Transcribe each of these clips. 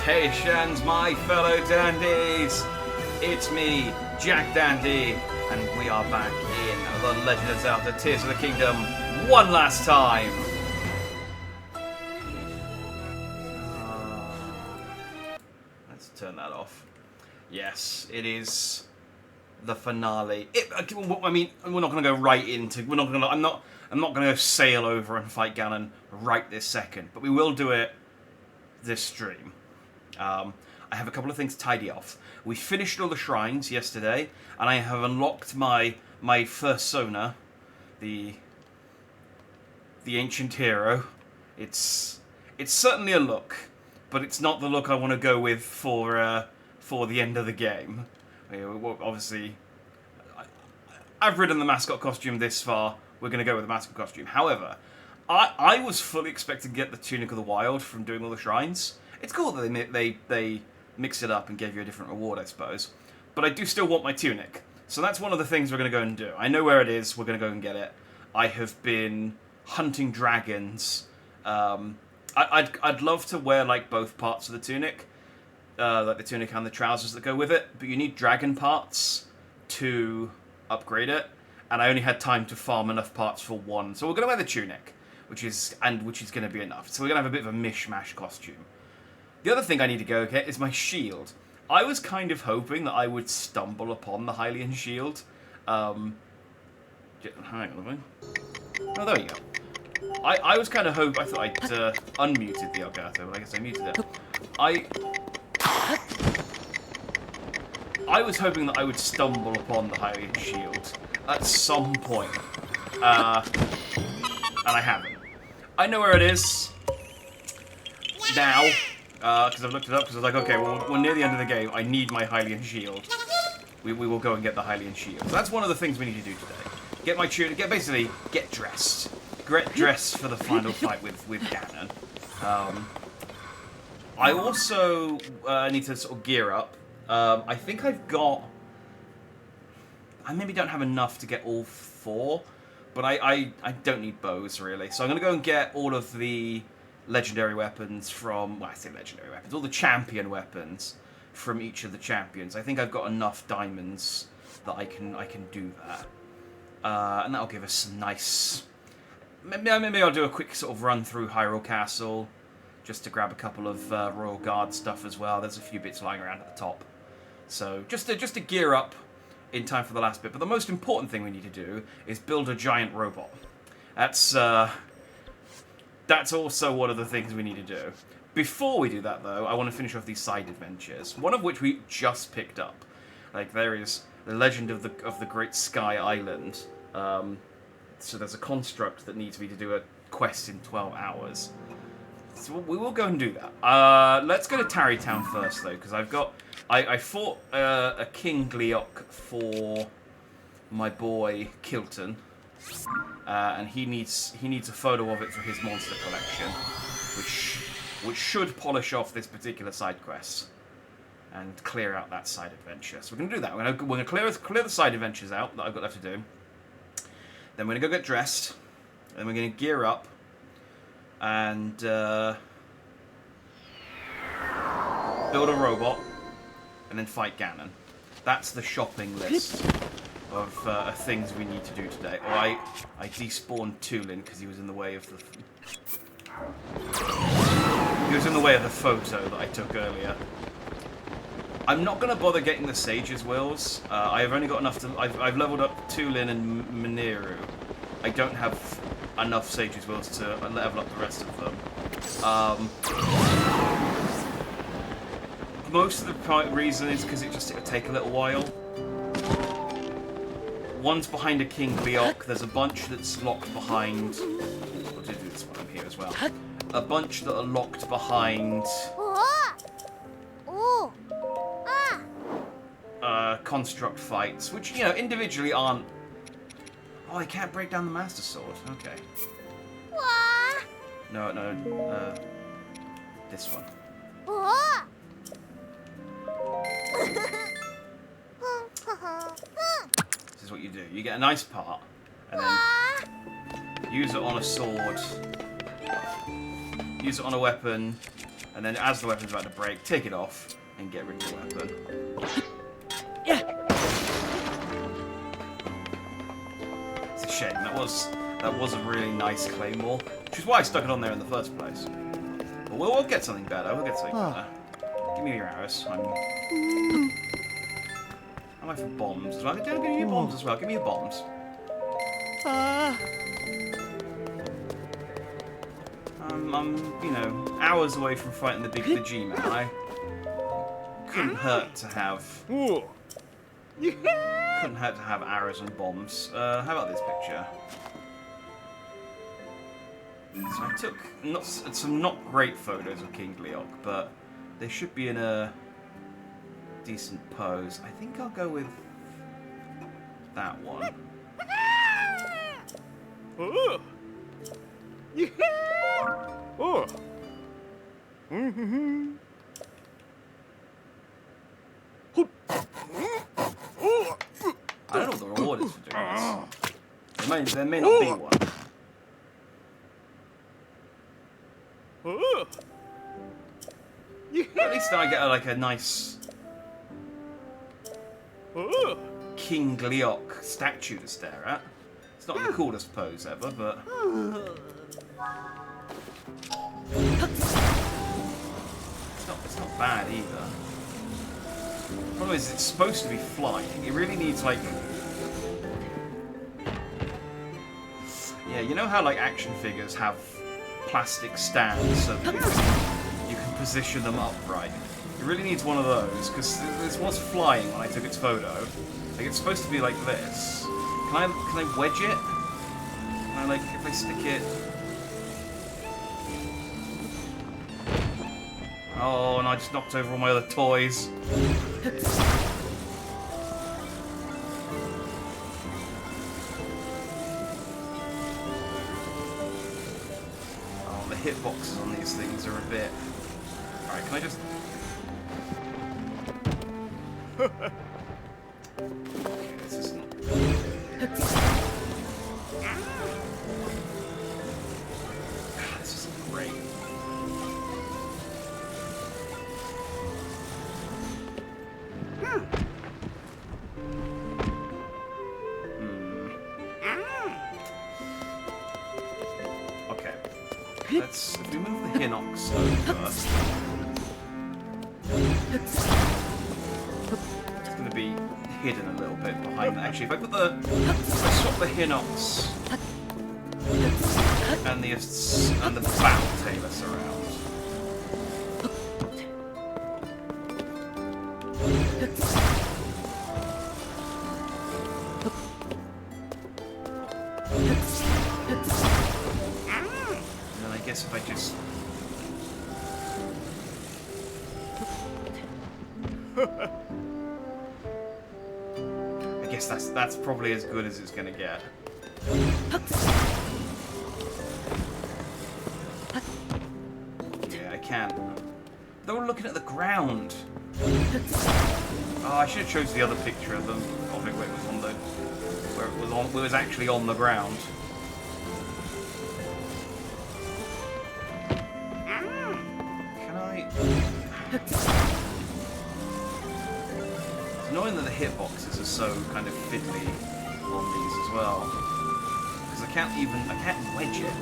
Salutations, my fellow dandies! It's me, Jack Dandy, and we are back in The Legend of Zelda Tears of the Kingdom one last time! Let's turn that off. Yes, it is the finale. I mean, we're not going to go right into... I'm not going to go sail over and fight Ganon right this second, but we will do it this stream. I have a couple of things to tidy off. We finished all the shrines yesterday, and I have unlocked my fursona, the ancient hero. It's certainly a look, but it's not the look I want to go with for the end of the game. Obviously, I've ridden the mascot costume this far. We're going to go with the mascot costume. However, I was fully expecting to get the Tunic of the Wild from doing all the shrines. It's cool that they mixed it up and gave you a different reward, I suppose. But I do still want my tunic. So that's one of the things we're going to go and do. I know where it is. We're going to go and get it. I have been hunting dragons. I'd love to wear like both parts of the tunic, like the tunic and the trousers that go with it. But you need dragon parts to upgrade it, and I only had time to farm enough parts for one. So we're going to wear the tunic, which is going to be enough. So we're going to have a bit of a mishmash costume. The other thing I need to go get is my shield. I was kind of hoping that I would stumble upon the Hylian shield. Hang on, oh, there you go. I was kind of hoping... I thought I'd unmuted the Elgato, but I guess I muted it. I was hoping that I would stumble upon the Hylian shield at some point. And I haven't. I know where it is now. Because I've looked it up, because I was like, okay, well, we're near the end of the game, I need my Hylian shield. We will go and get the Hylian shield. So that's one of the things we need to do today. Get my tunic, get dressed. Get dressed for the final fight with Ganon. I also need to sort of gear up. I think I've got... I maybe don't have enough to get all 4, but I don't need bows, really. So I'm going to go and get all of the legendary weapons from... Well, I say legendary weapons. All the champion weapons from each of the champions. I think I've got enough diamonds that I can do that. And that'll give us some nice... Maybe I'll do a quick sort of run through Hyrule Castle, just to grab a couple of Royal Guard stuff as well. There's a few bits lying around at the top. So just to gear up in time for the last bit. But the most important thing we need to do is build a giant robot. That's also one of the things we need to do. Before we do that, though, I want to finish off these side adventures. One of which we just picked up. Like, there is the Legend of the Great Sky Island. So there's a construct that needs me to do a quest in 12 hours. So we will go and do that. Let's go to Tarry Town first, though, because I fought a King Gleok for my boy Kilton. And he needs a photo of it for his monster collection, which should polish off this particular side quest and clear out that side adventure. So we're going to do that. We're going to clear the side adventures out that I've got left to do. Then we're going to go get dressed. Then we're going to gear up and build a robot and then fight Ganon. That's the shopping list of things we need to do today. Oh, I despawned Tulin because he was in the way of the... He was in the way of the photo that I took earlier. I'm not going to bother getting the Sage's Wills. I've only got enough to... I've leveled up Tulin and Mineru. I don't have enough Sage's Wills to level up the rest of them. Most of the reason is because it'll take a little while. One's behind a King Gleok. There's a bunch that's locked behind... We'll do this one here as well. A bunch that are locked behind... construct fights, which, you know, individually aren't... Oh, I can't break down the Master Sword. Okay. What? No, this one. You get a nice part, and then use it on a sword, use it on a weapon, and then as the weapon's about to break, take it off and get rid of the weapon. It's a shame. That was a really nice claymore, which is why I stuck it on there in the first place. But we'll get something better. We'll get something better. Give me your arrows. I'm out for bombs as well. Give me your bombs as well. Give me your bombs. I'm, you know, hours away from fighting the big G-man. I couldn't hurt to have arrows and bombs. How about this picture? So I took some not great photos of King Leok, but they should be in a decent pose. I think I'll go with that one. I don't know what the reward is for doing this. There may not be one. At least I get like a nice King Leok statue to stare at. It's not the coolest pose ever, but it's not bad either. The problem is it's supposed to be flying. It really needs like, yeah, you know how like action figures have plastic stands so that you can position them upright. It really needs one of those because this was flying when I took its photo. Like it's supposed to be like this. Can I wedge it? Can I, like, if I stick it? Oh, and I just knocked over all my other toys. Oh, the hitboxes on these things are a bit... Alright, can I just... Okay, this isn't... This isn't great. Okay. Let's... If we move the Hinox over... It's going to be hidden a little bit behind that. Actually, if I swap the Hinox and the Battle Talus around. And then I guess if I just that's probably as good as it's gonna get. Yeah, I can. They were looking at the ground. Oh, I should have chosen the other picture of them. Of it where it was on the, where it was actually on the ground. Can I? It's annoying that the hitboxes are so kind of fiddly on these as well, because I can't wedge it.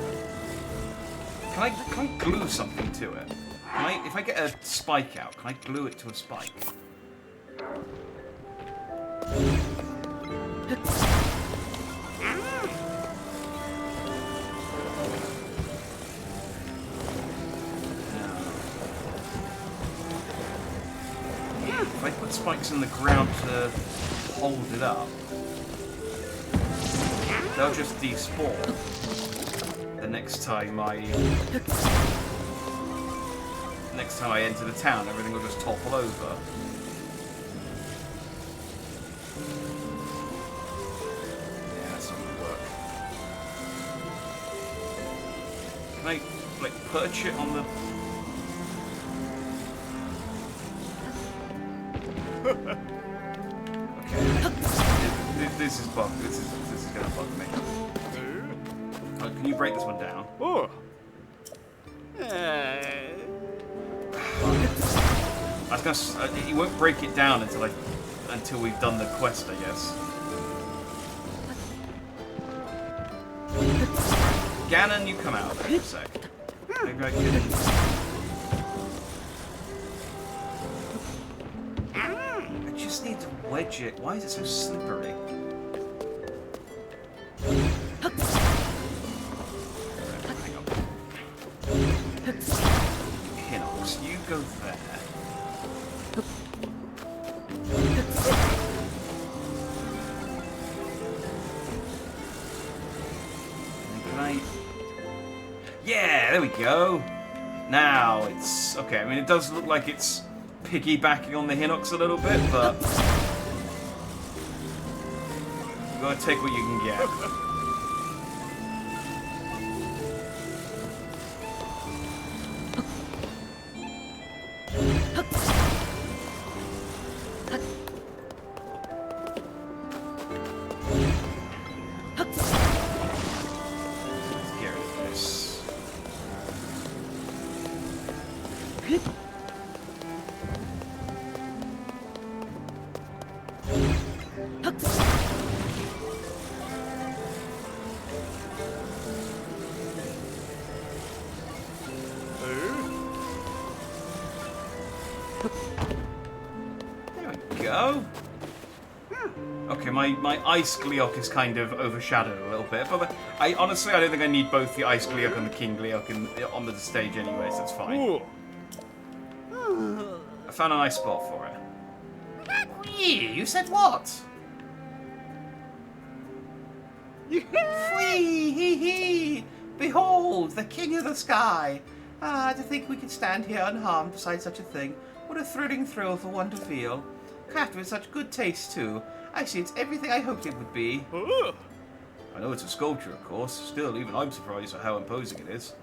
Can I glue something to it? If I get a spike out, can I glue it to a spike? If I put spikes in the ground to hold it up, they'll just despawn the next time I enter the town. Everything will just topple over. Yeah, that's not gonna work. Can I, like, perch it on the... Okay. This is bug. This is gonna bug me. Oh, can you break this one down? Oh. I was gonna. You won't break it down until we've done the quest, I guess. Ganon, you come out there for a sec. Maybe I can. I just need to wedge it. Why is it so slippery? Hang on. Hinox, you go there. Yeah, there we go. Now it's okay. I mean, it does look like it's piggybacking on the Hinox a little bit, but you gotta take what you can get. Okay, my Ice Gleok is kind of overshadowed a little bit, but I honestly don't think I need both the Ice Gleok and the King Gleok on the stage anyway, so that's fine. Ooh. I found an ice spot for it. You said what? Whee hee hee! Behold, the King of the Sky! Ah, to think we could stand here unharmed beside such a thing. What a thrilling thrill for one to feel. Crafted with such good taste, too. I see it's everything I hoped it would be. Ooh. I know it's a sculpture, of course. Still, even I'm surprised at how imposing it is.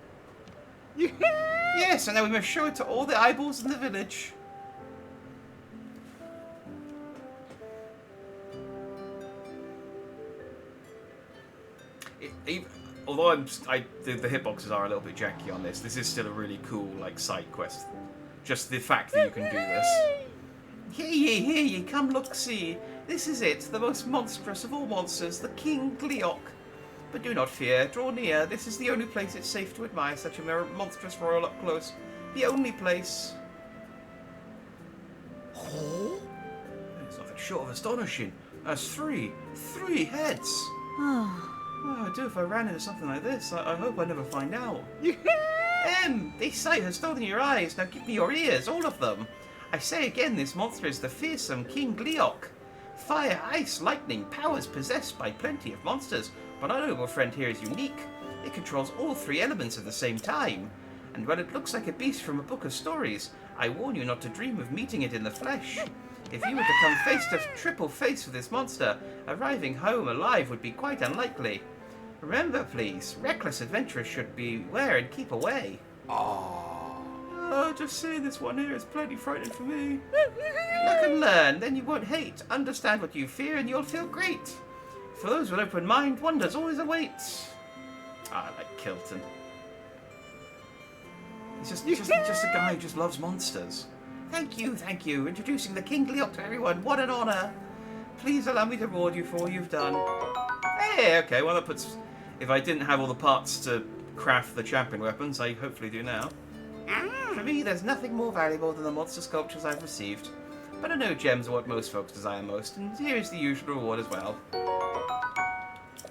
Yes, and now we must show it to all the eyeballs in the village. Although the hitboxes are a little bit janky on this, this is still a really cool side quest. Just the fact that you can do this. Hear ye, come look see. This is it, the most monstrous of all monsters, the King Gleok. But do not fear, draw near. This is the only place it's safe to admire such a monstrous royal up close. The only place. Oh, it's nothing short of astonishing. That's three heads. Oh, I do if I ran into something like this. I hope I never find out. This sight has stolen your eyes. Now give me your ears, all of them. I say again, this monster is the fearsome King Gleok. Fire, ice, lightning, powers possessed by plenty of monsters, but our noble friend here is unique. It controls all three elements at the same time. And while it looks like a beast from a book of stories, I warn you not to dream of meeting it in the flesh. If you were to come face to triple face with this monster, arriving home alive would be quite unlikely. Remember, please, reckless adventurers should beware and keep away. Oh, just seeing this one here is plenty frightening for me. Look and learn, then you won't hate. Understand what you fear and you'll feel great. For those with open mind, wonders always await. I like Kilton. He's just a guy who just loves monsters. Thank you. Introducing the King Gleok to everyone. What an honor. Please allow me to reward you for all you've done. Hey, okay, well that puts... If I didn't have all the parts to craft the champion weapons, I hopefully do now. For me, there's nothing more valuable than the monster sculptures I've received. But I know gems are what most folks desire most, and here is the usual reward as well.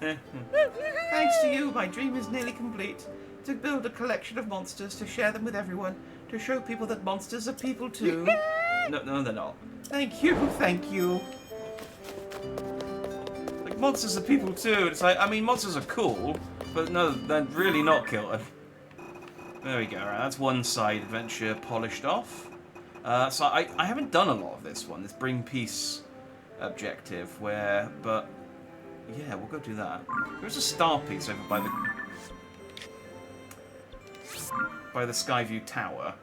Thanks to you, my dream is nearly complete. To build a collection of monsters, to share them with everyone, to show people that monsters are people too. No, they're not. Thank you. Like, monsters are people too. It's like, I mean, monsters are cool, but no, they're really not killer. There we go, right, that's one side adventure polished off. So I haven't done a lot of this one, this bring peace objective, but yeah, we'll go do that. There's a star piece over by the Skyview Tower.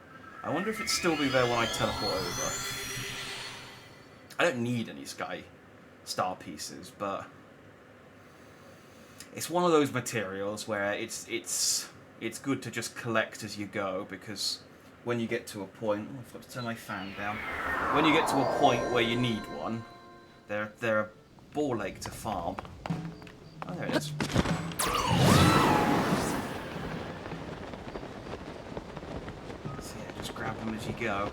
I wonder if it'd still be there when I teleport over. I don't need any star pieces, but it's one of those materials where it's good to just collect as you go, because when you get to a point, I've got to turn my fan down. When you get to a point where you need one, they're a ball ache to farm. Oh, there it is. So yeah, just grab them as you go.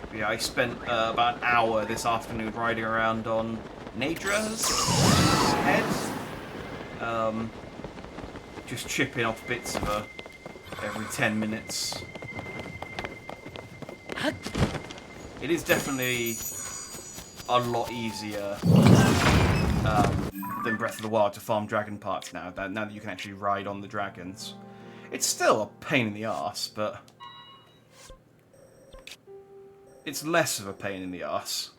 But yeah, I spent about an hour this afternoon riding around on Nadra's head. Just chipping off bits of her every 10 minutes. It is definitely a lot easier than Breath of the Wild to farm dragon parts now that you can actually ride on the dragons. It's still a pain in the arse, but it's less of a pain in the arse.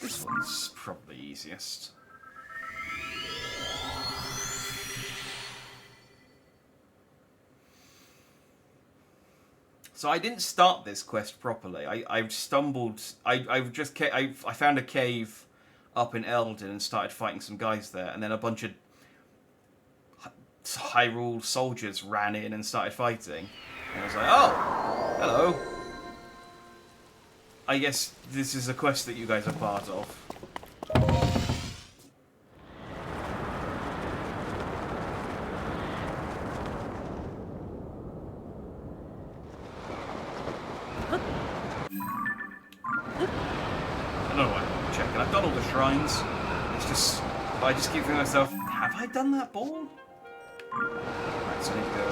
This one's probably easiest. So I didn't start this quest properly. I stumbled. I found a cave up in Eldin and started fighting some guys there, and then a bunch of Hyrule soldiers ran in and started fighting. And I was like, oh, hello. I guess this is a quest that you guys are part of. I don't know why I'm checking. I've done all the shrines. It's just, I just keep thinking to myself, have I done that ball? Right, so I need to go.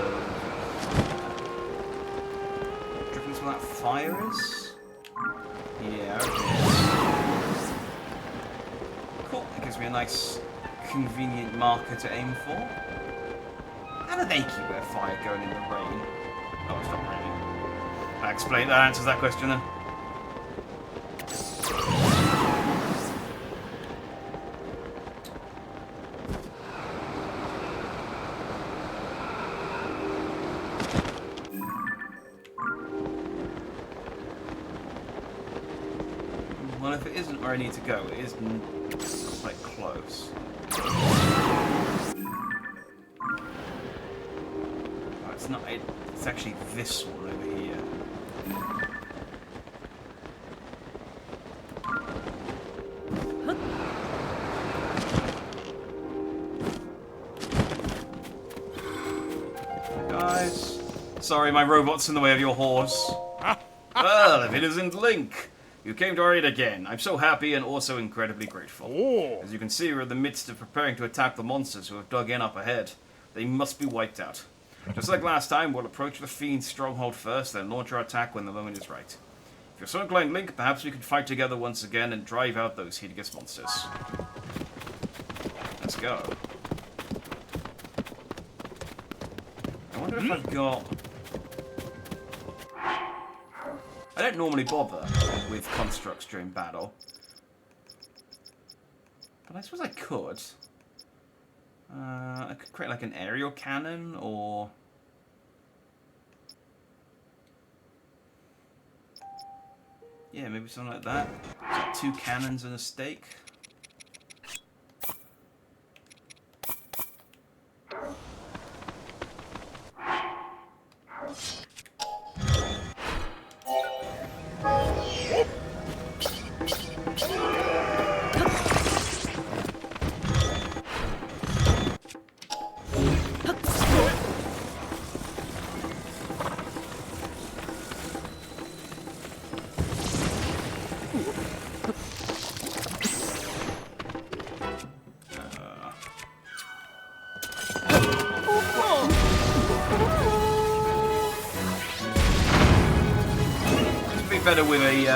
Dripping some of that fire is? Yeah, okay. Cool. It gives me a nice, convenient marker to aim for. How do they keep their fire going in the rain? Oh, it's not raining. I explain that answers that question then. Well, if it isn't where I need to go, it is quite close. Oh, it's not. It's actually this one over here. Guys, sorry, my robot's in the way of your horse. Well, if it isn't Link. You came to our aid again. I'm so happy and also incredibly grateful. Oh. As you can see, we're in the midst of preparing to attack the monsters who have dug in up ahead. They must be wiped out. Just like last time, we'll approach the Fiend's stronghold first, then launch our attack when the moment is right. If you're so inclined, Link, perhaps we could fight together once again and drive out those hideous monsters. Let's go. I wonder if I've got... I don't normally bother with constructs during battle, but I suppose I could. I could create like an aerial cannon, or... yeah, maybe something like that. So 2 cannons and a stake. Better with a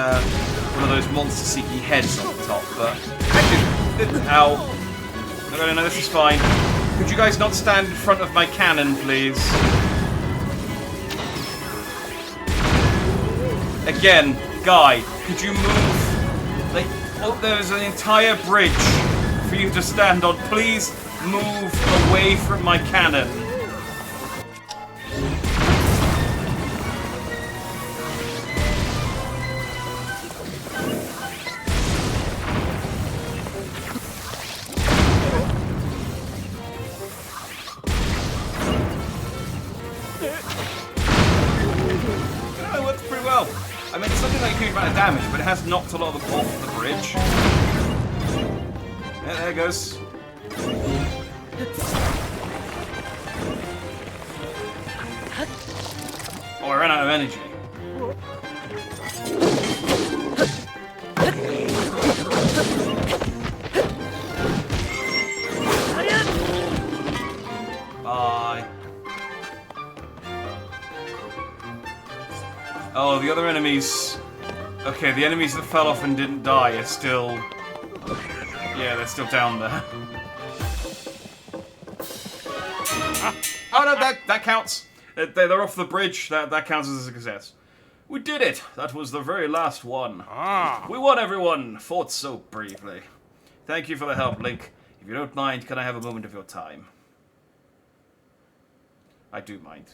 one of those monster-seeky heads on the top, but actually, ow! No, this is fine. Could you guys not stand in front of my cannon, please? Again, Guy, could you move? Like, oh, there's an entire bridge for you to stand on. Please move away from my cannon. No, it works pretty well. I mean, it's something like a huge amount of damage, but it has knocked a lot of them off the bridge. Yeah, there it goes. Oh, I ran out of energy. Bye. Oh, the other enemies... Okay, the enemies that fell off and didn't die are still... Yeah, they're still down there. Oh no, that counts! They're off the bridge. That counts as a success. We did it! That was the very last one. We won, everyone! Fought so bravely. Thank you for the help, Link. If you don't mind, can I have a moment of your time? I do mind.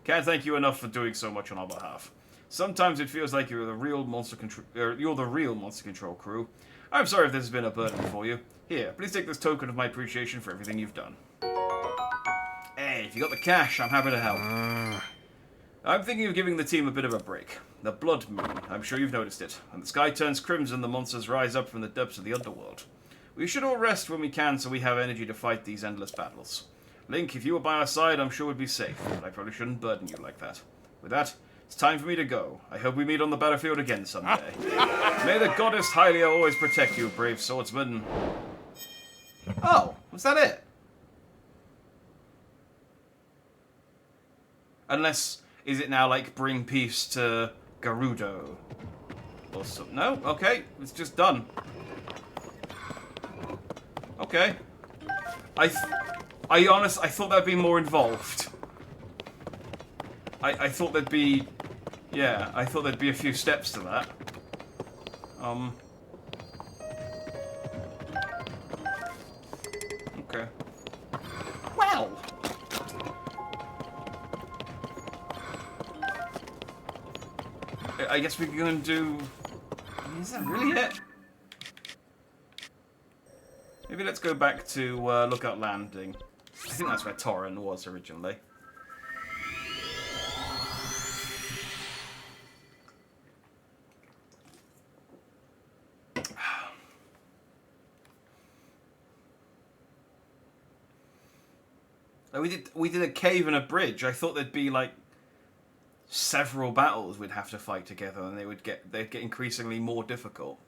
Can't thank you enough for doing so much on our behalf. Sometimes it feels like you're the real monster control crew. I'm sorry if this has been a burden for you. Here, please take this token of my appreciation for everything you've done. Hey, if you got the cash, I'm happy to help. I'm thinking of giving the team a bit of a break. The blood moon, I'm sure you've noticed it. When the sky turns crimson, the monsters rise up from the depths of the underworld. We should all rest when we can so we have energy to fight these endless battles. Link, if you were by our side, I'm sure we'd be safe, but I probably shouldn't burden you like that. With that, it's time for me to go. I hope we meet on the battlefield again someday. May the goddess Hylia always protect you, brave swordsman. Oh, was that it? Unless, is it now like bring peace to Gerudo? Or something? No? Okay, it's just done. Okay. I thought that'd be more involved. I thought there'd be... Yeah, I thought there'd be a few steps to that. Okay. Wow! I guess we can go and do... Is that really it? Maybe let's go back to Lookout Landing. I think that's where Torren was originally. We did a cave and a bridge. I thought there'd be like several battles we'd have to fight together, and they'd get increasingly more difficult.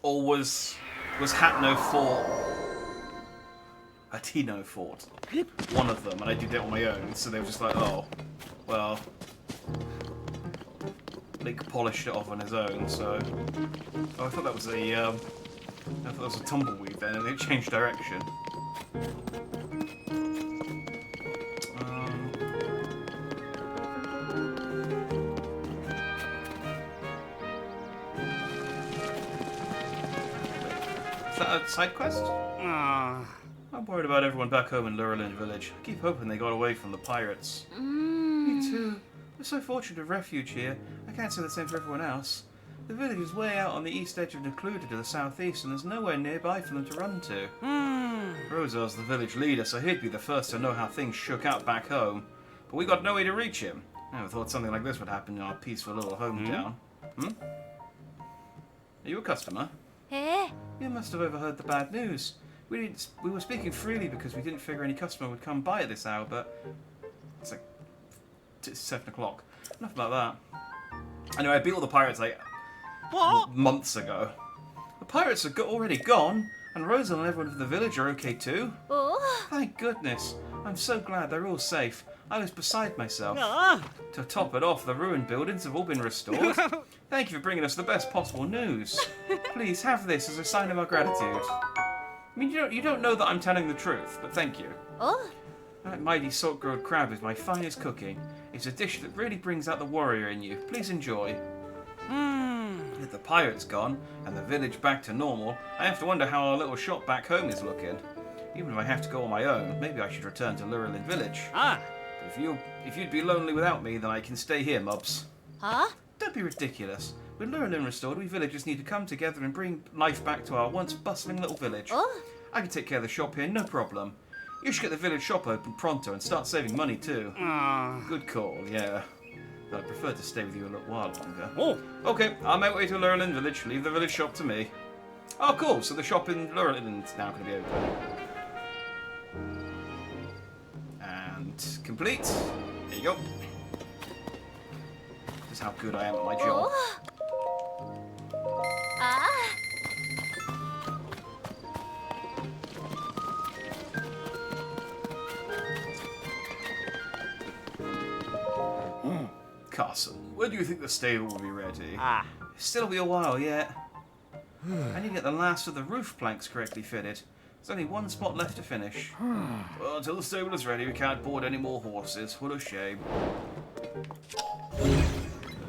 Or was Hatno Fort Hatino Fort one of them, and I did it on my own? So they were just like, oh, well, Link polished it off on his own. So, oh, I thought that was a tumbleweed then, and it changed direction. Is that a side quest? I'm worried about everyone back home in Lurelin Village. I keep hoping they got away from the pirates. Me too. We're so fortunate to have refuge here. I can't say the same for everyone else. The village is way out on the east edge of Necluda to the southeast, and there's nowhere nearby for them to run to. Rosal's the village leader, so he'd be the first to know how things shook out back home. But we got no way to reach him. I never thought something like this would happen in our peaceful little hometown. Are you a customer? You must have overheard the bad news. We were speaking freely because we didn't figure any customer would come by at this hour, but it's like 7 o'clock. Enough about that. Anyway, I beat all the pirates like months ago. The pirates are already gone, and Rosal and everyone from the village are okay too. Thank goodness. I'm so glad they're all safe. I was beside myself. To top it off, the ruined buildings have all been restored. Thank you for bringing us the best possible news. Please have this as a sign of our gratitude. I mean, you don't know that I'm telling the truth, but thank you. That mighty salt-grilled crab is my finest cooking. It's a dish that really brings out the warrior in you. Please enjoy. With the pirates gone, and the village back to normal, I have to wonder how our little shop back home is looking. Even if I have to go on my own, maybe I should return to Lurelin Village. But if you'd be lonely without me, then I can stay here, Mubs. Don't be ridiculous. With Lurelin restored, we villagers need to come together and bring life back to our once bustling little village. I can take care of the shop here, no problem. You should get the village shop open pronto and start saving money too. Good call, yeah. But I'd prefer to stay with you a little while longer. Oh. Okay, on my way to Lurelin Village. Leave the village shop to me. Oh, cool. So the shop in Lurelin is now going to be open. And complete. There you go. This is how good I am at my job. Carson, when do you think the stable will be ready? Still be a while yet. I need to get the last of the roof planks correctly fitted. There's only one spot left to finish. Well, until the stable is ready, we can't board any more horses. What a shame.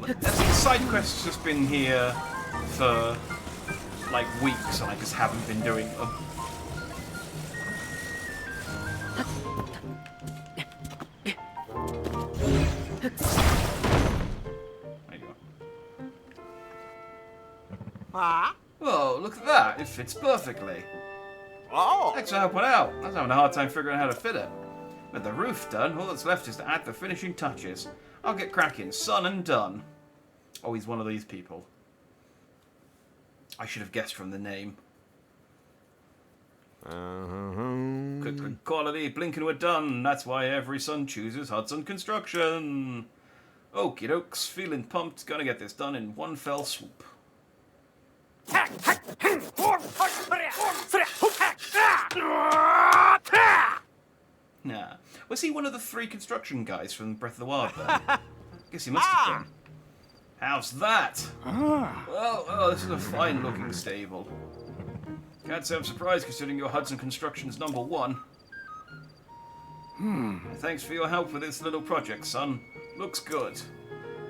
The side quest's just been here for like weeks, and I just haven't been doing them. There you go. Oh, look at that. It fits perfectly. Thanks for helping out. I was having a hard time figuring out how to fit it. With the roof done, all that's left is to add the finishing touches. I'll get cracking. Son and done. Oh, he's one of these people. I should have guessed from the name. Good quality. Blinking we're done. That's why every son chooses Hudson Construction. Okie dokes. Feeling pumped. Gonna get this done in one fell swoop. Nah. Was he one of the 3 construction guys from Breath of the Wild then? Guess he must have been. How's that? Oh, this is a fine looking stable. Can't say I'm surprised considering your Hudson Construction's #1. Thanks for your help with this little project, son. Looks good.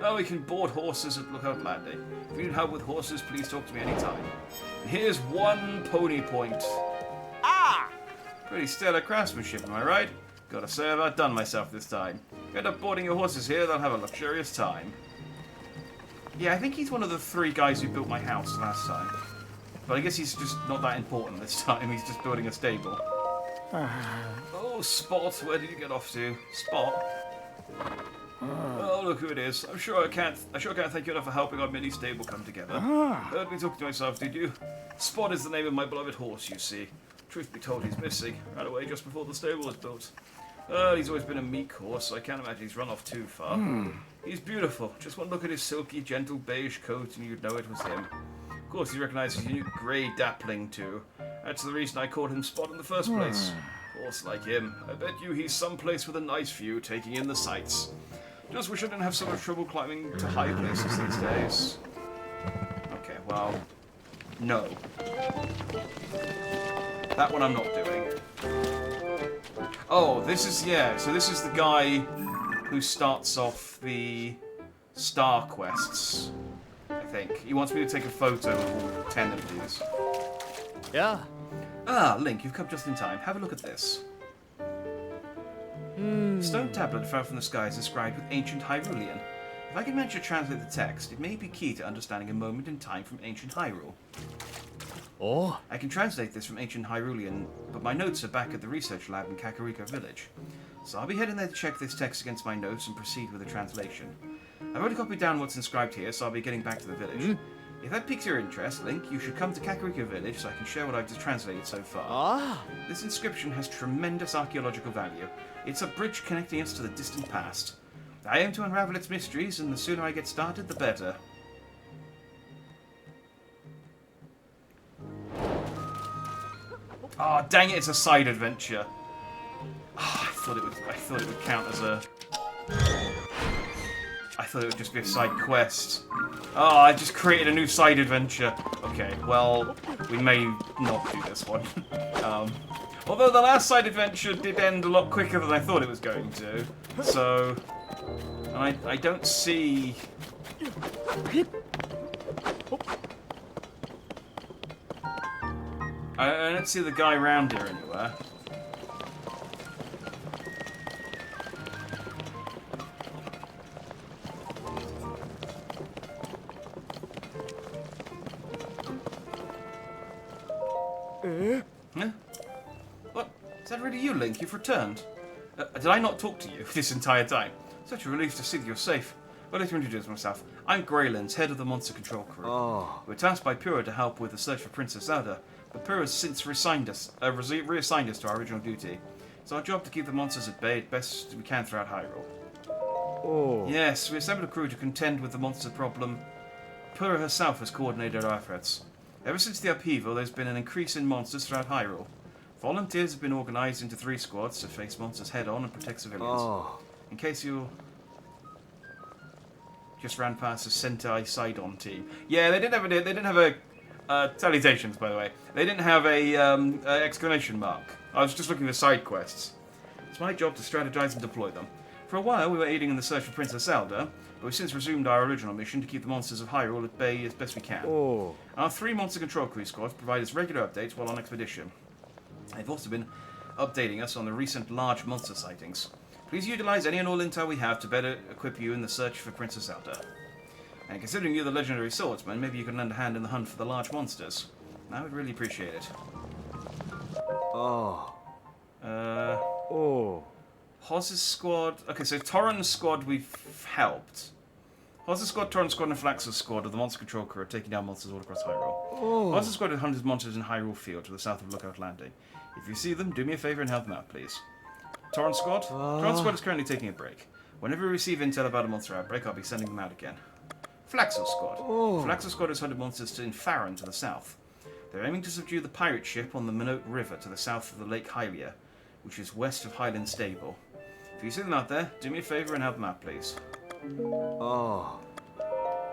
Now we can board horses at Lookout Landing. If you need help with horses, please talk to me anytime. And here's 1 pony point. Pretty stellar craftsmanship, am I right? Gotta say I've outdone myself this time. If you end up boarding your horses here, they'll have a luxurious time. Yeah, I think he's one of the 3 guys who built my house last time. But I guess he's just not that important this time. He's just building a stable. Oh, Spot, where did you get off to? Spot? Oh, look who it is. I sure can't thank you enough for helping our mini stable come together. Heard me talking to myself, did you? Spot is the name of my beloved horse, you see. Truth be told, he's missing. Ran away just before the stable was built. He's always been a meek horse, so I can't imagine he's run off too far. He's beautiful. Just one look at his silky, gentle beige coat and you'd know it was him. Of course, he recognizes his unique grey dappling too. That's the reason I called him Spot in the first place. Horse like him. I bet you he's someplace with a nice view, taking in the sights. Just wish I didn't have so much trouble climbing to high places these days. Okay, well, no. That one I'm not doing. Oh, this is, yeah, so this is the guy who starts off the star quests, I think. He wants me to take a photo of all 10 of these. Yeah. Ah, Link, you've come just in time. Have a look at this. The stone tablet fell from the sky is inscribed with ancient Hyrulean. If I can manage to translate the text, it may be key to understanding a moment in time from ancient Hyrule. Oh. I can translate this from ancient Hyrulean, but my notes are back at the research lab in Kakariko Village. So I'll be heading there to check this text against my notes and proceed with the translation. I've already copied down what's inscribed here, so I'll be getting back to the village. If that piques your interest, Link, you should come to Kakariko Village so I can share what I've just translated so far. This inscription has tremendous archaeological value. It's a bridge connecting us to the distant past. I aim to unravel its mysteries, and the sooner I get started, the better. Oh, dang it, it's a side adventure. Oh, I thought it would count as a... I thought it would just be a side quest. Oh, I just created a new side adventure. Okay, well, we may not do this one. Although the last side adventure did end a lot quicker than I thought it was going to. So... And I don't see... I don't see the guy around here anywhere. Huh? What? Is that really you, Link? You've returned. Did I not talk to you this entire time? Such a relief to see that you're safe. Well, let me introduce myself. I'm Greylands, head of the Monster Control Crew. Oh. We were tasked by Pura to help with the search for Princess Zelda, but Pura has since reassigned us to our original duty. It's our job to keep the monsters at bay as best we can throughout Hyrule. Oh. Yes, we assembled a crew to contend with the monster problem. Pura herself has coordinated our efforts. Ever since the upheaval, there's been an increase in monsters throughout Hyrule. Volunteers have been organised into 3 squads to face monsters head-on and protect civilians. Oh. In case you just ran past the Sentai Sidon team. Yeah, they didn't have a salutations, by the way. They didn't have a exclamation mark. I was just looking for side quests. It's my job to strategize and deploy them. For a while, we were aiding in the search for Princess Zelda, but we've since resumed our original mission to keep the monsters of Hyrule at bay as best we can. Oh. Our 3 monster control crew squads provide us regular updates while on expedition. They've also been updating us on the recent large monster sightings. Please utilize any and all intel we have to better equip you in the search for Princess Zelda. And considering you're the legendary swordsman, maybe you can lend a hand in the hunt for the large monsters. I would really appreciate it. Oh. Oh. Hoz's squad... Okay, so Torren's squad we've helped. Hoz's squad, Torren's squad, and Flax's squad of the monster control crew are taking down monsters all across Hyrule. Oh. Hoz's squad hunts monsters in Hyrule Field to the south of Lookout Landing. If you see them, do me a favour and help them out, please. Torren's squad? Torren's squad is currently taking a break. Whenever we receive intel about a monster outbreak, I'll be sending them out again. Flax's squad. Oh. Flax's squad has hunted monsters in Farron to the south. They're aiming to subdue the pirate ship on the Minot River to the south of the Lake Hylia, which is west of Highland Stable. If you see them out there, do me a favour and help them out, please. Oh.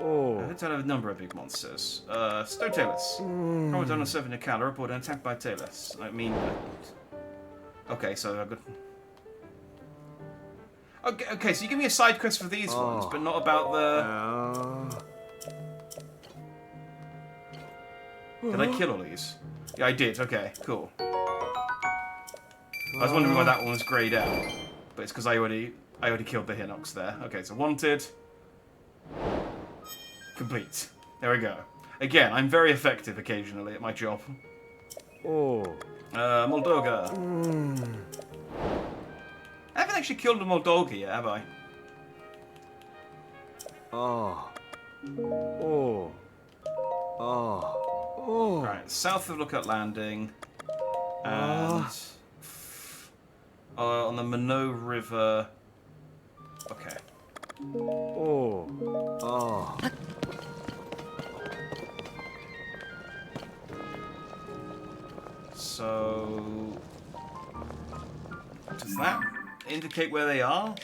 Oh. Let's have a number of big monsters. Stowe Talus. Promoton of Seven Kala reported an attack by Talus. Okay, so I've got... Okay, so you give me a side quest for these ones, but not about the... Did I kill all these? Yeah, I did. Okay, cool. I was wondering why that one was greyed out, but it's because I already killed the Hinox there. Okay, so wanted, complete. There we go. Again, I'm very effective occasionally at my job. Oh. Moldoga. I haven't actually killed a Moldoga yet, have I? Oh. Oh. Oh. Oh. Right, south of Lookout Landing, and on the Minot River. Okay. Oh. Oh. So, does that indicate where they are?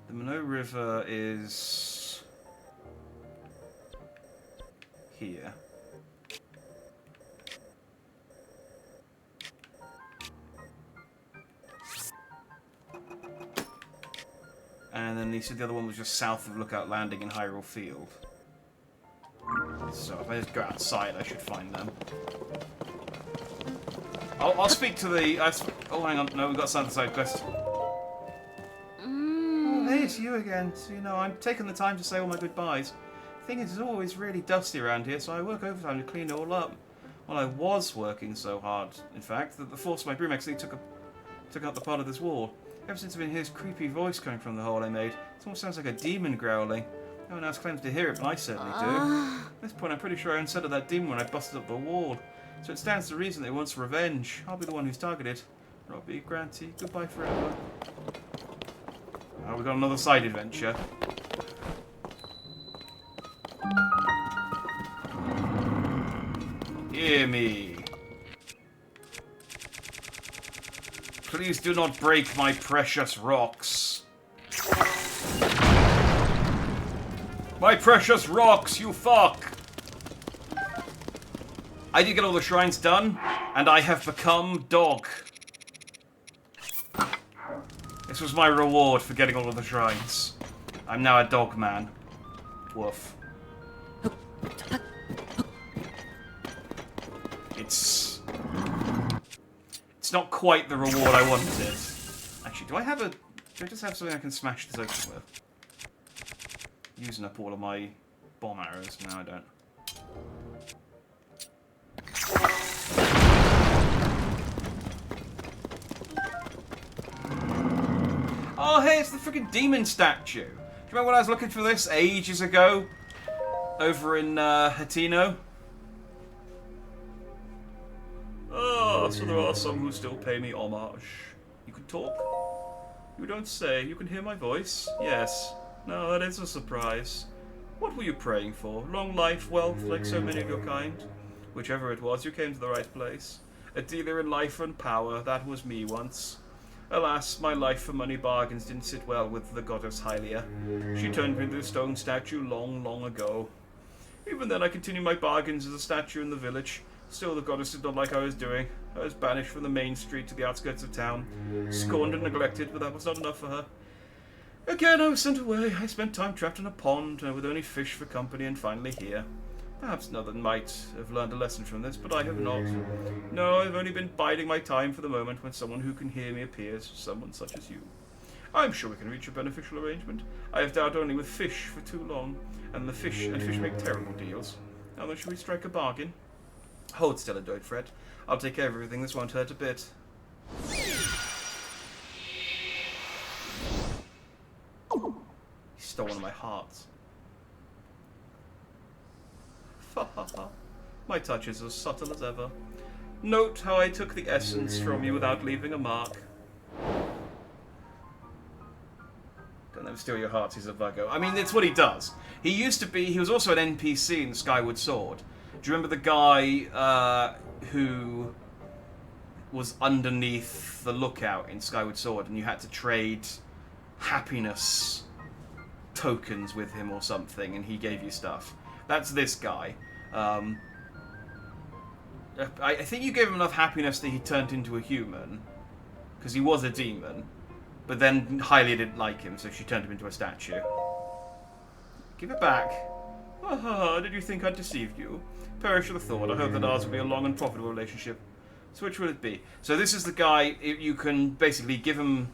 The Minot River is here. And then you said the other one was just south of Lookout Landing in Hyrule Field. So if I just go outside, I should find them. I'll speak to the... oh, hang on. No, we've got some side quest. Oh, hey, it's you again. So, you know, I'm taking the time to say all my goodbyes. The thing is, it's always really dusty around here, so I work overtime to clean it all up. Well, I was working so hard, in fact, that the force of my broom actually took out the part of this wall. Ever since I've been hearing his creepy voice coming from the hole I made, it almost sounds like a demon growling. No one else claims to hear it, but I certainly do. At this point, I'm pretty sure I unsettled that demon when I busted up the wall. So it stands to reason that it wants revenge. I'll be the one who's targeted. Robbie, Granty, goodbye forever. Oh, we got another side adventure. Hear me. Please do not break my precious rocks. My precious rocks, you fuck! I did get all the shrines done, and I have become dog. This was my reward for getting all of the shrines. I'm now a dog man. Woof. It's not quite the reward I wanted. Actually, do I just have something I can smash this open with? Using up all of my bomb arrows. No, I don't. Oh, hey, it's the freaking demon statue. Do you remember when I was looking for this ages ago? Over in Hatino? Oh, so there are some who still pay me homage. You can talk? You don't say. You can hear my voice? Yes. No, that is a surprise. What were you praying for? Long life, wealth, like so many of your kind? Whichever it was, you came to the right place. A dealer in life and power, that was me once. Alas, my life for money bargains didn't sit well with the goddess Hylia. She turned me into a stone statue long, long ago. Even then I continued my bargains as a statue in the village. Still, the goddess did not like what I was doing. I was banished from the main street to the outskirts of town. Scorned and neglected, but that was not enough for her. Again, I was sent away. I spent time trapped in a pond, with only fish for company, and finally here. Perhaps another might have learned a lesson from this, but I have not. No, I've only been biding my time for the moment when someone who can hear me appears, someone such as you. I'm sure we can reach a beneficial arrangement. I have dealt only with fish for too long, and fish make terrible deals. Now then, shall we strike a bargain? Hold still and don't fret. I'll take care of everything. This won't hurt a bit. He stole one of my hearts. My touch is as subtle as ever. Note how I took the essence from you without leaving a mark. Don't let him steal your hearts, he's a buggo. I mean, it's what he does. He was also an NPC in Skyward Sword. Do you remember the guy who was underneath the lookout in Skyward Sword and you had to trade happiness tokens with him or something and he gave you stuff? That's this guy. I think you gave him enough happiness that he turned into a human, because he was a demon, but then Hylia didn't like him, so she turned him into a statue. Give it back. Did you think I'd deceived you? Perish with the thought. I hope that ours will be a long and profitable relationship. So which will it be? So this is the guy, you can basically give him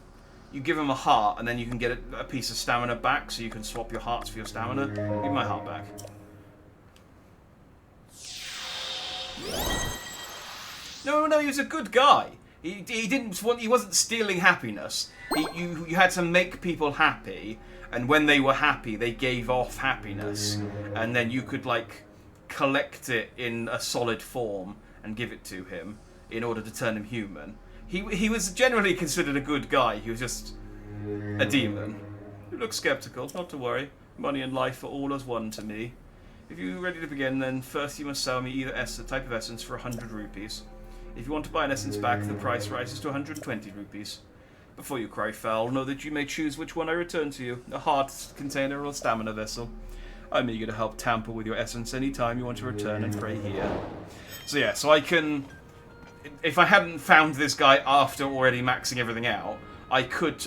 a heart, and then you can get a piece of stamina back, so you can swap your hearts for your stamina. Give me my heart back. No, he was a good guy. He wasn't stealing happiness. You had to make people happy, and when they were happy, they gave off happiness, and then you could collect it in a solid form and give it to him in order to turn him human. He was generally considered a good guy. He was just a demon. You look skeptical. Not to worry. Money and life are all as one to me. If you're ready to begin, then first you must sell me either a type of essence for 100 rupees. If you want to buy an essence back, the price rises to 120 rupees. Before you cry foul, know that you may choose which one I return to you, a heart container or a stamina vessel. I'm eager to help tamper with your essence any time you want to return and pray here. So yeah, so I can... If I hadn't found this guy after already maxing everything out, I could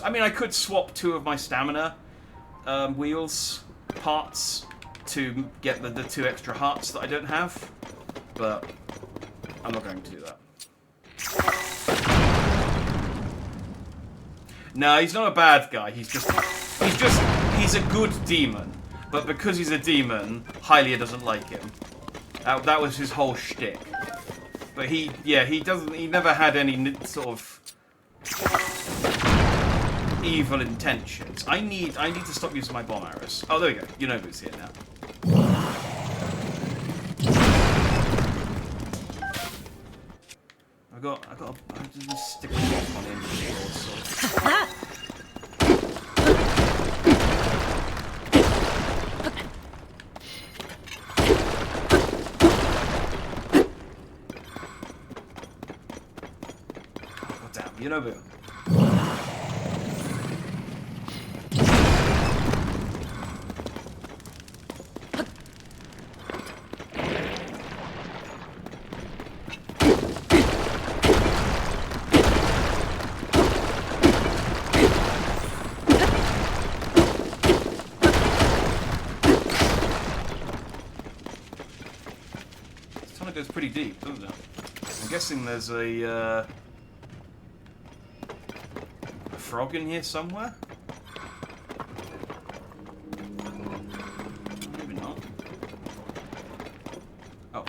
swap 2 of my stamina wheels parts to get the 2 extra hearts that I don't have, but I'm not going to do that. No, he's not a bad guy. He's a good demon. But because he's a demon, Hylia doesn't like him. That was his whole shtick. But he never had any sort of evil intentions. I need to stop using my bomb arrows. Oh, there we go. You know who's here now. I'm just sticking off on him also. God damn, you know who. Goes pretty deep, doesn't it? I'm guessing there's a frog in here somewhere? Maybe not. Oh.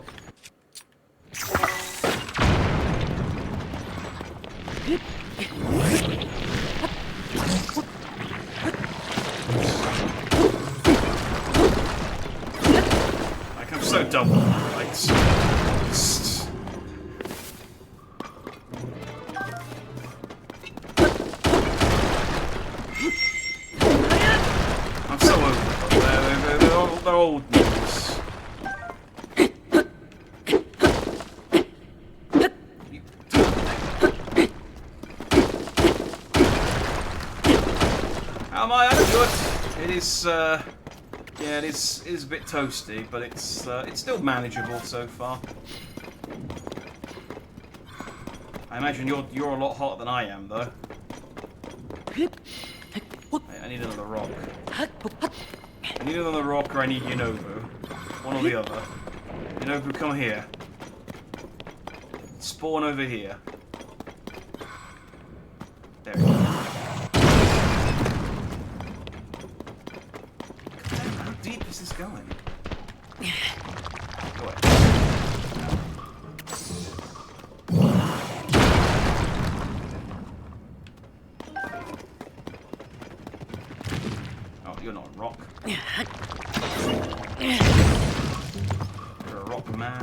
old news. How am I? I'm good. It is, yeah, it is a bit toasty, but it's still manageable so far. I imagine you're a lot hotter than I am, though. I need another rock. I need another rock, or I need Yunobu. One or the other. Yunobu, come here. Spawn over here. There we go. How deep is this going? Go ahead. Oh, you're not a rock. You're a rock man.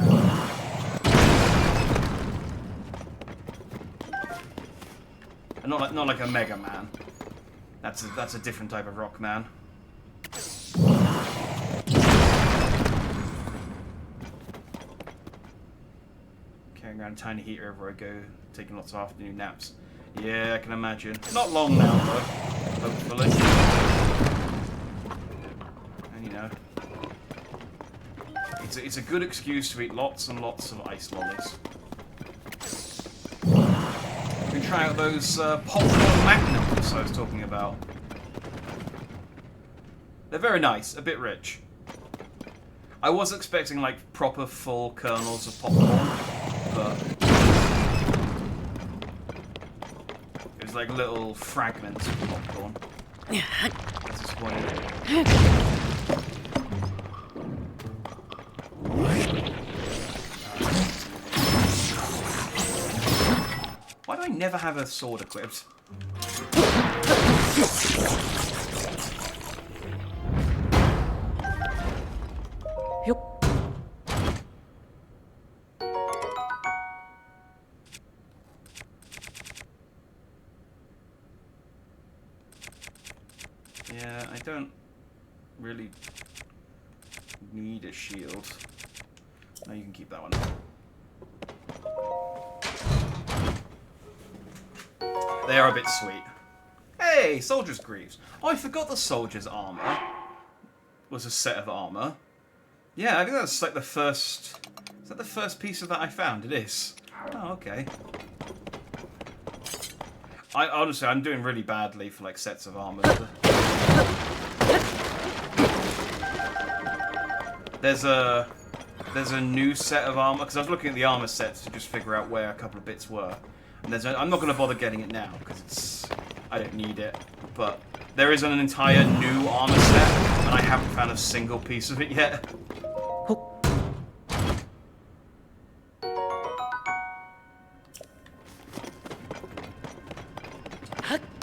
And not like a Mega Man. That's a different type of rock man. Carrying around a tiny heater everywhere I go, taking lots of afternoon naps. Yeah, I can imagine. Not long now, though. Hopefully. And you know, it's a good excuse to eat lots and lots of ice lollies. You can try out those popcorn magnums I was talking about. They're very nice, a bit rich. I was expecting like proper full kernels of popcorn, but it was like little fragments of popcorn. That's disappointing. Why do I never have a sword equipped? Yeah, I don't really need a shield. No, you can keep that one. They are a bit sweet. Hey, soldier's greaves. Oh, I forgot the soldier's armor was a set of armor. Yeah, I think that's like the first... Is that the first piece of that I found? It is. Oh, okay. Honestly, I'm doing really badly for like sets of armor. There's a new set of armor, because I was looking at the armor sets to just figure out where a couple of bits were. And I'm not going to bother getting it now, because I don't need it. But there is an entire new armor set, and I haven't found a single piece of it yet.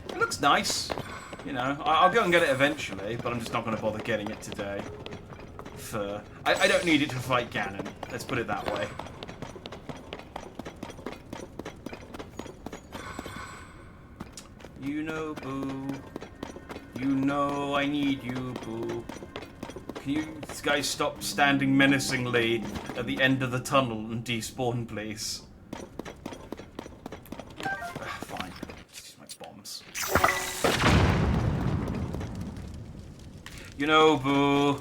It looks nice. You know, I'll go and get it eventually, but I'm just not going to bother getting it today. I don't need it to fight Ganon. Let's put it that way. You know, Boo. You know I need you, Boo. Can you guys stop standing menacingly at the end of the tunnel and despawn, please? Fine. Just use my bombs. You know, Boo.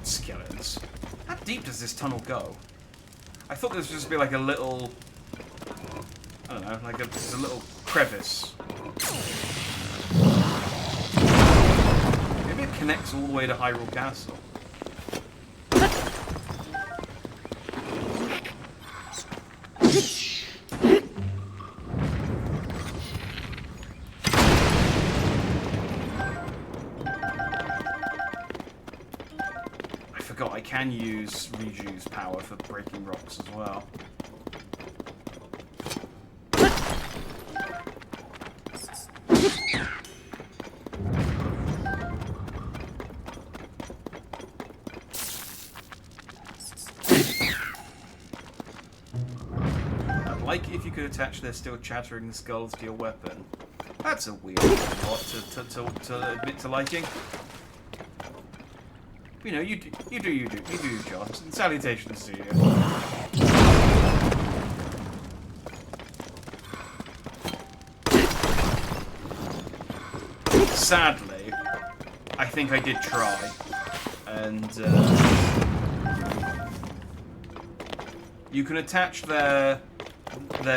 Skeletons. How deep does this tunnel go? I thought this would just be like a little... I don't know, like just a little crevice. Maybe it connects all the way to Hyrule Castle. I can use Riju's power for breaking rocks as well. I'd like it if you could attach their still chattering skulls to your weapon. That's a weird thing to admit to liking. You know, you do your job. And salutations to you. Sadly, I think I did try, and you can attach their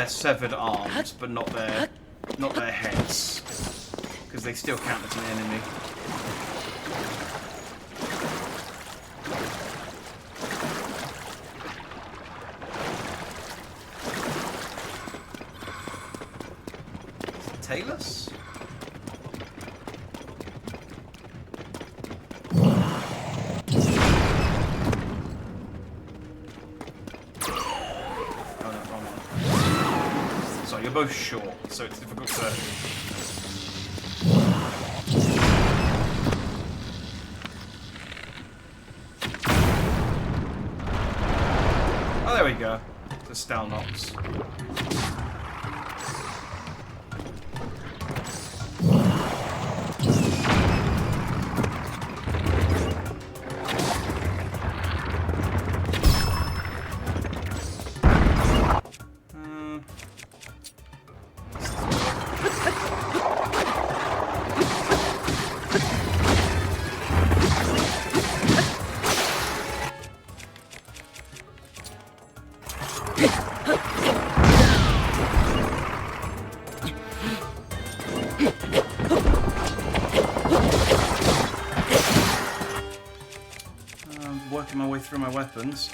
severed arms, but not their heads, because they still count as an enemy. Tailors? Oh no, wrong one. Sorry, you're both short, so it's difficult to... Oh, there we go. The Stalnox. Working my way through my weapons.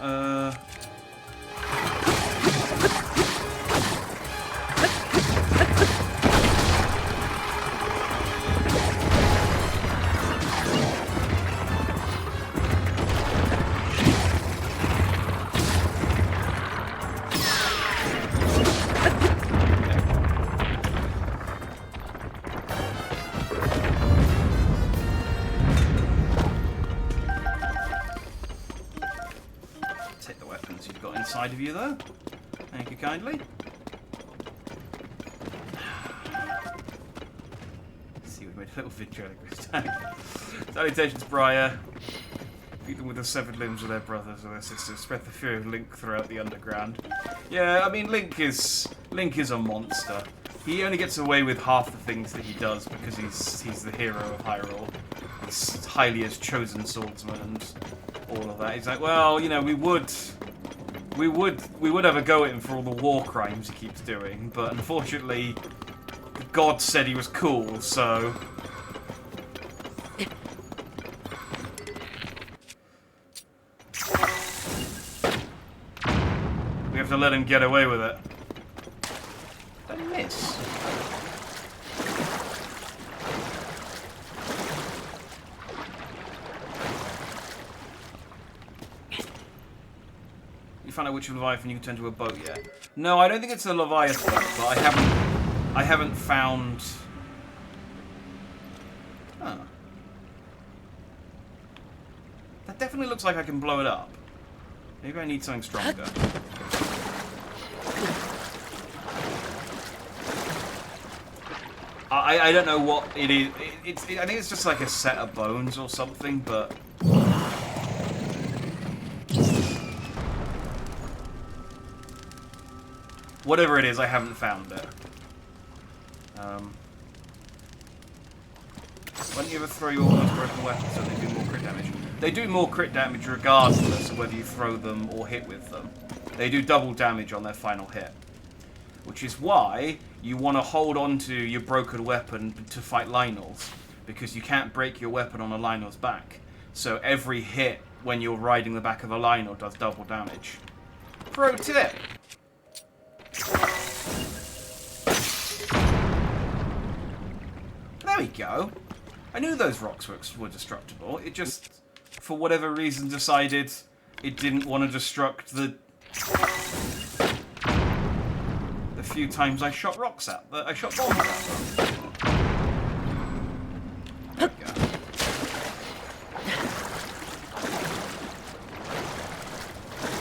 Take the weapons you've got inside of you, though. Thank you kindly. Let's see, we've made a little video this time. Salutations, Briar. Beat them with the severed limbs of their brothers or their sisters. Spread the fear of Link throughout the underground. Yeah, I mean, Link is a monster. He only gets away with half the things that he does because he's the hero of Hyrule. He's highly as chosen swordsman and all of that. He's like, well, you know, we would have a go at him for all the war crimes he keeps doing, but unfortunately, the gods said he was cool, so. We have to let him get away with it. Did I miss? You found out which Leviathan you can turn to a boat yet? No, I don't think it's a Leviathan, but I haven't found. Huh. That definitely looks like I can blow it up. Maybe I need something stronger. I don't know what it is. I think it's just like a set of bones or something, but. Whatever it is, I haven't found it. Why don't you ever throw your almost broken weapons so they do more crit damage? They do more crit damage regardless of whether you throw them or hit with them. They do double damage on their final hit. Which is why you want to hold on to your broken weapon to fight Lionels. Because you can't break your weapon on a Lionel's back. So every hit when you're riding the back of a Lionel does double damage. Pro tip! There we go. I knew those rocks were destructible. It just, for whatever reason, decided it didn't want to destruct the few times I shot rocks at. I shot bombs at them. There we go.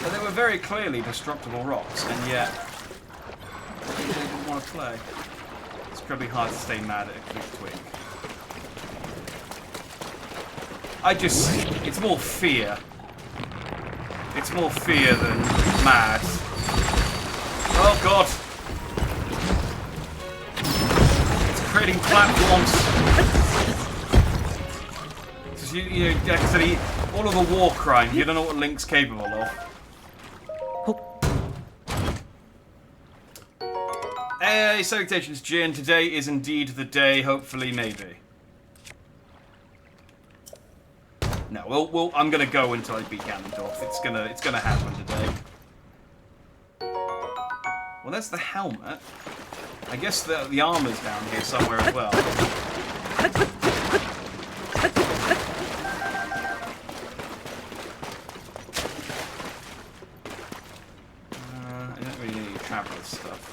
But they were very clearly destructible rocks, and yet they didn't want to play. It's going to be hard to stay mad at a quick twig. It's more fear. It's more fear than mad. Oh god! It's creating platforms. So you know, actually, all of the war crime, you don't know what Link's capable of. Hey, salutations, Jin. Today is indeed the day, hopefully, maybe. No, I'm gonna go until I beat Ganondorf. It's gonna happen today. Well, that's the helmet. I guess the armor's down here somewhere as well. I don't really need traveler's stuff.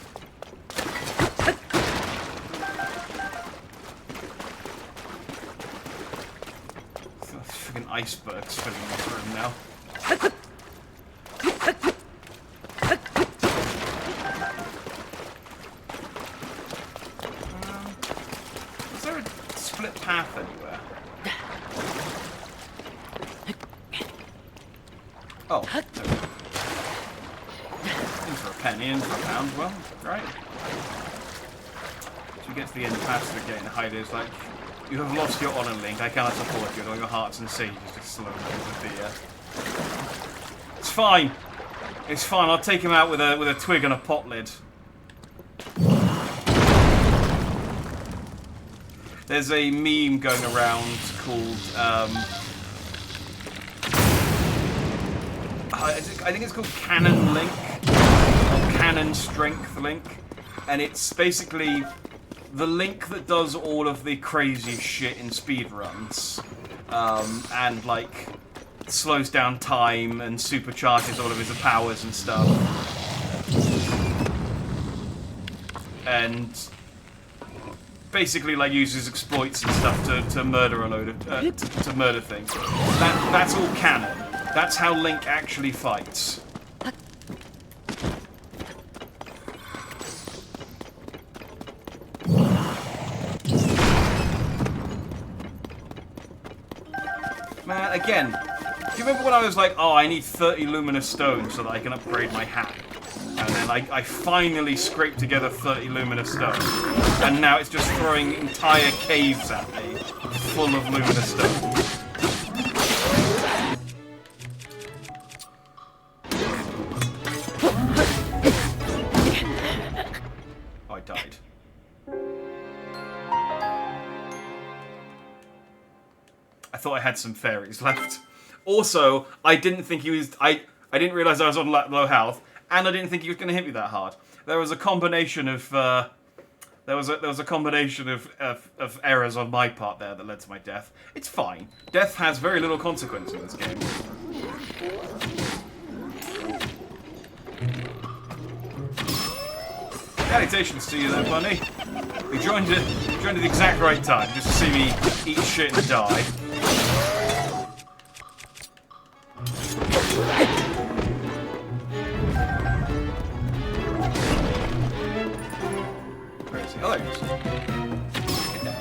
Freaking icebergs filling this room now. Is there a split path anywhere? Oh, there we go. In for a penny, in for a pound, well, right. So you get to the end past the gate and hide is like, you have lost your honor, Link. I cannot support you, although your hearts and sages just slowly disappear. It's fine. It's fine. I'll take him out with a twig and a pot lid. There's a meme going around called I think it's called Canon Link or Canon Strength Link, and it's basically the Link that does all of the crazy shit in speedruns, and like slows down time and supercharges all of his powers and stuff, and basically like uses exploits and stuff to murder a load of to murder things. That's all canon. That's how Link actually fights. Man, again, do you remember when I was like, oh, I need 30 luminous stones so that I can upgrade my hat? And then I finally scraped together 30 luminous stones. And now it's just throwing entire caves at me, full of luminous stones. Oh, I died. I thought I had some fairies left. Also, I didn't think he was... I didn't realise I was on low health, and I didn't think he was going to hit me that hard. There was a combination of... there was a combination of errors on my part there that led to my death. It's fine. Death has very little consequence in this game. Salutations to you there, bunny. You joined at the exact right time, just to see me eat shit and die. Where is he? Oh, there he is. Get down.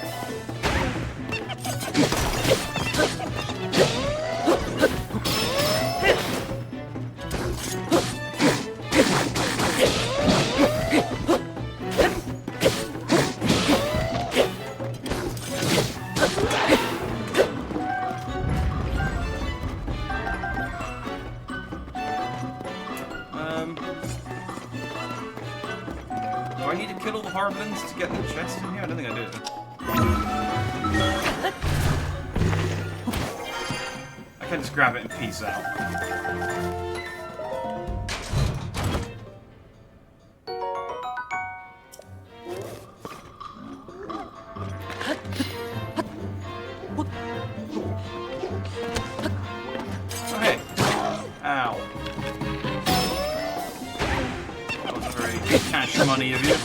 Horriblins to get the chest in here? I don't think I do. I can just grab it and peace out. Oh, hey. Ow. That was very cash money of you.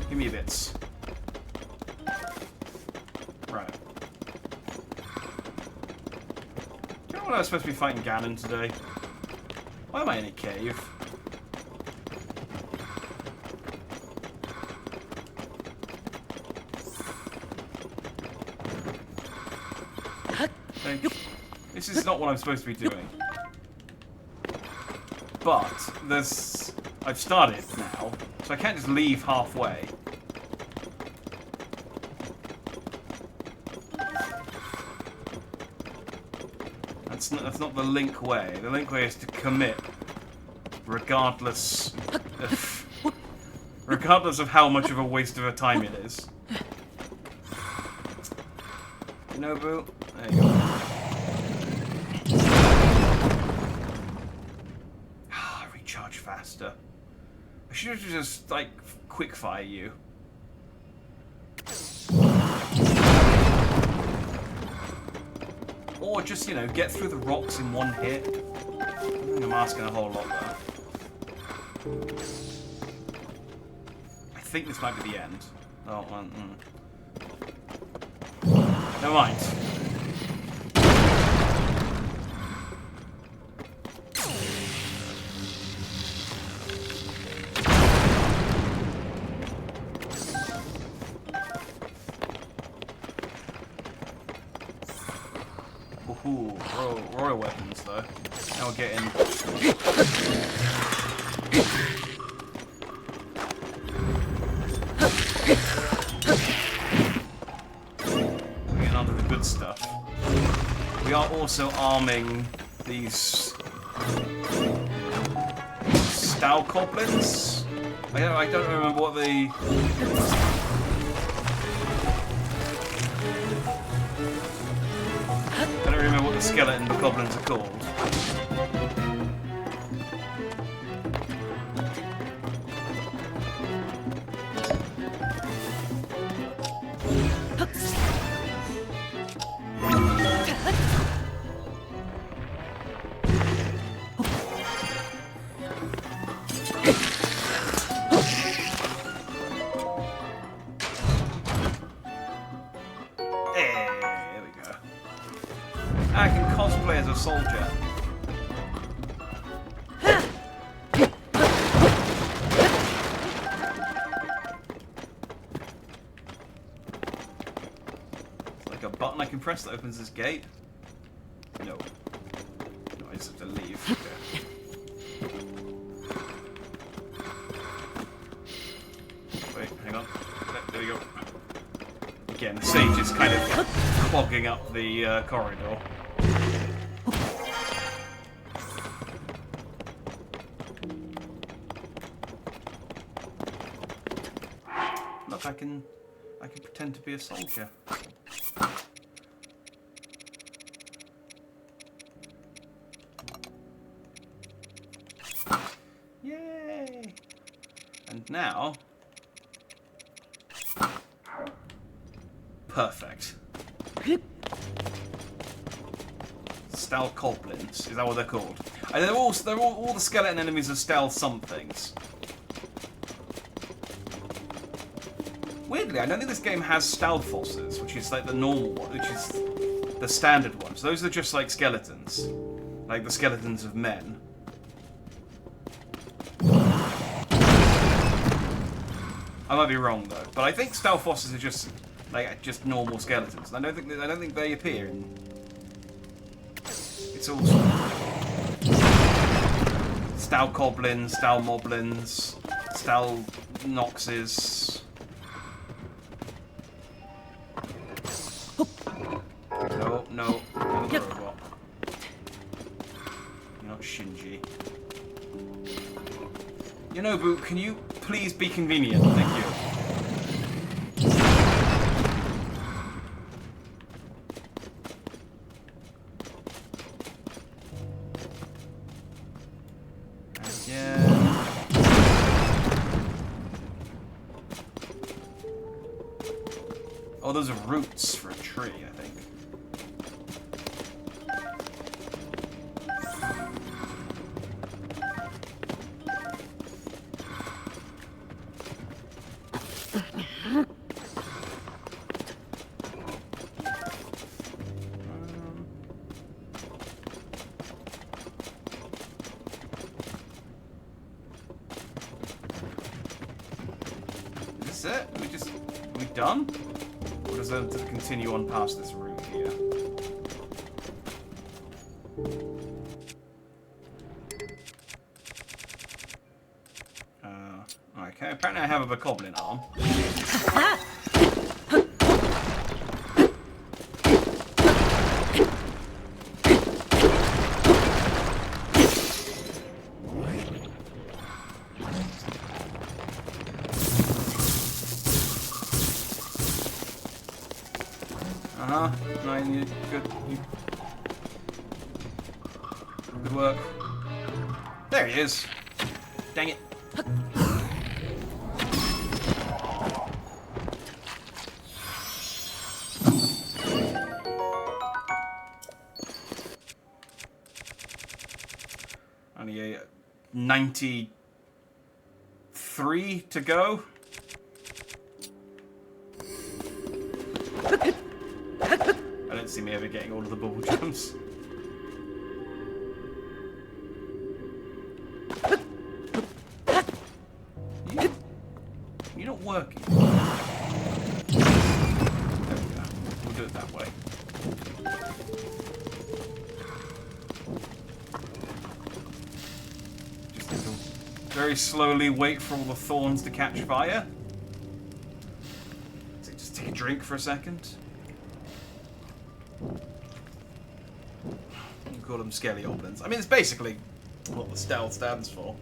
Give me bits. Right. You know what I was supposed to be fighting Ganon today? Why am I in a cave? This is not what I'm supposed to be doing. But I've started now, so I can't just leave halfway. That's not the Link way. The Link way is to commit, regardless of how much of a waste of a time it is. Nobu, there you go. Recharge faster. I should have just, like, quickfire you. Or just, you know, get through the rocks in one hit. I don't think I'm asking a whole lot there. I think this might be the end. Oh, never mind. Ooh, royal weapons though. Now we're getting... We're getting onto the good stuff. We are also arming these... Stalkoblins? I don't remember what the... I don't remember what the skeleton goblins are called. There we go. I can cosplay as a soldier. It's like a button I can press that opens this gate. No. No, I just have to leave. Okay. Wait, hang on. There we go. Again, the stage is kind of clogging up the corridor. Look, I can pretend to be a soldier. Yay! And now, perfect. Stalkoblins, is that what they're called? And they're all the skeleton enemies are stealth somethings. Weirdly, I don't think this game has Stalfosses, which is like the normal one, which is the standard ones. Those are just like skeletons, like the skeletons of men. I might be wrong though, but I think Stalfosses are just like normal skeletons. I don't think they appear in. It's all Stalkoblins, Stalmoblins, Stalnoxes. No, another robot. Yonobu, can you please be convenient? Thank you. Again. Oh, those are roots for a tree, I think. Is this it? Are we done? Or does it continue on past this route here? Okay, apparently I have a bokoblin arm. No, you good. Good work. There he is. Dang it. Only 93 to go. I don't see me ever getting all of the bubble jumps. You're not working. There we go. We'll do it that way. Just need to very slowly wait for all the thorns to catch fire. So just take a drink for a second. You call them skelly oblins. I mean, it's basically what the stealth stands for.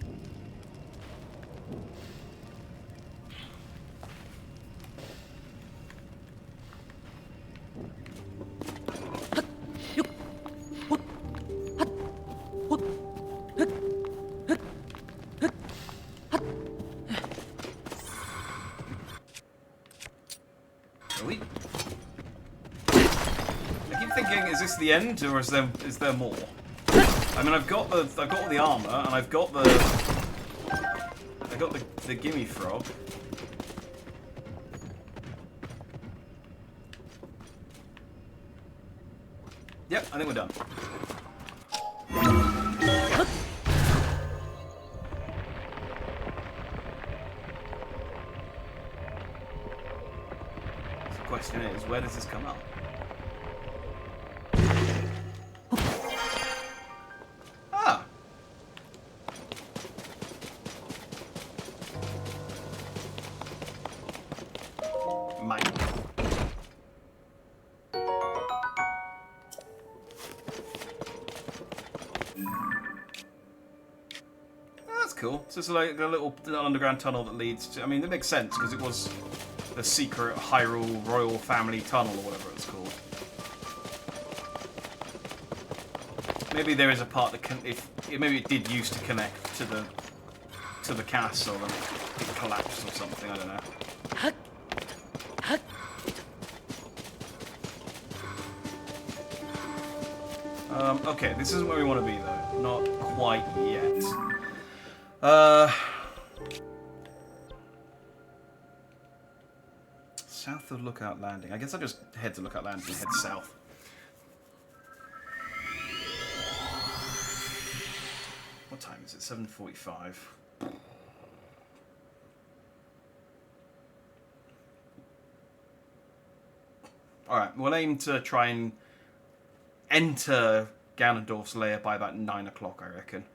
Is this the end, or is there more? I mean, I've got all the armor, and I've got the gimme frog. Yep, I think we're done. So the question is, where does this come up? Cool. So it's like a little underground tunnel that leads to... I mean, it makes sense, because it was the secret Hyrule Royal Family Tunnel, or whatever it's called. Maybe there is a part that can... maybe it did used to connect to the castle, and it collapsed or something, I don't know. Okay, this isn't where we want to be, though. Not quite yet. South of Lookout Landing. I guess I'll just head to Lookout Landing and head south. What time is it? 7:45. Alright, we'll aim to try and enter Ganondorf's lair by about 9 o'clock, I reckon.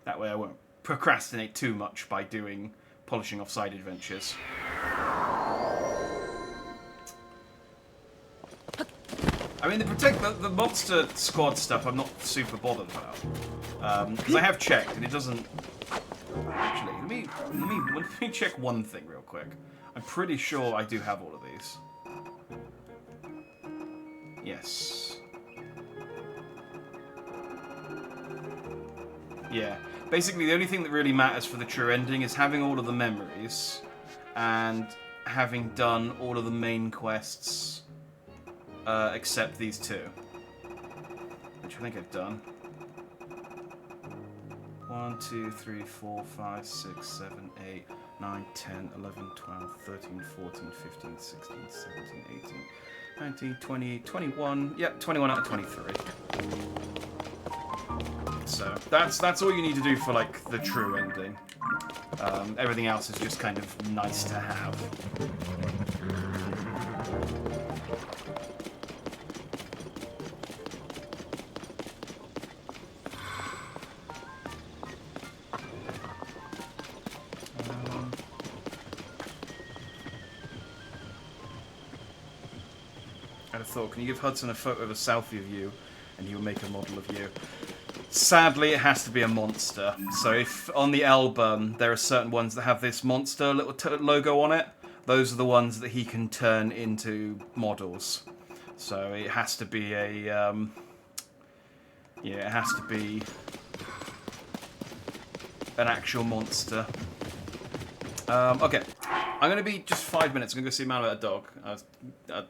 That way I won't procrastinate too much by doing polishing off side adventures. I mean, the monster squad stuff I'm not super bothered about. Because I have checked and it doesn't Actually, let me check one thing real quick. I'm pretty sure I do have all of these. Yes. Yeah. Basically, the only thing that really matters for the true ending is having all of the memories and having done all of the main quests except these two, which I think I've done. 1, 2, 3, 4, 5, 6, 7, 8, 9, 10, 11, 12, 13, 14, 15, 16, 17, 18, 19, 20, 21. Yep, 21 out of 23. So that's all you need to do for like the true ending. Everything else is just kind of nice to have. I'd have thought, can you give Hudson a photo of a selfie of you, and he will make a model of you? Sadly, it has to be a monster. So if on the album there are certain ones that have this monster little logo on it, those are the ones that he can turn into models. So it has to be a yeah, it has to be an actual monster. Okay, I'm gonna be just 5 minutes. I'm gonna go see a man about a dog.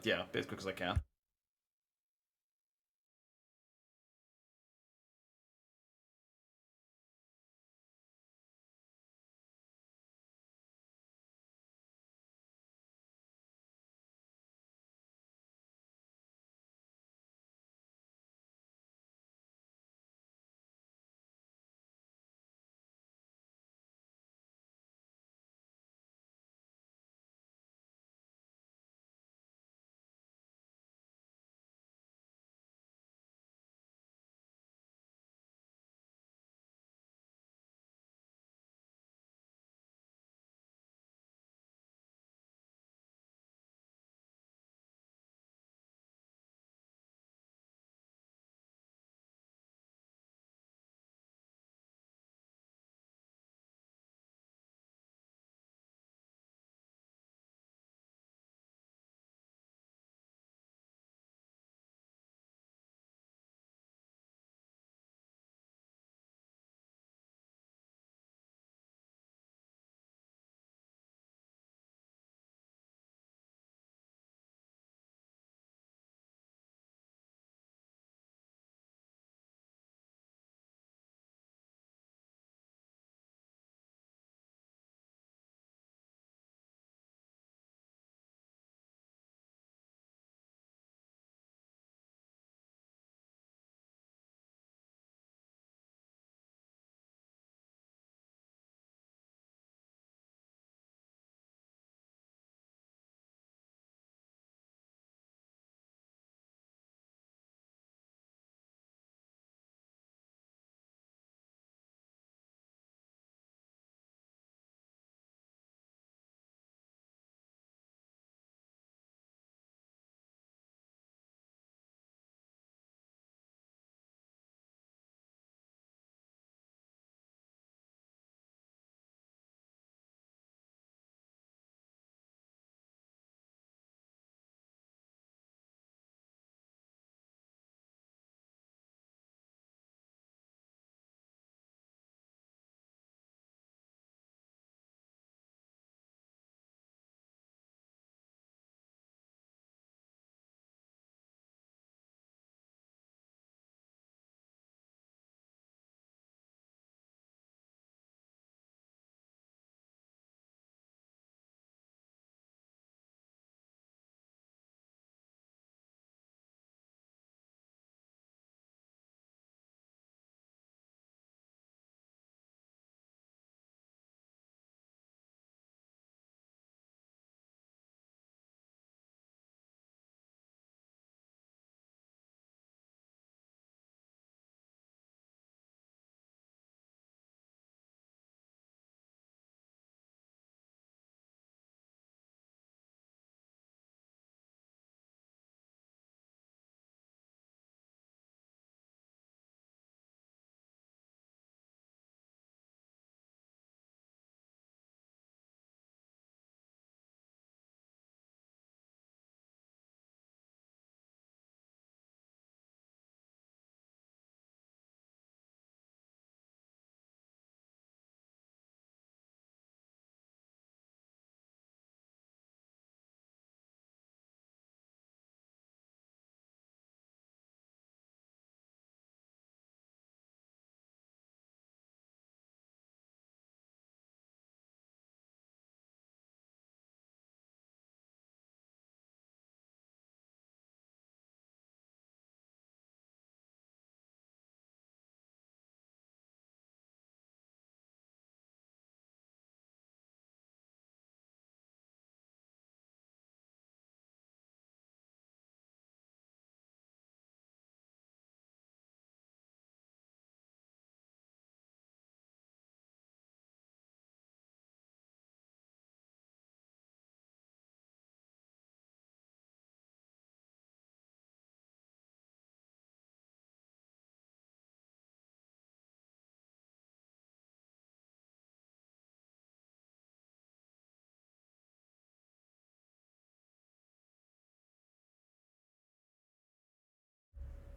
Yeah, be as quick as I can.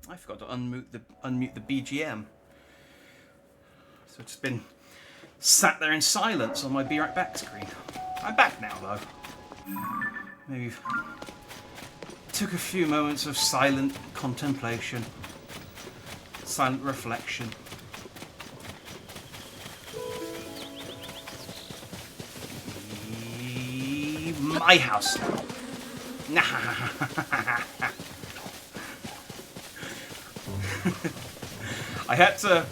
I forgot to unmute the BGM. So it's been sat there in silence on my Be Right Back screen. I'm back now, though. Maybe took a few moments of silent contemplation, silent reflection. My house now. I had to,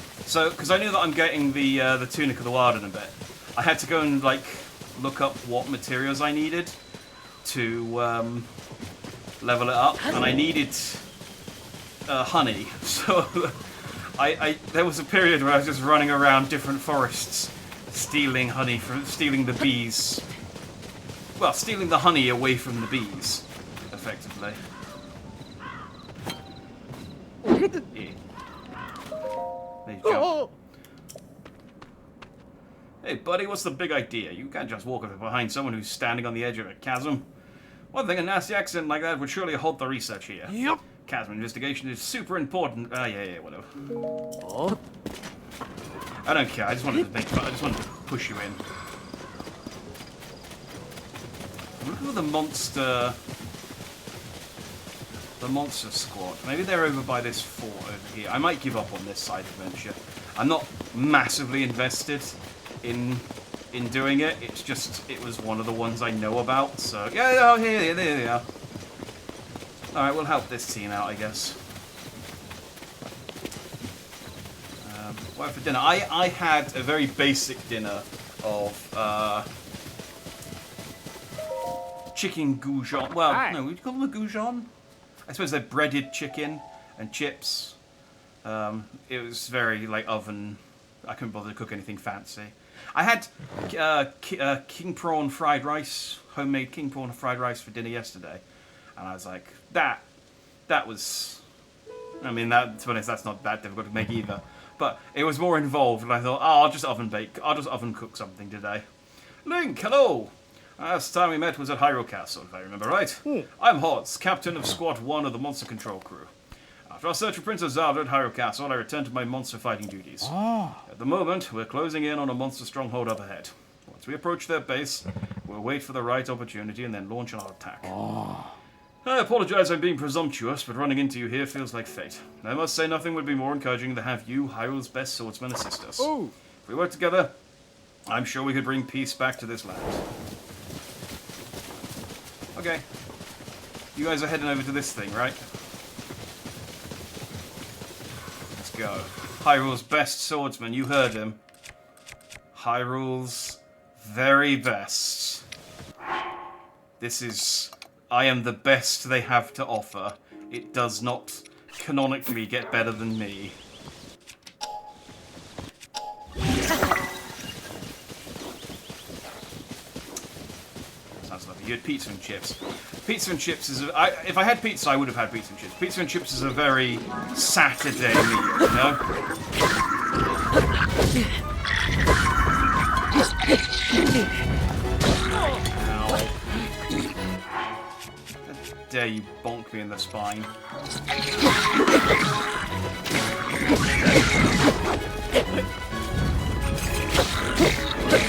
because I knew that I'm getting the Tunic of the Wild in a bit. I had to go and like look up what materials I needed to level it up, and I needed honey. So there was a period where I was just running around different forests, stealing honey stealing the bees. Well, stealing the honey away from the bees, effectively. Yeah. Hey, buddy, what's the big idea? You can't just walk up behind someone who's standing on the edge of a chasm. One thing, a nasty accent like that would surely halt the research here. Yep. Chasm investigation is super important. Yeah, whatever. Oh. I don't care. I just wanted to push you in. Look at the monster squad. Maybe they're over by this fort over here. I might give up on this side adventure. I'm not massively invested in doing it. It's just it was one of the ones I know about. So yeah, here they are. All right, we'll help this team out, I guess. What for dinner? I had a very basic dinner of chicken goujon. Well, no, we'd call them a goujon. I suppose they're breaded chicken and chips. It was very like oven. I couldn't bother to cook anything fancy. I had king prawn fried rice, homemade king prawn fried rice for dinner yesterday, and I was like, that was. I mean, to be honest, that's not that difficult to make either. But it was more involved, and I thought, I'll just oven cook something today. Link, hello. Last time we met was at Hyrule Castle, if I remember right. I'm Hods, captain of Squad 1 of the Monster Control Crew. After our search for Princess Zelda at Hyrule Castle, I returned to my monster fighting duties. At the moment, we're closing in on a monster stronghold up ahead. Once we approach their base, we'll wait for the right opportunity and then launch our attack. I apologize I'm being presumptuous, but running into you here feels like fate. I must say nothing would be more encouraging than to have you, Hyrule's best swordsman, assist us. If we work together, I'm sure we could bring peace back to this land. Okay. You guys are heading over to this thing, right? Let's go. Hyrule's best swordsman, you heard him. Hyrule's very best. This is... I am the best they have to offer. It does not canonically get better than me. Sounds lovely. You had pizza and chips. Pizza and chips is... if I had pizza, I would have had pizza and chips. Pizza and chips is a very Saturday meal, you know? Dare you bonk me in the spine. You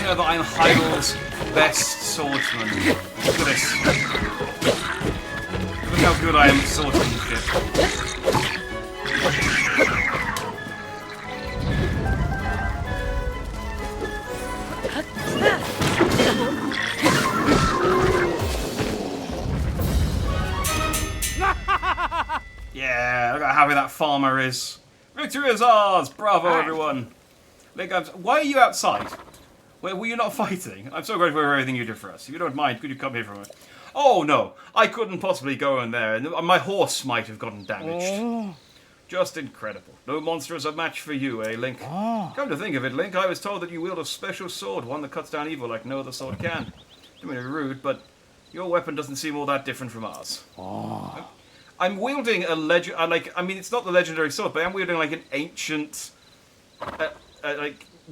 know that I'm Hyrule's best swordsman. Look at this. Look how good I am at swordsmanship. Yeah, look how happy that farmer is. Victory is ours! Bravo, everyone! Why are you outside? Were you not fighting? I'm so grateful for everything you did for us. If you don't mind, could you come here for a moment? Oh, no. I couldn't possibly go in there. My horse might have gotten damaged. Just incredible. No monster is a match for you, eh, Link? Come to think of it, Link, I was told that you wield a special sword, one that cuts down evil like no other sword can. Don't mean to be rude, but your weapon doesn't seem all that different from ours. I'm wielding a it's not the legendary sword, but I'm wielding like an ancient,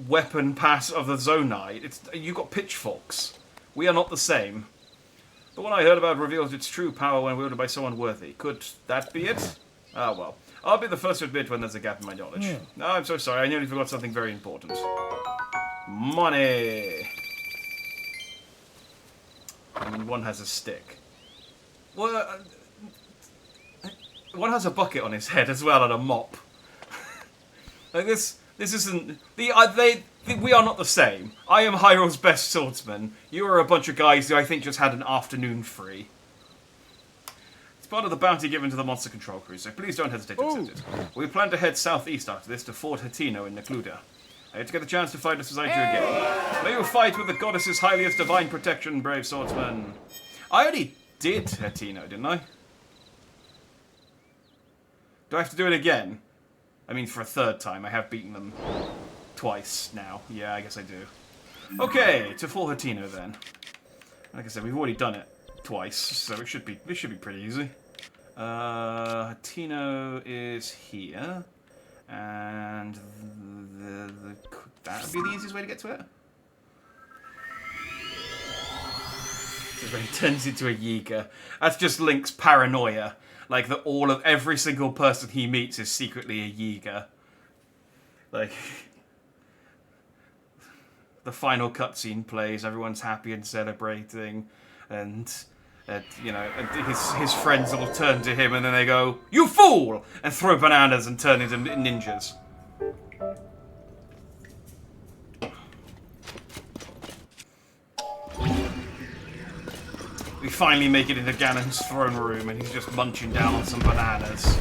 weapon pass of the Zonai. You got pitchforks. We are not the same. But what I heard about reveals its true power when wielded by someone worthy. Could that be it? Ah, well. I'll be the first to admit when there's a gap in my knowledge. No, I'm so sorry. I nearly forgot something very important. Money. I mean, one has a stick. Well, one has a bucket on his head as well and a mop. Like this isn't we are not the same. I am Hyrule's best swordsman. You are a bunch of guys who I think just had an afternoon free. It's part of the bounty given to the monster control crew, so please don't hesitate to accept it. We plan to head southeast after this to Fort Hatino in Necluda. I hope to get the chance to fight beside you again. May you fight with the goddess's highliest divine protection, brave swordsman. I already did Hatino, didn't I? Do I have to do it again? I mean, for a third time. I have beaten them twice now. Yeah, I guess I do. Okay, to Fort Hatino then. Like I said, we've already done it twice, so it should be pretty easy. Hatino is here. And that would be the easiest way to get to it. This is where he turns into a Yiga. That's just Link's paranoia. Like that every single person he meets is secretly a Yiga. Like the final cutscene plays, everyone's happy and celebrating, and his friends all turn to him and then they go, "You fool!" and throw bananas and turn into ninjas. We finally make it into Ganon's throne room and he's just munching down on some bananas.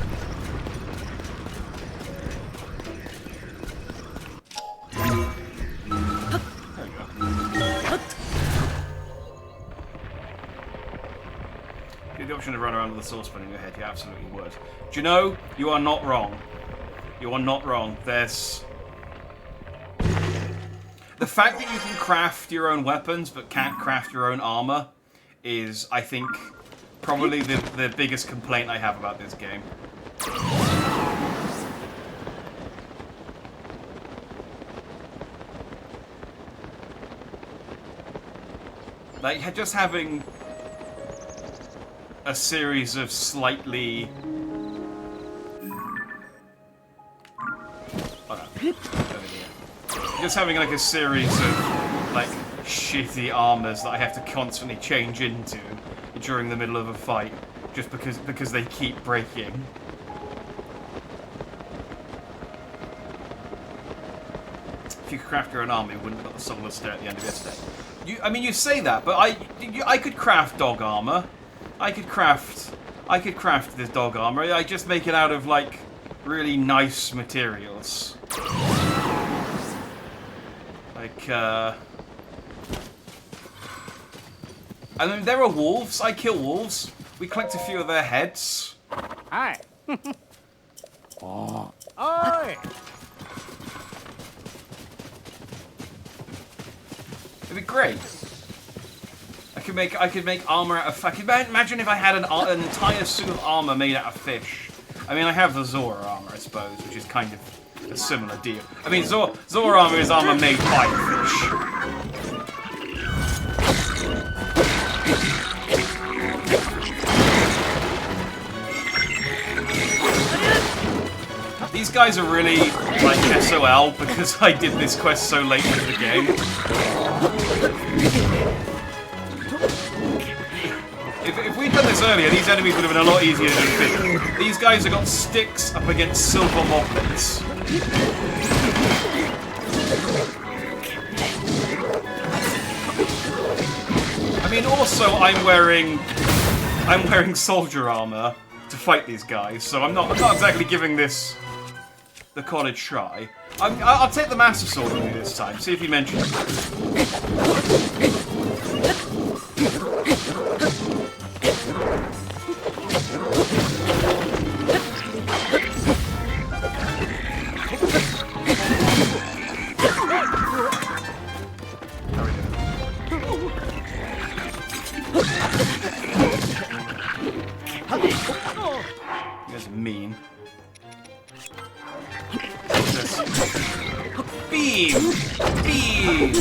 There we go. You have the option to run around with a saucepan in your head, you absolutely would. Do you know, you are not wrong. You are not wrong. There's... The fact that you can craft your own weapons but can't craft your own armor is, I think, probably the biggest complaint I have about this game. Like, just having a series of slightly... Just having, like, a series of, like, shitty armors that I have to constantly change into during the middle of a fight, just because they keep breaking. If you could craft your own armor, you wouldn't have got the soulless stare at the end of yesterday. I mean, you say that, but I could craft dog armor. I could craft this dog armor. I just make it out of, like, really nice materials. Like, I mean, there are wolves. I kill wolves. We collect a few of their heads. Hi. Oh. Oi. It'd be great. I could make armor out of... I could imagine if I had an entire suit of armor made out of fish. I mean, I have the Zora armor, I suppose, which is kind of a similar deal. I mean, Zora armor is armor made by fish. These guys are really, like, SOL because I did this quest so late into the game. If we'd done this earlier, these enemies would have been a lot easier to defeat. These guys have got sticks up against silver moblins. I mean, also, I'm wearing soldier armor to fight these guys, so I'm not exactly giving this the college try. I'll take the Master Sword with me this time, see if he mentions it. How are we doing? You guys are mean. Beam! Beam!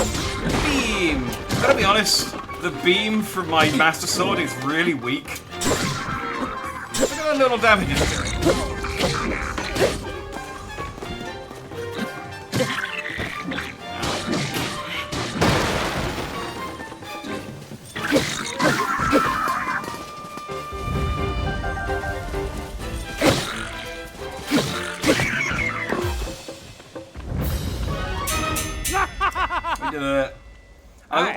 Beam! Gotta be honest, the beam from my Master Sword is really weak. Look at that little damage it's doing.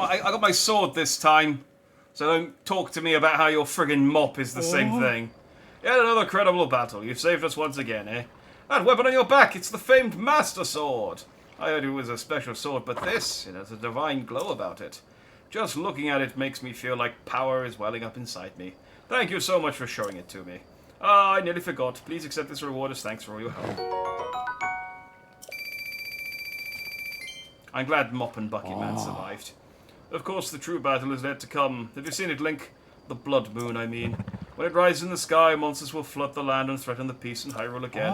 I got my sword this time. So don't talk to me about how your friggin' mop is the same thing. Yet another credible battle. You've saved us once again, eh? That weapon on your back, it's the famed Master Sword. I heard it was a special sword, but this, it has a divine glow about it. Just looking at it makes me feel like power is welling up inside me. Thank you so much for showing it to me. Ah, I nearly forgot. Please accept this reward as thanks for all your help. I'm glad Mop and Bucket Man survived. Of course, the true battle is yet to come. Have you seen it, Link? The Blood Moon, I mean. When it rises in the sky, monsters will flood the land and threaten the peace in Hyrule again.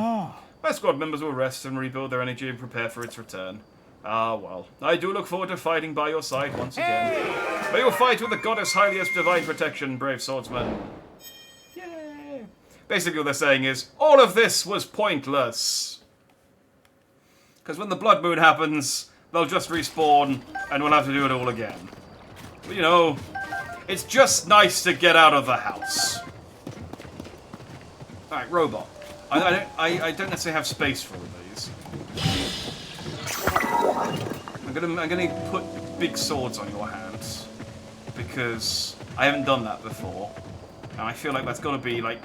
My squad members will rest and rebuild their energy and prepare for its return. Ah, well. I do look forward to fighting by your side once again. May you fight with the goddess Hylia's divine protection, brave swordsman. Yay! Basically what they're saying is, all of this was pointless. Because when the Blood Moon happens, they'll just respawn, and we'll have to do it all again. But, you know, it's just nice to get out of the house. Alright, robot. I don't necessarily have space for all of these. I'm gonna put big swords on your hands because I haven't done that before, and I feel like that's got to be like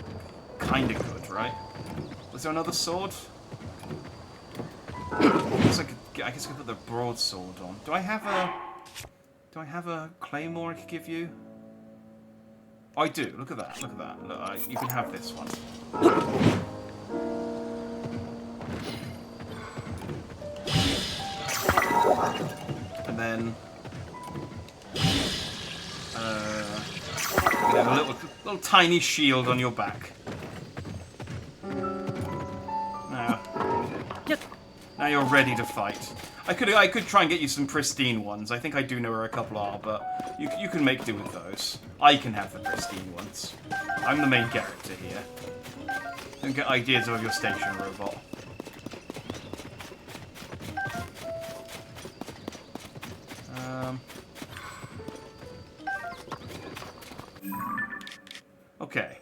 kind of good, right? Was there another sword? I guess I could put the broadsword on. Do I have a claymore I could give you? Oh, I do. Look at that. Look at that. Look, you can have this one. And then you have a little tiny shield on your back. Now you're ready to fight. I could try and get you some pristine ones. I think I do know where a couple are, but you can make do with those. I can have the pristine ones. I'm the main character here. Don't get ideas of your station, robot. Okay.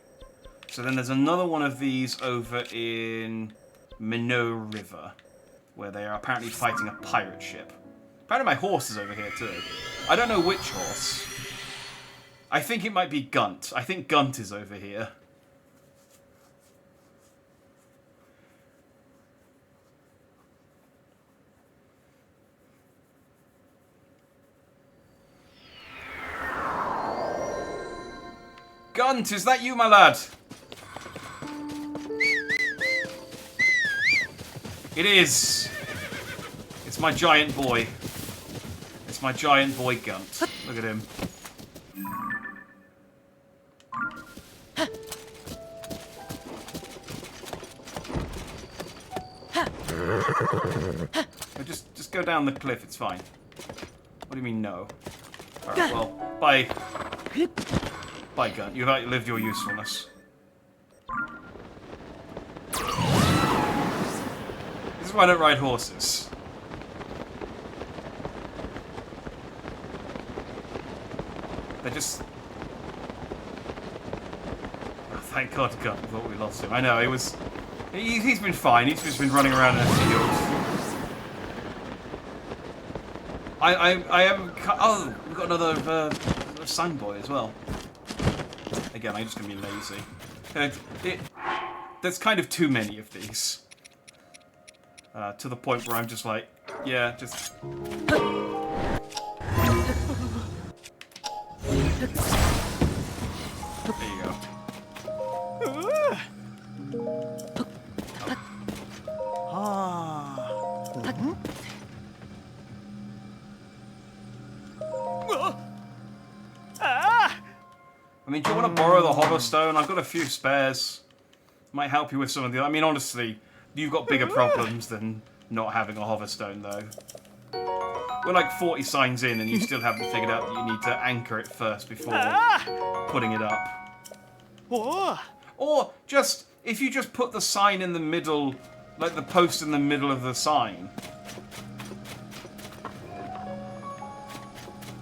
So then there's another one of these over in Minnow River, where they are apparently fighting a pirate ship. Apparently my horse is over here too. I don't know which horse. I think it might be Gunt. I think Gunt is over here. Gunt, is that you, my lad? It is. It's my giant boy. It's my giant boy Gunt. Look at him. Just go down the cliff, it's fine. What do you mean, no? Alright, well, bye. Bye, Gunt. You've outlived your usefulness. This is why I don't ride horses. They're just... Oh, thank God, Gunt. I thought we lost him. I know, it was... He's been fine. He's just been running around in a field. I haven't... Oh, we've got another sign boy as well. Again, I'm just going to be lazy. There's kind of too many of these. To the point where I'm just like, yeah, just... There you go. I mean, do you want to borrow the hover stone? I've got a few spares. Might help you with some of the... I mean, honestly, you've got bigger problems than not having a hover stone, though. We're like 40 signs in, and you still haven't figured out that you need to anchor it first before putting it up. Or just... If you just put the sign in the middle, like the post in the middle of the sign.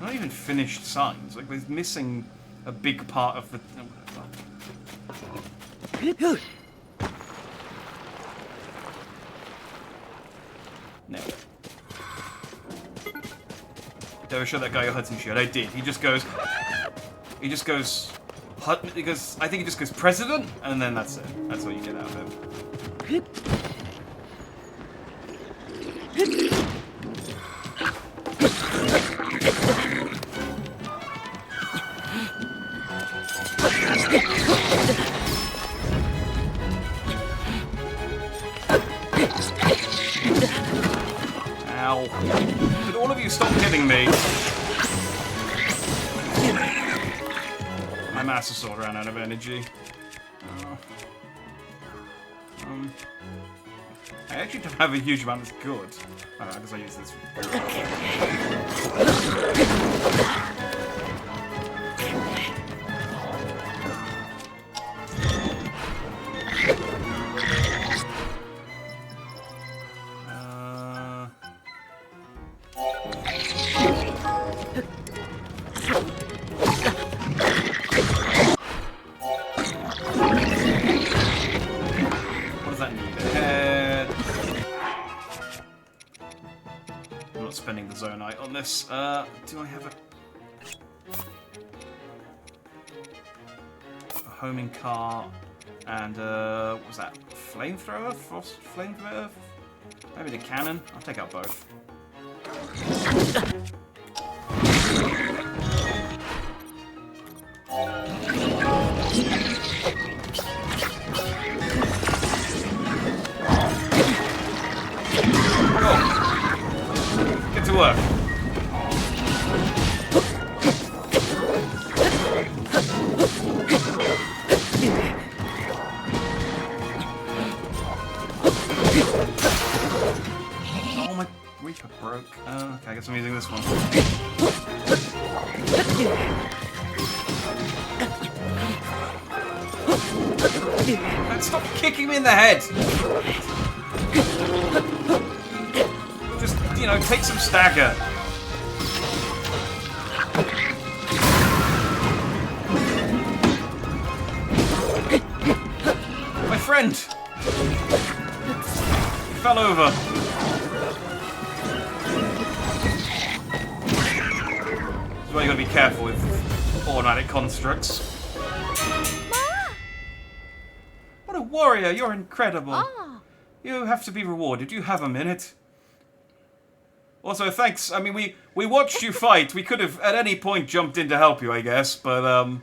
Not even finished signs. Like, they're missing... a big part of the... No. Did I show that guy your Hudson shield? I did. He just goes... He just goes... I think he just goes president, and then that's it. That's what you get out of him. Ow. Could all of you stop hitting me? My Master Sword ran out of energy. I actually don't have a huge amount that's good. I guess I use this. What does that need? A head. I'm not spending the Zonite on this. Do I have a homing cart and what was that? Flamethrower? Frost flamethrower? Maybe the cannon? I'll take out both. Oh. Get to work. Oh, my Reaper broke. Okay, I guess I'm using this one. Man, stop kicking me in the head! Just, you know, take some stagger. My friend! He fell over. That's why you gotta be careful with automatic constructs. What a warrior! You're incredible. Ah. You have to be rewarded. You have a minute. Also, thanks. I mean, we watched you fight. We could have at any point jumped in to help you, I guess. But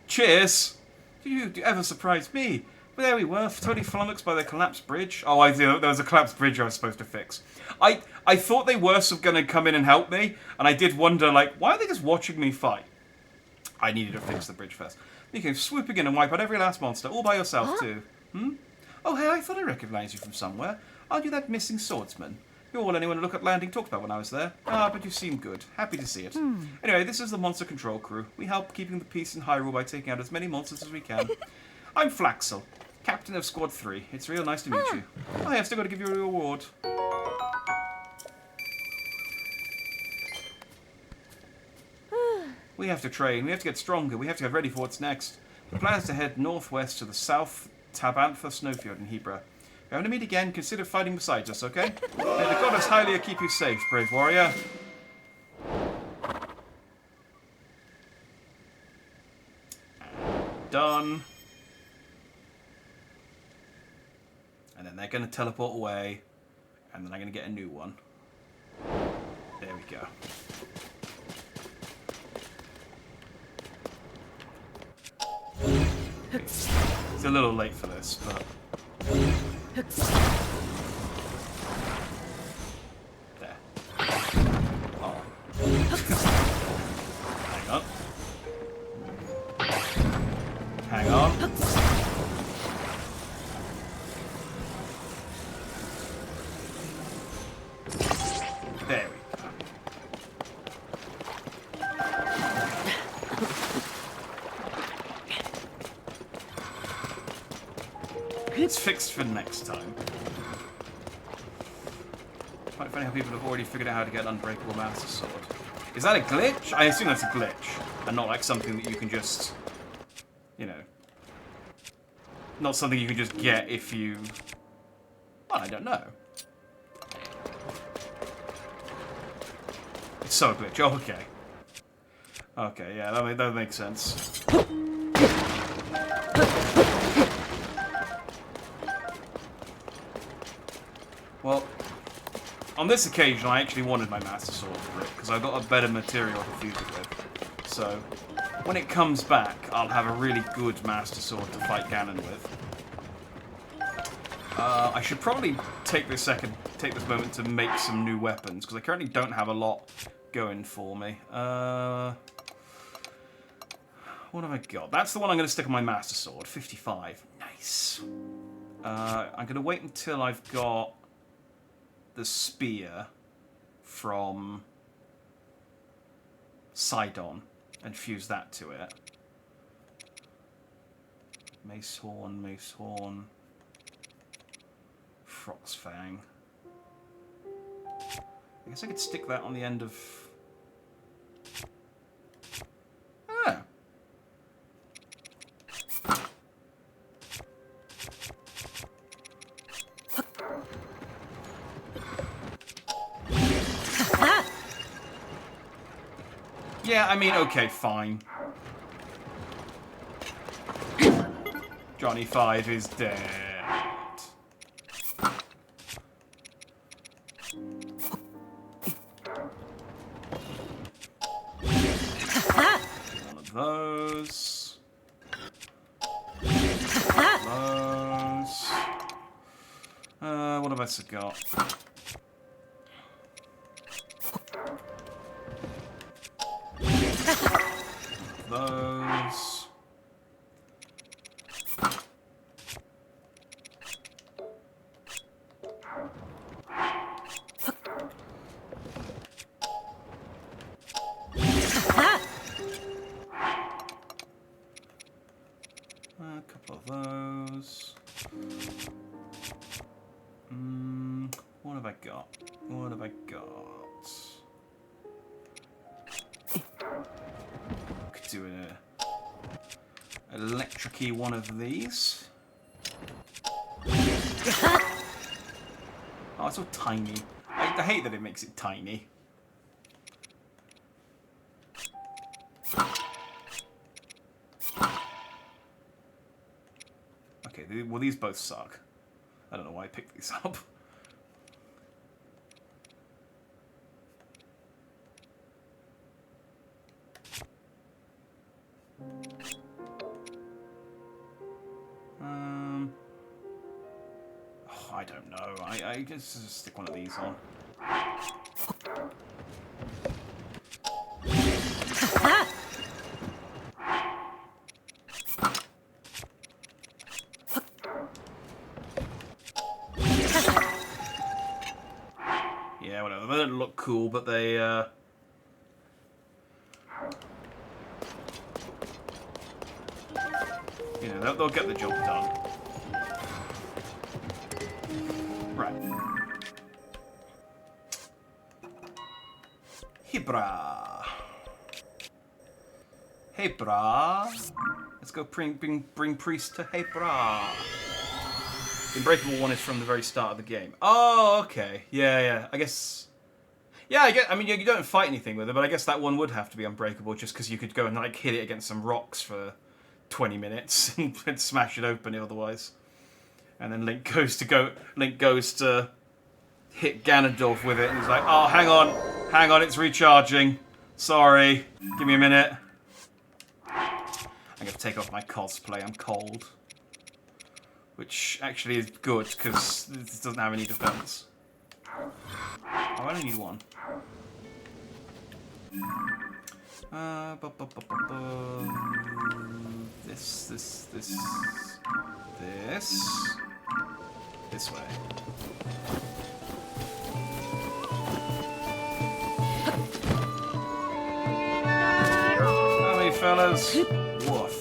cheers. You ever surprised me? But there we were, totally flummoxed by the collapsed bridge. Oh, I do. There was a collapsed bridge I was supposed to fix. I thought they were going to come in and help me, and I did wonder, like, why are they just watching me fight? I needed to fix the bridge first. You came swooping in and wipe out every last monster, all by yourself, too. Oh, hey, I thought I recognized you from somewhere. Aren't you that missing swordsman? You're all anyone to look at landing talked about when I was there. Ah, but you seem good. Happy to see it. Anyway, this is the monster control crew. We help keeping the peace in Hyrule by taking out as many monsters as we can. I'm Flaxel, captain of Squad 3. It's real nice to meet you. Oh, hey, I've still got to give you a reward. We have to train. We have to get stronger. We have to get ready for what's next. The plan is to head northwest to the South Tabantha Snowfield in Hebra. If you want to meet again, consider fighting beside us, okay? May the goddess Hylia keep you safe, brave warrior. Done. And then they're going to teleport away. And then I'm going to get a new one. There we go. It's a little late for this, but... There. Oh. Hang on. Hang on. There we go. It's fixed for next time. Quite funny how people have already figured out how to get an unbreakable Master Sword. Is that a glitch? I assume that's a glitch, and not like something that you can just, you know, not something you can just get if you... Well, I don't know. it's so glitch. Oh, okay. Okay, yeah, that makes sense. Well, on this occasion, I actually wanted my Master Sword for it, because I got a better material to fuse it with. So, when it comes back, I'll have a really good Master Sword to fight Ganon with. I should probably take this moment to make some new weapons, because I currently don't have a lot going for me. What have I got? That's the one I'm going to stick on my Master Sword. 55. Nice. I'm going to wait until I've got the spear from Sidon and fuse that to it. Mace Horn. Frog's Fang. I guess I could stick that on the end of... Ah. Yeah, I mean, okay, fine. Johnny 5 is dead. One of those. What have I got? Those. A couple of those. What have I got? What have I got? Could do an electric-y one of these. Oh, it's so tiny. I hate that it makes it tiny. Okay, well, these both suck. I don't know why I picked these up. Oh, I don't know. I guess just stick one of these on. Yeah, whatever. They don't look cool, but they, you know, they'll get the job done. Right. Hebra. Hebra. Let's go bring Priest to Hebra. The Unbreakable one is from the very start of the game. Oh, okay. Yeah. I guess... Yeah, I mean, you don't fight anything with it, but I guess that one would have to be unbreakable just because you could go and, like, hit it against some rocks for 20 minutes and smash it open otherwise. And then Link goes to hit Ganondorf with it, and he's like, oh, hang on, it's recharging. Sorry, give me a minute. I'm going to take off my cosplay, I'm cold. Which actually is good, because this doesn't have any defense. Oh, I only need one. This way. Howdy, fellas. Woof.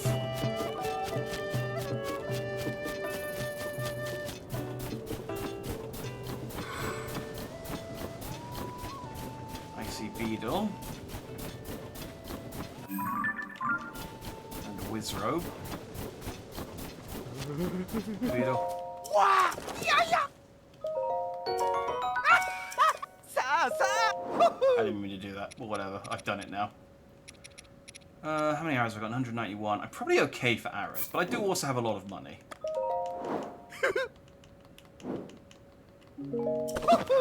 Icy Beetle. And a Wizrobe. Beetle. I didn't mean to do that. Well, whatever. I've done it now. How many arrows have I got? 191. I'm probably okay for arrows, but I do also have a lot of money.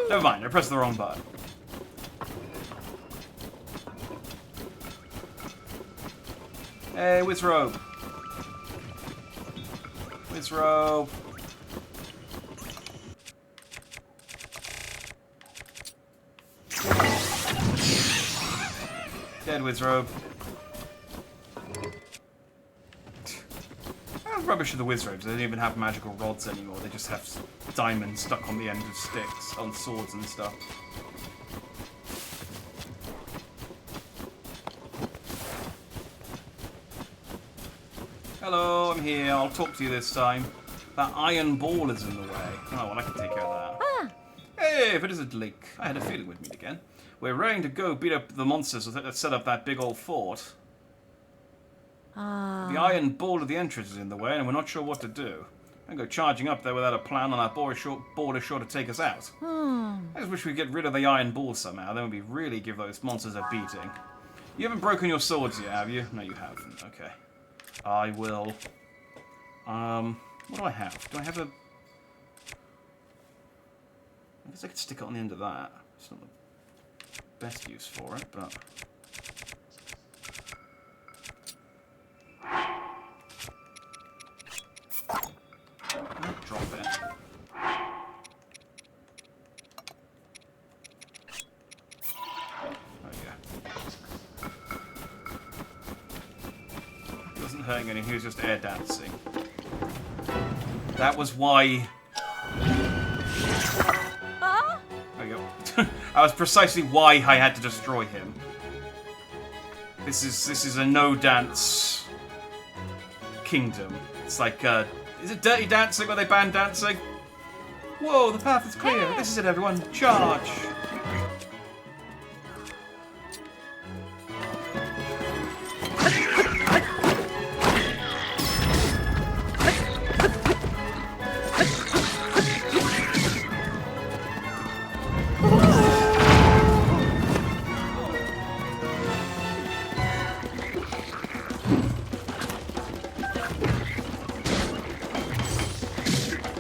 Never mind, I pressed the wrong button. Hey, Wizrobe. Wizrobe. Dead Wizrobe. How rubbish are the Wizrobes? They don't even have magical rods anymore. They just have diamonds stuck on the end of sticks, on swords and stuff. Hello, I'm here. I'll talk to you this time. That iron ball is in the way. Oh, well, I can take care of that. Ah. Hey, if it isn't Link. I had a feeling we'd meet again. We're ready to go beat up the monsters that set up that big old fort. Ah. The iron ball of the entrance is in the way, and we're not sure what to do. I can go charging up there without a plan, and our ball is sure to take us out. I just wish we'd get rid of the iron ball somehow. Then we'd really give those monsters a beating. You haven't broken your swords yet, have you? No, you haven't. Okay. I will. What do I have? Do I have a... I guess I could stick it on the end of that. It's not the best use for it, but... Drop it. There we go. He wasn't hurting anything, he was just air dancing. That was why... There we go. That was precisely why I had to destroy him. This is a no-dance kingdom. It's like, is it Dirty Dancing where they ban dancing? Whoa, the path is clear. This is it, everyone. Charge!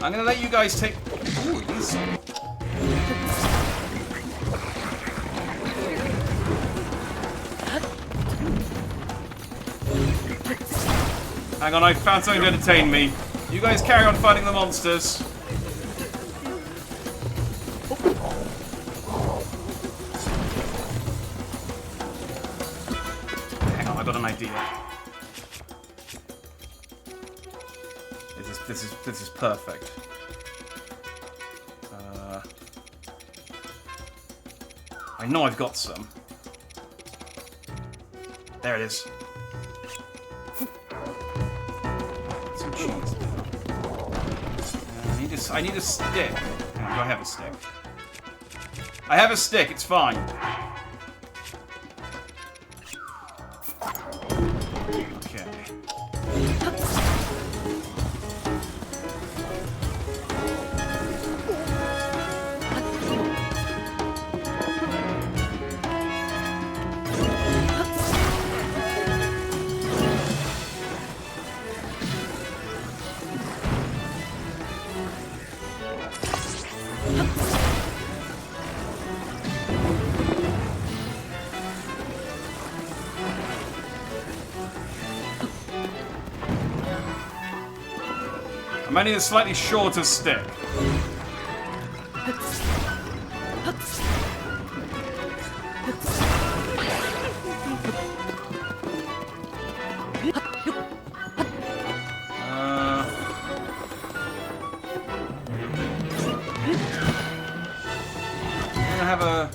I'm gonna let you guys take... Ooh, these... Hang on, I found something to entertain me. You guys carry on fighting the monsters. Hang on, I got an idea. This is perfect. I know I've got some. There it is. Some cheese. I need a stick. Hang on, do I have a stick? I have a stick. It's fine. Okay. I need a slightly shorter stick. I'm gonna have a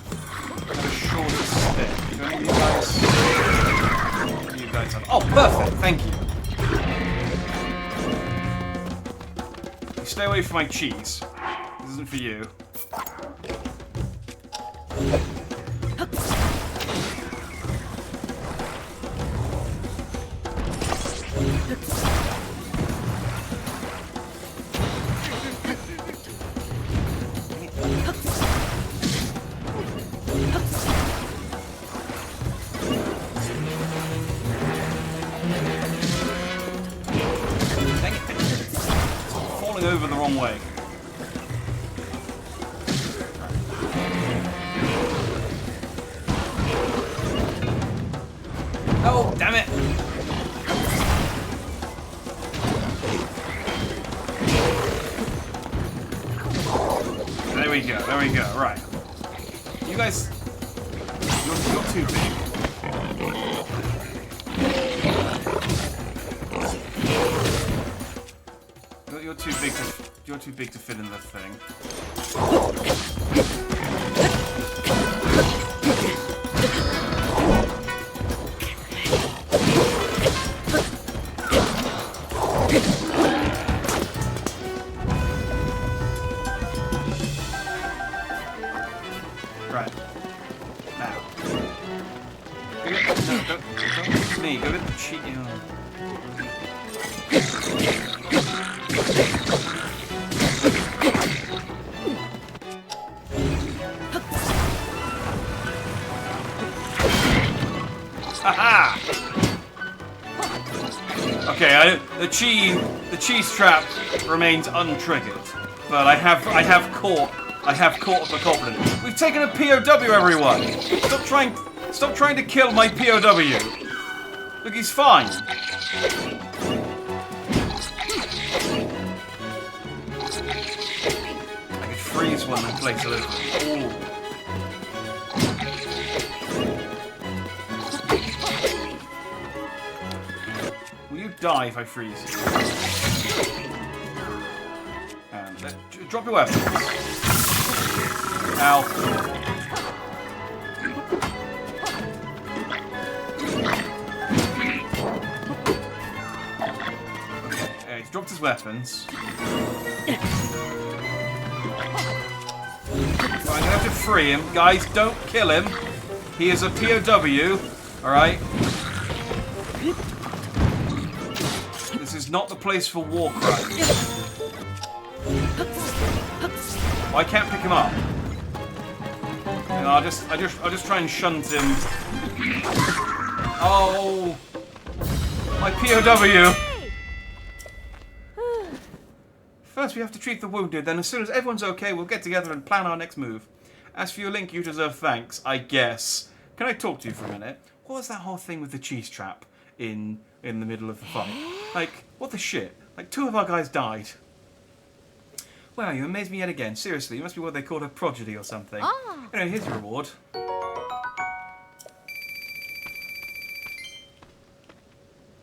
shorter stick. Do any of you guys? What do you guys have? Oh, perfect. Thank you. Stay away from my cheese. This isn't for you. going over the wrong way. Oh, damn it! There we go, there we go, right. You guys... You're too big. You're too big to fit in the thing. Right. Now. Don't use me. Go get the cheat. Haha! Okay, the cheese trap remains untriggered, but I have caught the goblin. We've taken a POW, everyone. Stop trying to kill my POW. Look, he's fine. I could freeze one and place a little. Ooh. Will you die if I freeze you? And drop your weapon. Ow. Okay, he's dropped his weapons. I'm gonna have to free him. Guys, don't kill him. He is a POW. Alright? This is not the place for war crimes. Oh, I can't pick him up. You know, I'll just try and shunt him. Oh, my POW. First, we have to treat the wounded. Then, as soon as everyone's okay, we'll get together and plan our next move. As for your Link, you deserve thanks, I guess. Can I talk to you for a minute? What was that whole thing with the cheese trap in the middle of the fight? Like, what the shit? Like, 2 of our guys died. Wow, you amaze me yet again. Seriously, you must be what they call a prodigy or something. Ah. Anyway, here's your reward.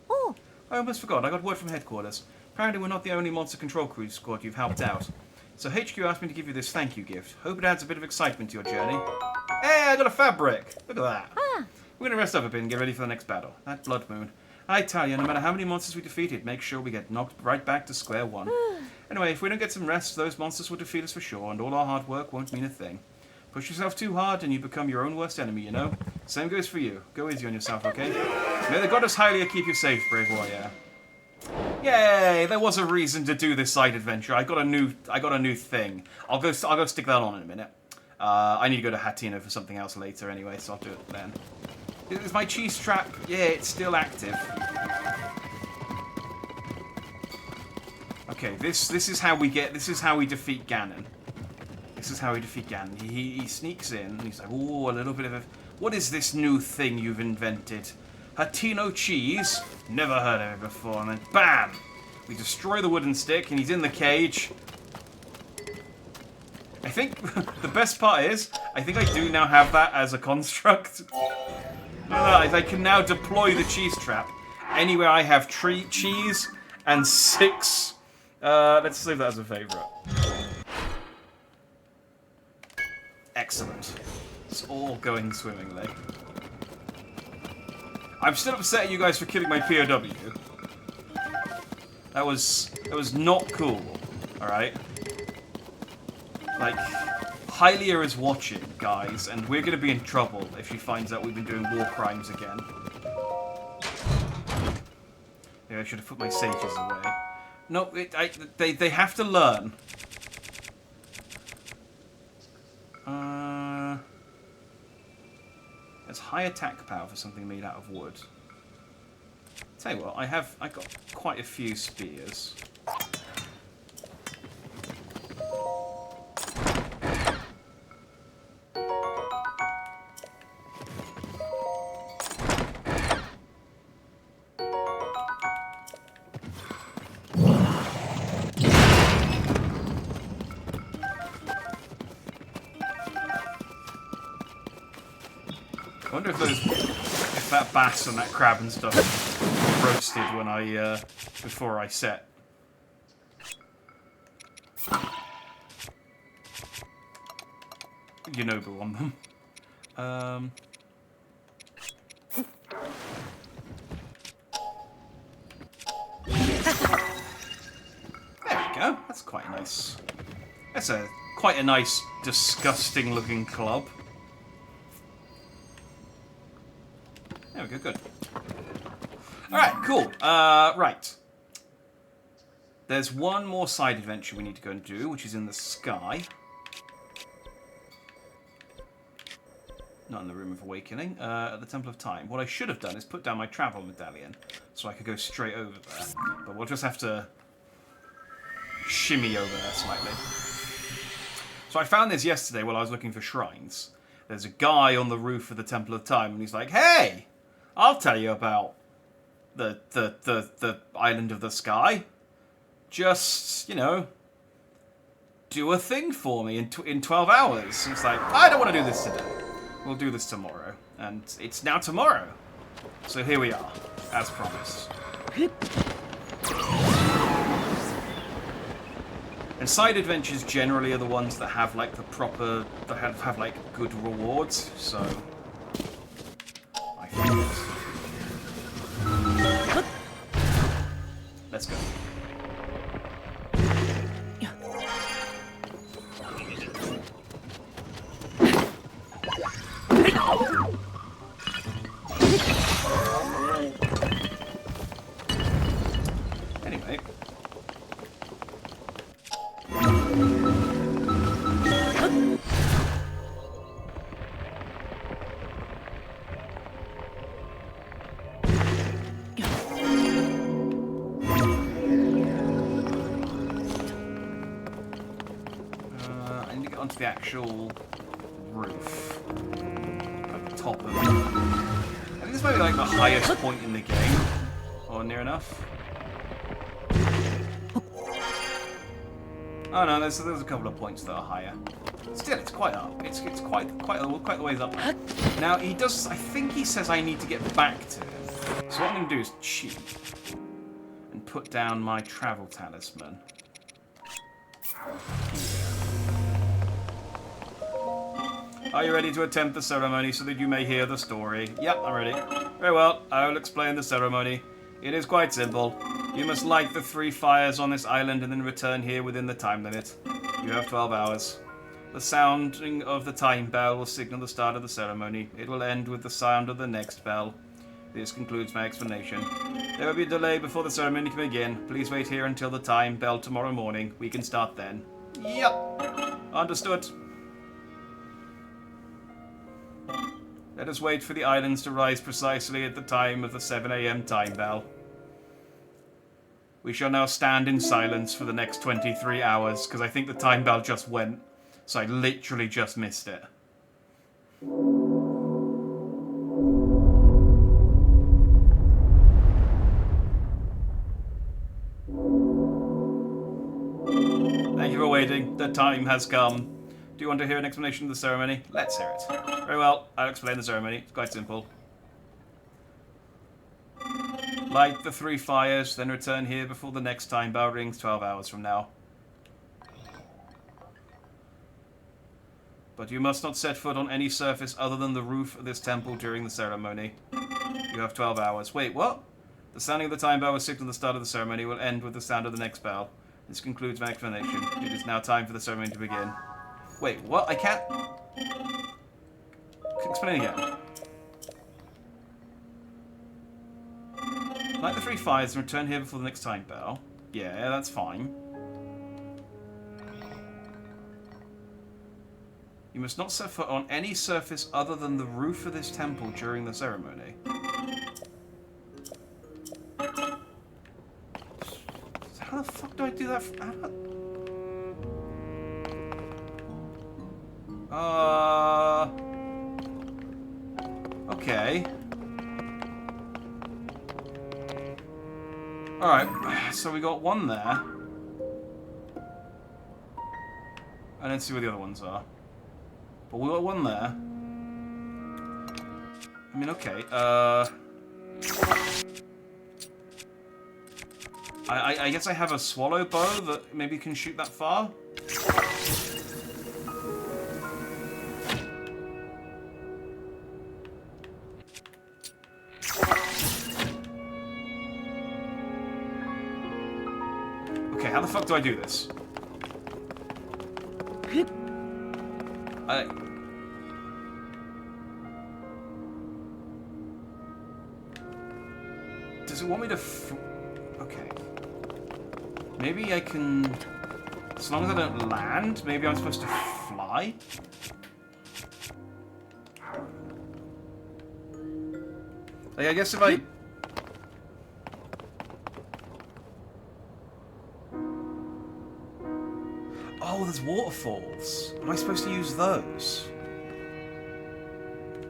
Oh. I almost forgot. I got word from headquarters. Apparently we're not the only monster control crew squad you've helped out. So HQ asked me to give you this thank you gift. Hope it adds a bit of excitement to your journey. Hey, I got a fabric! Look at that. Ah. We're gonna rest up a bit and get ready for the next battle. That blood moon. I tell you, no matter how many monsters we defeated, make sure we get knocked right back to square one. Anyway, if we don't get some rest, those monsters will defeat us for sure, and all our hard work won't mean a thing. Push yourself too hard and you become your own worst enemy, you know? Same goes for you. Go easy on yourself, okay? May the goddess Hylia keep you safe, brave warrior. Yay! There was a reason to do this side adventure. I got a new thing. I'll go stick that on in a minute. I need to go to Hatino for something else later anyway, so I'll do it then. Is my cheese trap? Yeah, it's still active. Okay, this is how we defeat Ganon. This is how we defeat Ganon. He sneaks in and he's like, "Ooh, a little bit of a... What is this new thing you've invented? Hatino cheese? Never heard of it before." And then, bam! We destroy the wooden stick and he's in the cage. I think the best part is, I think I do now have that as a construct. I can now deploy the cheese trap anywhere I have cheese and 6. Let's save that as a favourite. Excellent. It's all going swimmingly. I'm still upset at you guys for killing my POW. That was not cool. Alright? Like, Hylia is watching, guys, and we're going to be in trouble if she finds out we've been doing war crimes again. Maybe I should have put my sages away. No, they have to learn. It's high attack power for something made out of wood. Tell you what, I got quite a few spears. wonder if that bass and that crab and stuff roasted when I before I set. You noble on them. There we go. That's quite nice. That's quite a nice, disgusting-looking club. There we go. Good. All right. Cool. Right. There's one more side adventure we need to go and do, which is in the sky. Not in the Room of Awakening. At the Temple of Time. What I should have done is put down my travel medallion, so I could go straight over there. But we'll just have to shimmy over there slightly. So I found this yesterday while I was looking for shrines. There's a guy on the roof of the Temple of Time, and he's like, "Hey, I'll tell you about the Island of the Sky. Just, you know, do a thing for me in 12 hours." And it's like, I don't want to do this today. We'll do this tomorrow. And it's now tomorrow. So here we are, as promised. And side adventures generally are the ones that have like the proper, that have like good rewards. So I think let's go. Anyway. I need to get onto the actual roof. At the top of it. I think this might be like the highest point in the game. Or near enough. Oh no, there's a couple of points that are higher. Still, it's quite up. It's quite the ways up. Now he does. I think he says I need to get back to him. So what I'm going to do is cheat and put down my travel talisman. Are you ready to attempt the ceremony so that you may hear the story? Yep, I'm ready. Very well. I will explain the ceremony. It is quite simple. You must light the 3 fires on this island and then return here within the time limit. You have 12 hours. The sounding of the time bell will signal the start of the ceremony. It will end with the sound of the next bell. This concludes my explanation. There will be a delay before the ceremony can begin. Please wait here until the time bell tomorrow morning. We can start then. Yep. Understood. Let us wait for the islands to rise precisely at the time of the 7 a.m. time bell. We shall now stand in silence for the next 23 hours, because I think the time bell just went, so I literally just missed it. Thank you for waiting. The time has come. Do you want to hear an explanation of the ceremony? Let's hear it. Very well, I'll explain the ceremony. It's quite simple. Light the 3 fires, then return here before the next time bell rings 12 hours from now. But you must not set foot on any surface other than the roof of this temple during the ceremony. You have 12 hours. Wait, what? The sounding of the time bell will signal the start of the ceremony will end with the sound of the next bell. This concludes my explanation. It is now time for the ceremony to begin. Wait, what? I can't... Explain again. Light the 3 fires and return here before the next time bell. Yeah, that's fine. You must not set foot on any surface other than the roof of this temple during the ceremony. How the fuck do I do that? Okay. Alright, so we got one there. And let's see where the other ones are. But we got one there. I mean, okay. I guess I have a swallow bow that maybe can shoot that far. Okay, how the fuck do I do this? Does it want me to okay. Maybe I can... As long as I don't land, maybe I'm supposed to fly? Like, I guess if I... Oh, there's waterfalls. Am I supposed to use those?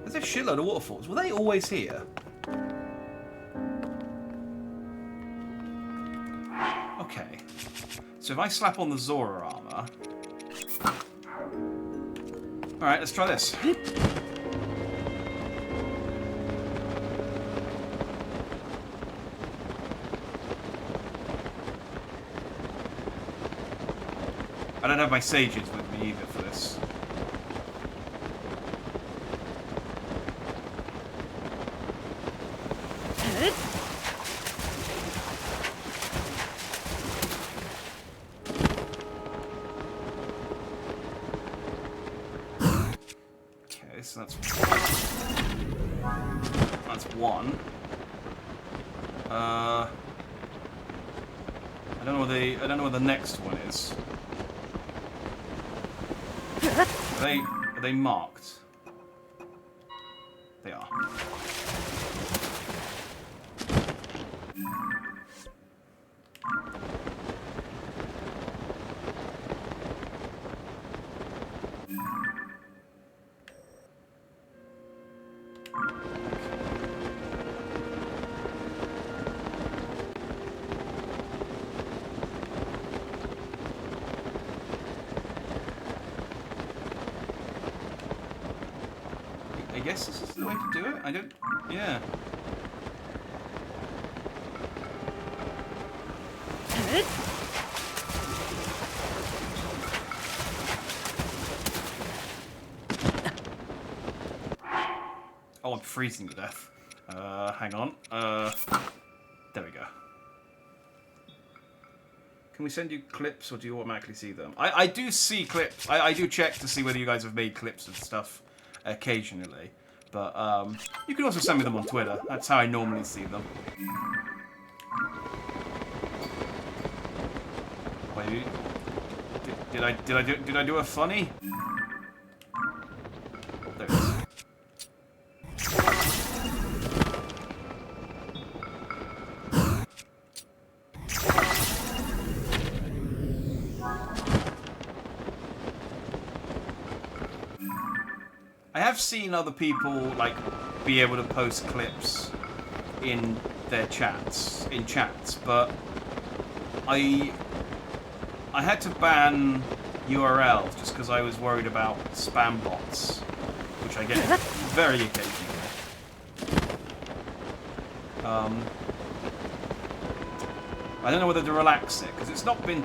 There's a shitload of waterfalls. Were they always here? Okay. So if I slap on the Zora armor... Alright, let's try this. I don't have my sages with me either for this. Okay, so that's one. I don't know where the next one is. Are they marked? They are. I guess this is the way to do it? I don't... Yeah. Oh, I'm freezing to death. Hang on. There we go. Can we send you clips, or do you automatically see them? I do see clips. I do check to see whether you guys have made clips of stuff occasionally. But, you can also send me them on Twitter. That's how I normally see them. Wait, did I do a funny? There it is. I have seen other people like be able to post clips in their chats, but I had to ban URLs just because I was worried about spam bots, which I get very occasionally. I don't know whether to relax it because it's not been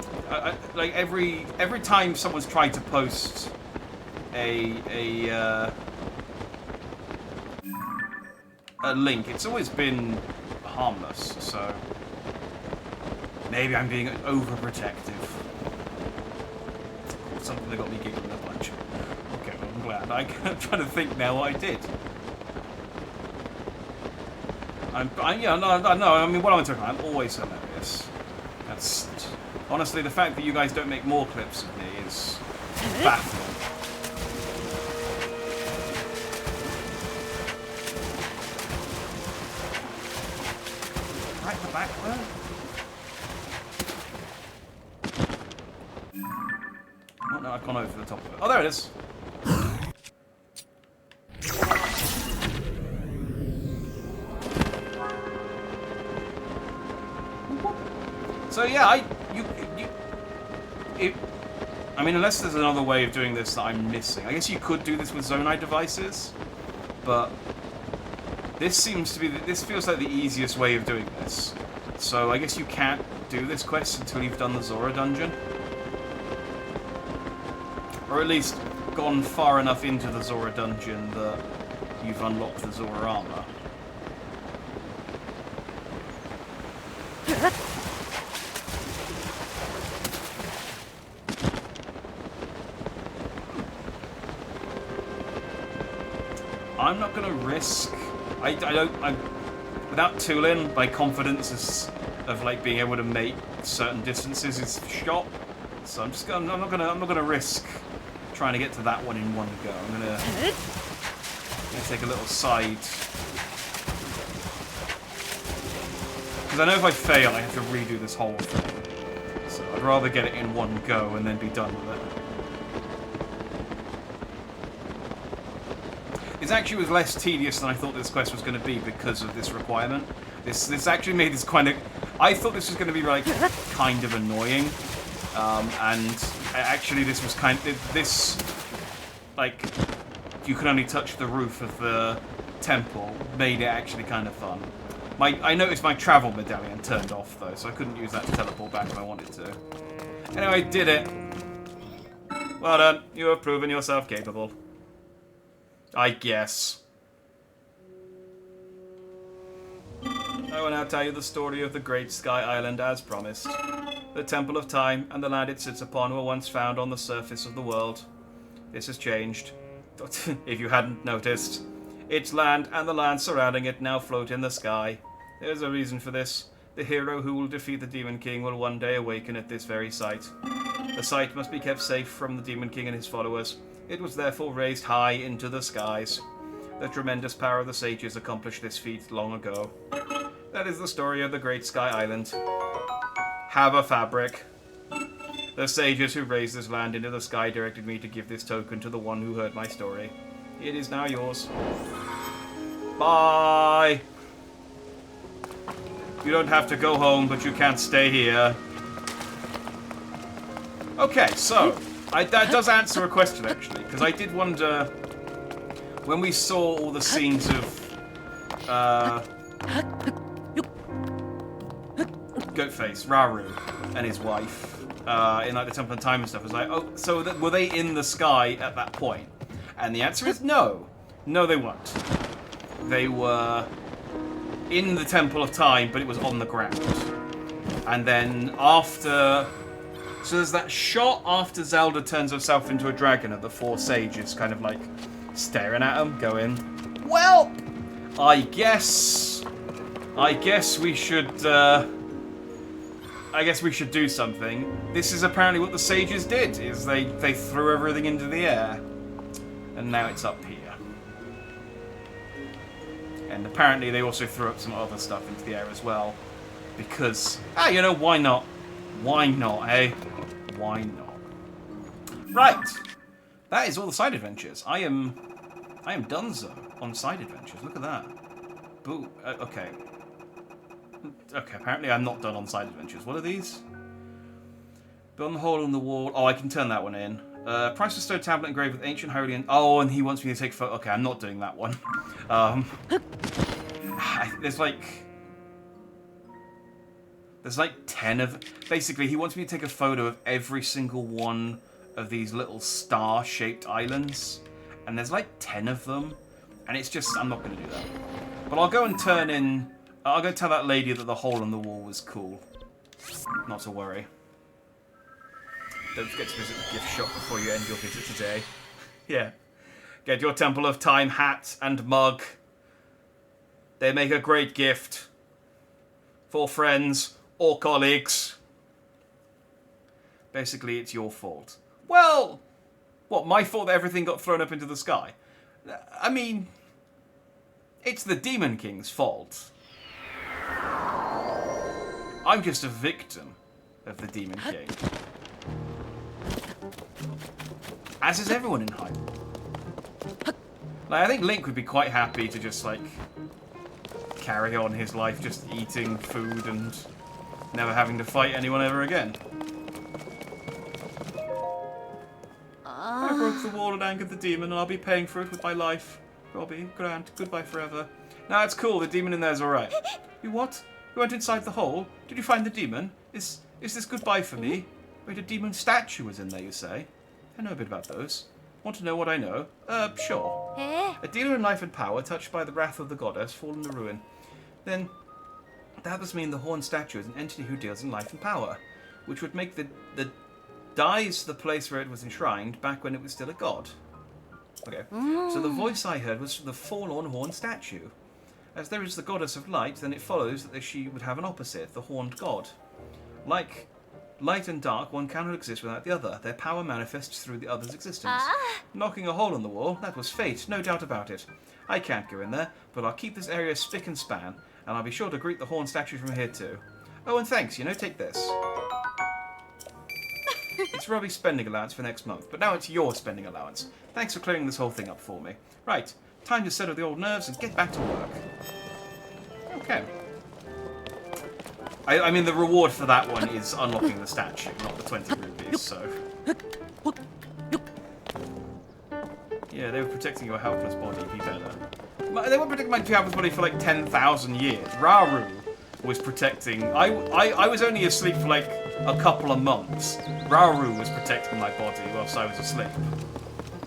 like every time someone's tried to post a link, it's always been harmless, so maybe I'm being overprotective. Something that got me giggling a bunch. Okay, well, I'm glad. I'm trying to think now what I did. Yeah, no, I mean, what am I talking about? I'm always hilarious. That's... Honestly, the fact that you guys don't make more clips of me is baffling. Right at the back there? Oh no, I've gone over the top of it. Oh, there it is. So yeah, I mean, unless there's another way of doing this that I'm missing. I guess you could do this with Zonai devices, but This seems to be... This feels like the easiest way of doing this. So I guess you can't do this quest until you've done the Zora dungeon. Or at least gone far enough into the Zora dungeon that you've unlocked the Zora armor. I'm not going to risk... without tooling, my confidence of like being able to make certain distances is shot. So I'm not gonna risk trying to get to that one in one go. I'm gonna take a little side, because I know if I fail, I have to redo this whole thing. So I'd rather get it in one go and then be done with it. It actually was less tedious than I thought this quest was going to be because of this requirement. This actually made this kind of... I thought this was going to be like kind of annoying, and actually this was kind of... This, like, you can only touch the roof of the temple, made it actually kind of fun. I noticed my travel medallion turned off though, so I couldn't use that to teleport back if I wanted to. Anyway, did it. Well done. You have proven yourself capable. I guess. I will now tell you the story of the Great Sky Island as promised. The Temple of Time and the land it sits upon were once found on the surface of the world. This has changed. If you hadn't noticed. Its land and the land surrounding it now float in the sky. There's a reason for this. The hero who will defeat the Demon King will one day awaken at this very site. The site must be kept safe from the Demon King and his followers. It was therefore raised high into the skies. The tremendous power of the sages accomplished this feat long ago. That is the story of the Great Sky Island. Have a fabric. The sages who raised this land into the sky directed me to give this token to the one who heard my story. It is now yours. Bye! You don't have to go home, but you can't stay here. Okay, so... that does answer a question, actually, because I did wonder, when we saw all the scenes of, Goatface, Raru, and his wife, in, like, the Temple of Time and stuff, I was like, oh, so were they in the sky at that point? And the answer is no. No, they weren't. They were in the Temple of Time, but it was on the ground. And then after... So there's that shot after Zelda turns herself into a dragon of the four sages kind of like staring at him, going, well, I guess we should do something. This is apparently what the sages did, is they threw everything into the air. And now it's up here. And apparently they also threw up some other stuff into the air as well. Because, you know, why not? Why not, eh? Why not? Right! That is all the side adventures. I am donezo on side adventures. Look at that. Boo. Okay. Okay, apparently I'm not done on side adventures. What are these? Build the hole in the wall. Oh, I can turn that one in. Priceless stone tablet engraved with ancient holy and... Oh, and he wants me to take photo... Okay, I'm not doing that one. There's like 10 of... Basically, he wants me to take a photo of every single one of these little star-shaped islands. And there's like 10 of them. And it's just... I'm not going to do that. But I'll go and turn in... I'll go tell that lady that the hole in the wall was cool. Not to worry. Don't forget to visit the gift shop before you end your visit today. Yeah. Get your Temple of Time hat and mug. They make a great gift. For friends or colleagues. Basically, it's your fault. Well, what, my fault that everything got thrown up into the sky? I mean, it's the Demon King's fault. I'm just a victim of the Demon King. As is everyone in Hyrule. Like, I think Link would be quite happy to just, like, carry on his life just eating food and never having to fight anyone ever again. I broke the wall and angered the demon, and I'll be paying for it with my life. Robbie, Grant, goodbye forever. No, it's cool. The demon in there's alright. You what? You went inside the hole? Did you find the demon? Is this goodbye for me? Wait, a demon statue was in there, you say? I know a bit about those. Want to know what I know? Sure. A dealer in life and power, touched by the wrath of the goddess, fallen to ruin. Then, that must mean the horned statue is an entity who deals in life and power, which would make the dies the place where it was enshrined back when it was still a god. Okay, so the voice I heard was the forlorn horned statue. As there is the goddess of light, then it follows that she would have an opposite, the horned god. Like light and dark, one cannot exist without the other. Their power manifests through the other's existence. Knocking a hole in the wall, that was fate, no doubt about it. I can't go in there, but I'll keep this area spick and span, and I'll be sure to greet the horned statue from here too. Oh, and thanks, take this. It's Robbie's spending allowance for next month, but now it's your spending allowance. Thanks for clearing this whole thing up for me. Right, time to settle the old nerves and get back to work. Okay. I mean, the reward for that one is unlocking the statue, not the 20 rupees, so... Yeah, they were protecting your helpless body, be better. They were protecting my helpless body for like 10,000 years. Rauru was protecting... I was only asleep for like a couple of months. Rauru was protecting my body whilst I was asleep.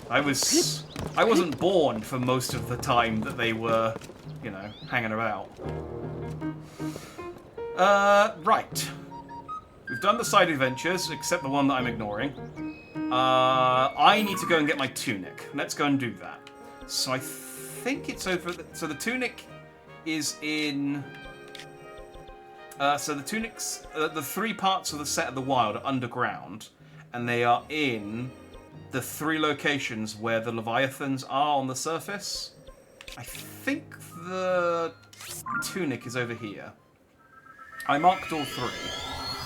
I wasn't born for most of the time that they were, hanging about. Right. We've done the side adventures, except the one that I'm ignoring. I need to go and get my tunic. Let's go and do that. So I think it's over... So the tunic is in... so the tunic's... the 3 parts of the set of the wild are underground. And they are in the 3 locations where the Leviathans are on the surface. I think the tunic is over here. I marked all 3.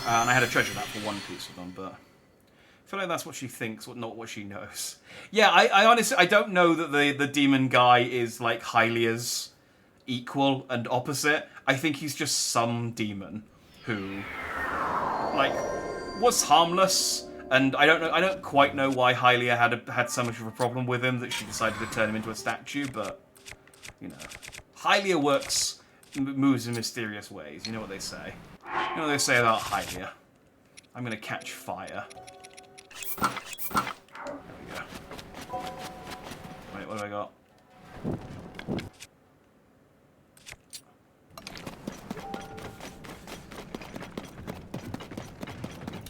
And I had a treasure map for one piece of them, but... I feel like that's what she thinks, not what she knows. Yeah, I honestly... I don't know that the demon guy is, like, Hylia's equal and opposite. I think he's just some demon who, like, was harmless. And I don't quite know why Hylia had so much of a problem with him that she decided to turn him into a statue, but, Hylia moves in mysterious ways. You know what they say. You know what they say about Hylia. I'm gonna catch fire. There we go. Wait, what have I got?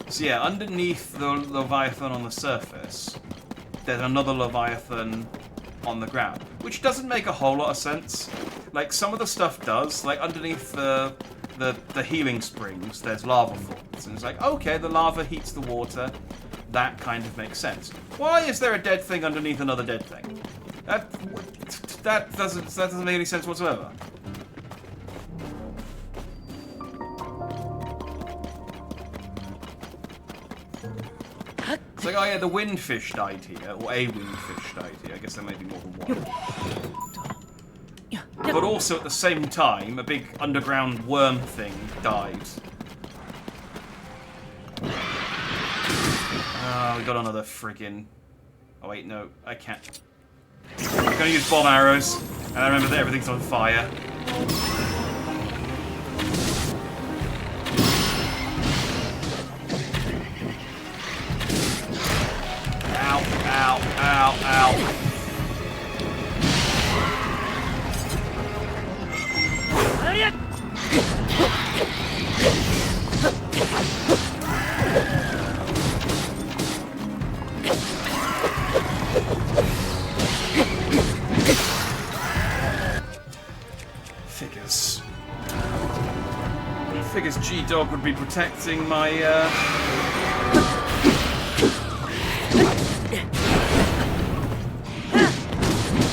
So yeah, underneath the Leviathan on the surface, there's another Leviathan on the ground, which doesn't make a whole lot of sense. Like, some of the stuff does. Like, underneath the healing springs, there's lava falls, and it's like, okay, the lava heats the water. That kind of makes sense. Why is there a dead thing underneath another dead thing? That doesn't make any sense whatsoever. It's like, oh yeah, the windfish died here, or a windfish died here. I guess there may be more than one. But also at the same time, a big underground worm thing died. Oh, we got another friggin... Oh wait, no, I can't. I'm gonna use bomb arrows, and I remember that everything's on fire. Ow, ow, ow, ow. Figures G-Dog would be protecting my,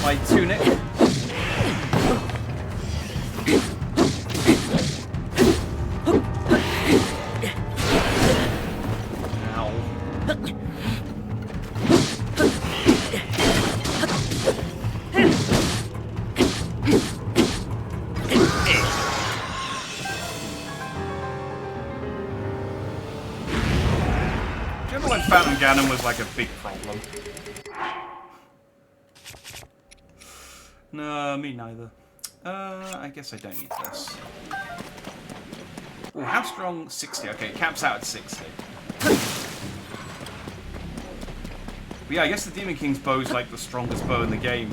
my tunic. Ganon was like a big problem. No, me neither. I guess I don't need this. Oh, how strong? 60. Okay, it caps out at 60. But yeah, I guess the Demon King's bow is like the strongest bow in the game.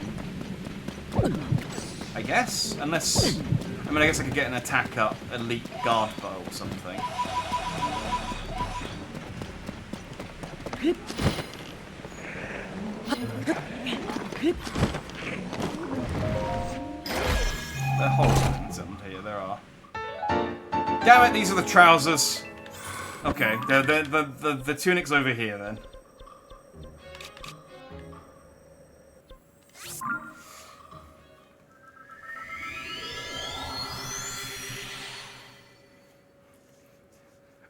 I guess? Unless... I mean, I guess I could get an attack up elite guard bow or something. There are holes in here, there are. Damn it, these are the trousers! Okay, the tunic's over here then.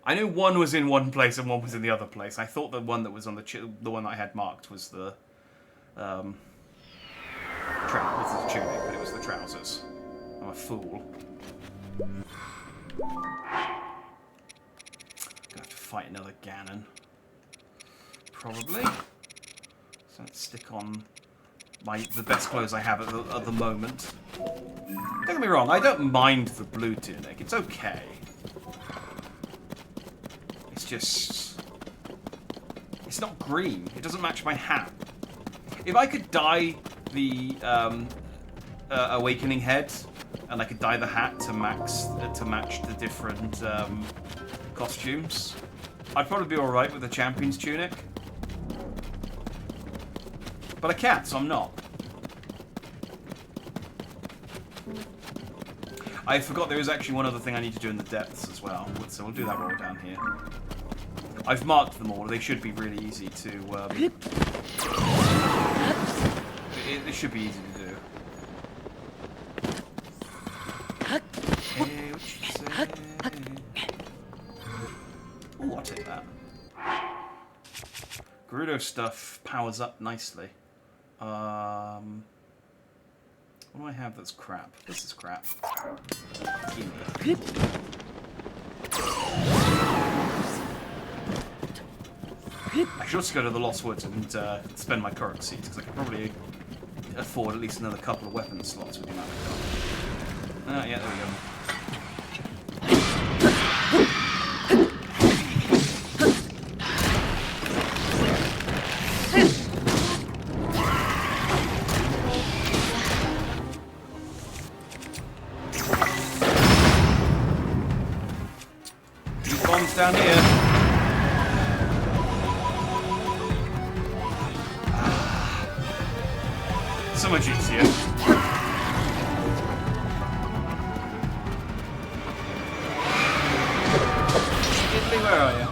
I knew one was in one place and one was in the other place. I thought the one that was on the one that I had marked was the was the tunic, but it was the trousers. I'm a fool. Gonna have to fight another Ganon. Probably. So let's stick on the best clothes I have at the moment. Don't get me wrong, I don't mind the blue tunic. It's okay. It's just... It's not green. It doesn't match my hat. If I could dye the Awakening head, and I could dye the hat to match the different costumes, I'd probably be alright with the Champion's tunic. But I can't, so I'm not. I forgot there is actually one other thing I need to do in the depths as well, so we'll do that while we're down here. I've marked them all. They should be really easy to... It should be easy to do. Hey, what you say? Ooh, I'll take that. Gerudo stuff powers up nicely. What do I have that's crap? This is crap. Gimme. I should also go to the Lost Woods and spend my currencies, because I could probably afford at least another couple of weapon slots with the amount I've got. Yeah, there we go. These bombs down here. So much easier. Italy, where are you?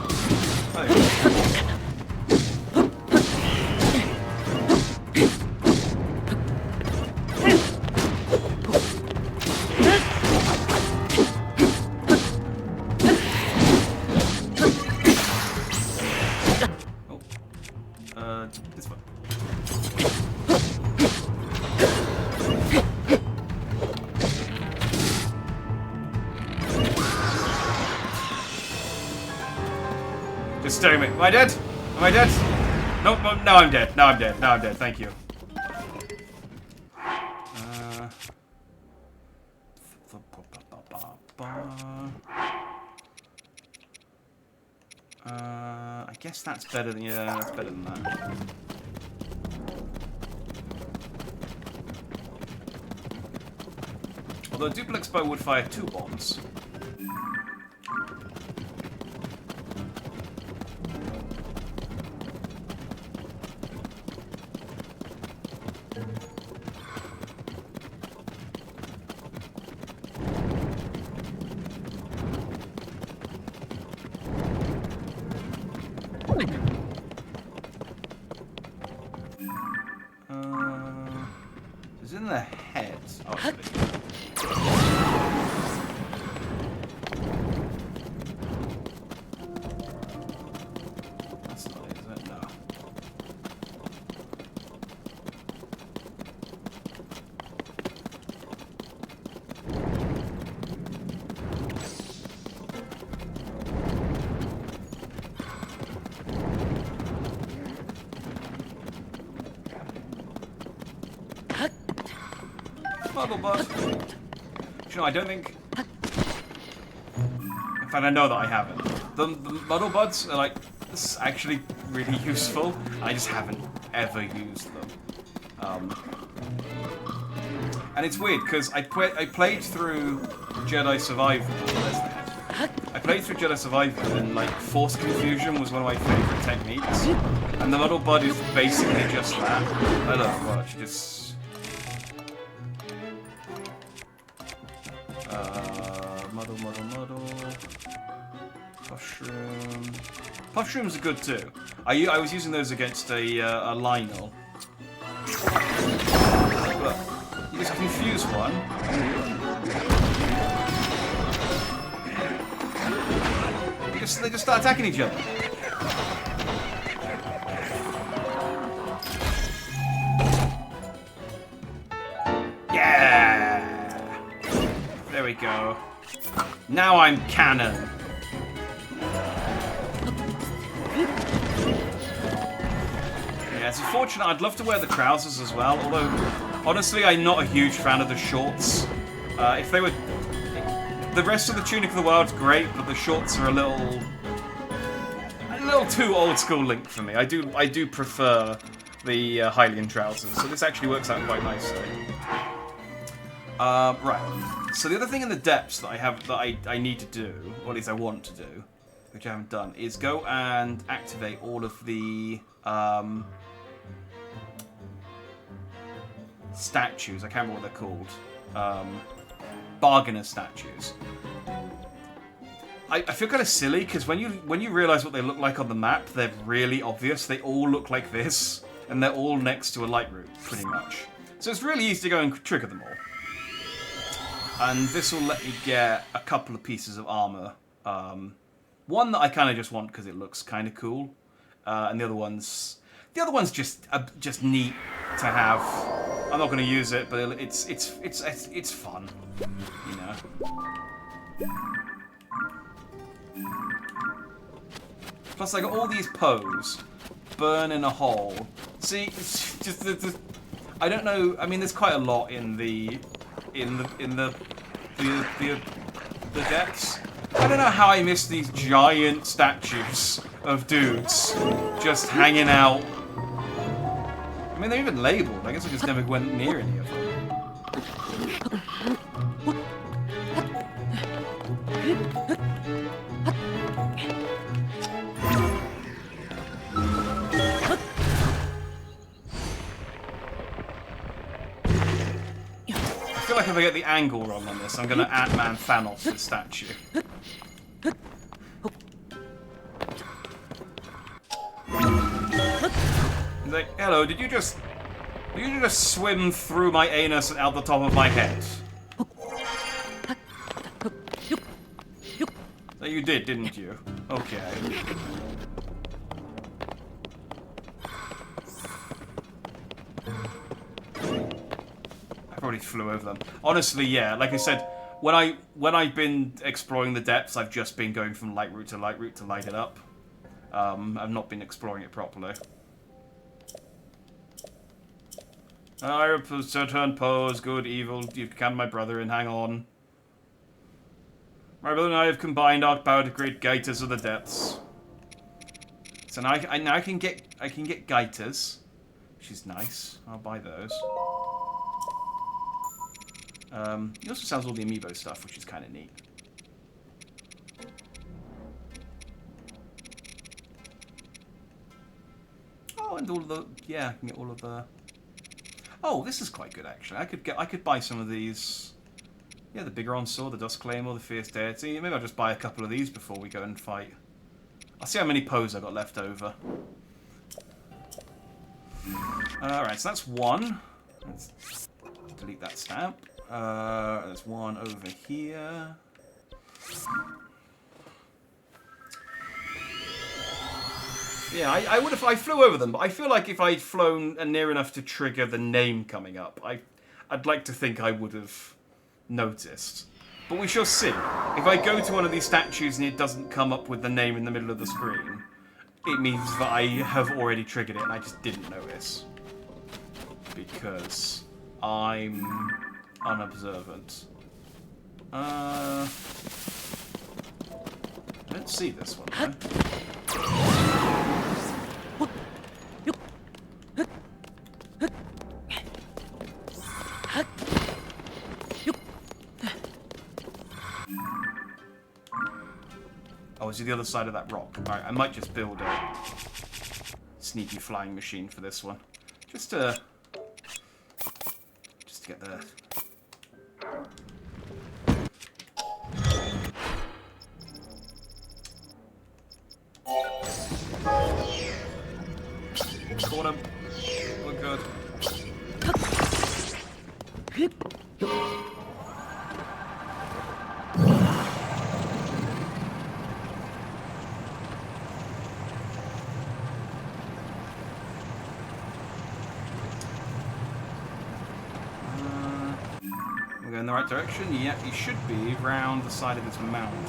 Oh, this one. Just staring at me. Am I dead? Am I dead? Nope, nope, now I'm dead. Now I'm dead. Now I'm dead. Thank you. I guess that's better than... Yeah, that's better than that. Although a duplex bow would fire 2 bombs. It's in the head. Oh, that's not it, is it? No. Muggle bud. You know, I don't think... In fact, I know that I haven't. The Muddle Buds are, like, actually really useful. I just haven't ever used them. And it's weird, because I played through Jedi Survivor. I played through Jedi Survivor, and, like, Force Confusion was one of my favourite techniques. And the Muddle Bud is basically just that. I love it much. Just... Muddle. Mushroom. Mushrooms are good too. I was using those against a Lionel. But you just confuse one. They just start attacking each other. Yeah! There we go. Now I'm canon. Yeah, it's unfortunate. I'd love to wear the trousers as well, although, honestly, I'm not a huge fan of the shorts. If they were... The rest of the Tunic of the Wild's great, but the shorts are a little too old school Link for me. I do prefer the Hylian trousers, so this actually works out quite nicely. Right. So the other thing in the depths that I need to do, or at least I want to do, which I haven't done, is go and activate all of the statues. I can't remember what they're called. Bargainer statues. I feel kind of silly because when you realise what they look like on the map, they're really obvious. They all look like this, and they're all next to a light route, pretty much. So it's really easy to go and trigger them all. And this will let me get a couple of pieces of armor. One that I kind of just want because it looks kind of cool, and the other one's just neat to have. I'm not going to use it, but it's fun, you know. Plus, I got all these Poes. Burn in a hole. See, it's just I don't know. I mean, there's quite a lot in the depths. I don't know how I missed these giant statues of dudes just hanging out. I mean, they're even labeled. I guess I just never went near any of them. I feel like if I get the angle wrong on this, I'm going to Ant-Man Thanos the statue. He's like, hello, did you just swim through my anus and out the top of my head? So you did, didn't you? Okay. I probably flew over them. Honestly, yeah, like I said, when I've been exploring the depths, I've just been going from light route to light route to light it up. I've not been exploring it properly. I return pose, good, evil, you've canned my brother in, hang on. My brother and I have combined our power to create gaiters of the depths. So now I can get gaiters, which is nice. I'll buy those. He also sells all the amiibo stuff, which is kind of neat. Oh, and all of the I can get all of the. Oh, this is quite good actually. I could buy some of these. Yeah, the bigger on sword, the Dust Claymore, the Fierce Deity. Maybe I'll just buy a couple of these before we go and fight. I'll see how many Poes I got left over. Alright, so that's one. Let's delete that stamp. There's one over here. Yeah, I flew over them, but I feel like if I'd flown near enough to trigger the name coming up, I'd like to think I would have noticed. But we shall see. If I go to one of these statues and it doesn't come up with the name in the middle of the screen, it means that I have already triggered it and I just didn't notice. Because I'm unobservant. I don't see this one, though. Oh, is he the other side of that rock? Alright, I might just build a sneaky flying machine for this one. Just to get the... Caught him. We're good. We're going in the right direction? Yep, he should be round the side of this mountain.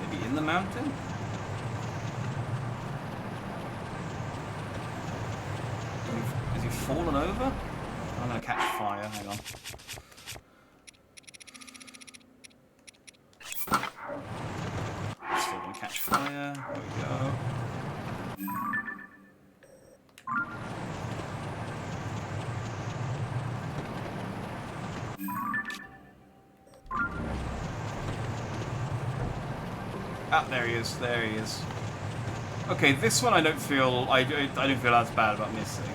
Maybe in the mountain? Has he fallen over? I'm gonna catch fire, hang on. Still gonna catch fire, there we go. Ah, there he is. There he is. Okay, this one I don't feel as bad about missing.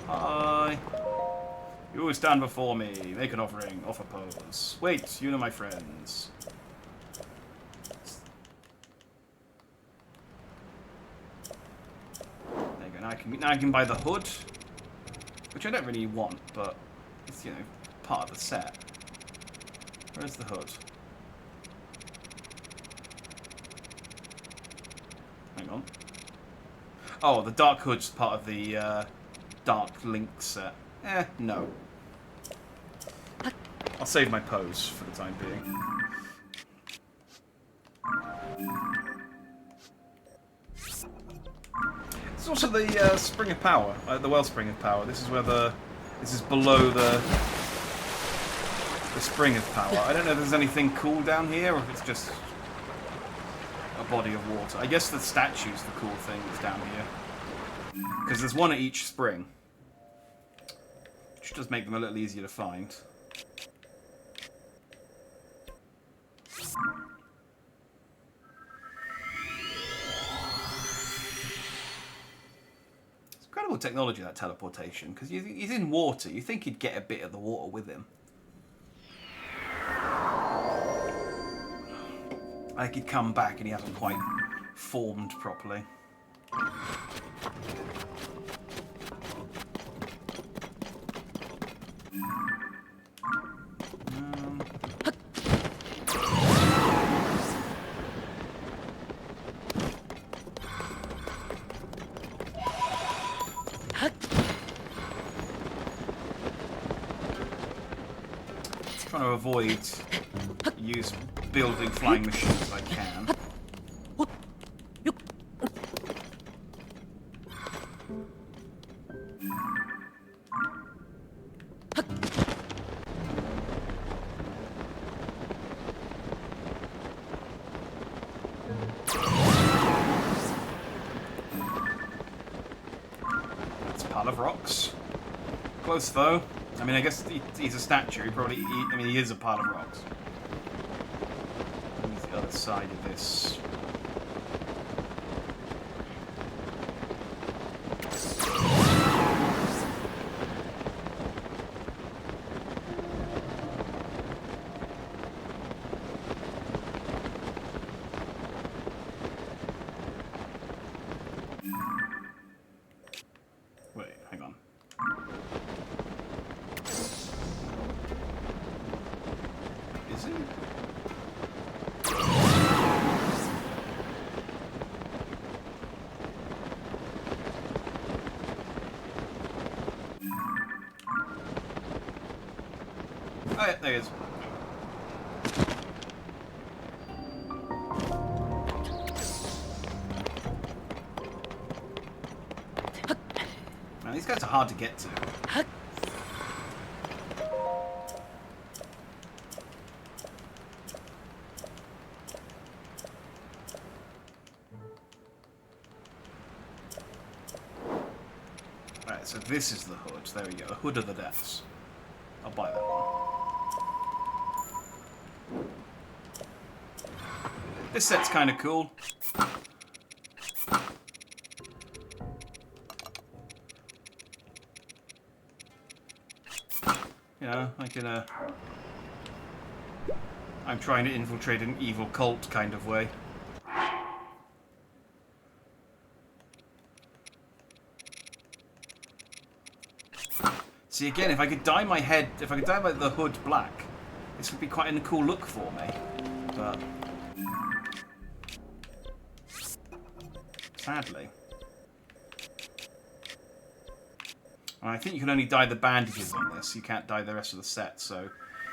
Hi. You always stand before me. Make an offering. Offer pose. Wait, you know my friends. Now I can buy the hood, which I don't really want, but it's, you know, part of the set. Where's the hood? Hang on. Oh, the Dark Hood's part of the Dark Link set. No. I'll save my pose for the time being. It's also the Spring of Power, the Wellspring of Power. This is where this is below the Spring of Power. I don't know if there's anything cool down here, or if it's just a body of water. I guess the statue's the cool thing that's down here, because there's one at each spring, which does make them a little easier to find. Incredible technology, that teleportation, because he's in water. You think he'd get a bit of the water with him. Like he'd come back and he hasn't quite formed properly. Trying to avoid building flying machines if I can. That's a pile of rocks. Close though. I mean, I guess he's a statue. He is a pile of rocks. Where's the other side of this? Wait, hang on. Is it? it. There he is. Now, these guys are hard to get to. Right, so this is the hood. There we go. The Hood of the Depths. I'll buy that one. This set's kind of cool. You know, like in a... I'm trying to infiltrate an evil cult kind of way. See, again, if I could dye my head, if I could dye the hood black, this would be quite a cool look for me. But sadly, and I think you can only dye the bandages on this. You can't dye the rest of the set, so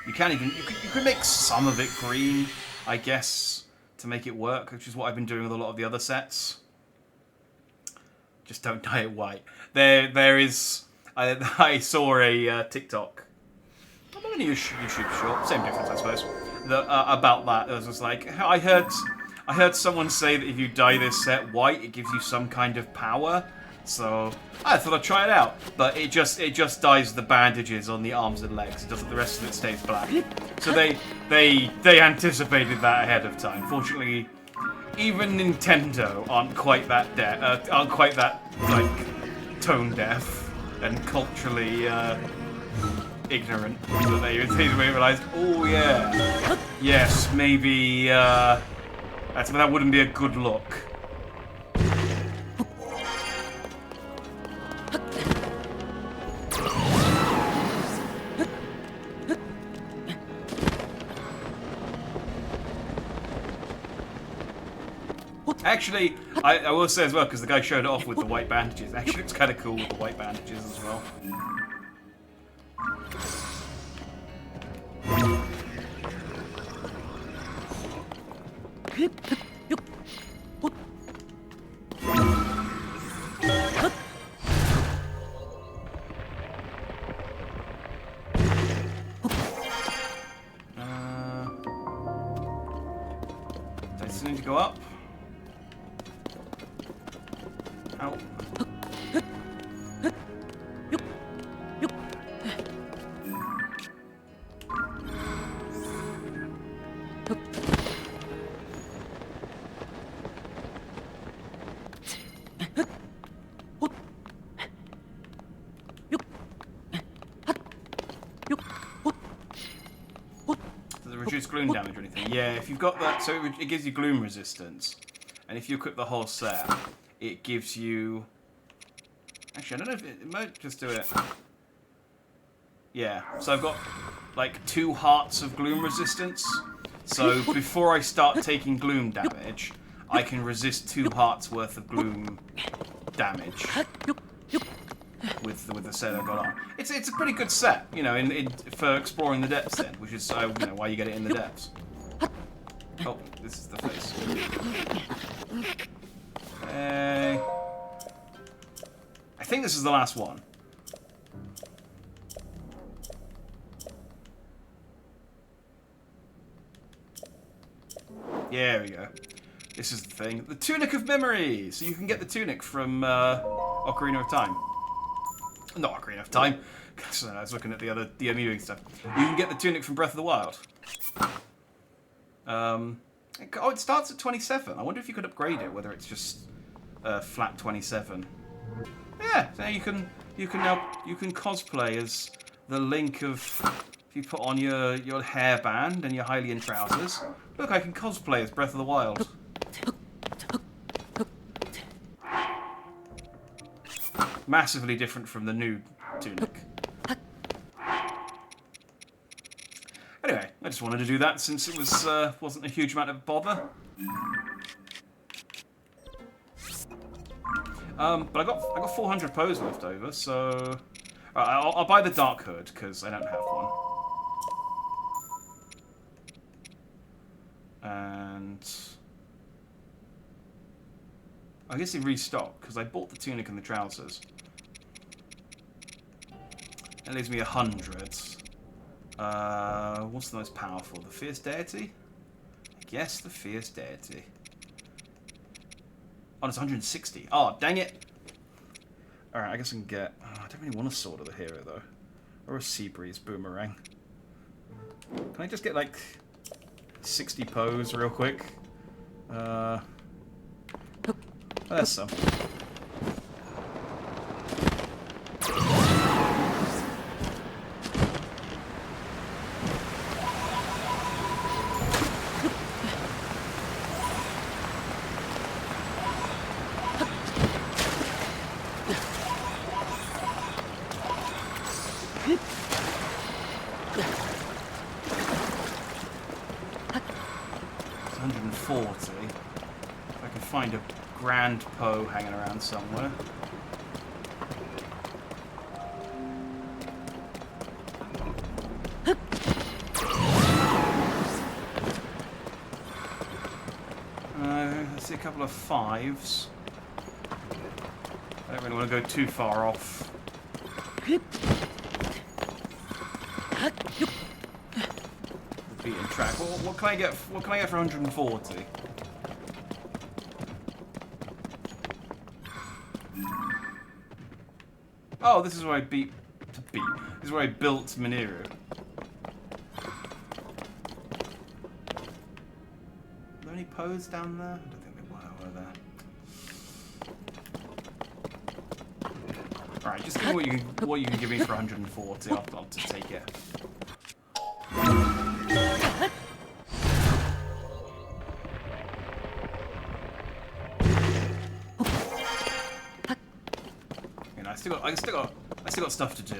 you can't even. You could make some of it green, I guess, to make it work, which is what I've been doing with a lot of the other sets. Just don't dye it white. There is. I saw a TikTok, I'm on a YouTube short, same difference I suppose, that, about that. It was just like, I heard someone say that if you dye this set white, it gives you some kind of power. So I thought I'd try it out, but it just dyes the bandages on the arms and legs. It doesn't. The rest of it stays black. So they anticipated that ahead of time. Fortunately, even Nintendo aren't quite that like tone deaf and culturally ignorant, that they realised, oh yeah, yes, maybe that wouldn't be a good look. Actually, I will say as well, because the guy showed it off with the white bandages. Actually, it's kind of cool with the white bandages as well. Do I still need to go up? Ow. Does it reduce gloom damage or anything? Yeah, if you've got that, so it gives you gloom resistance. And if you equip the whole set, it gives you... Actually, I don't know if it might just do it. Yeah, so I've got like 2 hearts of gloom resistance. So before I start taking gloom damage, I can resist 2 hearts worth of gloom damage with the set I've got on. It's a pretty good set, you know, for exploring the depths then, which is you know, why you get it in the depths. Oh, this is the face. I think this is the last one. Yeah, there we go. This is the thing. The Tunic of Memory! So you can get the tunic from Ocarina of Time. Not Ocarina of Time. I was looking at the other DMUing stuff. You can get the tunic from Breath of the Wild. Oh, it starts at 27. I wonder if you could upgrade it, whether it's just flat 27. Yeah, so you can cosplay as the Link of... If you put on your hairband and your Hylian trousers. Look, I can cosplay as Breath of the Wild. Massively different from the new tunic. Anyway, I just wanted to do that since it was wasn't a huge amount of bother. But I got 400 pose left over, so I'll buy the Dark Hood because I don't have one. And I guess he restocked because I bought the tunic and the trousers. That leaves me 100. What's the most powerful? The Fierce Deity? I guess the Fierce Deity. Oh, it's 160. Oh, dang it! Alright, I guess I can get... Oh, I don't really want a Sword of the Hero, though. Or a Sea Breeze Boomerang. Can I just get, like, 60 pose real quick? There's some. It's 140. If I can find a Grand Poe hanging around somewhere. I see a couple of 5s. I don't really want to go too far off. The beaten track. What can I get? What can I get for 140? Oh, this is where I This is where I built Mineru. Are there any Poes down there? I don't think there were there? Alright, just give me what you can give me for 140. I'll just take it. You know, I still got stuff to do.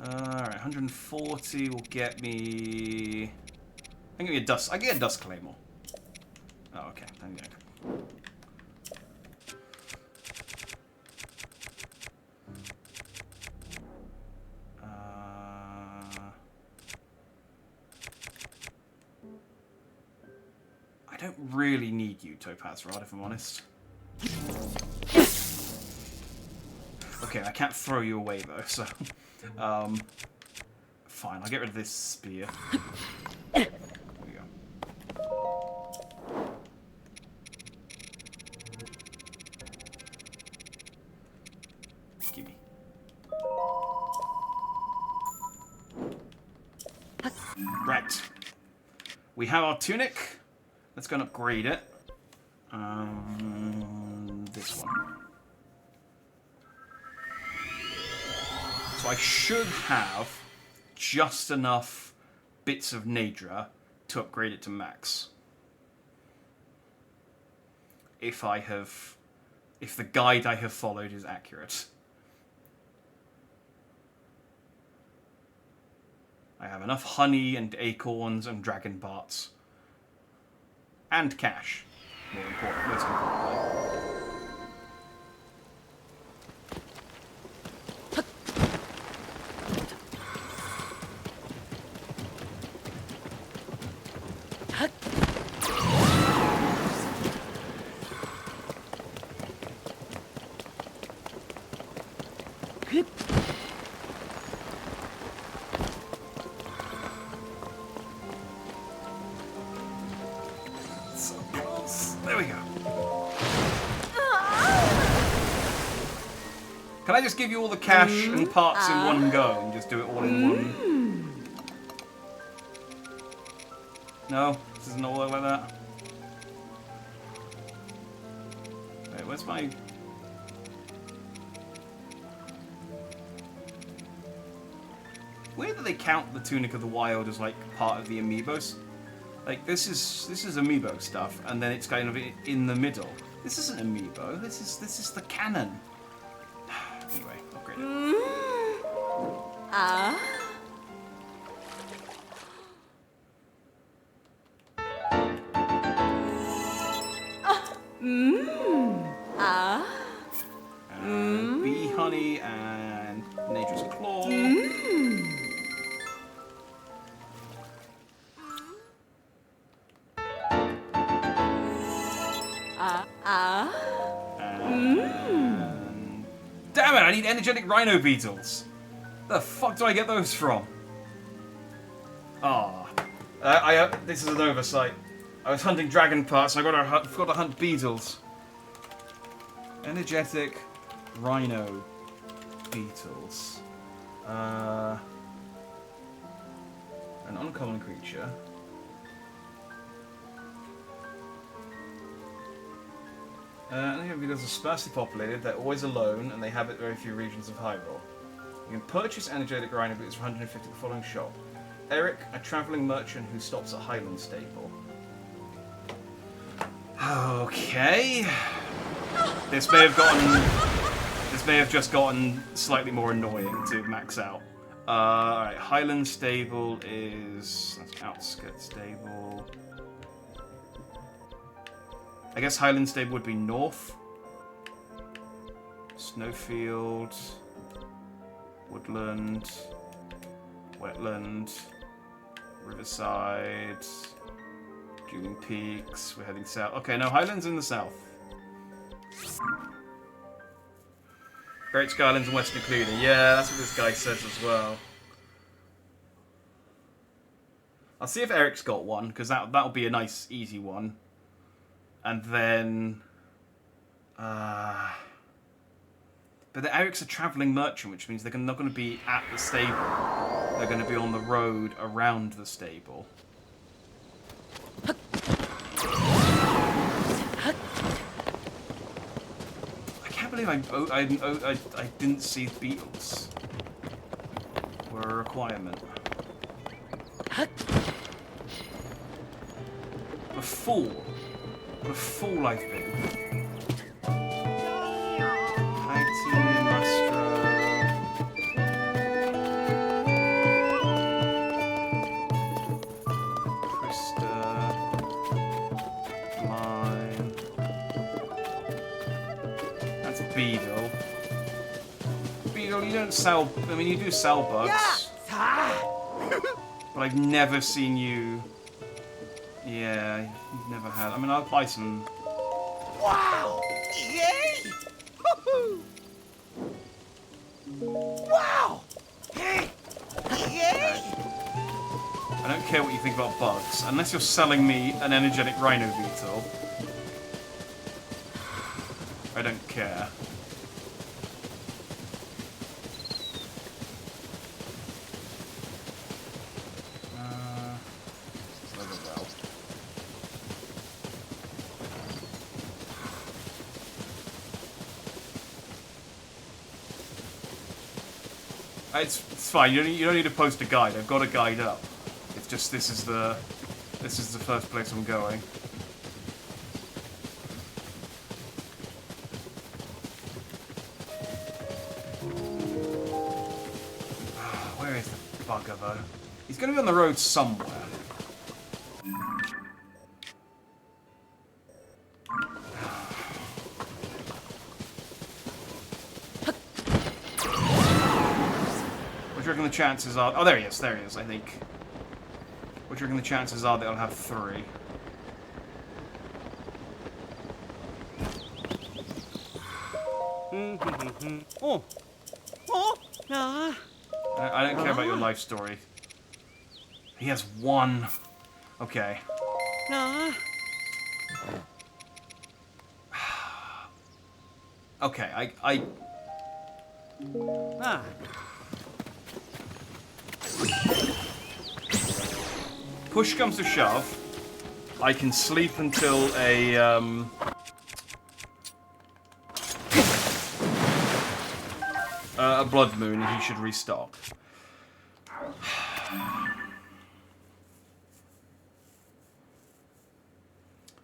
Alright, 140 will get me. I can get a dust. I can get a dust claymore. Oh, okay. I don't really need you, Topaz Rod, if I'm honest. Okay, I can't throw you away though, so fine. I'll get rid of this spear. There we go. Gimme. Right. We have our tunic. Let's go and upgrade it. This one. So I should have just enough bits of Nadra to upgrade it to max. If the guide I have followed is accurate. I have enough honey and acorns and dragon parts. And cash. Most importantly. There we go. Can I just give you all the cash and parts in one go and just do it all in one? No? This isn't all like that? Wait, where's my... Weird that they count the Tunic of the Wild as like part of the amiibos. Like this is amiibo stuff, and then it's kind of in the middle. This isn't amiibo. This is the canon. Anyway, upgrade it. And bee honey and nature's claw. And... Damn it, I need energetic rhino beetles. The fuck do I get those from? Ah. This is an oversight. I was hunting dragon parts and I forgot to hunt beetles. Energetic rhino beetles. An uncommon creature. Because they're sparsely populated, they're always alone, and they habit very few regions of Hyrule. You can purchase energetic rhino boots for 150 at the following shop. Eric, a travelling merchant who stops at Highland Stable. Okay. This may have just gotten slightly more annoying to max out. Alright, Highland Stable is... That's Outskirts Stable. I guess Highland Stable would be north. Snowfield. Woodland. Wetland. Riverside. Dueling Peaks. We're heading south. Okay, no, Highlands in the south. Great Skylands and Western Cluny. Yeah, that's what this guy says as well. I'll see if Eric's got one, because that'll be a nice, easy one. And then... But Eric's a travelling merchant, which means they're not going to be at the stable. They're going to be on the road around the stable. I can't believe I didn't see beetles were a requirement. What a fool. What a fool I've been. Beetle. Beetle, you don't sell... I mean, you do sell bugs. But I've never seen you... Yeah, you've never had... I mean, I'll buy some... Wow! Yay! Wow! Hey! Yay! I don't care what you think about bugs. Unless you're selling me an energetic rhino beetle. I don't care. It's fine. You don't need to post a guide. I've got a guide up. It's just this is the first place I'm going. Where is the bugger though? He's going to be on the road somewhere. What do you reckon the chances are? Oh, there he is, I think. What do you reckon the chances are that I'll have 3? Oh. Oh. Ah. I don't care about your life story. He has 1. Okay. Ah. Okay, Ah. push comes to shove, I can sleep until a blood moon and he should restock.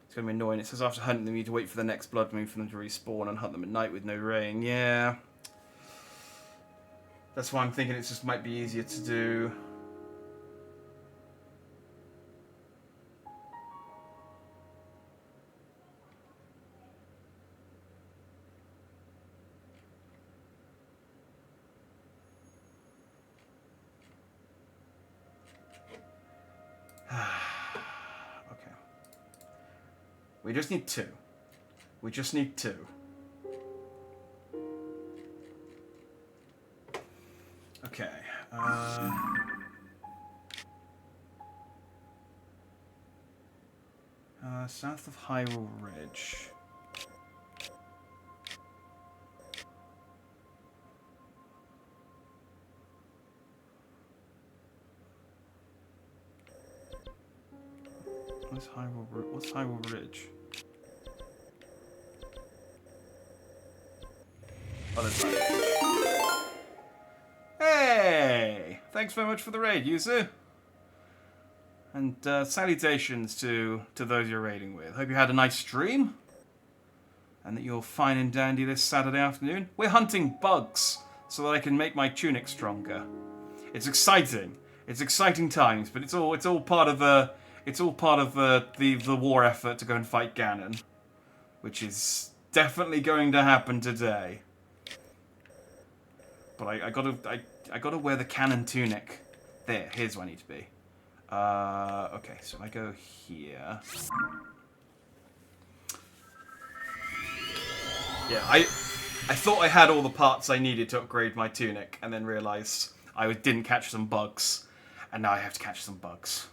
It's gonna be annoying. It says after hunting them you need to wait for the next blood moon for them to respawn and hunt them at night with no rain. Yeah. That's why I'm thinking it just might be easier to do. Okay. We just need 2. We just need 2. Okay. South of Hyrule Ridge. What's Hyrule Ridge? Oh, that's right. Hey! Thanks very much for the raid, Yuzu. And salutations to those you're raiding with. Hope you had a nice stream. And that you're fine and dandy this Saturday afternoon. We're hunting bugs so that I can make my tunic stronger. It's exciting. It's exciting times, but it's all part of the war effort to go and fight Ganon, which is definitely going to happen today. But I gotta wear the cannon tunic. Here's where I need to be. Okay, so I go here. Yeah, I thought I had all the parts I needed to upgrade my tunic, and then realised I didn't catch some bugs, and now I have to catch some bugs.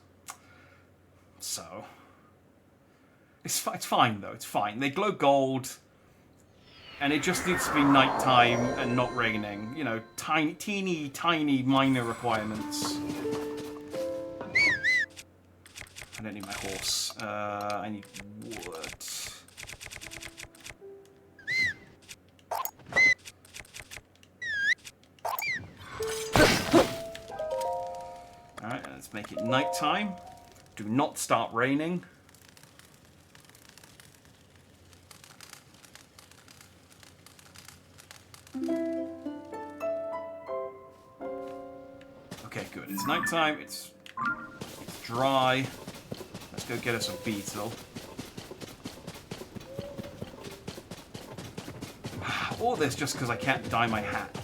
So it's fine though. It's fine. They glow gold, and it just needs to be nighttime and not raining. You know, teeny minor requirements. I don't need my horse. I need wood. Alright, let's make it nighttime. Do not start raining. Okay, good. It's nighttime. It's dry. Let's go get us a beetle. All this just because I can't dye my hat.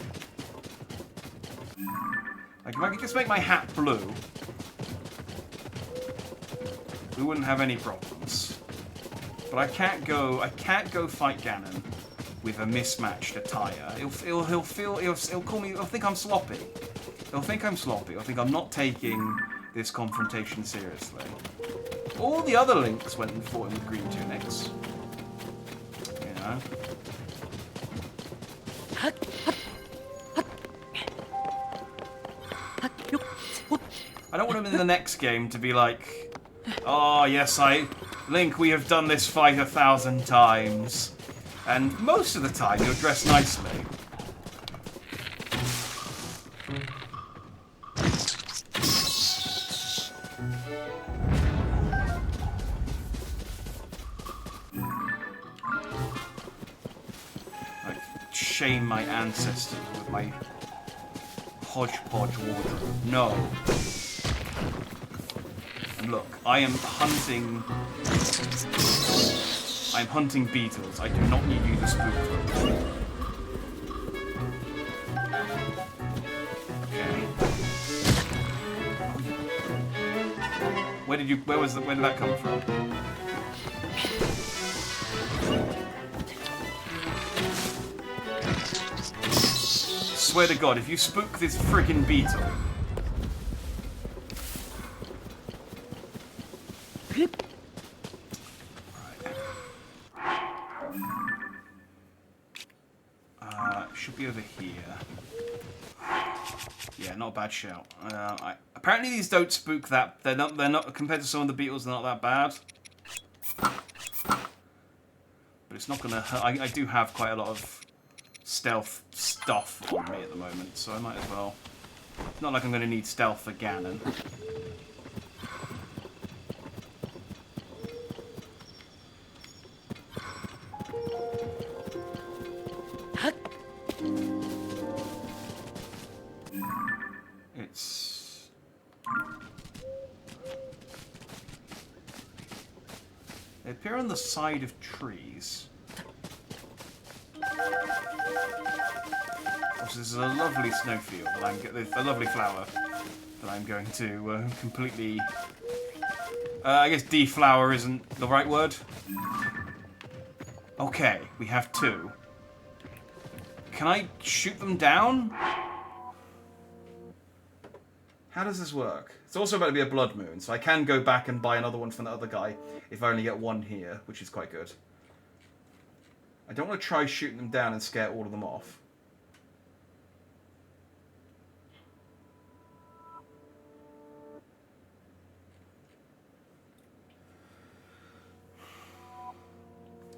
Like, if I could just make my hat blue, we wouldn't have any problems. But I can't go fight Ganon with a mismatched attire. He'll call me. He'll think I'm sloppy. He'll think I'm sloppy. He'll think I'm not taking this confrontation seriously. All the other Links went and fought him with green tunics. You know. I don't want him in the next game to be like, oh yes, Link, we have done this fight 1,000 times. And most of the time you're dressed nicely. Like, shame my ancestors with my hodgepodge wardrobe. No. And look, I am hunting beetles. I do not need you to spook them. Okay. Where did that come from? Swear to God, if you spook this friggin' beetle. Should be over here. Yeah, not a bad shout. Apparently these don't spook that. They're not compared to some of the beetles. They're not that bad. But it's not gonna hurt. I do have quite a lot of stealth stuff on me at the moment, so I might as well. It's not like I'm gonna need stealth for Ganon. They appear on the side of trees. This is a lovely snowfield that a lovely flower that I'm going to completely. I guess deflower isn't the right word. Okay, we have 2. Can I shoot them down? How does this work? It's also about to be a blood moon, so I can go back and buy another one from the other guy if I only get 1 here, which is quite good. I don't want to try shooting them down and scare all of them off.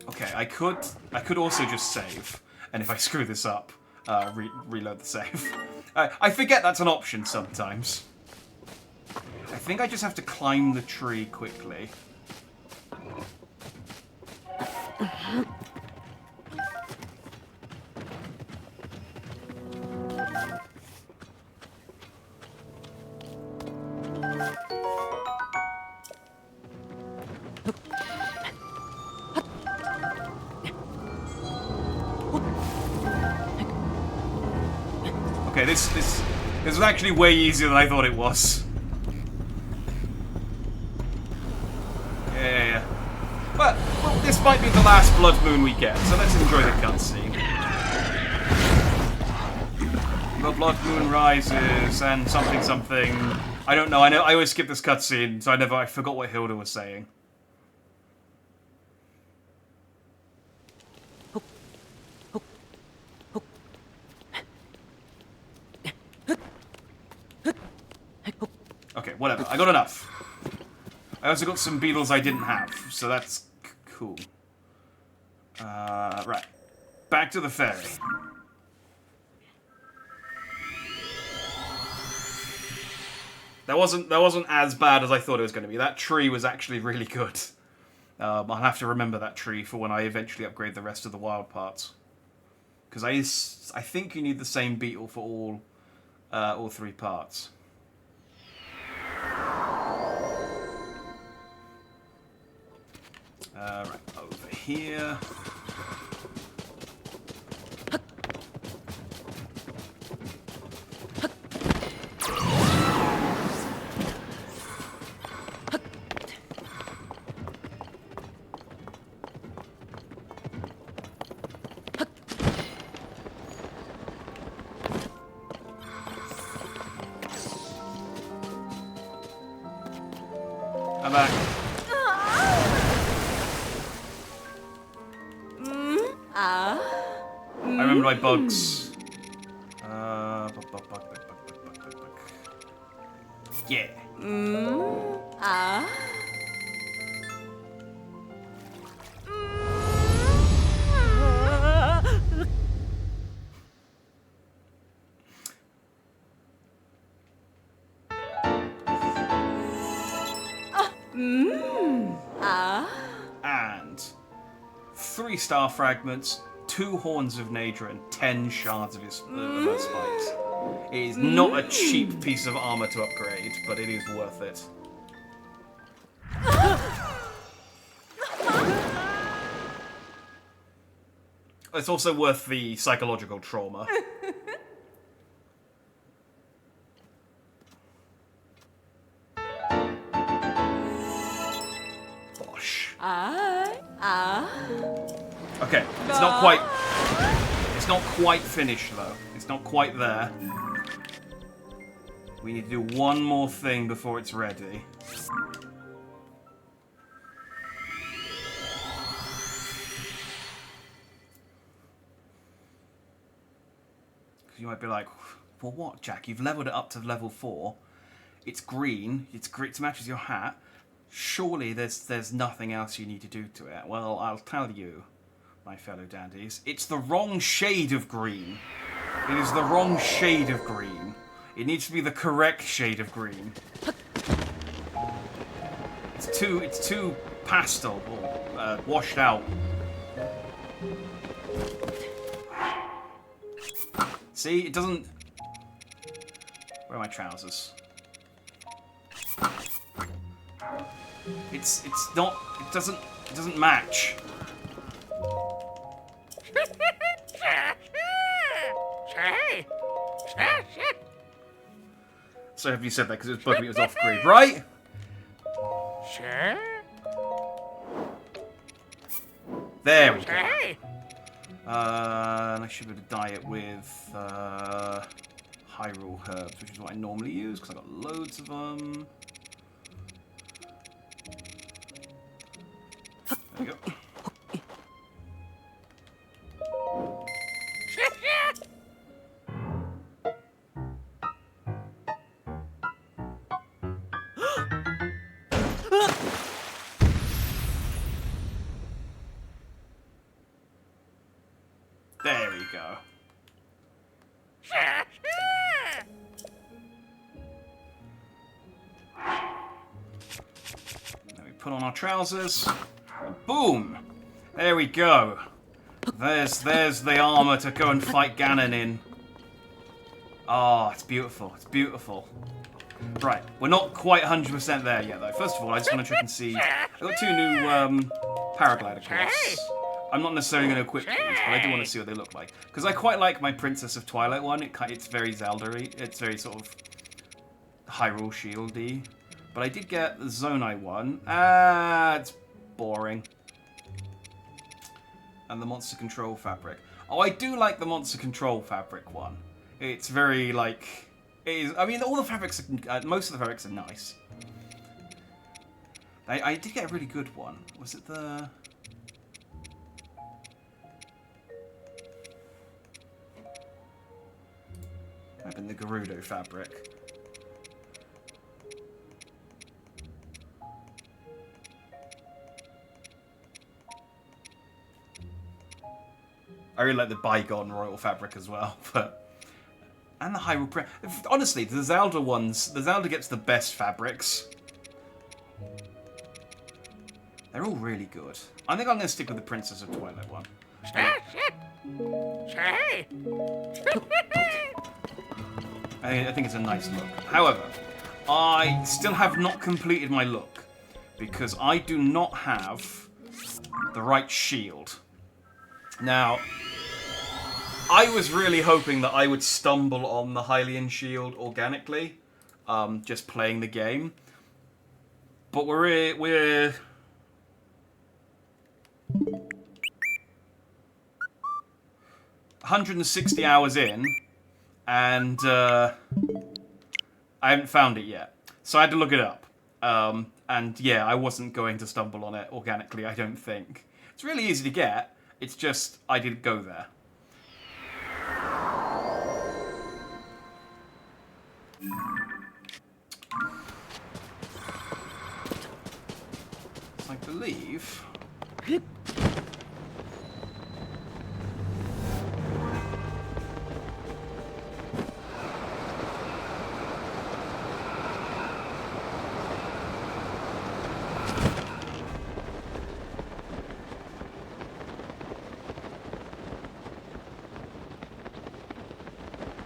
Okay, I could also just save, and if I screw this up, reload the save. I forget that's an option sometimes. I think I just have to climb the tree quickly. Okay, this was actually way easier than I thought it was. Yeah. Well, this might be the last blood moon we get, so let's enjoy the cutscene. The blood moon rises and something. I don't know. I always skip this cutscene, so I forgot what Hilda was saying. Okay, whatever. I got enough. I also got some beetles I didn't have, so that's cool. Right. Back to the ferry. That wasn't as bad as I thought it was going to be. That tree was actually really good. I'll have to remember that tree for when I eventually upgrade the rest of the wild parts. Because I think you need the same beetle for all 3 parts. Right, over here. I'm back. I remember my bugs. Yeah. And 3 star fragments, 2 horns of Nader, and 10 shards of his spikes. It is not a cheap piece of armor to upgrade, but it is worth it. It's also worth the psychological trauma. Bosh. Okay, it's not quite finished though. It's not quite there. We need to do one more thing before it's ready. You might be like, well, what, Jack? You've leveled it up to level 4. It's green. It's great to match with your hat. Surely there's nothing else you need to do to it. Well, I'll tell you, my fellow dandies. It's the wrong shade of green. It is the wrong shade of green. It needs to be the correct shade of green. It's too pastel or washed out. See, it doesn't... Where are my trousers? It's not... It doesn't match. So have you said that because it was bugging me, it was off-grid, right? There we go. And I should be able to dye it with Hyrule herbs, which is what I normally use because I've got loads of them. There we go. There we go. Now we put on our trousers. Boom! There we go. There's the armor to go and fight Ganon in. Oh, it's beautiful. It's beautiful. Right, we're not quite 100% there yet, though. First of all, I just want to check and see. I've got 2 new paraglider cloths. I'm not necessarily going to equip these, but I do want to see what they look like. Because I quite like my Princess of Twilight one. It's very Zelda-y. It's very sort of Hyrule Shield-y. But I did get the Zonai one. It's boring. And the Monster Control fabric. Oh, I do like the Monster Control fabric one. It's very, like... It is, I mean, all the fabrics, most of the fabrics are nice. I did get a really good one. Was it the... Might have been the Gerudo fabric. I really like the Bygone Royal fabric as well, but... And the Hyrule Prince. Honestly, the Zelda ones, the Zelda gets the best fabrics. They're all really good. I think I'm going to stick with the Princess of Twilight one. I think it's a nice look. However, I still have not completed my look because I do not have the right shield. Now, I was really hoping that I would stumble on the Hylian shield organically, just playing the game. But we're 160 hours in, and I haven't found it yet. So I had to look it up. And yeah, I wasn't going to stumble on it organically, I don't think. It's really easy to get, it's just I didn't go there. So I believe...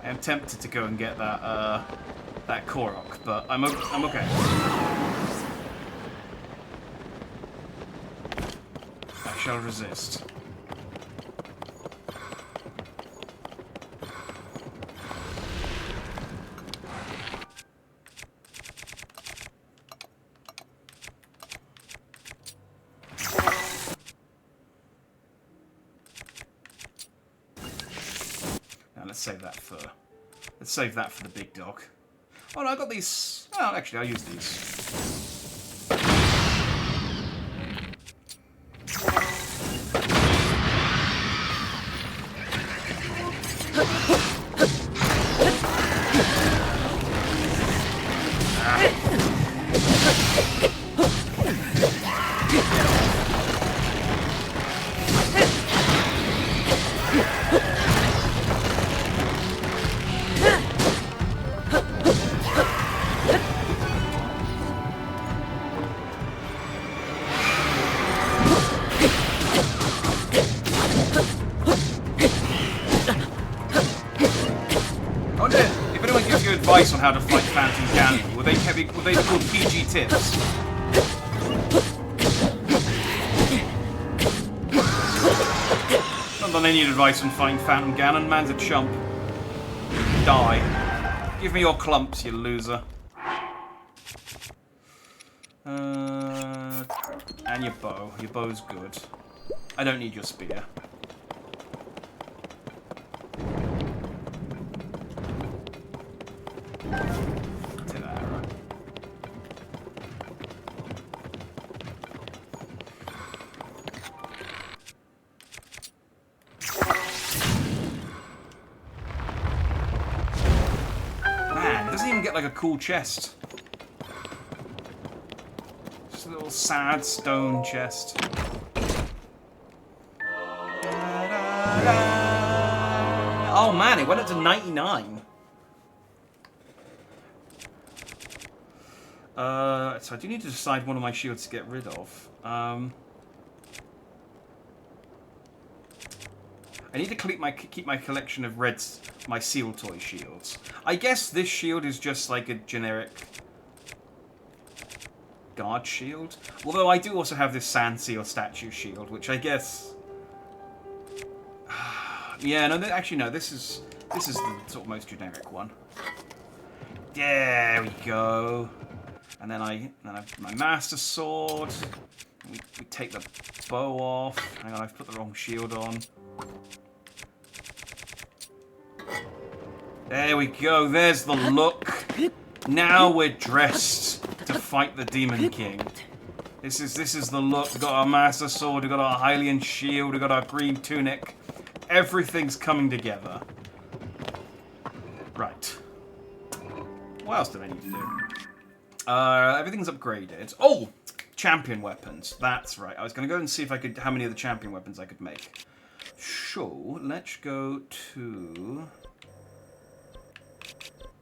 I'm tempted to go and get that that Korok, but I'm okay. I shall resist. Now let's save that for... Let's save that for the big dog. Oh no, I got these... Oh, actually, I'll use these. Advice on how to fight Phantom Ganon. Will they be called PG tips? Not that they need advice on fighting Phantom Ganon. Man's a chump. Die. Give me your clumps, you loser. And your bow. Your bow's good. I don't need your spear. Take that arrow. Man, it doesn't even get like a cool chest. Just a little sad stone chest. Oh man, it went up to 99. So I do need to decide one of my shields to get rid of. I need to keep my collection of my seal toy shields. I guess this shield is just like a generic guard shield. Although I do also have this sand seal statue shield, which I guess. Yeah, no. Actually, no. This is the sort of most generic one. There we go. And then I have my master sword. We take the bow off. Hang on, I've put the wrong shield on. There we go. There's the look. Now we're dressed to fight the Demon King. This is the look. We've got our master sword. We've got our Hylian shield. We've got our green tunic. Everything's coming together. Right. What else do I need to do? Everything's upgraded. Oh! Champion weapons. That's right. I was going to go and see if I could... how many of the champion weapons I could make. So, let's go to...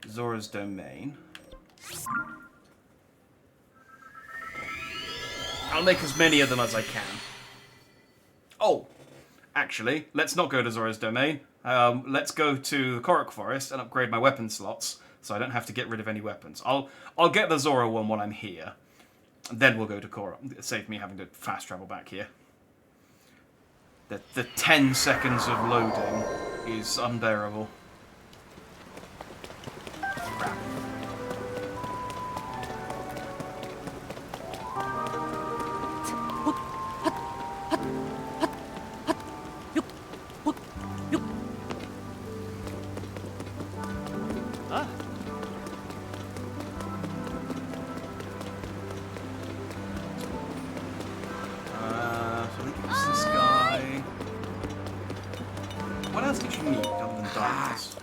Zora's Domain. I'll make as many of them as I can. Oh! Actually, let's not go to Zora's Domain. Let's go to the Korok Forest and upgrade my weapon slots, so I don't have to get rid of any weapons. I'll get the Zora one while I'm here. Then we'll go to Korok. Save me having to fast travel back here. The 10 seconds of loading is unbearable. Crap. So I think it's this guy. What else did you need other than diamonds?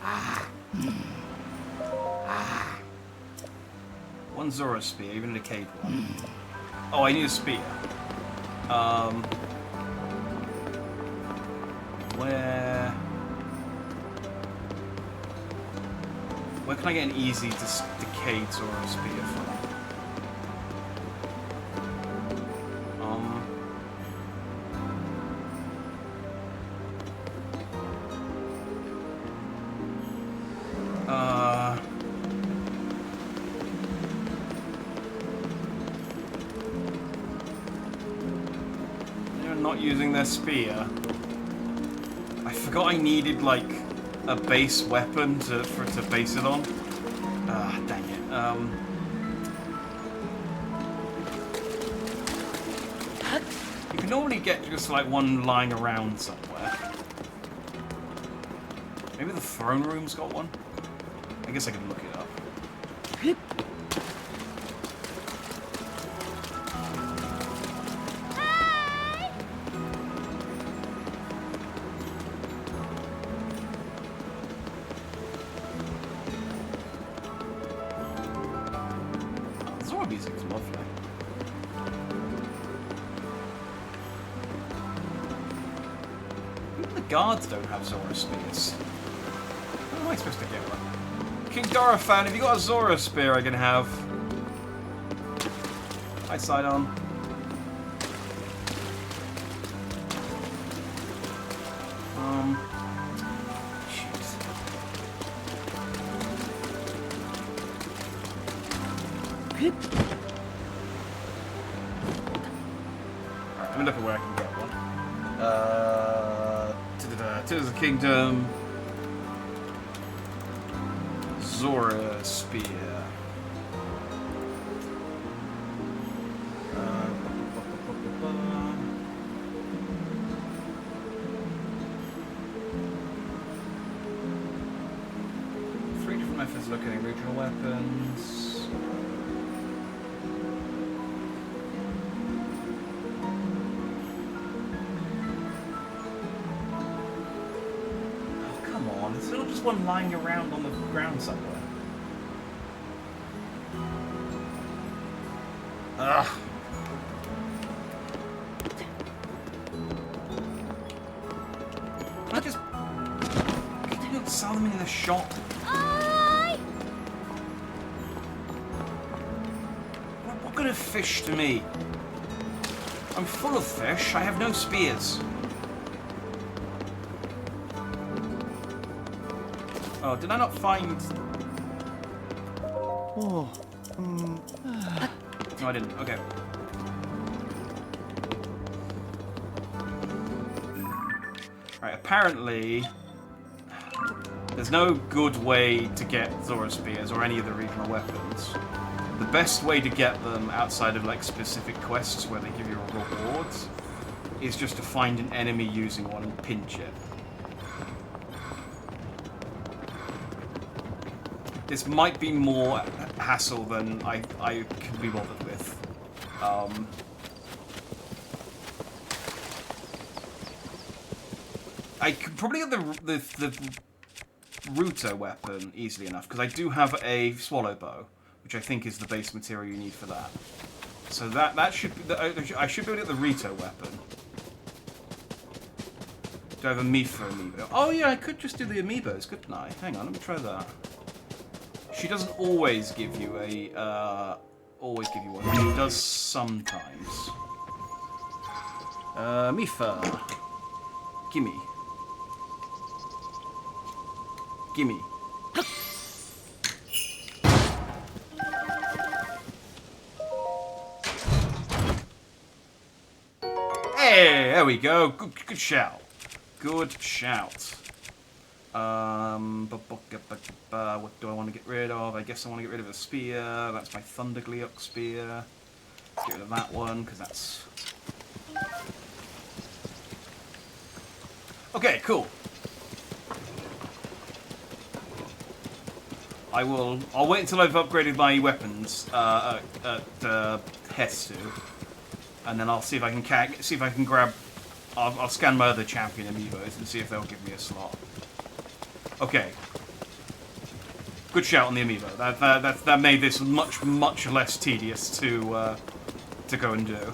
One Zora spear, even a decayed one. Oh, I need a spear. Where can I get an easy decayed Zora spear from? Not using their spear. I forgot I needed like a base weapon to base it on. Ah, dang it. You can normally get just like one lying around somewhere. Maybe the throne room's got one. I guess I can look it up. Zora music's lovely. Even the guards don't have Zora spears. How am I supposed to get one? King Dora fan, if you got a Zora spear I can have. Hi, Sidon. Alright, let me look at where I can get one. Tears of the Kingdom. Zora Spear. Let's look at any regional weapons. Oh, come on. There's still just one lying around on the ground somewhere. Ugh. Can I just... Can you not sell them in the shop? What good are fish to me? I'm full of fish. I have no spears. Oh, did I not find... Oh. No, I didn't. Okay. Right, apparently... There's no good way to get Zora Spears or any of the regional weapons. The best way to get them outside of like specific quests where they give you rewards is just to find an enemy using one and pinch it. This might be more hassle than I can be bothered with. I could probably get the Ruto weapon easily enough, because I do have a swallow bow, which I think is the base material you need for that. So that should be, I should be able to get the Rito weapon. Do I have a Mifa amiibo? Oh yeah, I could just do the amiibos, couldn't I? Hang on, let me try that. She doesn't always give you a one. She does sometimes. Mifa, gimme. Gimme. Hey, there we go. Good shout. Good shout. What do I want to get rid of? I guess I want to get rid of a spear. That's my Thundergleok spear. Let's get rid of that one, because that's... Okay, cool. I'll wait until I've upgraded my weapons at Hestu, and then I'll see if I can grab. I'll scan my other champion amiibos and see if they'll give me a slot. Okay. Good shout on the amiibo. That made this much less tedious to go and do.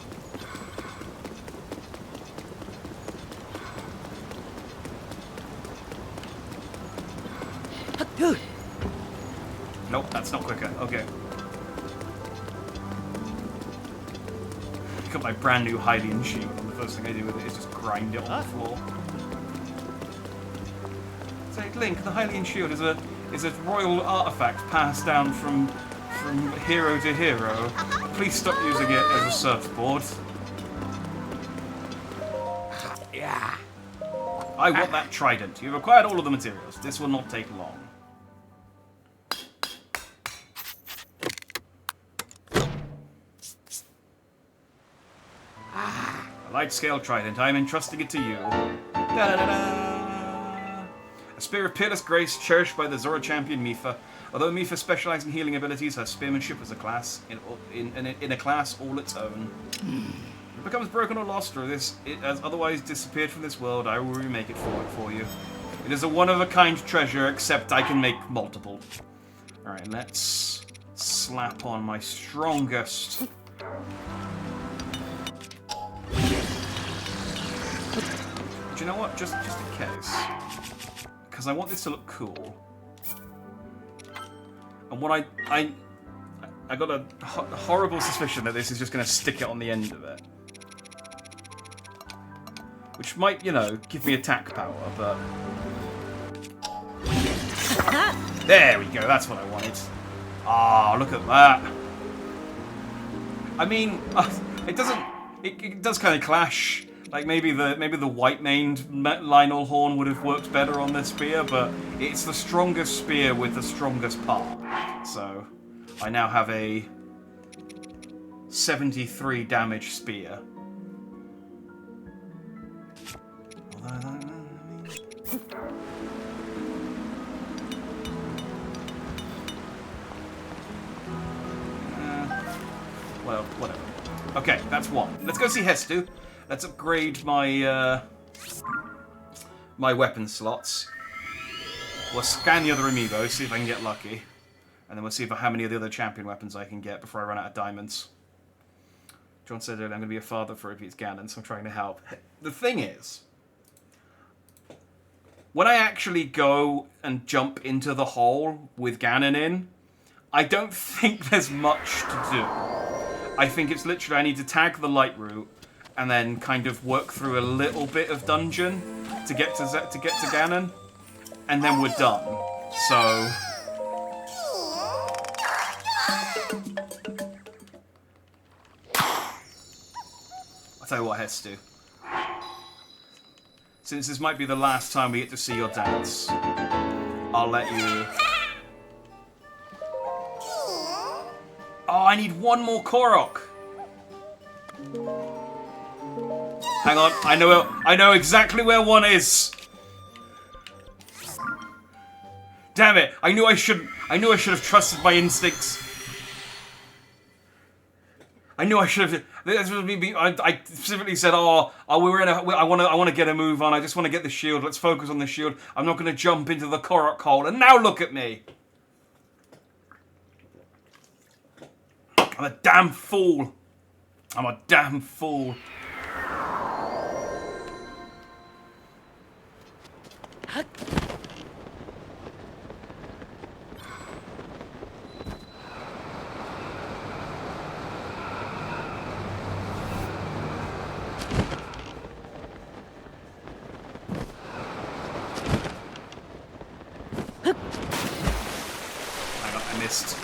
Nope, that's not quicker. Okay. Got my brand new Hylian shield, and the first thing I do with it is just grind it on the floor. Say, Link, the Hylian shield is a royal artifact passed down from hero to hero. Please stop using it as a surfboard. Yeah. I want that trident. You've acquired all of the materials. This will not take long. Light scale trident, I am entrusting it to you. Da-da-da-da. A spear of peerless grace cherished by the Zora champion Mifa. Although Mifa specializes in healing abilities, her spearmanship is a class in a class all its own. If it becomes broken or lost, or it has otherwise disappeared from this world, I will remake it for you. It is a one-of-a-kind treasure, except I can make multiple. Alright, let's slap on my strongest... Do you know what? Just in case, because I want this to look cool. And what I got a horrible suspicion that this is just going to stick it on the end of it, which might, you know, give me attack power. But there we go. That's what I wanted. Ah, look at that. I mean, it doesn't. It does kind of clash. Like maybe the white-maned Lionel horn would have worked better on this spear, but it's the strongest spear with the strongest part. So I now have a 73 damage spear. Well, whatever. Okay, that's one. Let's go see Hestu. Let's upgrade my my weapon slots. We'll scan the other amiibo, see if I can get lucky. And then we'll see how many of the other champion weapons I can get before I run out of diamonds. John said earlier, I'm going to be a father for Repeats Ganon, so I'm trying to help. The thing is, when I actually go and jump into the hole with Ganon in, I don't think there's much to do. I think it's literally I need to tag the light route and then kind of work through a little bit of dungeon to get to Ganon, and then we're done. So I'll tell you what, Hestu. Since this might be the last time we get to see your dance, I'll let you. Oh, I need one more Korok. Hang on, I know exactly where one is. Damn it! I knew I should have trusted my instincts. I knew I should have. I specifically said, I want to get a move on. I just want to get the shield. Let's focus on the shield. I'm not going to jump into the Korok hole. And now look at me. I'm a damn fool. I'm a damn fool. Hang on, I missed.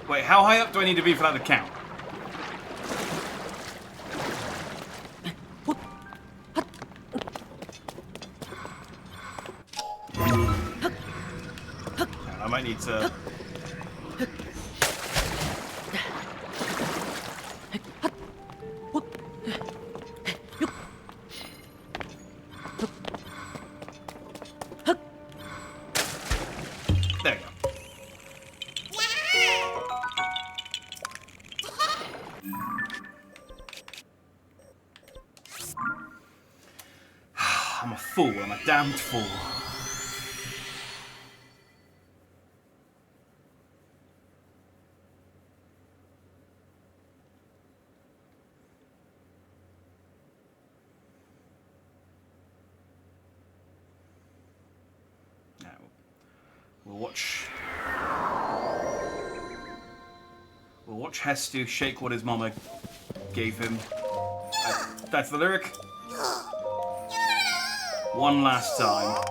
Wait, how high up do I need to be for that to count? I might need to... There we go. I'm a fool. I'm a damned fool. Now, we'll watch Hestu shake what his mama gave him. That's the lyric. One last time.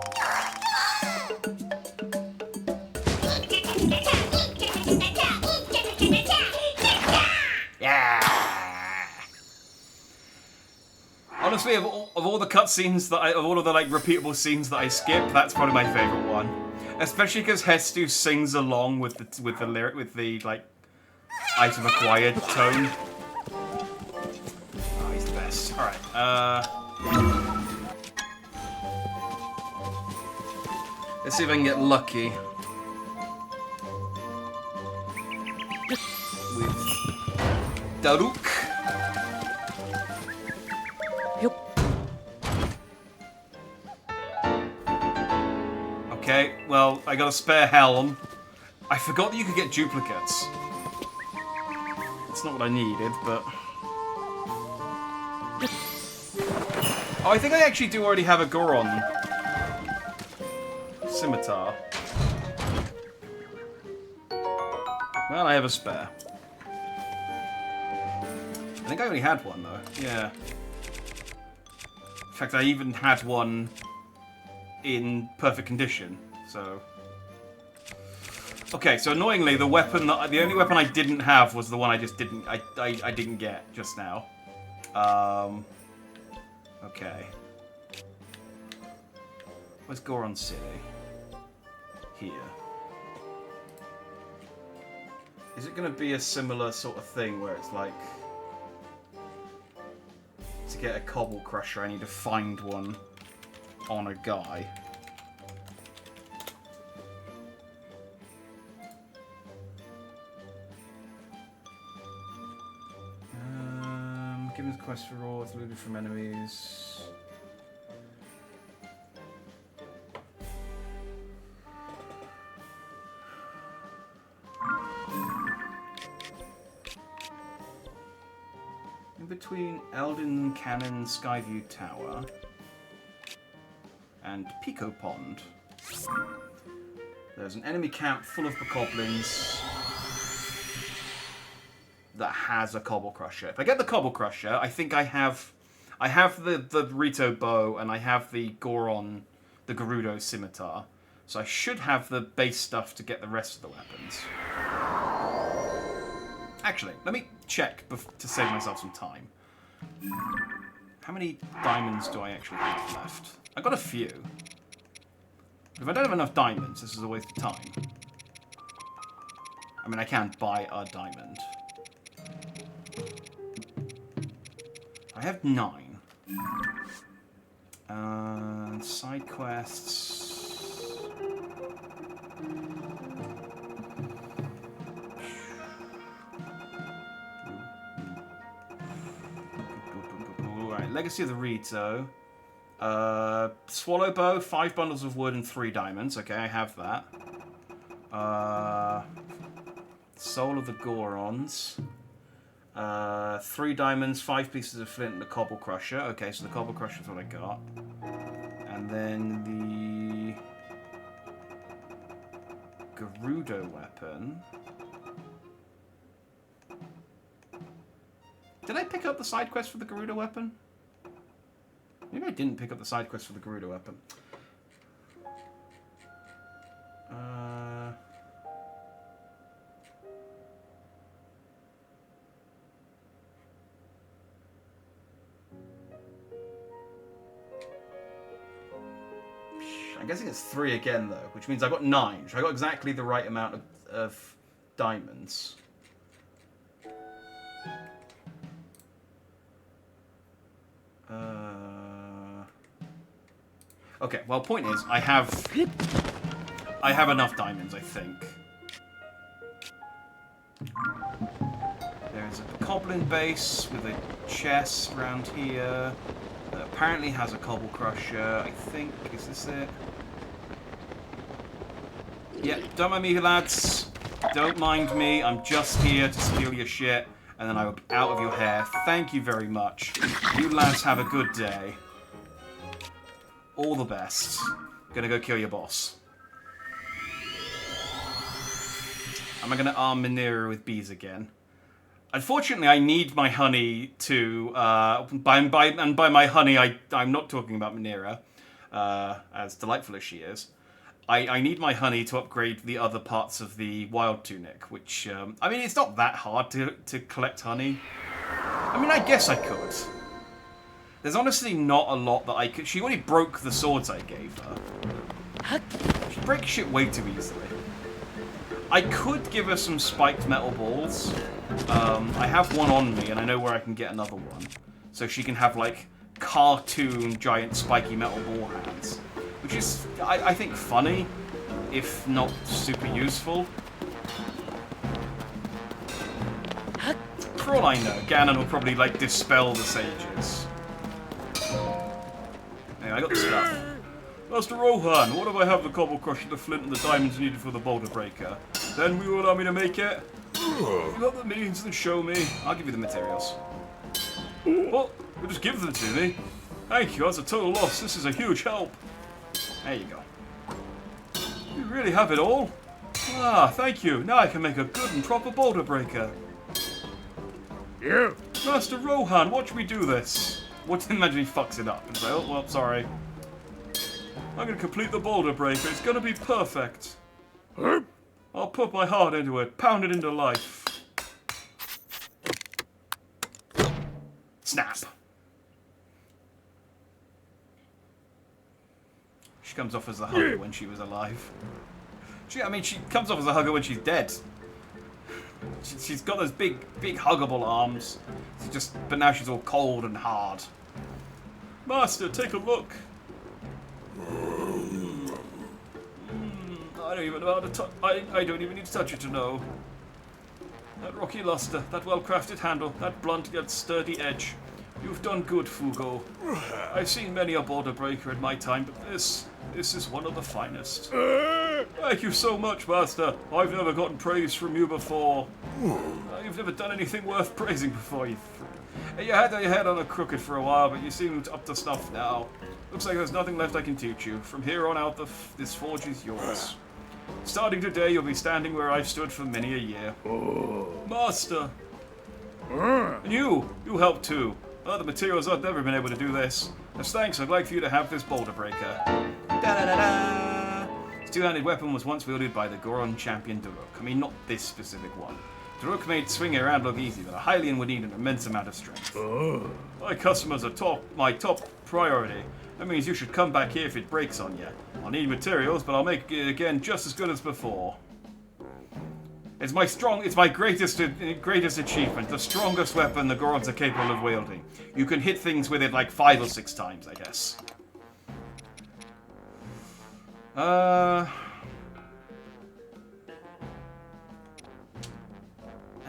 Yeah. Honestly, of all the cutscenes of all of the like repeatable scenes that I skip, that's probably my favorite one. Especially because Hestu sings along with the lyric with the like item acquired tone. Oh, he's the best. All right. Let's see if I can get lucky with Daruk. Okay, well, I got a spare helm. I forgot that you could get duplicates. It's not what I needed, but... Oh, I think I actually do already have a Goron scimitar. Well, I have a spare. I think I only had one, though. Yeah. In fact, I even had one in perfect condition, so... Okay, so annoyingly, the only weapon I didn't have was the one I just didn't... I didn't get just now. Okay. Where's Goron City? Here. Is it going to be a similar sort of thing where it's like... to get a Cobble Crusher, I need to find one on a guy. Given the quest for rewards, looted from enemies. In between Eldin Cannon Skyview Tower and Pico Pond, there's an enemy camp full of bokoblins that has a Cobble Crusher. If I get the Cobble Crusher, I think I have the Rito bow and I have the Goron, the Gerudo scimitar. So I should have the base stuff to get the rest of the weapons. Actually, let me check to save myself some time. How many diamonds do I actually have left? I've got a few. But if I don't have enough diamonds, this is a waste of time. I mean, I can't buy a diamond. I have 9. Side quests. Alright, Legacy of the Rito. Swallow Bow, 5 bundles of wood and 3 diamonds. Okay, I have that. Soul of the Gorons. 3 diamonds, 5 pieces of flint, and a Cobble Crusher. Okay, so the Cobble Crusher is what I got. And then the Gerudo weapon. Did I pick up the side quest for the Gerudo weapon? Maybe I didn't pick up the side quest for the Gerudo weapon. I'm guessing it's 3 again, though, which means I got 9. So I got exactly the right amount of diamonds. Okay, well, point is, I have enough diamonds, I think. There's a goblin base with a chest around here that apparently has a Cobble Crusher, I think. Is this it? Yeah, don't mind me, lads. Don't mind me. I'm just here to steal your shit, and then I will be out of your hair. Thank you very much. You lads have a good day. All the best. Gonna go kill your boss. Am I gonna arm Minera with bees again? Unfortunately, I need my honey to... by my honey, I'm not talking about Minera, as delightful as she is. I need my honey to upgrade the other parts of the Wild Tunic, which... I mean, it's not that hard to collect honey. I mean, I guess I could. There's honestly not a lot that I could... She already broke the swords I gave her. She breaks shit way too easily. I could give her some spiked metal balls. I have one on me, and I know where I can get another one. So she can have, like, cartoon giant spiky metal ball hands. Which is, I think, funny, if not super useful. For all I know, Ganon will probably, like, dispel the sages. Anyway, I got the stuff. Master Rohan, what if I have the Cobble Crusher, the flint, and the diamonds needed for the Boulder Breaker? Then will you allow me to make it? You got the means, then show me. I'll give you the materials. Well, you just give them to me. Thank you, that's a total loss. This is a huge help. There you go. You really have it all? Ah, thank you. Now I can make a good and proper Boulder Breaker. Yeah. Master Rohan, watch me do this. What? Imagine he fucks it up and say, oh, well, sorry. I'm gonna complete the Boulder Breaker. It's gonna be perfect. Huh? I'll put my heart into it, pound it into life. Snap. She comes off as a hugger when she was alive. She comes off as a hugger when she's dead. She's got those big huggable arms. But now she's all cold and hard. Master, take a look. I don't even know how to touch. I don't even need to touch it to know. That rocky luster, that well-crafted handle, that blunt yet sturdy edge. You've done good, Fugo. I've seen many a border breaker in my time, but this is one of the finest. Thank you so much, Master. I've never gotten praise from you before. You've never done anything worth praising before. You had your head on a crooked for a while, but you seem up to snuff now. Looks like there's nothing left I can teach you. From here on out, this forge is yours. Starting today, you'll be standing where I've stood for many a year. Master! And you helped too. The materials I've never been able to do this. As thanks, I'd like for you to have this boulder breaker. Da-da-da-da! This two-handed weapon was once wielded by the Goron champion Daruk. I mean, not this specific one. Daruk made swinging around look easy, but a Hylian would need an immense amount of strength. My customers are my top priority. That means you should come back here if it breaks on you. I'll need materials, but I'll make it again just as good as before. It's my greatest achievement, the strongest weapon the Gorons are capable of wielding. You can hit things with it like 5 or 6 times, I guess. I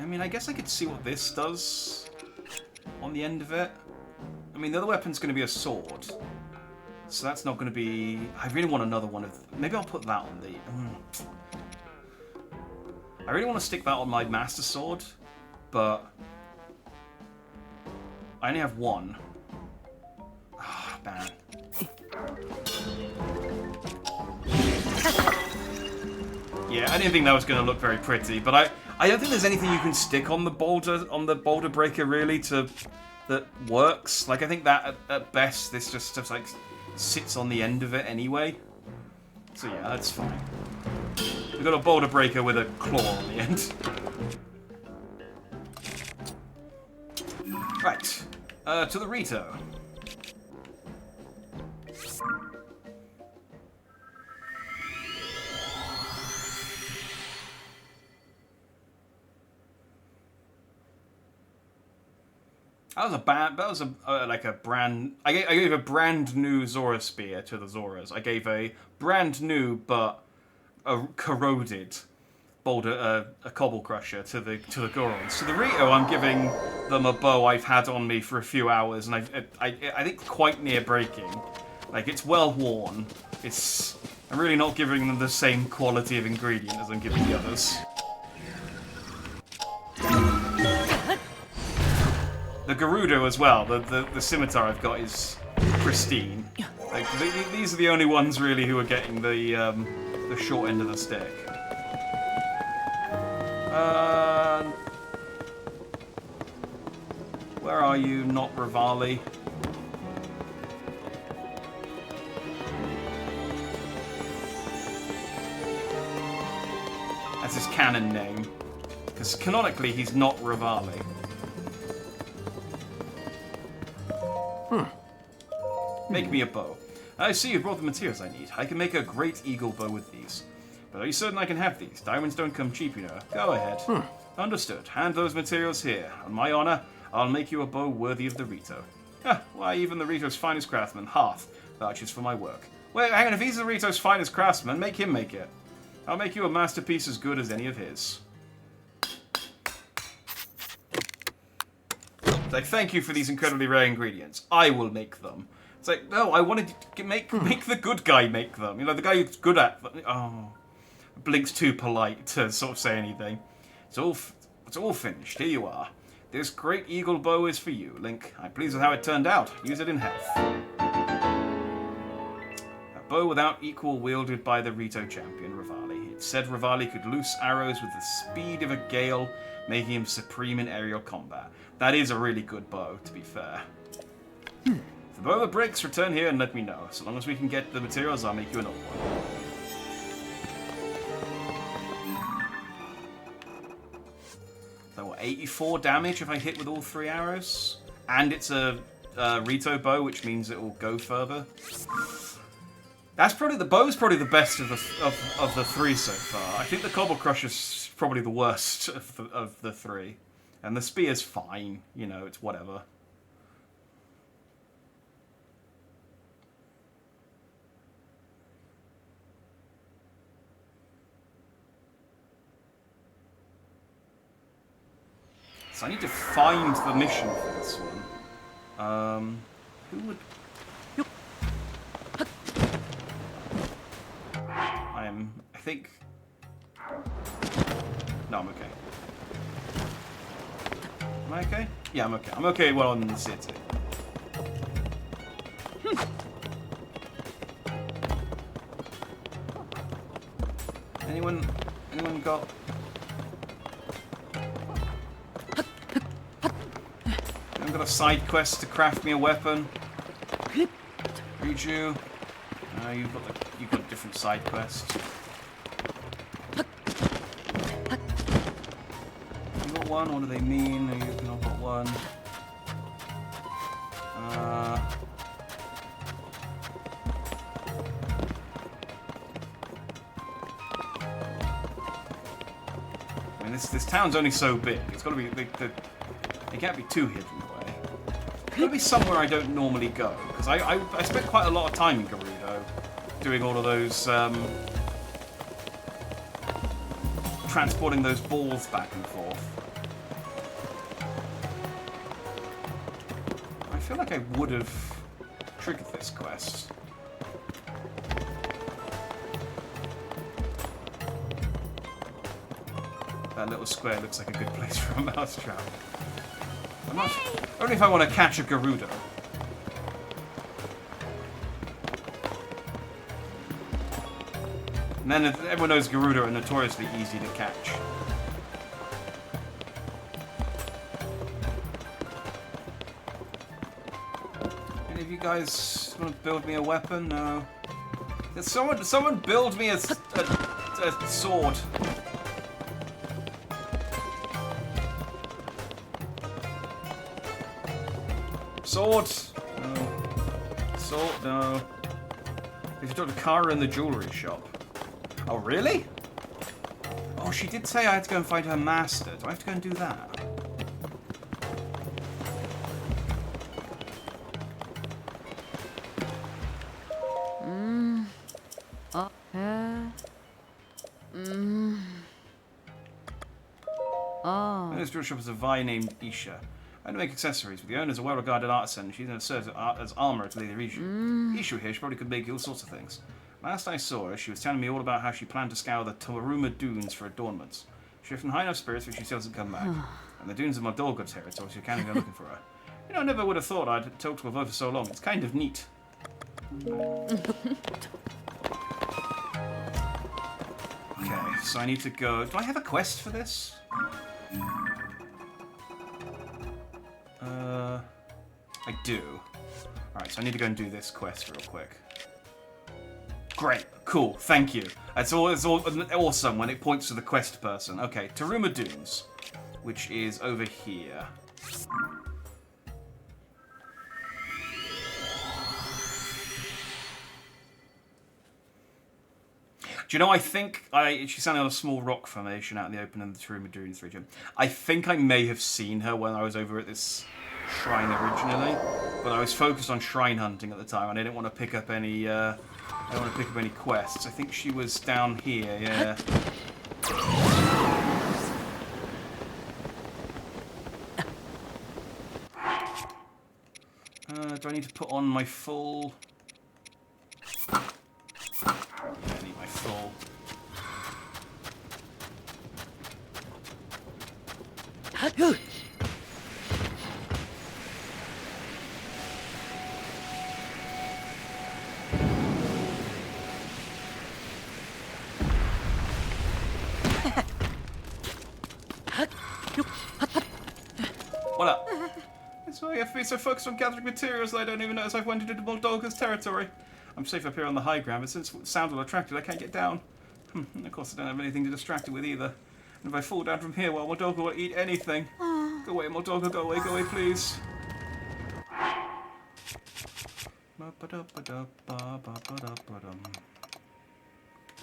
mean, I guess I could see what this does on the end of it. I mean, the other weapon's going to be a sword. So that's not going to be... I really want another one of... Maybe I'll put that on the... I really want to stick that on my Master Sword, but... I only have one. Ah, man. Yeah, I didn't think that was going to look very pretty, but I don't think there's anything you can stick on the boulder breaker, really, that works. Like, I think that, at best, this just like, sits on the end of it anyway. So yeah, that's fine. We've got a boulder breaker with a claw on the end. Right. To the Rito. That was like a brand... I gave a brand new Zora spear to the Zoras. I gave a brand new but a corroded boulder, a cobble crusher to the Gorons. To the Rito, I'm giving them a bow I've had on me for a few hours, and I think quite near breaking. Like, it's well worn. I'm really not giving them the same quality of ingredient as I'm giving the others. The Gerudo as well, the scimitar I've got is pristine. Like, these are the only ones really who are getting the short end of the stick. Where are you, not Rivali? That's his canon name. Because canonically he's not Rivali. Make me a bow. I see you brought the materials I need. I can make a great eagle bow with these. But are you certain I can have these? Diamonds don't come cheap, you know. Go ahead. Understood. Hand those materials here. On my honor, I'll make you a bow worthy of the Rito. Why, even the Rito's finest craftsman, Hearth, vouches for my work. Wait, hang on. If he's the Rito's finest craftsman, make him make it. I'll make you a masterpiece as good as any of his. It's like, thank you for these incredibly rare ingredients. I will make them. It's like, no, I wanted to make the good guy make them. You know, the guy who's good at them. Oh, Blink's too polite to sort of say anything. It's all finished. Here you are. This great eagle bow is for you, Link. I'm pleased with how it turned out. Use it in health. A bow without equal wielded by the Rito champion, Rivali. It said Rivali could loose arrows with the speed of a gale, making him supreme in aerial combat. That is a really good bow, to be fair. If the bow ever breaks, return here and let me know. So long as we can get the materials, I'll make you another one. So what, 84 damage if I hit with all 3 arrows? And it's a Rito bow, which means it will go further. That's probably the bow's probably the best of the 3 so far. I think the Cobble Crusher's probably the worst of the 3. And the spear's fine, you know, it's whatever. So I need to find the mission for this one. Who would... I think... No, I'm okay. Am I okay? Yeah, I'm okay. I'm okay while I'm in the city. Anyone got... Anyone got a side quest to craft me a weapon? Riju? You've got a different side quest. You got one? What do they mean? You've not got one. I mean, this town's only so big. It's got to be it can't be too hidden away. It's got to be somewhere I don't normally go because I spent quite a lot of time in Gerudo doing all of those transporting those balls back and forth. I feel like I would have triggered this quest. That little square looks like a good place for a mousetrap. Only if I want to catch a Gerudo. And then everyone knows Gerudo are notoriously easy to catch. Any of you guys want to build me a weapon? No. Someone build me a sword. Sword! No. Sword, no. If you talk to Kara in the jewellery shop. Oh, really? Oh, she did say I had to go and find her master. Do I have to go and do that? This jewelry shop is a Vi named Isha. I don't make accessories, but the owner's a well-regarded artisan. She's going to serve as armourer to Lady Riju. Isha here, she probably could make you all sorts of things. Last I saw her, she was telling me all about how she planned to scour the Taruma Dunes for adornments. She left in high enough spirits, but she still hasn't come back. And the dunes are Moldolga territory, so she can't go looking for her. You know, I never would have thought I'd talked to her for so long. It's kind of neat. Okay, so I need to go... Do I have a quest for this? I do. Alright, so I need to go and do this quest real quick. Great, cool, thank you. It's awesome when it points to the quest person. Okay, Taruma Dunes, which is over here. Do you know, I think she's standing on a small rock formation out in the open in the Taruma Dunes region. I think I may have seen her when I was over at this shrine originally, but I was focused on shrine hunting at the time, and I didn't want to pick up any. I don't want to pick up any quests. I think she was down here. Yeah. Do I need to put on my full? Yeah, I need my full. What up? That's why I have to be so focused on gathering materials that I don't even notice I've wandered into Moldolga's territory. I'm safe up here on the high ground, but since sounds will attract it, I can't get down. And of course, I don't have anything to distract it with either. And if I fall down from here, well, Moldolga will eat anything. Go away, Moldolga, go away, please.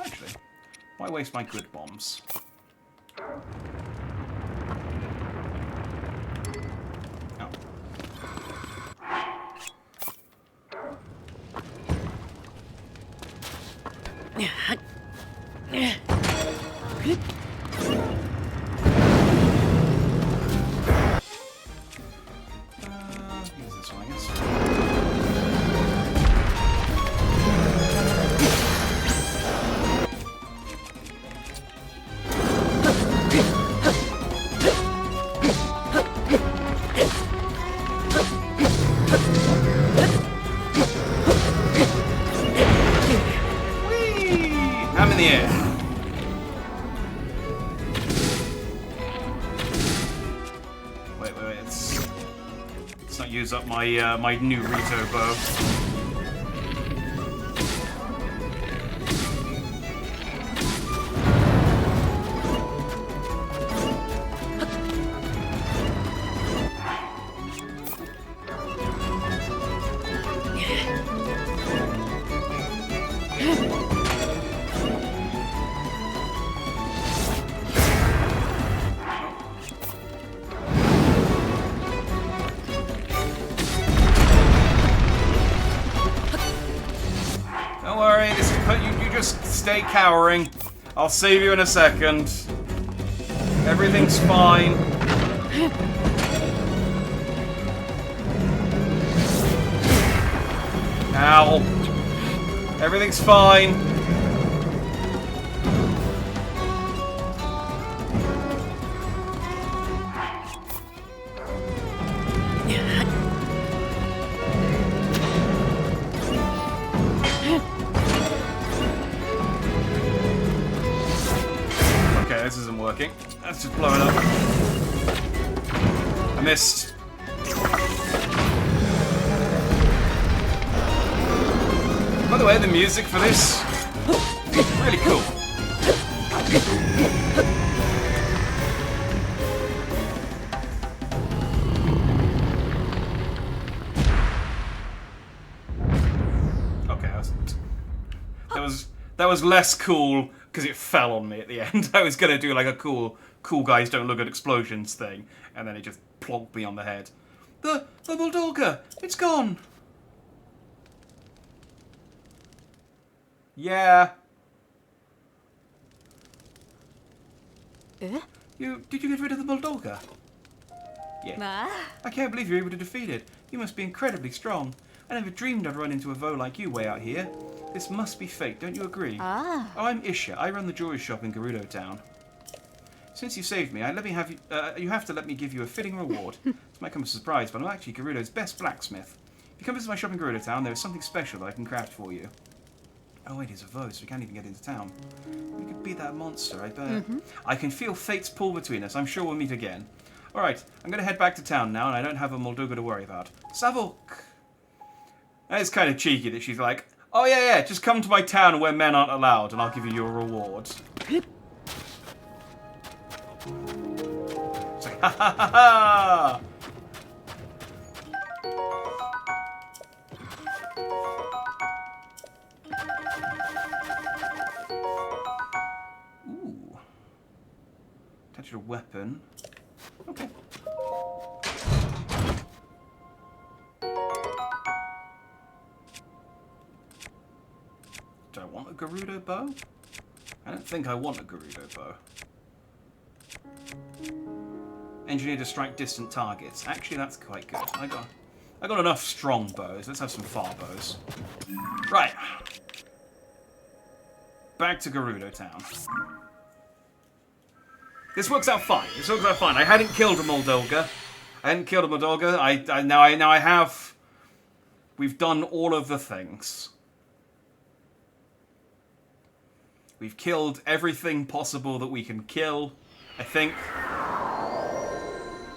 Actually, why waste my good bombs? in the air. Wait. Let's not use up my my new Rito bow. Don't worry, this is you just stay cowering. I'll save you in a second. Everything's fine. Ow. Everything's fine. Okay, this isn't working. Let's just blow it up. I missed. By the way, the music for this is really cool. Okay, that was less cool because it fell on me at the end. I was gonna do like a cool guys don't look at explosions thing, and then it just plonked me on the head. The Bulldogger, it's gone. Yeah. Eh? Did you get rid of the Bulldogger? Yeah. I can't believe you're able to defeat it. You must be incredibly strong. I never dreamed I'd run into a Vo like you way out here. This must be fate, don't you agree? Oh, I'm Isha. I run the jewelry shop in Gerudo Town. Since you saved me, you have to let me give you a fitting reward. This might come as a surprise, but I'm actually Gerudo's best blacksmith. If you come visit my shop in Gerudo Town, there is something special that I can craft for you. Oh wait, he's a Vo, so we can't even get into town. We could beat that monster, I bet. I can feel fate's pull between us. I'm sure we'll meet again. Alright, I'm going to head back to town now, and I don't have a Molduga to worry about. Savok! That is kind of cheeky that she's like, oh yeah, just come to my town where men aren't allowed, and I'll give you your reward. It's like, ha ha ha ha! Ooh. Attach a weapon. Okay. Do I want a Gerudo bow? I don't think I want a Gerudo bow. Engineered to strike distant targets. Actually, that's quite good. I got enough strong bows. Let's have some far bows. Right. Back to Gerudo Town. This works out fine. I hadn't killed a Molduga. Now I have. We've done all of the things. We've killed everything possible that we can kill. I think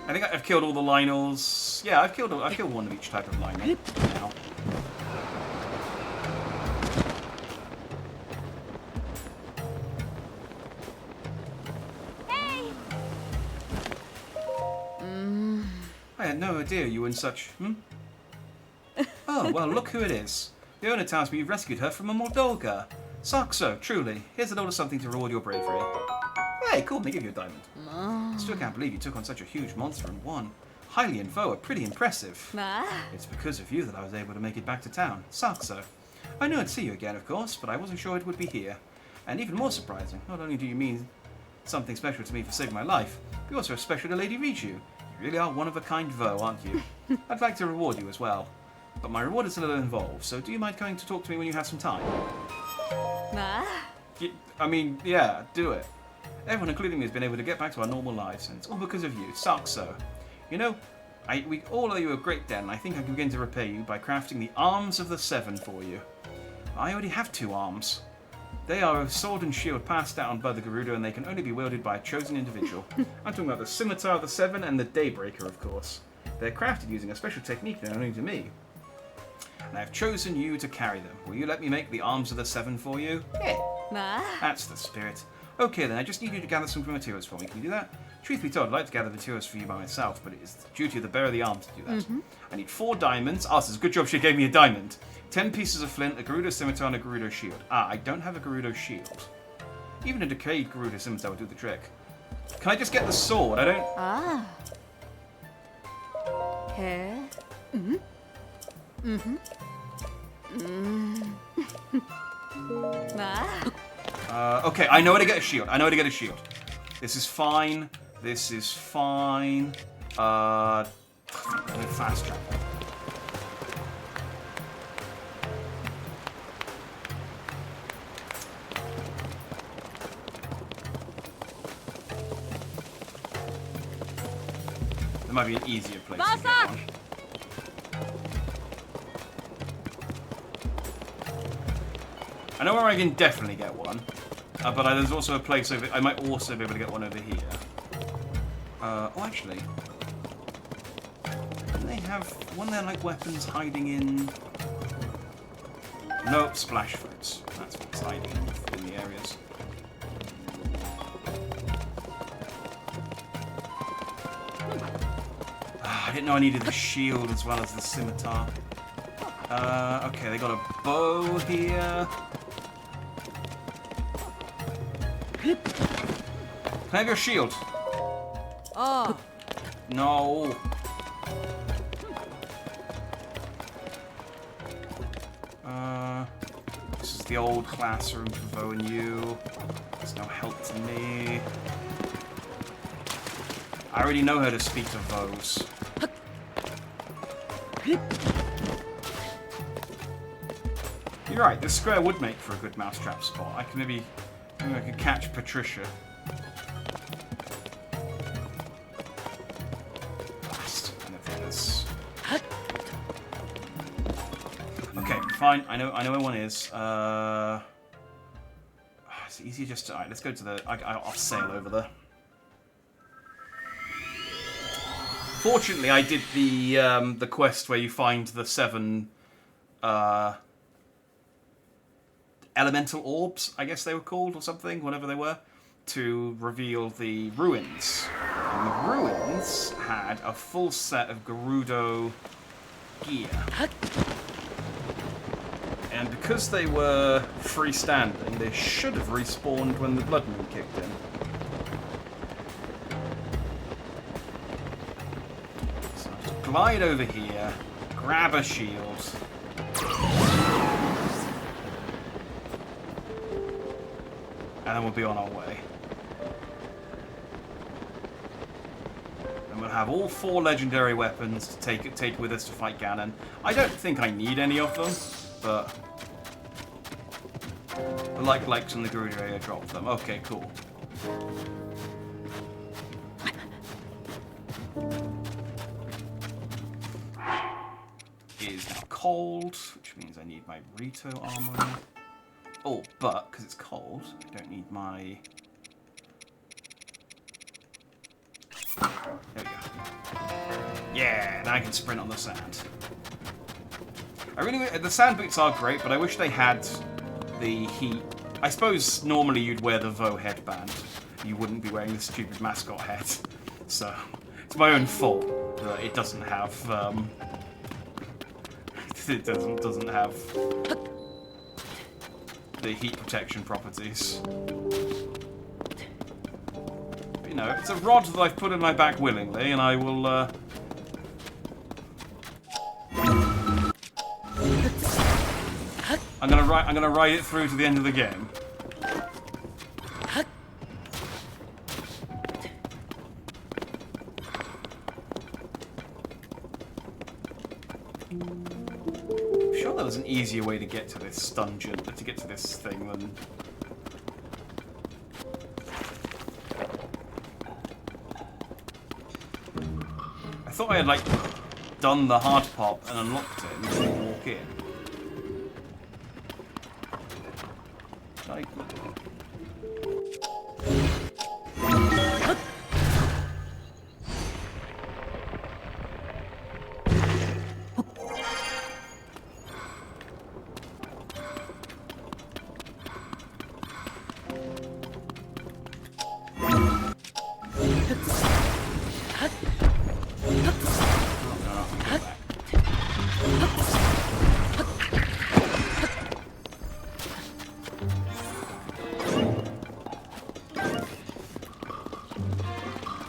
I've killed all the Lynels. Yeah, I've killed one of each type of Lynel now. I had no idea you were in such... Oh, well, look who it is. The owner tells me you rescued her from a Molduga. Saxo, truly. Here's an order something to reward your bravery. Hey, cool, they give you a diamond. Still can't believe you took on such a huge monster and won. Hylia and Vo are pretty impressive. It's because of you that I was able to make it back to town. Saxo. I knew I'd see you again, of course, but I wasn't sure it would be here. And even more surprising, not only do you mean something special to me for saving my life, but you also are special to Lady Richu. You really are one of a kind Vo, aren't you? I'd like to reward you as well. But my reward is a little involved, so do you mind coming to talk to me when you have some time? Yeah, do it. Everyone, including me, has been able to get back to our normal lives, and it's all because of you, Saxo. You know, we all owe you a great debt, and I think I can begin to repay you by crafting the Arms of the Seven for you. I already have 2 arms. They are a sword and shield passed down by the Gerudo, and they can only be wielded by a chosen individual. I'm talking about the Scimitar of the Seven and the Daybreaker, of course. They're crafted using a special technique known only to me. And I have chosen you to carry them. Will you let me make the arms of the Seven for you? Yeah. That's the spirit. Okay then, I just need you to gather some materials for me. Can you do that? Truth be told, I'd like to gather materials for you by myself, but it is the duty of the bearer of the arm to do that. I need 4 diamonds. Ah, so it's a good job she gave me a diamond. 10 pieces of flint, a Gerudo scimitar, and a Gerudo shield. Ah, I don't have a Gerudo shield. Even a decayed Gerudo scimitar would do the trick. Can I just get the sword? I don't... Ah. Hey. Okay, I know how to get a shield. I know how to get a shield. This is fine. This is fine. I'm gonna fast travel. There might be an easier place to get one. I know where I can definitely get one, but there's also a place over. I might also be able to get one over here. Oh, actually, don't they have one? They're like weapons hiding in. Nope, splash fruits. That's what's hiding in the areas. I didn't know I needed the shield as well as the scimitar. Okay, they got a bow here. Can I have your shield? Oh. No. This is the old classroom for Vo and you. There's no help to me. I already know how to speak to Vos. You're right, this square would make for a good mousetrap spot. I can maybe I could catch Patricia. Okay, fine. I know where one is. It's easier just to. Alright, let's go to the. I'll sail over there. Fortunately, I did the quest where you find the 7 elemental orbs, I guess they were called, or something, whatever they were, to reveal the ruins. And the ruins had a full set of Gerudo gear. And because they were freestanding, they should have respawned when the Blood Moon kicked in. So I'll just glide over here, grab a shield. And then we'll be on our way. And we'll have all 4 legendary weapons to take with us to fight Ganon. I don't think I need any of them, but like Lex and the Gerudo area dropped them. Okay, cool. It is now cold, which means I need my Rito armor. Oh, but because it's cold, I don't need my. There we go. Yeah, now I can sprint on the sand. The sand boots are great, but I wish they had the heat. I suppose normally you'd wear the Vo headband. You wouldn't be wearing the stupid mascot hat. So it's my own fault that it doesn't have. It doesn't have the heat protection properties. But, you know, it's a rod that I've put in my back willingly, and I will. I'm gonna ride it through to the end of the game. I'm sure there was an easier way to get to this dungeon, to get to this thing than. I thought I had like done the hard pop and unlocked it and just walk in. I...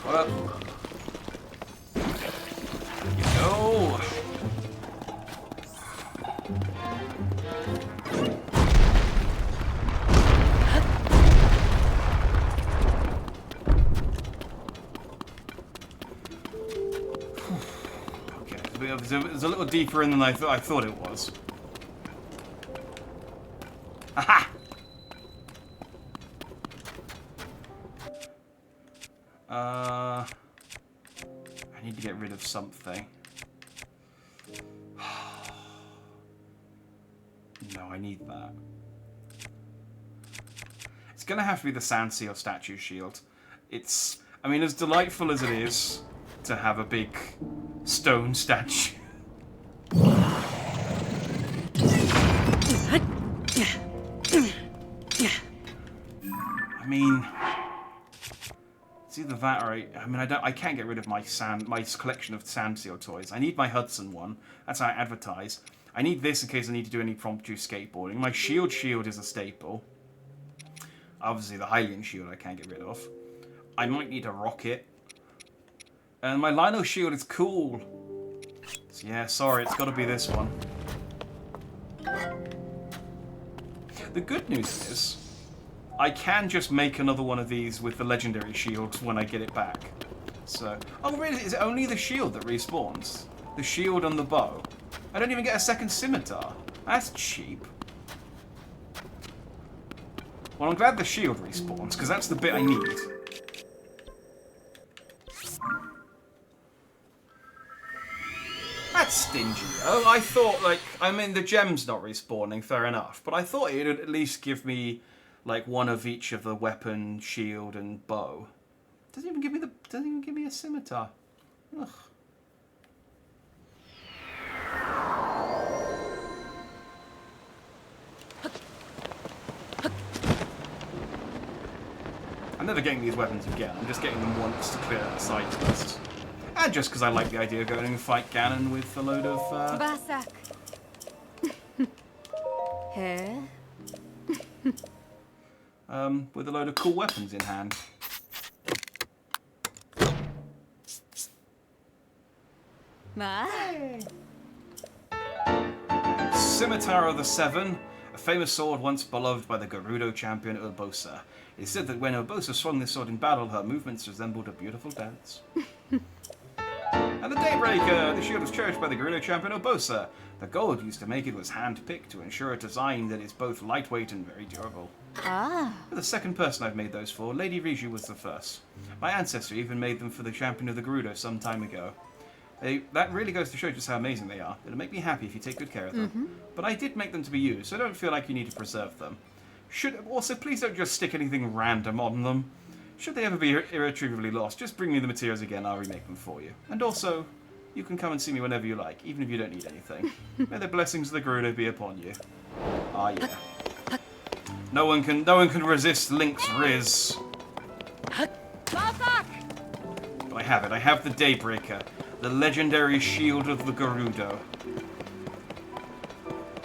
What up? No! Okay, it was a little deeper in than I thought it was. Aha! I need to get rid of something. No, I need that. It's gonna have to be the Sand Seal statue shield. It's, I mean, as delightful as it is to have a big stone statue. I mean, it's either that or I can't get rid of my collection of Sand Seal toys. I need my Hudson one. That's how I advertise. I need this in case I need to do any impromptu skateboarding. My shield is a staple. Obviously, the Hylian shield I can't get rid of. I might need a rocket. And my Lino shield is cool. So yeah, sorry, it's got to be this one. The good news is, I can just make another one of these with the legendary shield when I get it back. So, oh really? Is it only the shield that respawns? The shield and the bow? I don't even get a second scimitar. That's cheap. Well, I'm glad the shield respawns, because that's the bit I need. That's stingy, though. I thought, like, I mean, the gem's not respawning, fair enough, but I thought it would at least give me, like, one of each of the weapon, shield, and bow. Doesn't even give me a scimitar. Ugh. I'm never getting these weapons again. I'm just getting them once to clear out the side quests. And just because I like the idea of going and fight Ganon with a load of... Basak. Hey? with a load of cool weapons in hand. Ma? Scimitar of the Seven, a famous sword once beloved by the Gerudo champion Urbosa. It is said that when Urbosa swung this sword in battle, her movements resembled a beautiful dance. And the Daybreaker! The shield was cherished by the Gerudo champion Urbosa. The gold used to make it was hand-picked to ensure a design that is both lightweight and very durable. Ah. You're the second person I've made those for. Lady Riju was the first. My ancestor even made them for the champion of the Gerudo some time ago. That really goes to show just how amazing they are. It'll make me happy if you take good care of them. But I did make them to be used, so I don't feel like you need to preserve them. Also, please don't just stick anything random on them. Should they ever be irretrievably lost, just bring me the materials again, I'll remake them for you. And also, you can come and see me whenever you like, even if you don't need anything. May the blessings of the Gerudo be upon you. Ah, yeah. No one can resist Link's Riz. Basak! But I have it. I have the Daybreaker, the legendary shield of the Gerudo.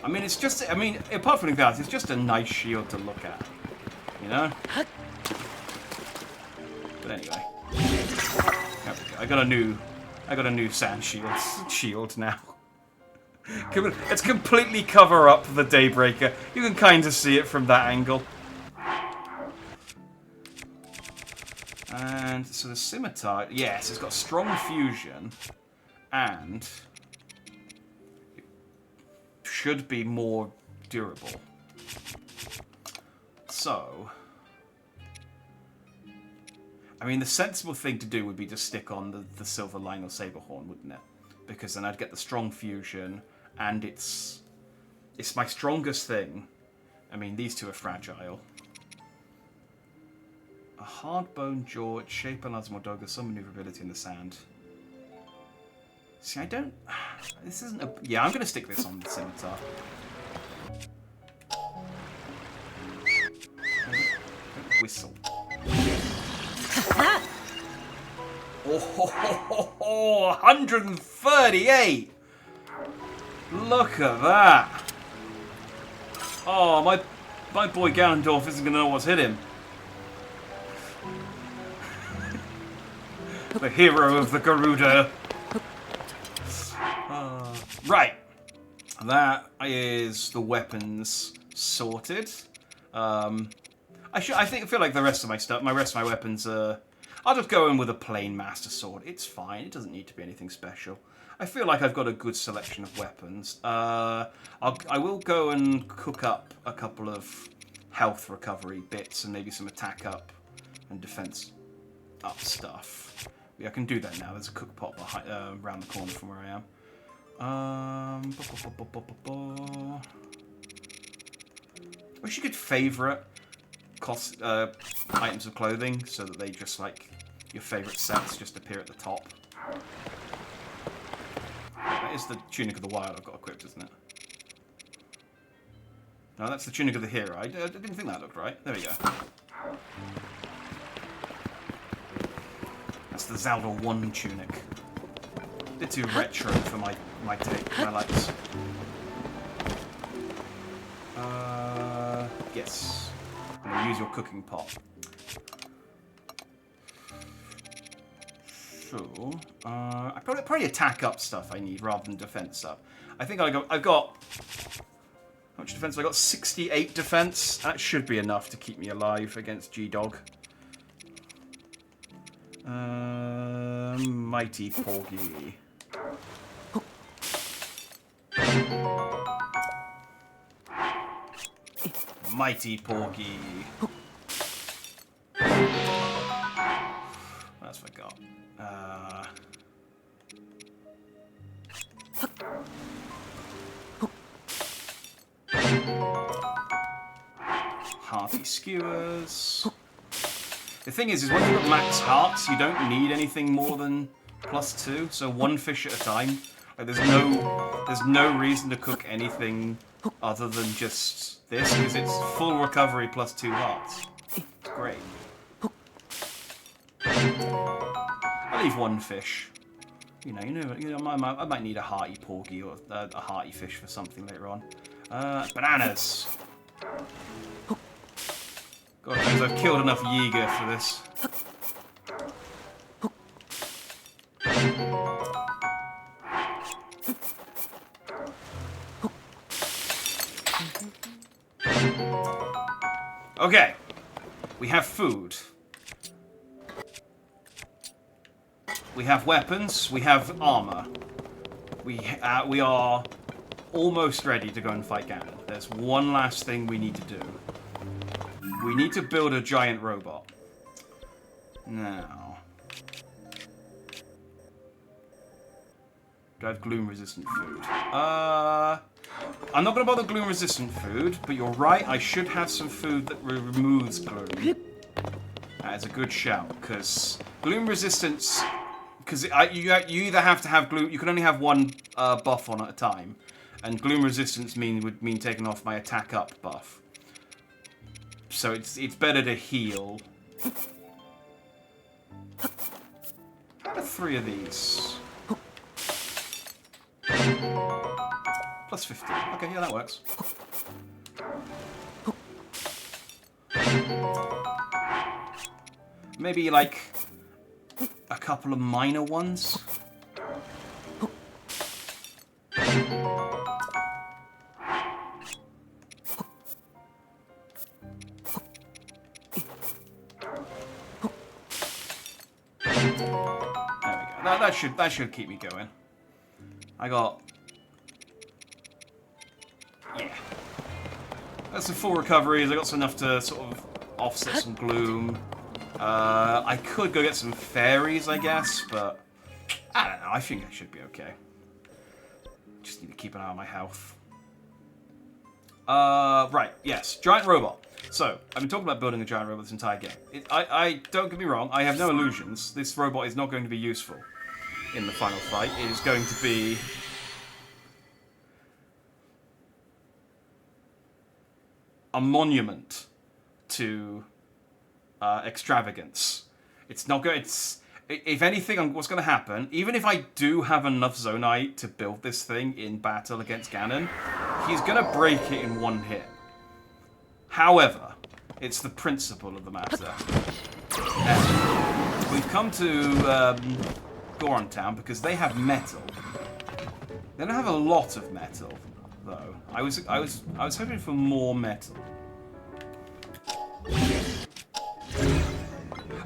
I mean, it's just... I mean, apart from that, it's just a nice shield to look at. You know? But anyway. There we go. I got a new sand shield now. It's completely cover up the Daybreaker. You can kind of see it from that angle. And so the scimitar, yes, it's got strong fusion, and it should be more durable. So, I mean, the sensible thing to do would be to stick on the silver Lionel Saberhorn, wouldn't it? Because then I'd get the strong fusion, and it's my strongest thing, I mean, these two are fragile. A hard-boned jaw, its shape allows Mordoga some maneuverability in the sand. See, I don't... This isn't a... Yeah, I'm going to stick this on the scimitar. Don't whistle. Oh, 138! Look at that! Oh, my boy Ganondorf isn't going to know what's hit him. The hero of the Garuda. Right. That is the weapons sorted. I feel like the rest of my stuff, my weapons are... I'll just go in with a plain Master Sword. It's fine. It doesn't need to be anything special. I feel like I've got a good selection of weapons. I will go and cook up a couple of health recovery bits and maybe some attack up and defense up stuff. Yeah, I can do that now. There's a cook pot behind, around the corner from where I am. I wish you could favourite items of clothing so that they just like your favourite sets just appear at the top. That is the Tunic of the Wild I've got equipped, isn't it? No, that's the Tunic of the Hero. I didn't think that looked right. There we go. That's the Zelda 1 tunic. A bit too retro for my likes. Yes. I'm gonna use your cooking pot. So, I probably attack up stuff I need rather than defense up. I think I've got how much defense? I got 68 defense. That should be enough to keep me alive against G-Dog. Mighty Porgy. Mighty Porgy. What else have I got? Hearty Skewers. The thing is once you've got max hearts, you don't need anything more than +2, so one fish at a time. Like, there's no reason to cook anything other than just this, because it's full recovery +2 hearts. It's great. I'll leave one fish. You know, I might need a hearty porgy or a hearty fish for something later on. Bananas. God knows I've killed enough Yiga for this. Okay, we have food. We have weapons. We have armor. We are almost ready to go and fight Ganon. There's one last thing we need to do. We need to build a giant robot. Now, do I have gloom-resistant food? I'm not going to bother gloom-resistant food, but you're right, I should have some food that removes gloom. That is a good shout, because gloom resistance... Because you either have to have gloom... You can only have one buff on at a time, and gloom resistance would mean taking off my attack up buff. So it's better to heal. How about 3 of these? +15. Okay, yeah, that works. Maybe like a couple of minor ones. That should keep me going. I got... Yeah. That's some full recoveries. I got enough to sort of offset some gloom. I could go get some fairies, I guess, but... I don't know. I think I should be okay. Just need to keep an eye on my health. Right, yes, giant robot. So, I've been talking about building a giant robot this entire game. I don't get me wrong, I have no illusions. This robot is not going to be useful in the final fight. It is going to be a monument to extravagance. It's not going. If anything, what's going to happen? Even if I do have enough Zonite to build this thing in battle against Ganon, he's going to break it in one hit. However, it's the principle of the matter. Now, we've come to Goron Town because they have metal. They don't have a lot of metal, though. I was hoping for more metal.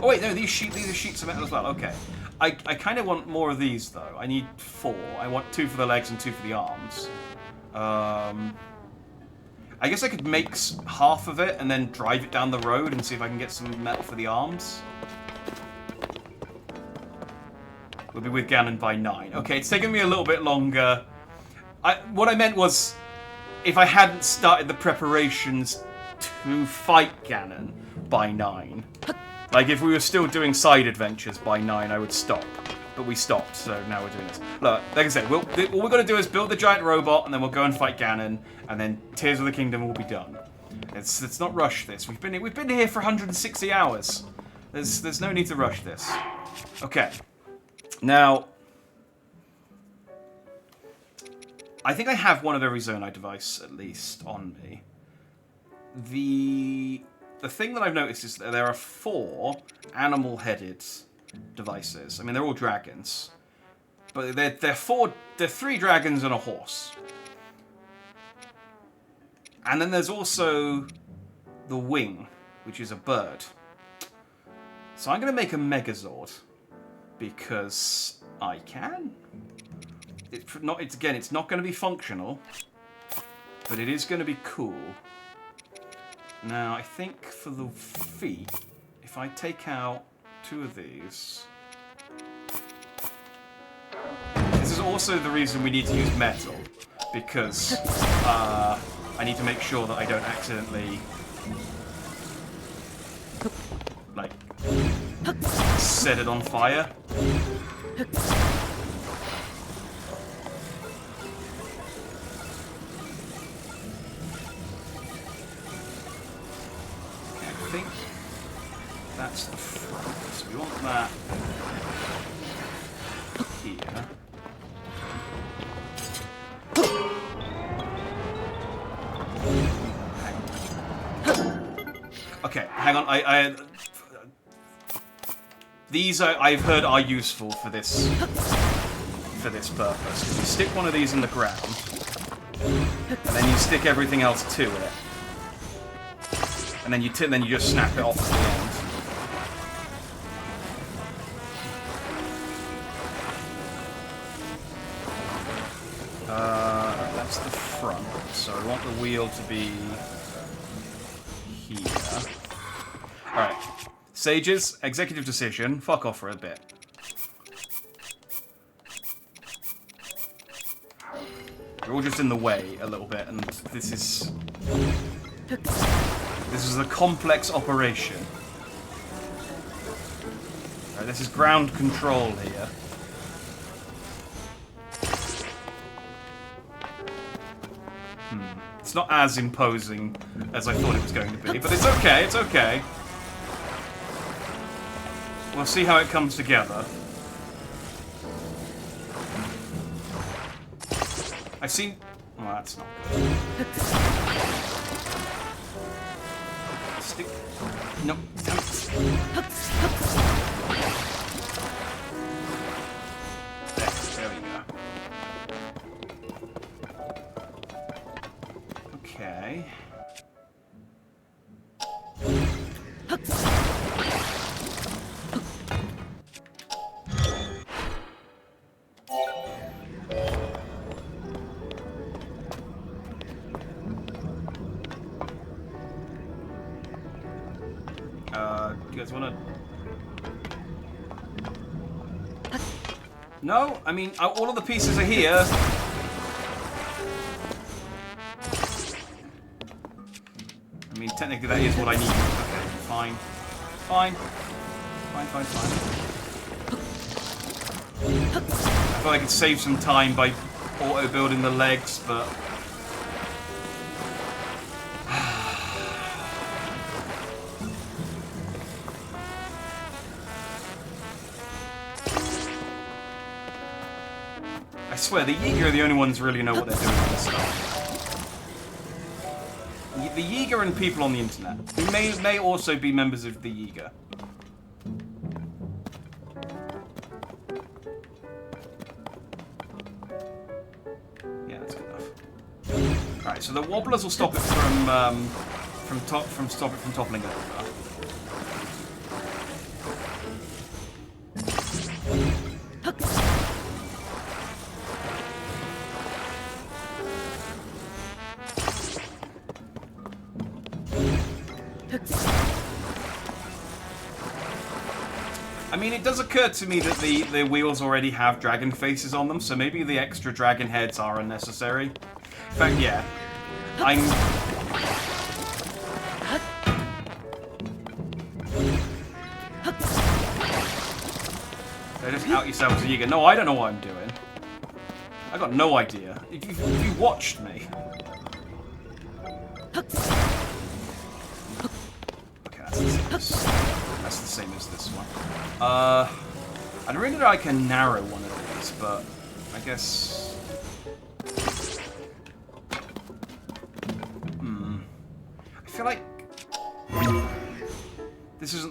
Oh wait, no, these are sheets of metal as well. Okay, I kind of want more of these though. I need 4. I want 2 for the legs and 2 for the arms. I guess I could make half of it and then drive it down the road and see if I can get some metal for the arms. We'll be with Ganon by 9. Okay, it's taken me a little bit longer. What I meant was, if I hadn't started the preparations to fight Ganon by 9. Like, if we were still doing side adventures by 9, I would stop. But we stopped, so now we're doing this. Look, like I said, all we're going to do is build the giant robot, and then we'll go and fight Ganon, and then Tears of the Kingdom will be done. Let's not rush this. We've been here for 160 hours. There's no need to rush this. Okay. Now, I think I have one of every Zonai device, at least, on me. The thing that I've noticed is that there are 4 animal-headed devices. I mean, they're all dragons. But they're 3 dragons and a horse. And then there's also the wing, which is a bird. So I'm going to make a Megazord. Because I can. It's not going to be functional. But it is going to be cool. Now, I think for the feet, if I take out 2 of these... This is also the reason we need to use metal, because I need to make sure that I don't accidentally, like, set it on fire. I think that's the front, so we want that here. Okay, hang on. These I've heard are useful for this purpose. You stick one of these in the ground, and then you stick everything else to it. And then you just snap it off at the end. That's the front. So I want the wheel to be here. Alright. Sages, executive decision. Fuck off for a bit. You're all just in the way a little bit, and this is a complex operation. Right, this is ground control here. It's not as imposing as I thought it was going to be, but it's okay, it's okay. We'll see how it comes together. I've seen... Well, that's not good. Stick... No, damn it. There we go. Okay. You guys wanna... No? I mean, all of the pieces are here. I mean, technically that is what I need. Okay, fine. Fine. Fine. I thought I could save some time by auto-building the legs, but... I swear, the Yiga are the only ones who really know what they're doing with this stuff. The Yiga and people on the internet, who may also be members of the Yiga. Yeah, that's good enough. Alright, so the wobblers will stop it from toppling over. I mean, it does occur to me that the wheels already have dragon faces on them, so maybe the extra dragon heads are unnecessary. In fact, yeah. They just out yourselves as Yiga. No, I don't know what I'm doing. I got no idea. If you watched me. Okay, that's the same as this one. I don't really know I can narrow one of these, but I guess... I feel like...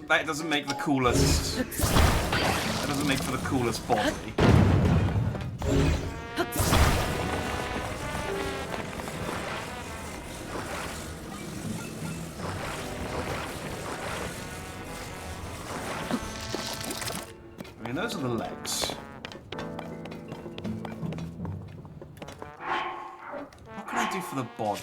That doesn't make the coolest... That doesn't make for the coolest body. I mean, those are the legs. What can I do for the body?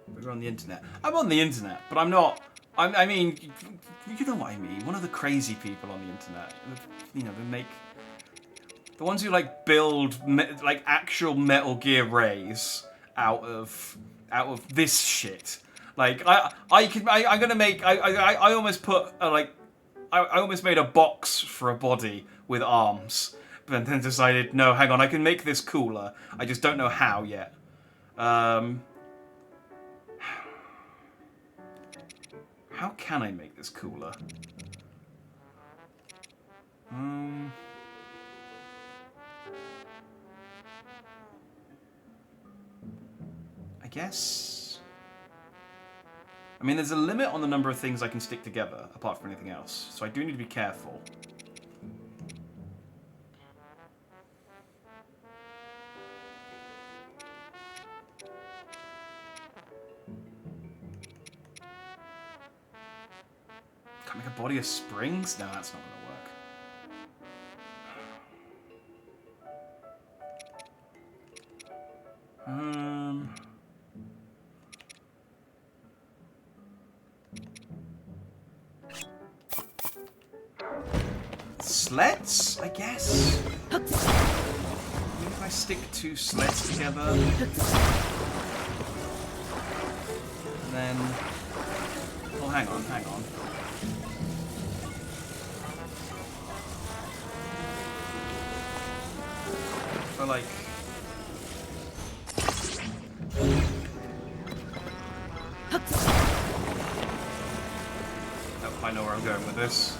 We're on the internet. I'm on the internet, but I'm not... I mean, you know what I mean. One of the crazy people on the internet. You know, they make... The ones who, like, build, like, actual Metal Gear Rays out of this shit. Like, I'm gonna make... I almost put, I almost made a box for a body with arms. But then decided, no, hang on, I can make this cooler. I just don't know how yet. How can I make this cooler? I guess... I mean, there's a limit on the number of things I can stick together, apart from anything else. So I do need to be careful. Can't make a body of springs? No, that's not going to work. Sleds, I guess? Maybe if I stick two sleds together. And then... Oh, hang on. For like... Oh, I know where I'm going with this.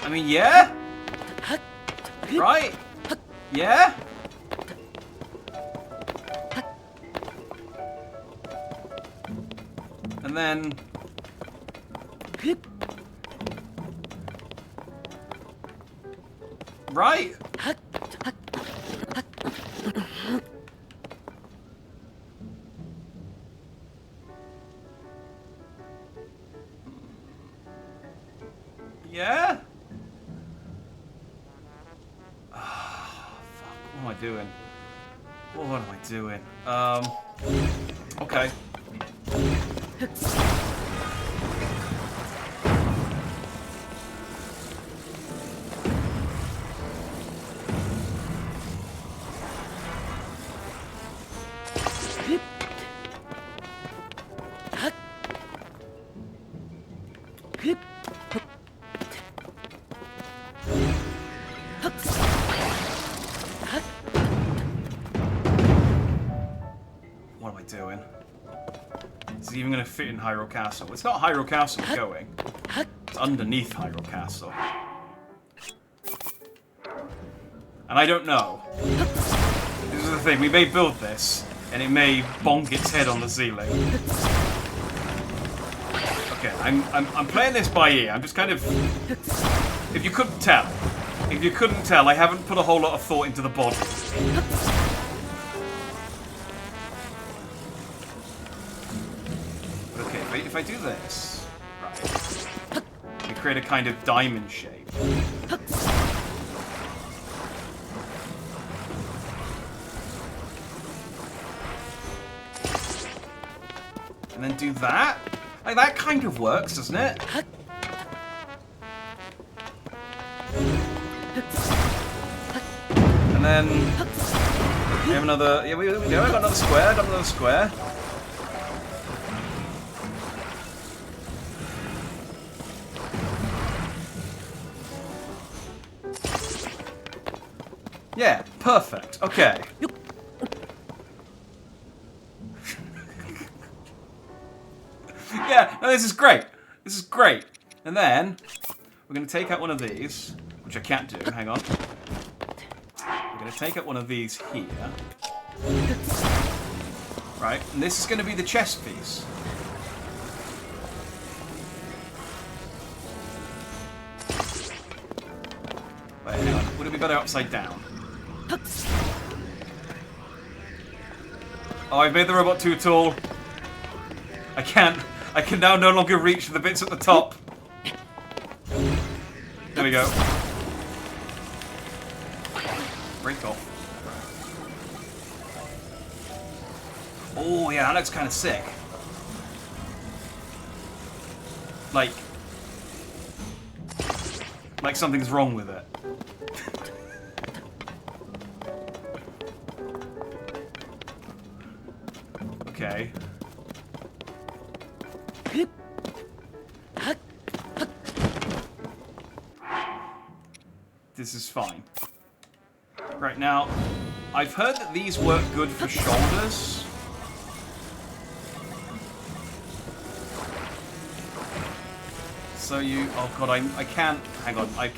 I mean, yeah? Right? Yeah? And then... Right? Yeah? Fuck, what am I doing? What am I doing? Okay. What am I doing? Is it even going to fit in Hyrule Castle? It's not Hyrule Castle we're going. It's underneath Hyrule Castle. And I don't know. This is the thing, we may build this, and it may bonk its head on the ceiling. Okay, I'm playing this by ear. I'm just kind of... If you couldn't tell, I haven't put a whole lot of thought into the body. Okay, if I do this, right, we create a kind of diamond shape. And then do that? Like, that kind of works, doesn't it? And then we have another. Yeah, we go. I got another square. Got another square. Yeah, perfect. Okay. Yeah, no, this is great. This is great. And then we're going to take out one of these, which I can't do. Hang on. We're going to take out one of these here. Right, and this is going to be the chest piece. Wait, hang on. Would it be better upside down? Oh, I've made the robot too tall. I can now no longer reach the bits at the top. There we go. Break off. Oh yeah, that looks kind of sick. Like something's wrong with it. Okay. This is fine. Right now, I've heard that these work good for shoulders. So you, oh god, I can't. Hang on, I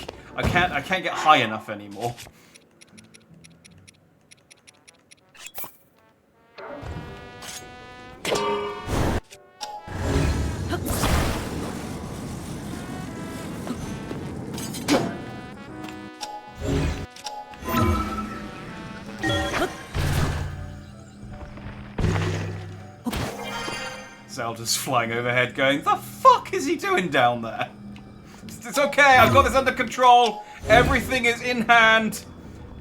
can't get high enough anymore. Zelda's flying overhead going, the fuck is he doing down there? It's okay, I've got this under control. Everything is in hand.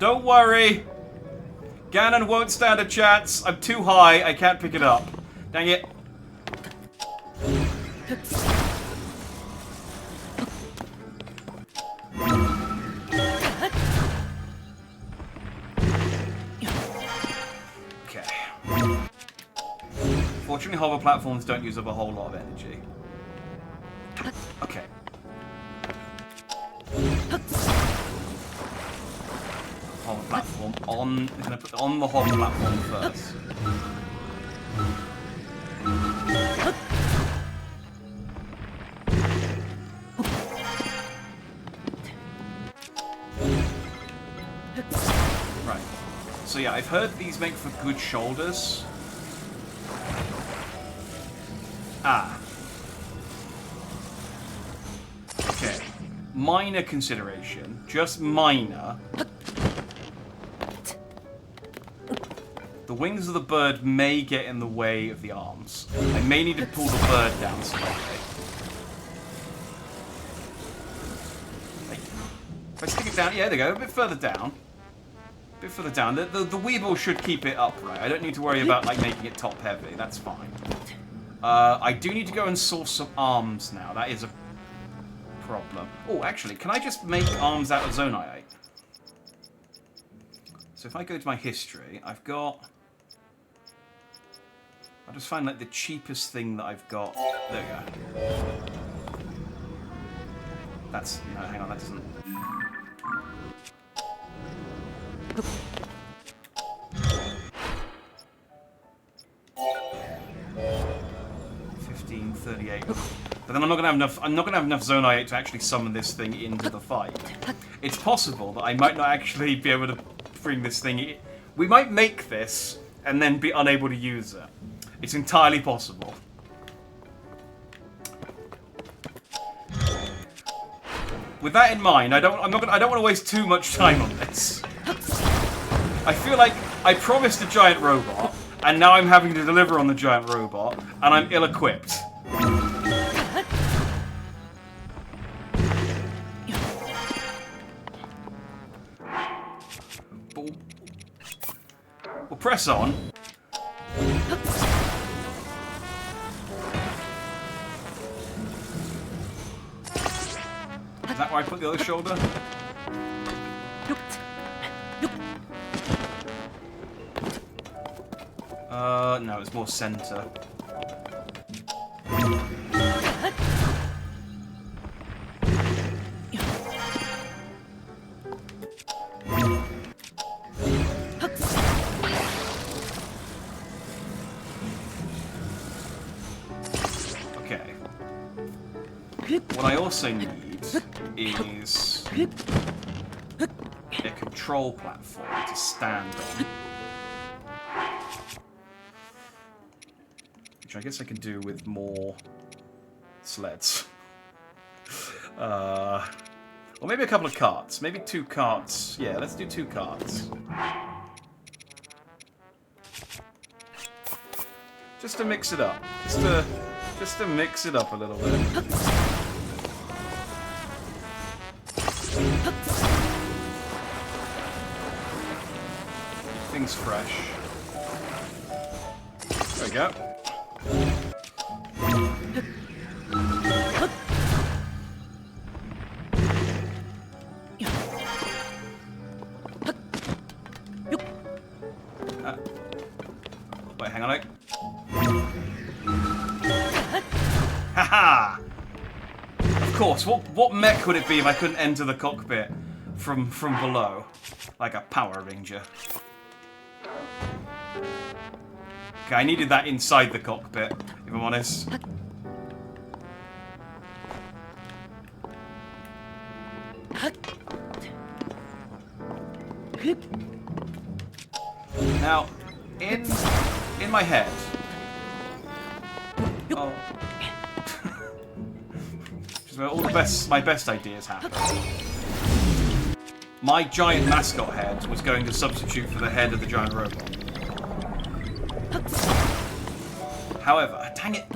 Don't worry. Ganon won't stand a chance. I'm too high, I can't pick it up. Dang it. Fortunately, hover platforms don't use up a whole lot of energy. Okay. Hover platform on. I'm gonna put on the hover platform first. Right. So yeah, I've heard these make for good shoulders. Ah. Okay. Minor consideration. Just minor. The wings of the bird may get in the way of the arms. I may need to pull the bird down slightly. If I stick it down, yeah, there we go. A bit further down. A bit further down. The Weeble should keep it upright. I don't need to worry about like making it top heavy. That's fine. I do need to go and source some arms now. That is a problem. Oh, actually, can I just make arms out of Zonite? So if I go to my history, I've got... I'll just find like the cheapest thing that I've got. There we go. That's... No, hang on, that doesn't... 1538. But then I'm not gonna have enough. I'm not gonna have enough Zonite to actually summon this thing into the fight. It's possible that I might not actually be able to bring this thing in. We might make this and then be unable to use it. It's entirely possible. With that in mind, I don't want to waste too much time on this. I feel like I promised a giant robot, and now I'm having to deliver on the giant robot, and I'm ill-equipped. We'll press on. Is that where I put the other shoulder? No, it's more center. Okay. What I also need is a control platform to stand on. Which I guess I can do with more sleds. Or maybe a couple of carts. Maybe 2 carts. Yeah, let's do 2 carts. Just to mix it up. Just to mix it up a little bit. Things fresh. There we go. Wait, hang on. Haha! Of course. What mech would it be if I couldn't enter the cockpit from below, like a Power Ranger? Okay, I needed that inside the cockpit, if I'm honest. Now, in my head... Oh. Just where all my best ideas happen. My giant mascot head was going to substitute for the head of the giant robot. However, dang it!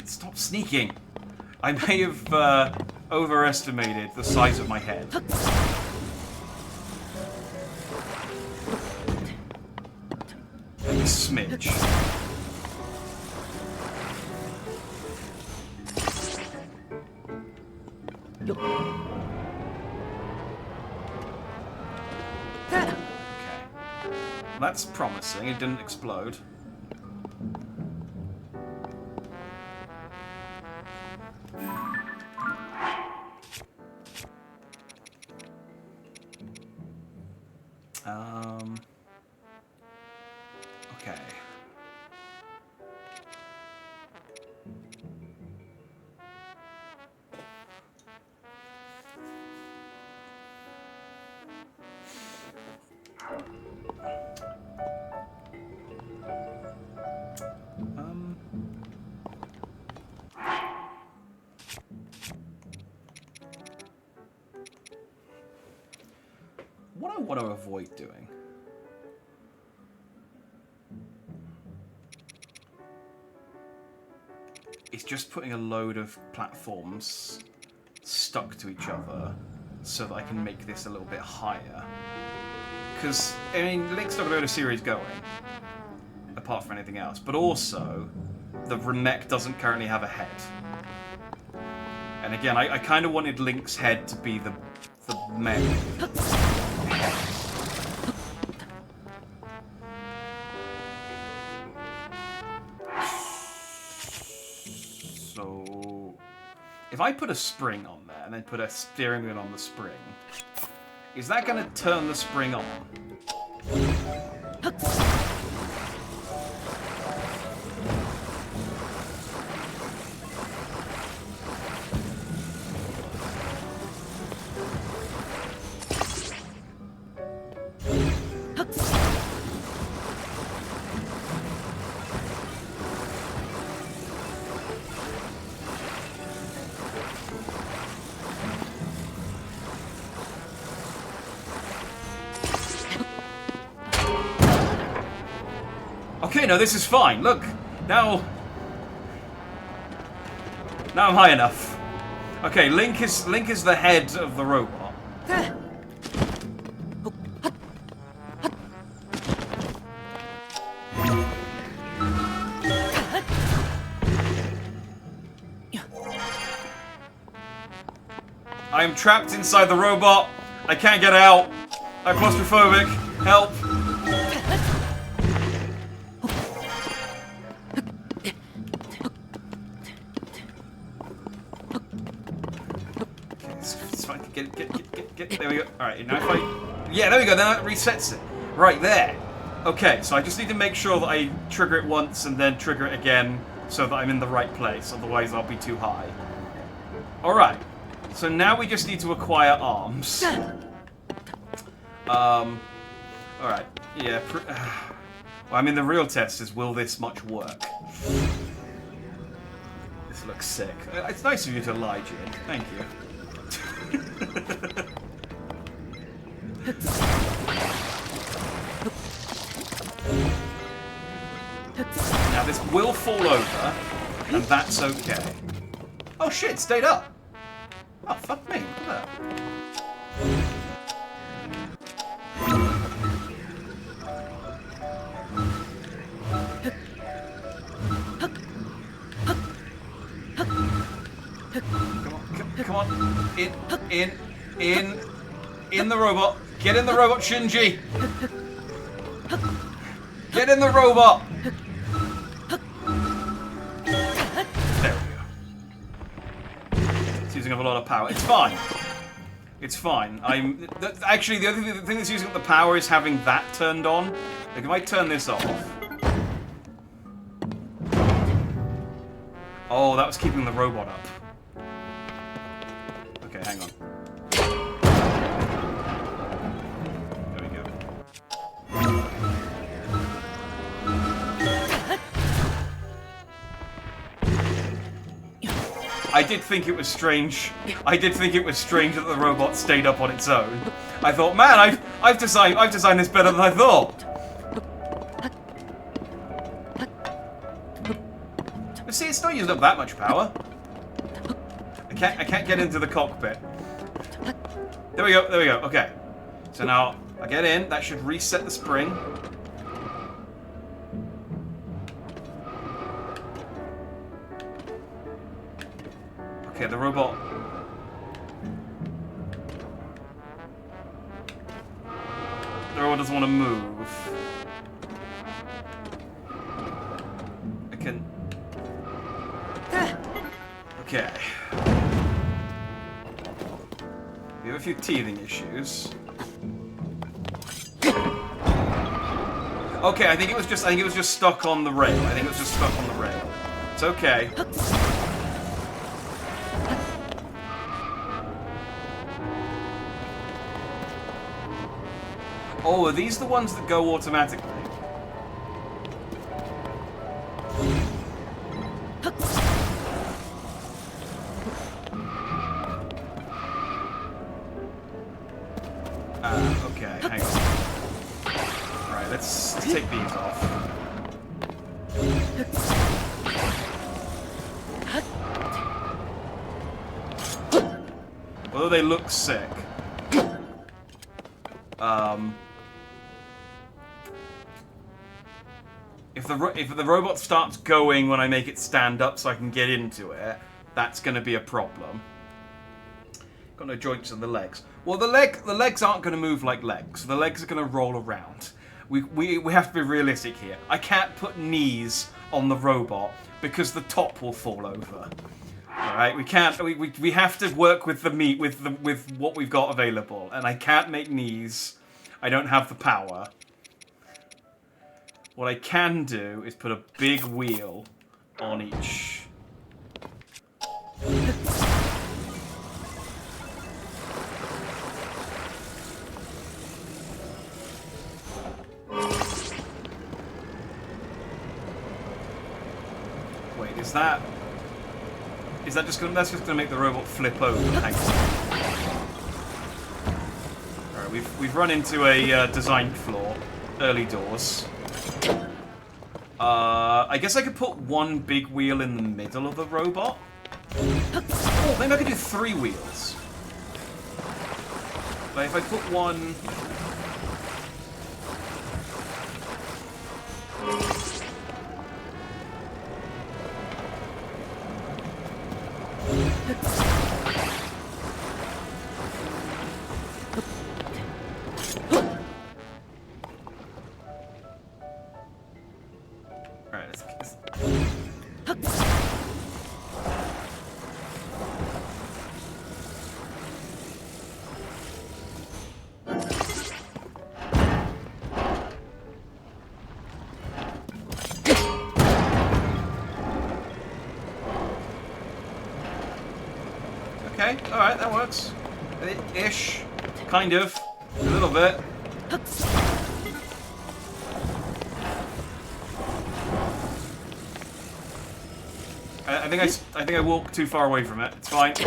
Stop sneaking! I may have overestimated the size of my head. A smidge. Okay. That's promising. It didn't explode. Okay. What I want to avoid doing is just putting a load of platforms stuck to each other so that I can make this a little bit higher. Because, I mean, Link's not going to series going. apart from anything else. But also, the mech doesn't currently have a head. And again, I kind of wanted Link's head to be the mech head. So, if I put a spring on there and then put a steering wheel on the spring, is that going to turn the spring on? Okay, no, this is fine. Look, now I'm high enough. Okay, Link is the head of the robot. I am trapped inside the robot. I can't get out. I'm claustrophobic. Help. Get. There we go. Alright, now if I... Yeah, there we go. Then that resets it. Right there. Okay, so I just need to make sure that I trigger it once and then trigger it again so that I'm in the right place. Otherwise, I'll be too high. Alright. So now we just need to acquire arms. Alright. Yeah. Well, I mean, the real test is, will this much work? This looks sick. It's nice of you to lie, Jin. Thank you. Now this will fall over, and that's okay. Oh shit, it stayed up. Oh, fuck me, look at that. Come on. In the robot. Get in the robot, Shinji. Get in the robot. There we go. It's using up a lot of power. It's fine. It's fine. Actually, the other thing that's using up the power is having that turned on. Like, if I turn this off. Oh, that was keeping the robot up. Okay, hang on. There we go. I did think it was strange. I did think it was strange that the robot stayed up on its own. I thought, man, I've designed this better than I thought. But see, it's not using up that much power. I can't get into the cockpit. There we go, okay. So now, I get in, that should reset the spring. Okay, the robot... The robot doesn't want to move. I can... Okay. We have a few teething issues. Okay, I think it was just stuck on the rail. It's okay. Oh, are these the ones that go automatically? Okay, hang on. Alright, let's take these off. Although they look sick. If the robot starts going when I make it stand up so I can get into it, that's going to be a problem. Got no joints in the legs. Well, the legs aren't going to move like legs. The legs are going to roll around. We have to be realistic here. I can't put knees on the robot because the top will fall over. All right, we can't. We have to work with the meat with what we've got available, and I can't make knees. I don't have the power. What I can do is put a big wheel on each. Wait, is that just gonna? That's just gonna make the robot flip over. Hang on. All right, we've run into a design flaw. Early doors. I guess I could put one big wheel in the middle of the robot. Oh, maybe I could do 3 wheels. Like if I put one. Okay, alright, that works. Ish. Kind of. A little bit. I think I walked too far away from it. It's fine. Okay.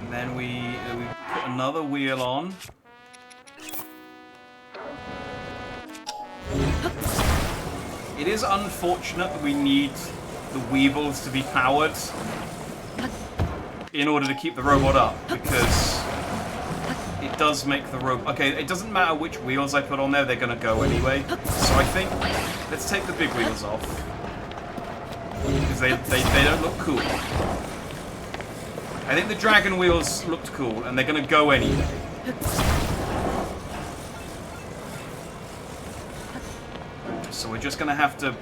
And then we put another wheel on. It is unfortunate that we need the Weevils to be powered in order to keep the robot up, because it does make the robot... Okay, it doesn't matter which wheels I put on there, they're going to go anyway. So I think, let's take the big wheels off, because they don't look cool. I think the dragon wheels looked cool, and they're going to go anyway. So we're just going to have to...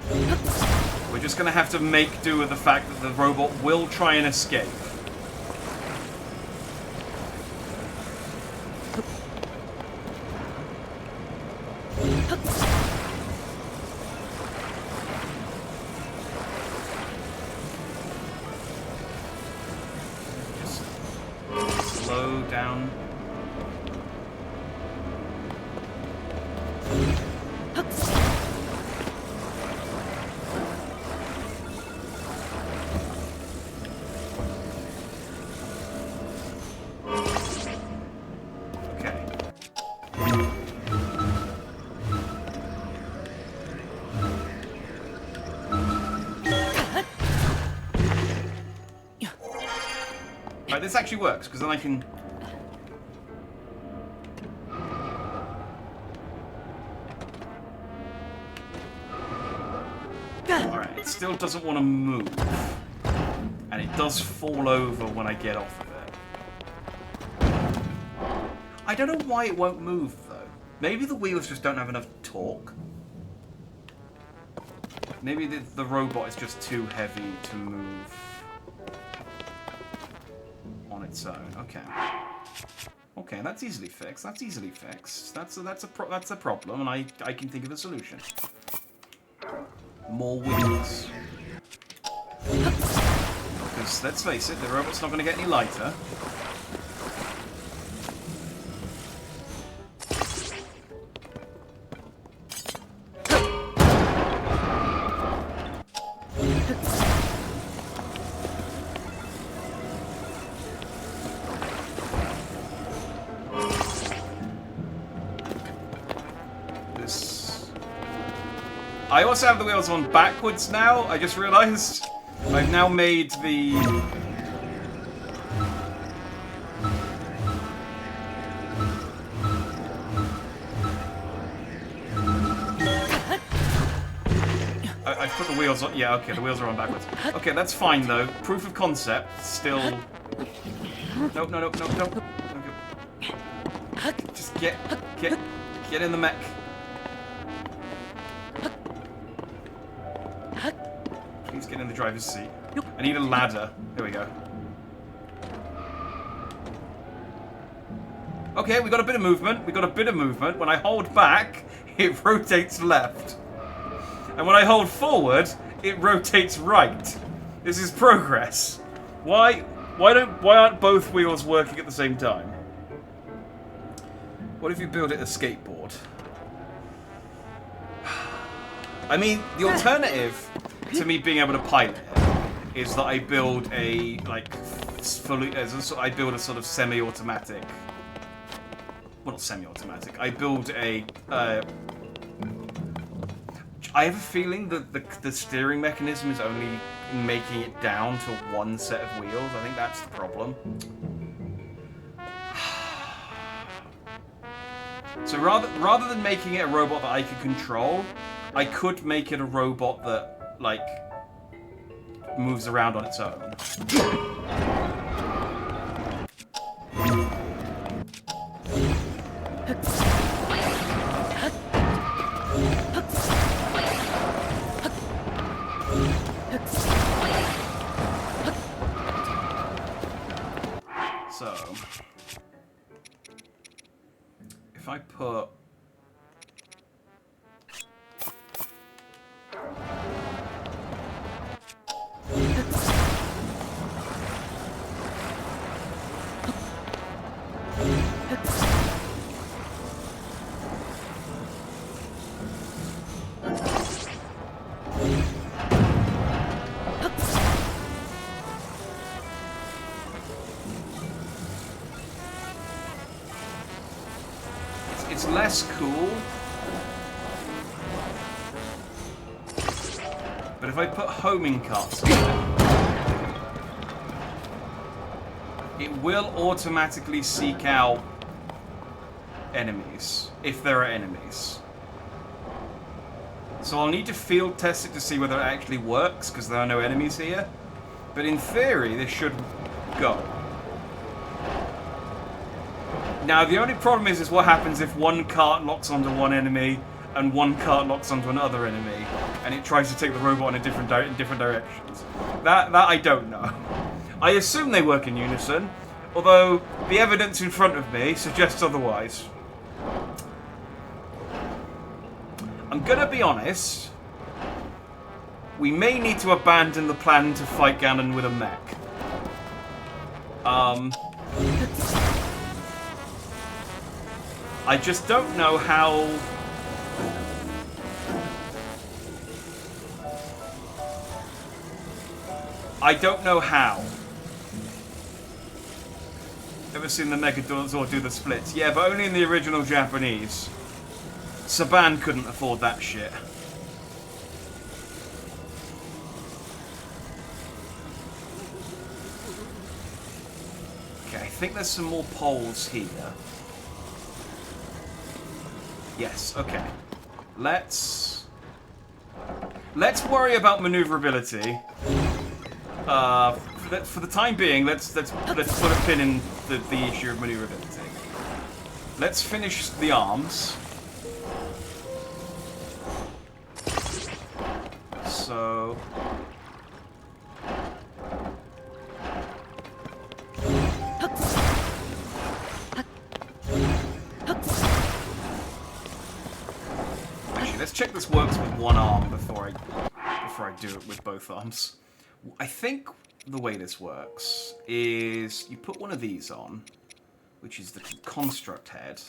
We're just going to have to make do with the fact that the robot will try and escape. Just slow down. Right, this actually works, because then I can... Alright, it still doesn't want to move. And it does fall over when I get off of it. I don't know why it won't move, though. Maybe the wheels just don't have enough torque. Maybe the robot is just too heavy to move on its own. Okay. Okay, that's easily fixed. That's easily fixed. That's a problem, and I can think of a solution. More wheels. Because let's face it, the robot's not going to get any lighter. I also have the wheels on backwards now, I just realised. I've now made the... I've put the wheels on... Yeah, okay, the wheels are on backwards. Okay, that's fine, though. Proof of concept, still... No. Okay. Just get in the mech. Please get in the driver's seat. I need a ladder. Here we go. Okay, we got a bit of movement. When I hold back, it rotates left. And when I hold forward, it rotates right. This is progress. Why aren't both wheels working at the same time? What if you build it a skateboard? I mean, the alternative to me being able to pilot it is that I build a I build a sort of semi-automatic. Well, not semi-automatic. I build a. I have a feeling that the steering mechanism is only making it down to one set of wheels. I think that's the problem. So rather than making it a robot that I could control, I could make it a robot that, like, moves around on its own. So, if I put... It's less cool. But if I put homing carts in it will automatically seek out enemies, if there are enemies. So I'll need to field test it to see whether it actually works, because there are no enemies here. But in theory, this should go. Now, the only problem is what happens if one cart locks onto one enemy and one cart locks onto another enemy, and it tries to take the robot in different directions. That I don't know. I assume they work in unison, although the evidence in front of me suggests otherwise. I'm gonna be honest. We may need to abandon the plan to fight Ganon with a mech. I just don't know how... I don't know how. Ever seen the Megazord do the splits? Yeah, but only in the original Japanese. Saban couldn't afford that shit. Okay, I think there's some more poles here. Yes, okay. Let's worry about maneuverability. For the time being, let's put a pin in the issue of maneuverability. Let's finish the arms. So... Actually, let's check this works with one arm before I do it with both arms. I think the way this works is you put one of these on, which is the construct head.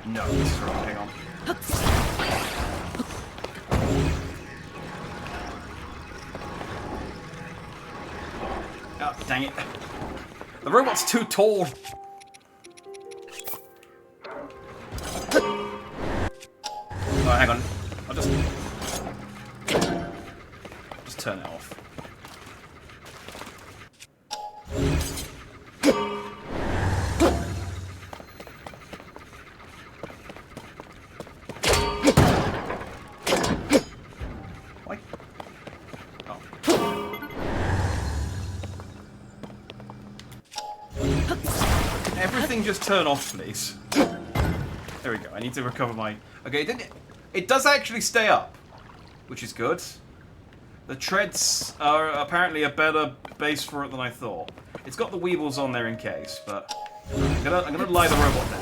No, this is wrong. Hang on. Dang it. The robot's too tall. Oh, hang on. I'll just turn it off. Why? Oh. Can everything just turn off, please? There we go. I need to recover my... Okay, it does actually stay up, which is good. The treads are apparently a better base for it than I thought. It's got the weebles on there in case, but I'm gonna lie the robot down.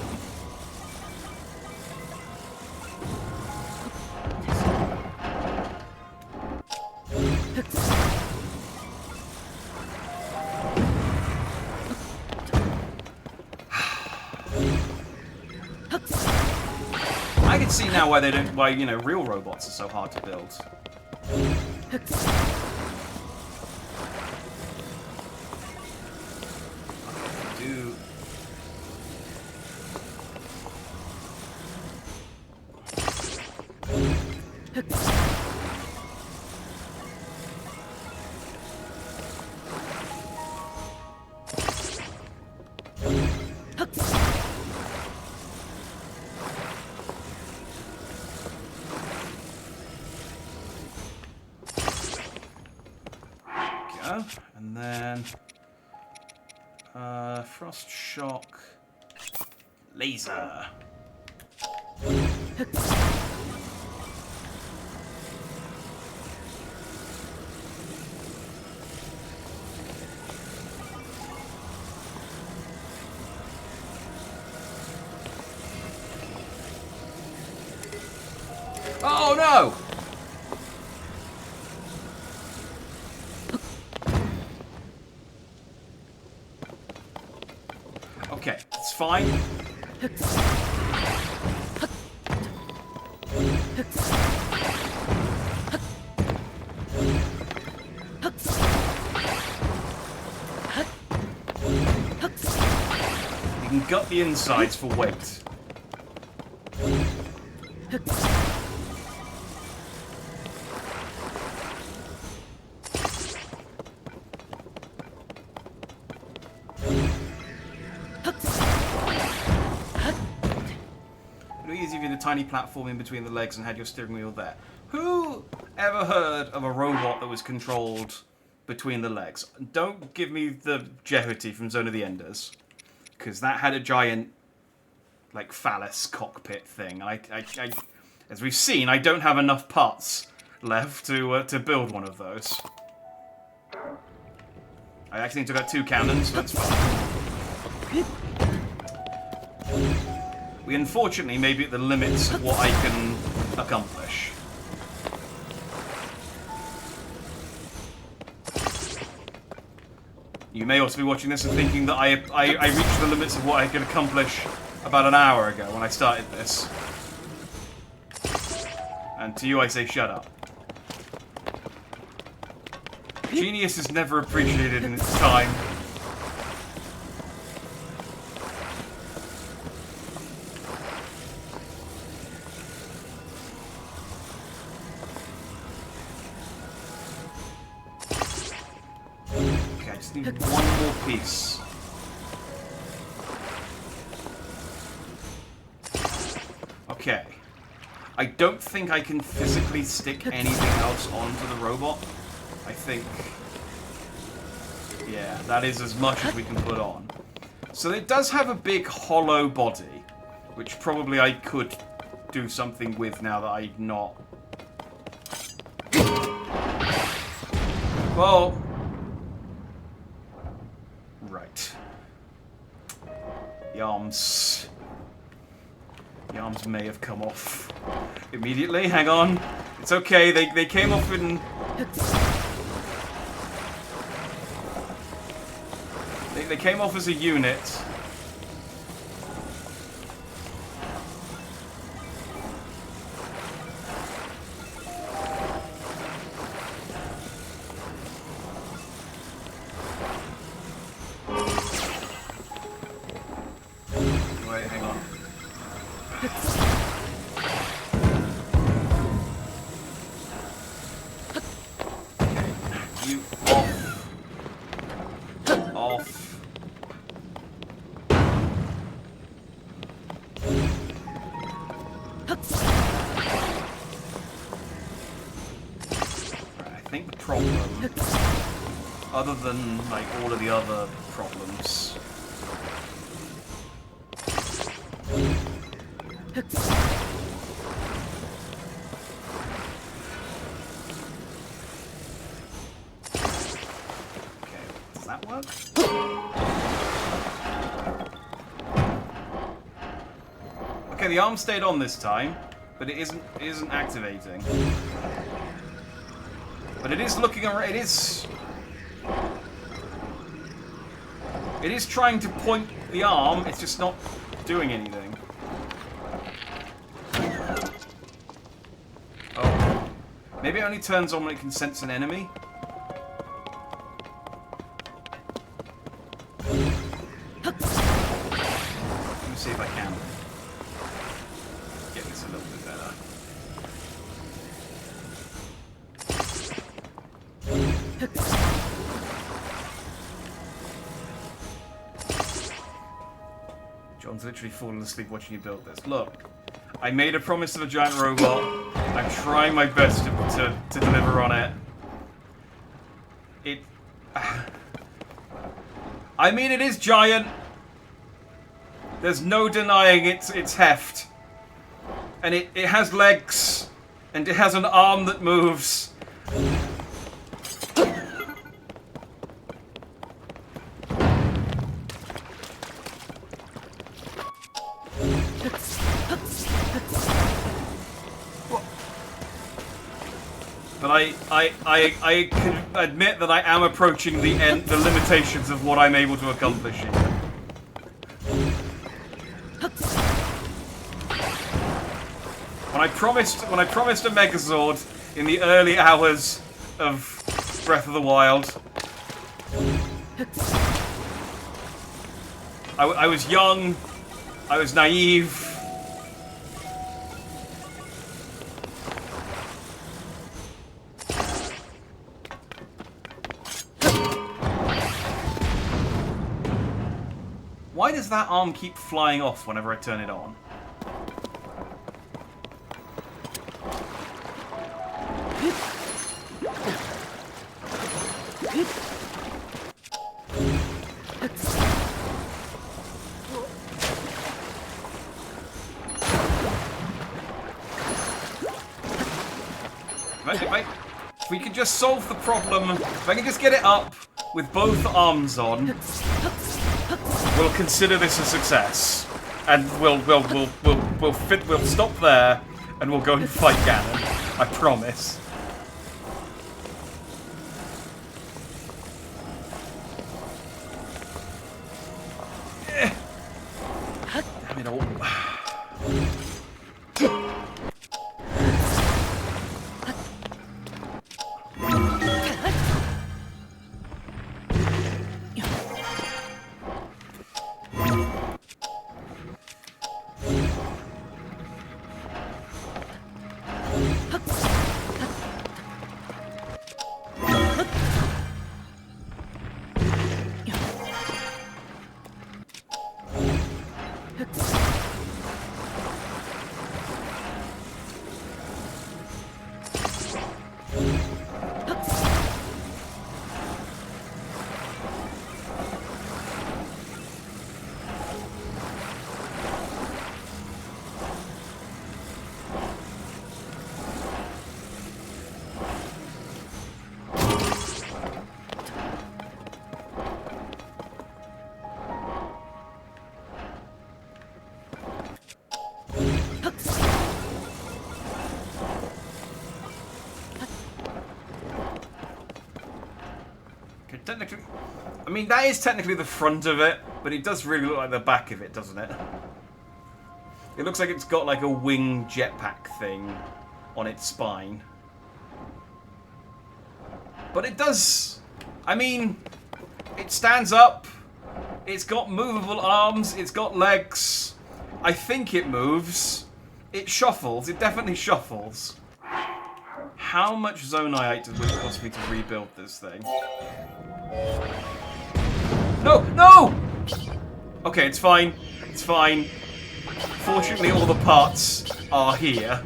I can see now why you know, real robots are so hard to build. And then frost shock laser. Oh no! Okay, it's fine. You can gut the insides for weight. Tiny platform in between the legs and had your steering wheel there. Who ever heard of a robot that was controlled between the legs? Don't give me the Jehuty from Zone of the Enders, because that had a giant, like, phallus cockpit thing. As we've seen, I don't have enough parts left to build one of those. I actually took out 2 cannons, so that's fine. We unfortunately may be at the limits of what I can accomplish. You may also be watching this and thinking that I reached the limits of what I could accomplish about an hour ago when I started this. And to you I say shut up. Genius is never appreciated in its time. Need one more piece. Okay. I don't think I can physically stick anything else onto the robot. I think... yeah, that is as much as we can put on. So it does have a big hollow body, which probably I could do something with now that I'm not... well... right. The arms may have come off immediately. Hang on. It's okay. They came off in... They came off as a unit. think the problem, other than like all of the other problems, okay, does that work? Okay, the arm stayed on this time, but it isn't activating. But it is looking around. It is trying to point the arm. It's just not doing anything. Oh, maybe it only turns on when it can sense an enemy. Let me see if I can get this a little bit better. John's literally fallen asleep watching you build this. Look, I made a promise to the giant robot. I'm trying my best to deliver on it. I mean, it is giant. There's no denying its heft. And it has legs. And it has an arm that moves. But I can admit that I am approaching the limitations of what I'm able to accomplish here. When I promised a Megazord in the early hours of Breath of the Wild, I was young, I was naive. Why does that arm keep flying off whenever I turn it on? If we could just solve the problem, if I can just get it up with both arms on, we'll consider this a success, and we'll stop there, and we'll go and fight Ganon. I promise. Damn it all. Technically, I mean, that is technically the front of it, but it does really look like the back of it, doesn't it? It looks like it's got like a wing jetpack thing on its spine. But it does, I mean, it stands up, it's got movable arms, it's got legs, I think it moves, it shuffles, it definitely shuffles. How much Zonite would it cost me to rebuild this thing? No! No! Okay, it's fine. It's fine. Fortunately, all the parts are here.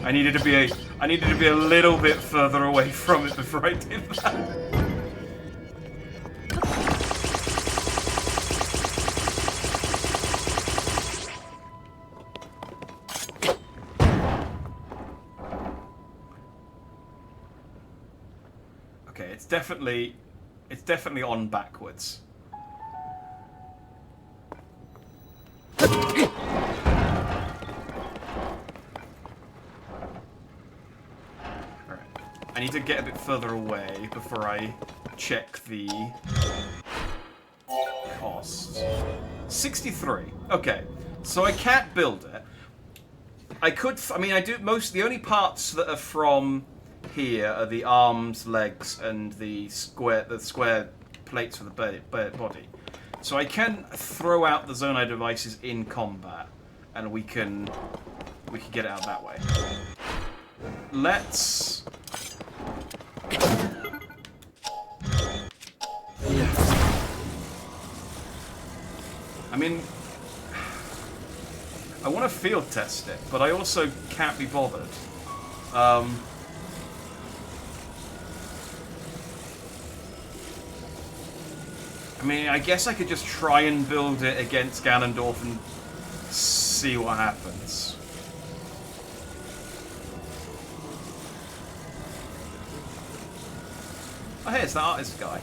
I needed to be a little bit further away from it before I did that. Okay, it's definitely on backwards. I need to get a bit further away before I check the cost. 63. Okay, so I can't build it. I could. I mean, I do most. The only parts that are from here are the arms, legs, and the square plates for the body. So I can throw out the Zonai devices in combat, and we can get it out that way. Let's. I mean, I want to field test it, but I also can't be bothered. I mean, I guess I could just try and build it against Ganondorf and see what happens. Oh, hey, it's the artist guy.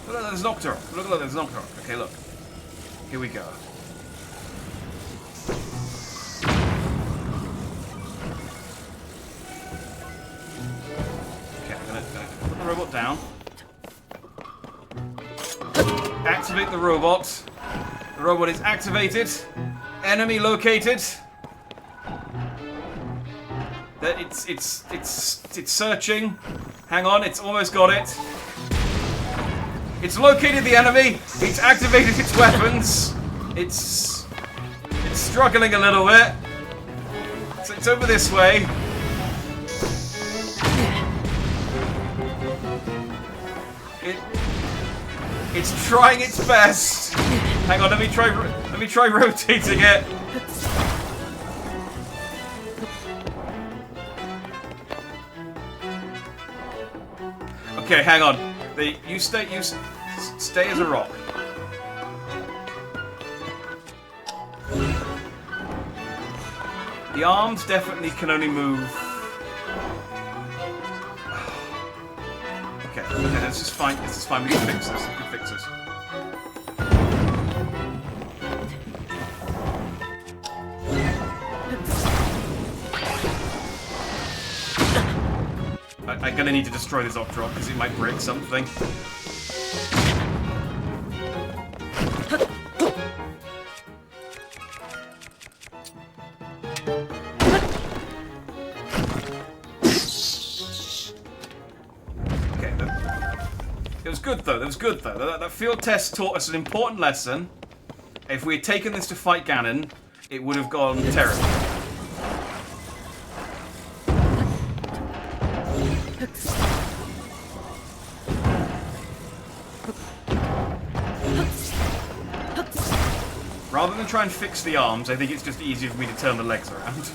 Look, there's Nocturne. Look, there's Nocturne. Okay, look. Here we go. Okay, I'm gonna put the robot down. Activate the robot. The robot is activated. Enemy located. It's searching. Hang on, it's almost got it. It's located the enemy. It's activated its weapons. It's struggling a little bit. So it's over this way. It's trying its best. Hang on, let me try rotating it. Okay, hang on. You stay as a rock. The arms definitely can only move. Okay, this is fine. This is fine. We can fix this. We can fix this. I'm gonna need to destroy this Octorok because it might break something. Okay, it was good though. That was good though. That field test taught us an important lesson. If we had taken this to fight Ganon, it would have gone terribly. Rather than try and fix the arms, I think it's just easier for me to turn the legs around.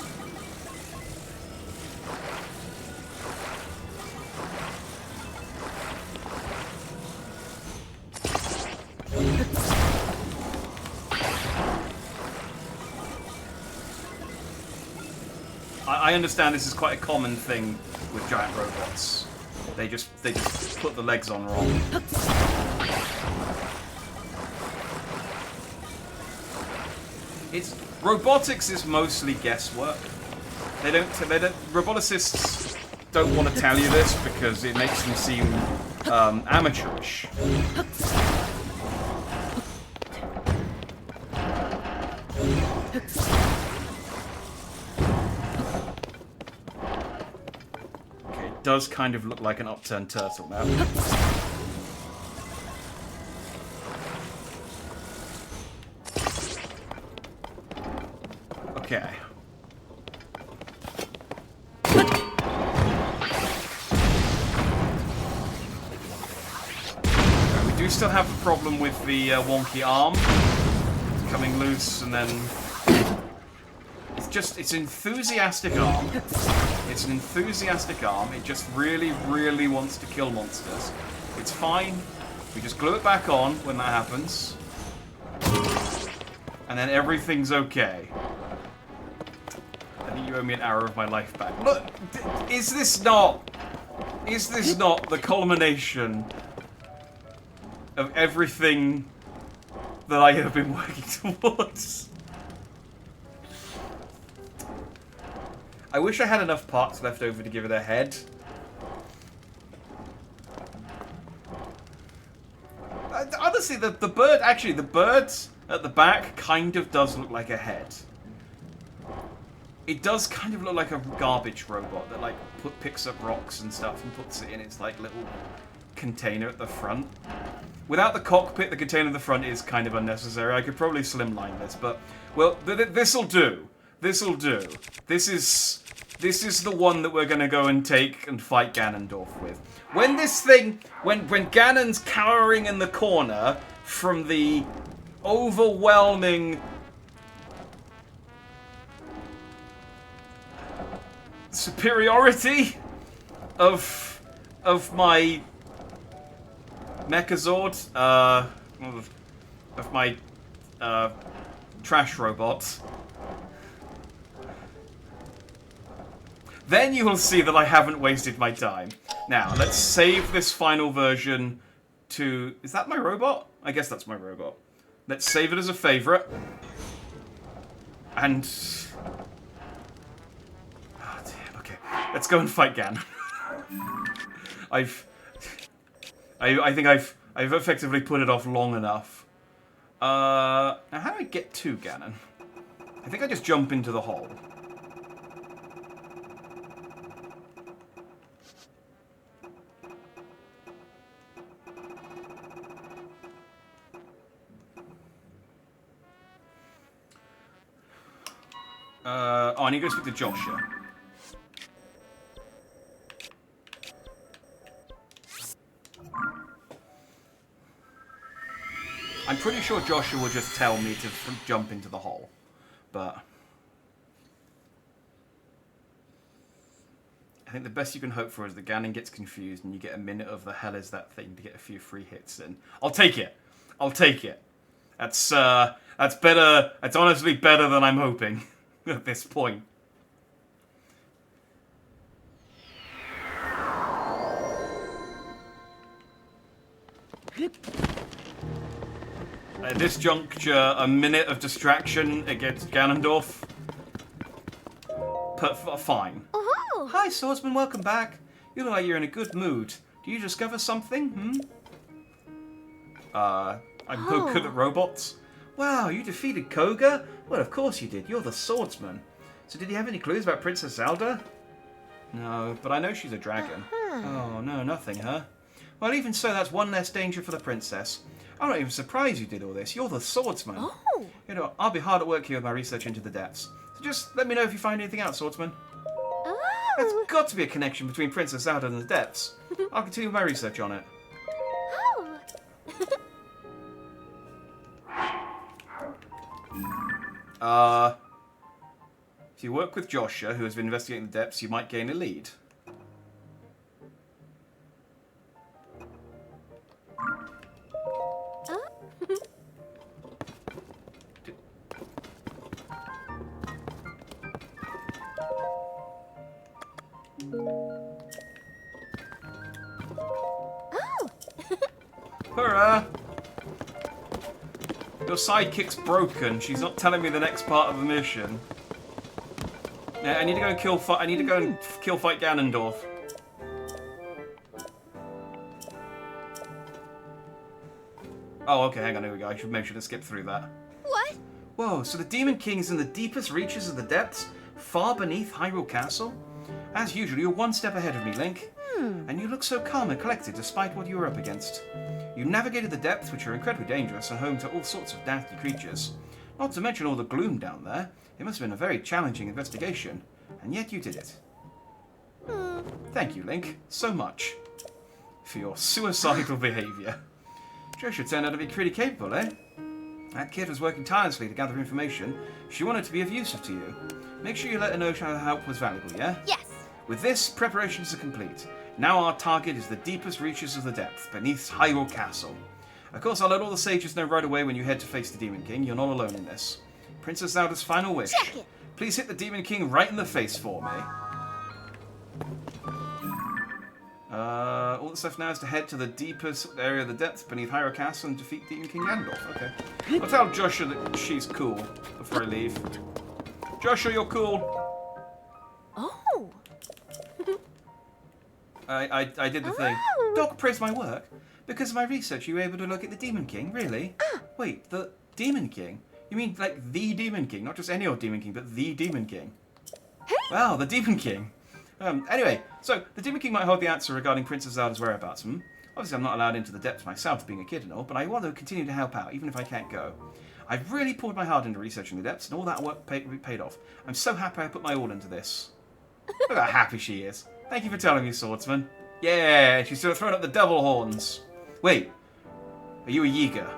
I understand this is quite a common thing with giant robots. They just put the legs on wrong. Robotics is mostly guesswork. Roboticists don't want to tell you this because it makes them seem amateurish. Okay, it does kind of look like an upturned turtle now. Okay. do still have the problem with the wonky arm coming loose, and then it's enthusiastic arm. It's an enthusiastic arm. It just really, really wants to kill monsters. It's fine. We just glue it back on when that happens, and then everything's okay. I think you owe me an hour of my life back. Look, is this not the culmination of everything that I have been working towards? I wish I had enough parts left over to give it a head. Honestly, the bird at the back kind of does look like a head. It does kind of look like a garbage robot that like picks up rocks and stuff and puts it in its like little container at the front. Without the cockpit, the container at the front is kind of unnecessary. I could probably slimline this, but well, this'll do. This'll do. This is the one that we're gonna go and take and fight Ganondorf with. When Ganon's cowering in the corner from the overwhelming superiority of my Mechazord, of my trash robot, then you will see that I haven't wasted my time. Now, let's save this final version to... Is that my robot? I guess that's my robot. Let's save it as a favorite. And... Oh, dear. Okay. Let's go and fight Ganon. I think I've effectively put it off long enough. Now how do I get to Ganon? I think I just jump into the hole. I need to go speak to Joshua. I'm pretty sure Joshua will just tell me to jump into the hole, but I think the best you can hope for is that Ganon gets confused and you get a minute of the hell is that thing to get a few free hits in. I'll take it. I'll take it. That's better. That's honestly better than I'm hoping at this point. At this juncture, a minute of distraction against Ganondorf. Fine. Oh. Hi, swordsman, welcome back. You look like you're in a good mood. Do you discover something? I'm no good at robots. Wow, you defeated Koga? Well, of course you did. You're the swordsman. So did you have any clues about Princess Zelda? No, but I know she's a dragon. Oh, no, nothing, huh? Well, even so, that's one less danger for the princess. I'm not even surprised you did all this. You're the swordsman. Oh. You know, I'll be hard at work here with my research into the depths. So just let me know if you find anything out, swordsman. Oh. There's got to be a connection between Princess Zelda and the depths. I'll continue my research on it. Oh. If you work with Joshua, who has been investigating the depths, you might gain a lead. Hurrah! Your sidekick's broken. She's not telling me the next part of the mission. Yeah, I need to go and kill fight Ganondorf. Oh, okay, hang on, here we go. I should make sure to skip through that. What? Whoa, so the Demon King is in the deepest reaches of the depths, far beneath Hyrule Castle? As usual, you're one step ahead of me, Link. And you look so calm and collected despite what you were up against. You navigated the depths, which are incredibly dangerous and home to all sorts of nasty creatures. Not to mention all the gloom down there. It must have been a very challenging investigation. And yet you did it. Thank you, Link, so much for your suicidal behaviour. Joshua turned out to be pretty capable, eh? That kid was working tirelessly to gather information. She wanted to be of use to you. Make sure you let her know her help was valuable, yeah? Yes. With this, preparations are complete. Now our target is the deepest reaches of the depth, beneath Hyrule Castle. Of course, I'll let all the sages know right away when you head to face the Demon King. You're not alone in this. Princess Zelda's final wish. Check it. Please hit the Demon King right in the face for me. All that's left now is to head to the deepest area of the depths beneath Hyrule Castle and defeat Demon King Ganondorf. Okay. I'll tell Joshua that she's cool before I leave. Joshua, you're cool. Oh. I did the thing. Oh. Doc praised my work. Because of my research, you were able to look at the Demon King? Really? Wait, the Demon King? You mean like the Demon King? Not just any old Demon King, but the Demon King. Wow, the Demon King. Anyway, so the Demon King might hold the answer regarding Princess Zelda's whereabouts. Obviously, I'm not allowed into the depths myself, being a kid and all, but I want to continue to help out, even if I can't go. I've really poured my heart into researching the depths, and all that work paid off. I'm so happy I put my all into this. Look how happy she is. Thank you for telling me, Swordsman. Yeah, she's still throwing up the devil horns. Wait, are you a Yiga?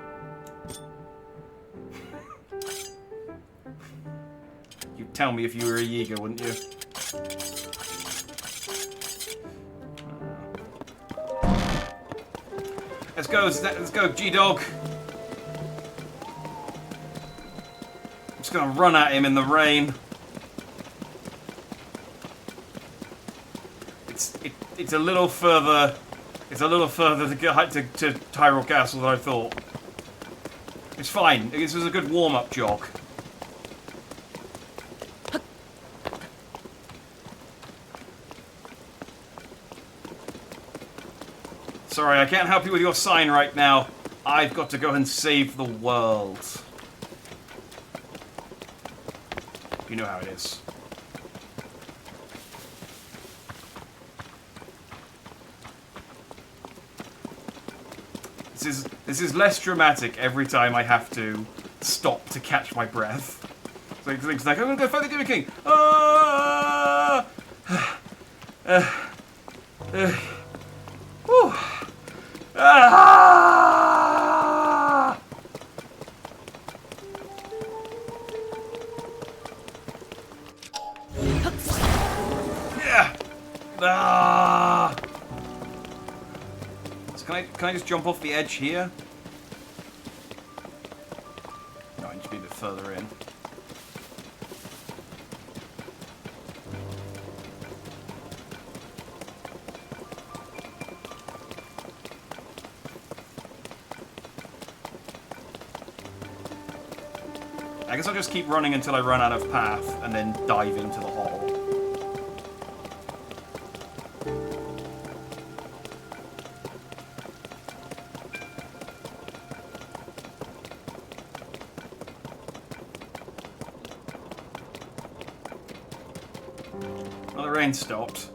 You'd tell me if you were a Yiga, wouldn't you? Let's go, G-Dog. I'm just gonna run at him in the rain. It's a little further. It's a little further to get to Hyrule Castle than I thought. It's fine. This was a good warm-up jog. Sorry, I can't help you with your sign right now. I've got to go and save the world. You know how it is. This is less dramatic every time I have to stop to catch my breath. So things like, I'm gonna go fight the Demon King. Ah! Whew. Ah! Yeah. Ah! So can I just jump off the edge here? No, I need to be a bit further in. I guess I'll just keep running until I run out of path, and then dive into the hole. Well, the rain stopped.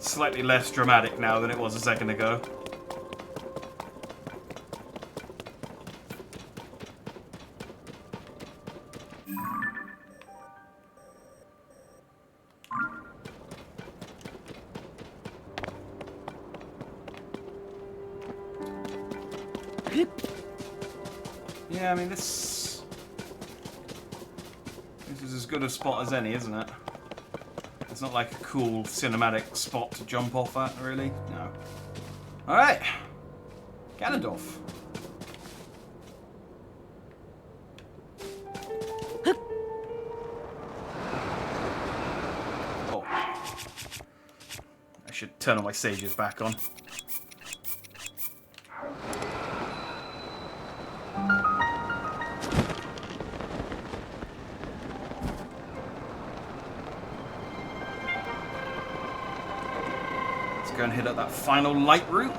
Slightly less dramatic now than it was a second ago. Yeah, I mean, this is as good a spot as any, isn't it? It's not like a cool cinematic spot to jump off at, really. No. Alright. Ganondorf. Oh. I should turn all my sages back on. Go and hit up that final light route.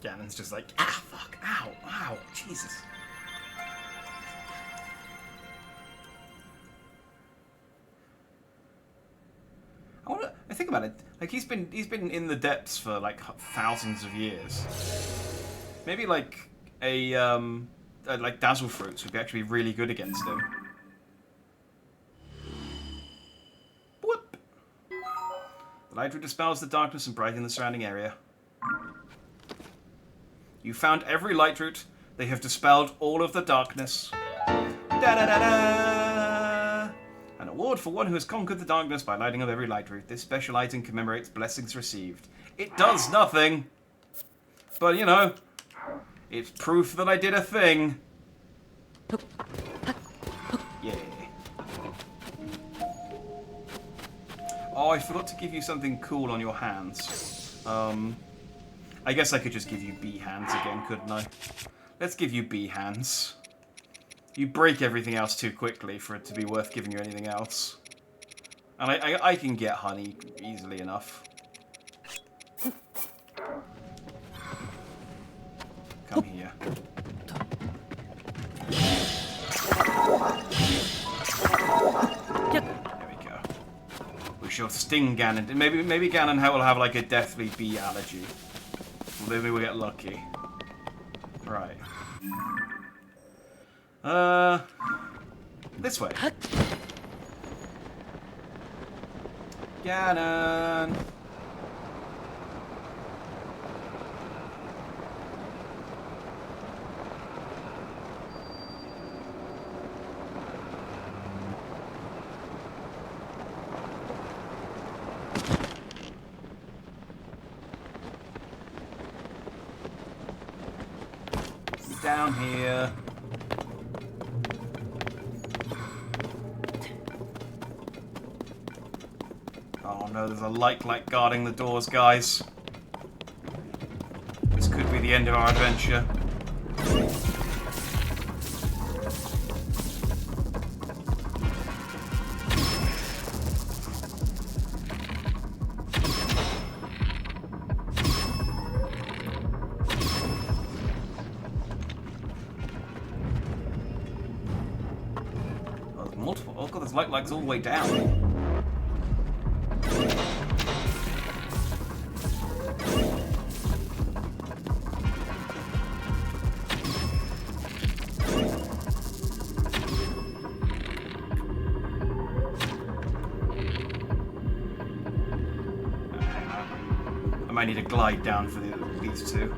Ganon's just like, ah, fuck, ow, ow, Jesus. I think about it. Like he's been in the depths for like thousands of years. Maybe like like Dazzle Fruits would be actually really good against him. Whoop. The light root dispels the darkness and brightens the surrounding area. You found every light root. They have dispelled all of the darkness. Da-da-da-da! An award for one who has conquered the darkness by lighting up every light root. This special item commemorates blessings received. It does nothing. But, you know, it's proof that I did a thing. Yeah. Oh, I forgot to give you something cool on your hands. I guess I could just give you bee hands again, couldn't I? Let's give you bee hands. You break everything else too quickly for it to be worth giving you anything else. And I can get honey easily enough. Come here. There we go. We shall sting Ganon. Maybe Ganon will have like a deathly bee allergy. Well, maybe we'll get lucky. Right. This way. Ganon! Down here. Oh no, there's a light guarding the doors, guys. This could be the end of our adventure. Oh, there's multiple. Oh god, there's lights all the way down. I might need a glide down for these two.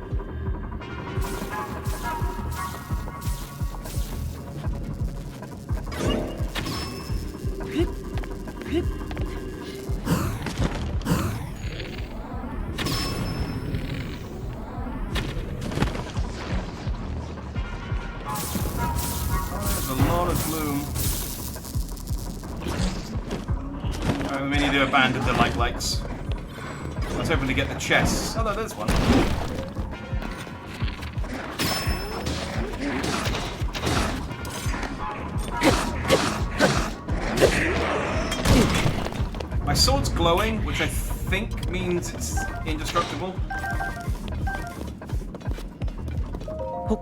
There's a lot of gloom. We may need to abandon the lights. I was hoping to get the chests. Oh, no, there's one. My sword's glowing, which I think means it's indestructible.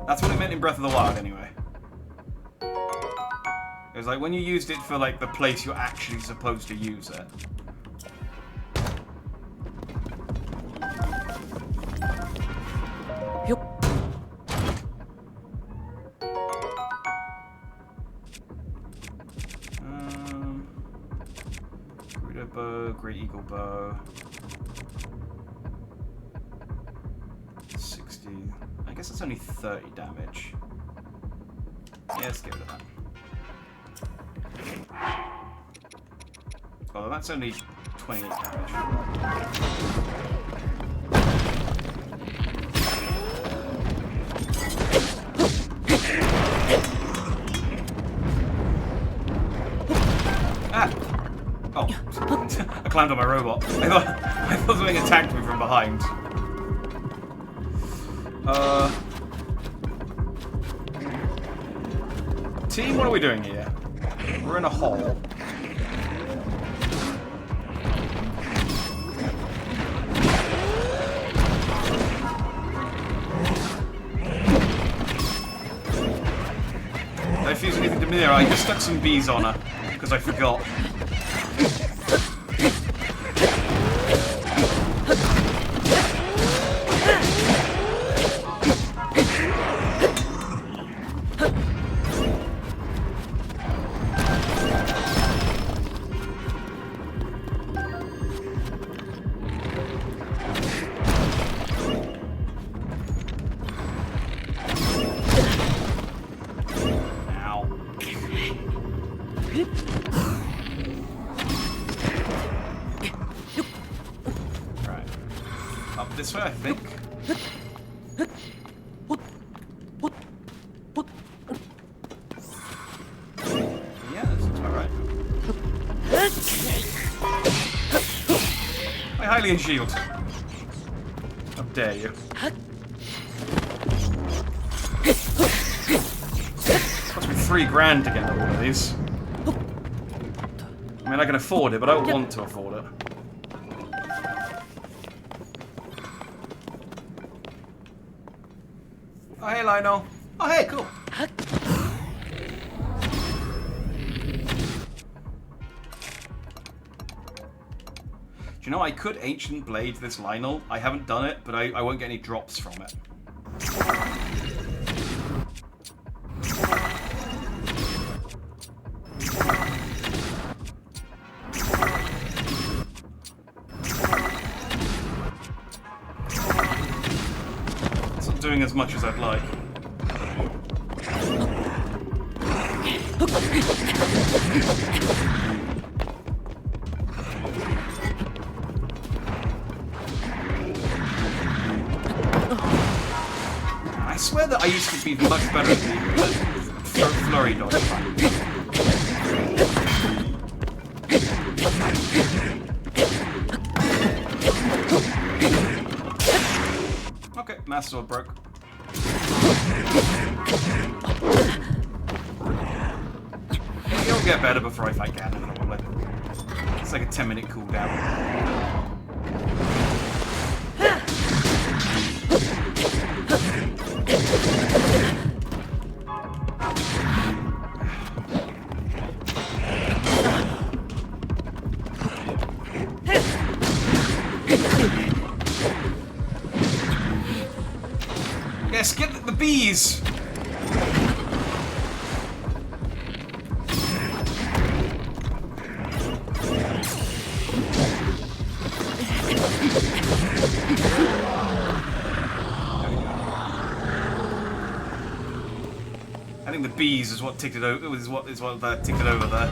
That's what it meant in Breath of the Wild, anyway. It was like when you used it for like the place you're actually supposed to use it. Bow, Great Eagle Bow. 60. I guess it's only 30 damage. Yeah, let's get rid of that. Oh, that's only 28 damage. Ah! Oh. I climbed on my robot. I thought something attacked me from behind. Team, what are we doing here? We're in a hole. There, I just stuck some bees on her because I forgot. This way, I think. Yeah, this looks about right. I highly and shield. How dare you? Cost me $3,000 to get one of these. I mean, I can afford it, but I don't want to afford it. Oh, hey, Lionel. Oh, hey, cool. Do you know I could Ancient Blade this Lionel? I haven't done it, but I won't get any drops from it. It's not doing as much as I'd like. I swear that I used to be much better at flurry dodge. Okay, Master Sword broke. It'll get better before I fight Ganon, probably. It's like a 10-minute cooldown. Yes, get the bees! I think the bees is what ticked it over. Is what ticked it over there.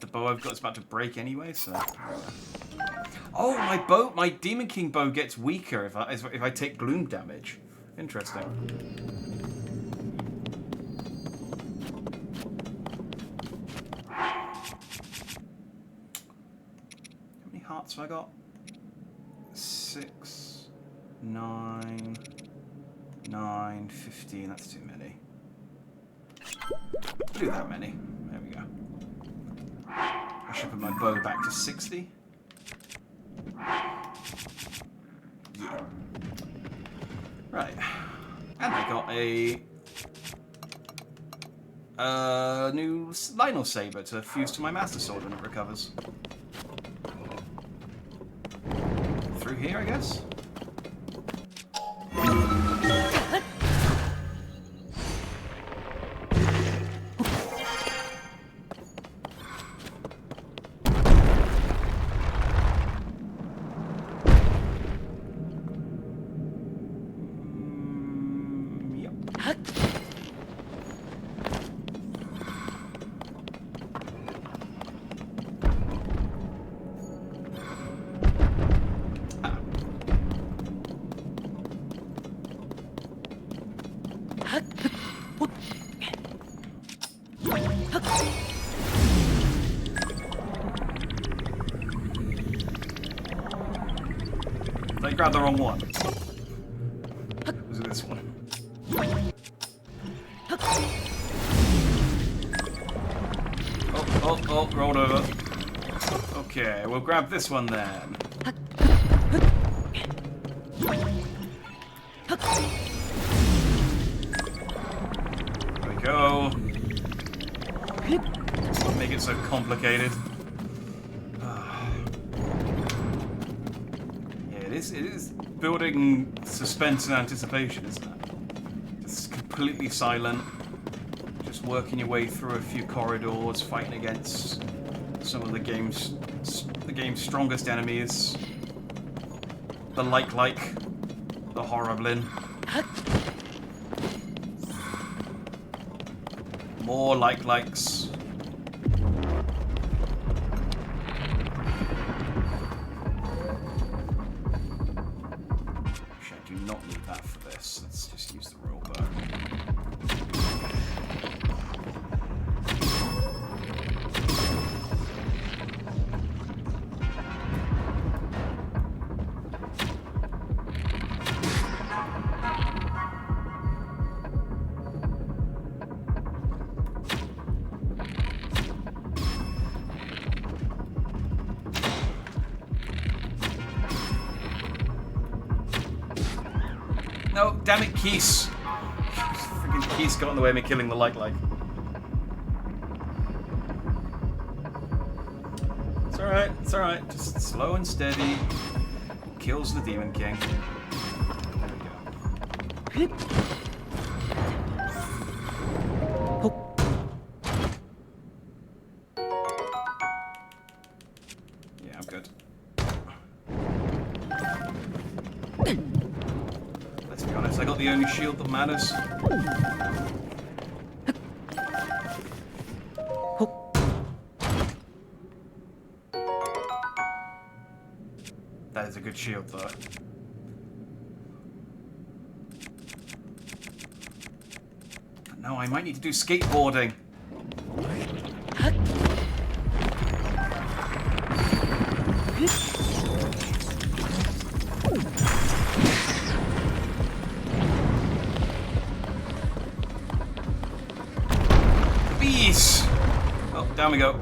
The bow I've got is about to break anyway, so. Oh, my Demon King bow gets weaker if I take gloom damage. Interesting. Hearts have I got? 6, 9, 9, 15. That's too many. We'll do that many. There we go. I should put my bow back to 60. Yeah. Right. And I got a new Lionel Saber to fuse to my Master Sword when it recovers. Through here, I guess? Yep. I grabbed the wrong one. Was it this one? Oh, rolled over. Okay, we'll grab this one then. There we go. Let's not make it so complicated. Yeah, it is building suspense and anticipation, isn't it? Just completely silent. Just working your way through a few corridors, fighting against some of the game's strongest enemies. The the Horriblin. More likes. Actually, I do not need that for this. Let's just use the royal bow. No, damn it, Keese. Freaking Keese got in the way of me killing the like. It's alright. Just slow and steady. Kills the Demon King. There we go. Yeah, I'm good. Let's be honest, I got the only shield that matters. That is a good shield, though. But no, I might need to do skateboarding. Bees! Oh, down we go.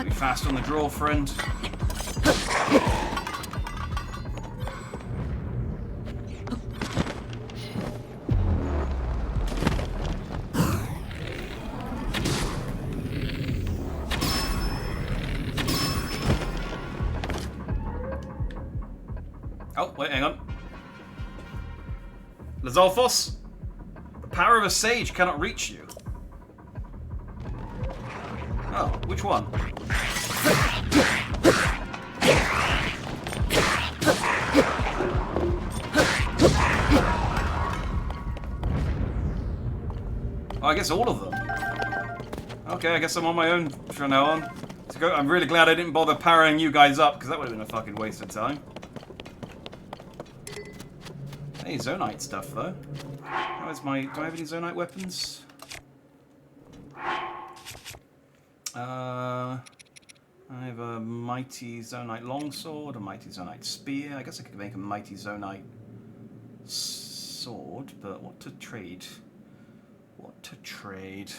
Be fast on the draw, friend. Oh, wait, hang on. Lizalfos, the power of a sage cannot reach you. Oh, which one? Oh, I guess all of them. Okay, I guess I'm on my own from now on. I'm really glad I didn't bother powering you guys up, because that would have been a fucking waste of time. Hey, Zonite stuff, though. How is my... Do I have any Zonite weapons? I have a mighty Zonite longsword, a mighty Zonite spear. I guess I could make a mighty Zonite sword, but what to trade? What to trade?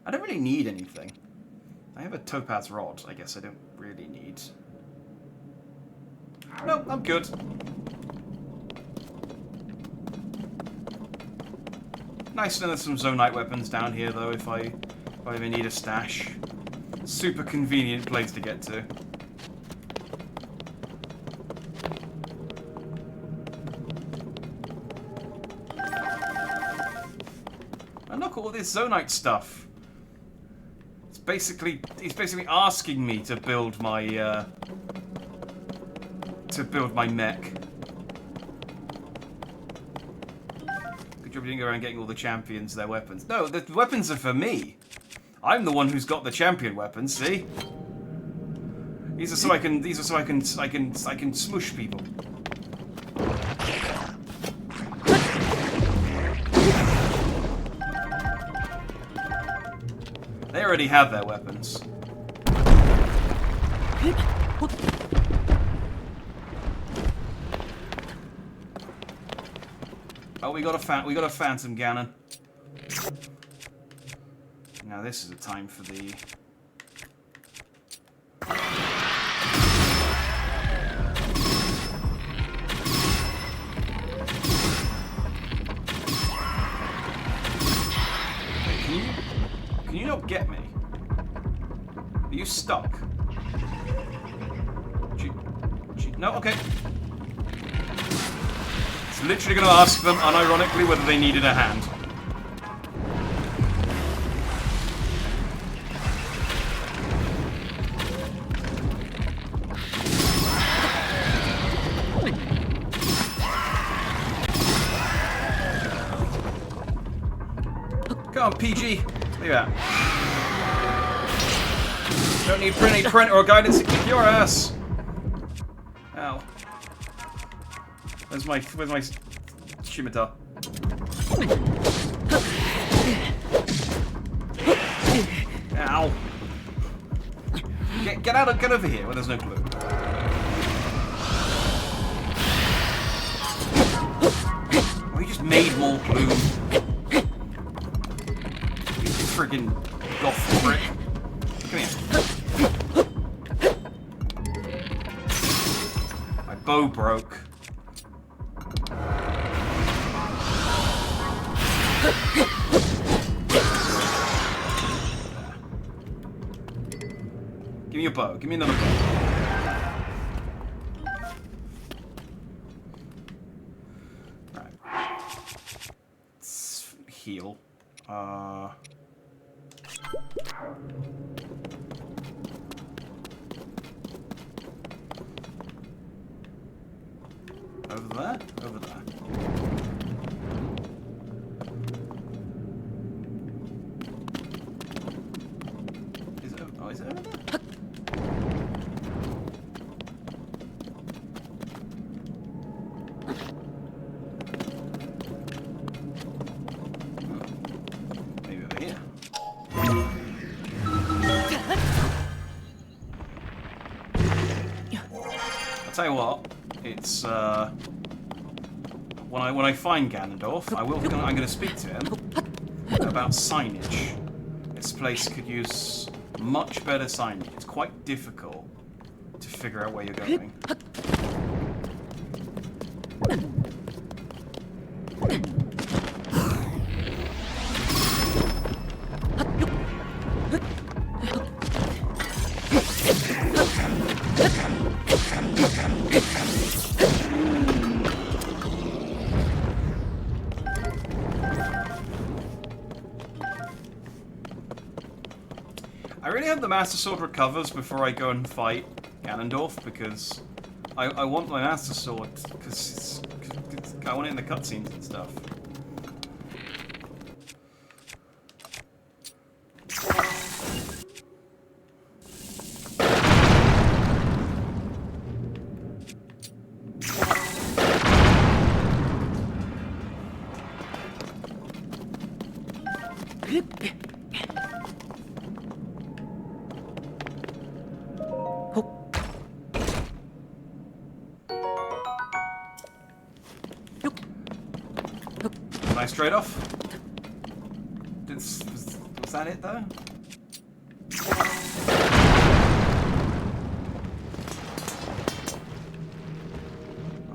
I don't really need anything. I have a topaz rod. I guess I don't really need. No, I'm good. Nice to know there's some Zonite weapons down here, though, if I ever need a stash. Super convenient place to get to. And look at all this Zonite stuff. He's basically asking me to build my mech. Good job you didn't go around getting all the champions their weapons. No, the weapons are for me. I'm the one who's got the champion weapons. See? These are so I can smush people. They already have their weapons. Oh, we got a phantom Ganon. Now this is a time for the. Can you not get me? Are you stuck? No, okay. It's literally going to ask them, unironically, whether they needed a hand. Come on, PG. Look at that. Don't need any print or guidance to kick your ass. Ow. Where's my scimitar? Ow. Get over here where there's no glue. Oh, he just made more glue. You friggin' goth prick. Come here. My bow broke. Give me your bow. Give me another bow. Right. Let's heal. Over there? Over there. Is it over there? Maybe over here. I'll tell you what. It's when I find Ganondorf, I'm going to speak to him about signage. This place could use much better signage. It's quite difficult to figure out where you're going. I really hope the Master Sword recovers before I go and fight Ganondorf, because I want my Master Sword, because I want it in the cutscenes and stuff. Am I straight off? Was that it though?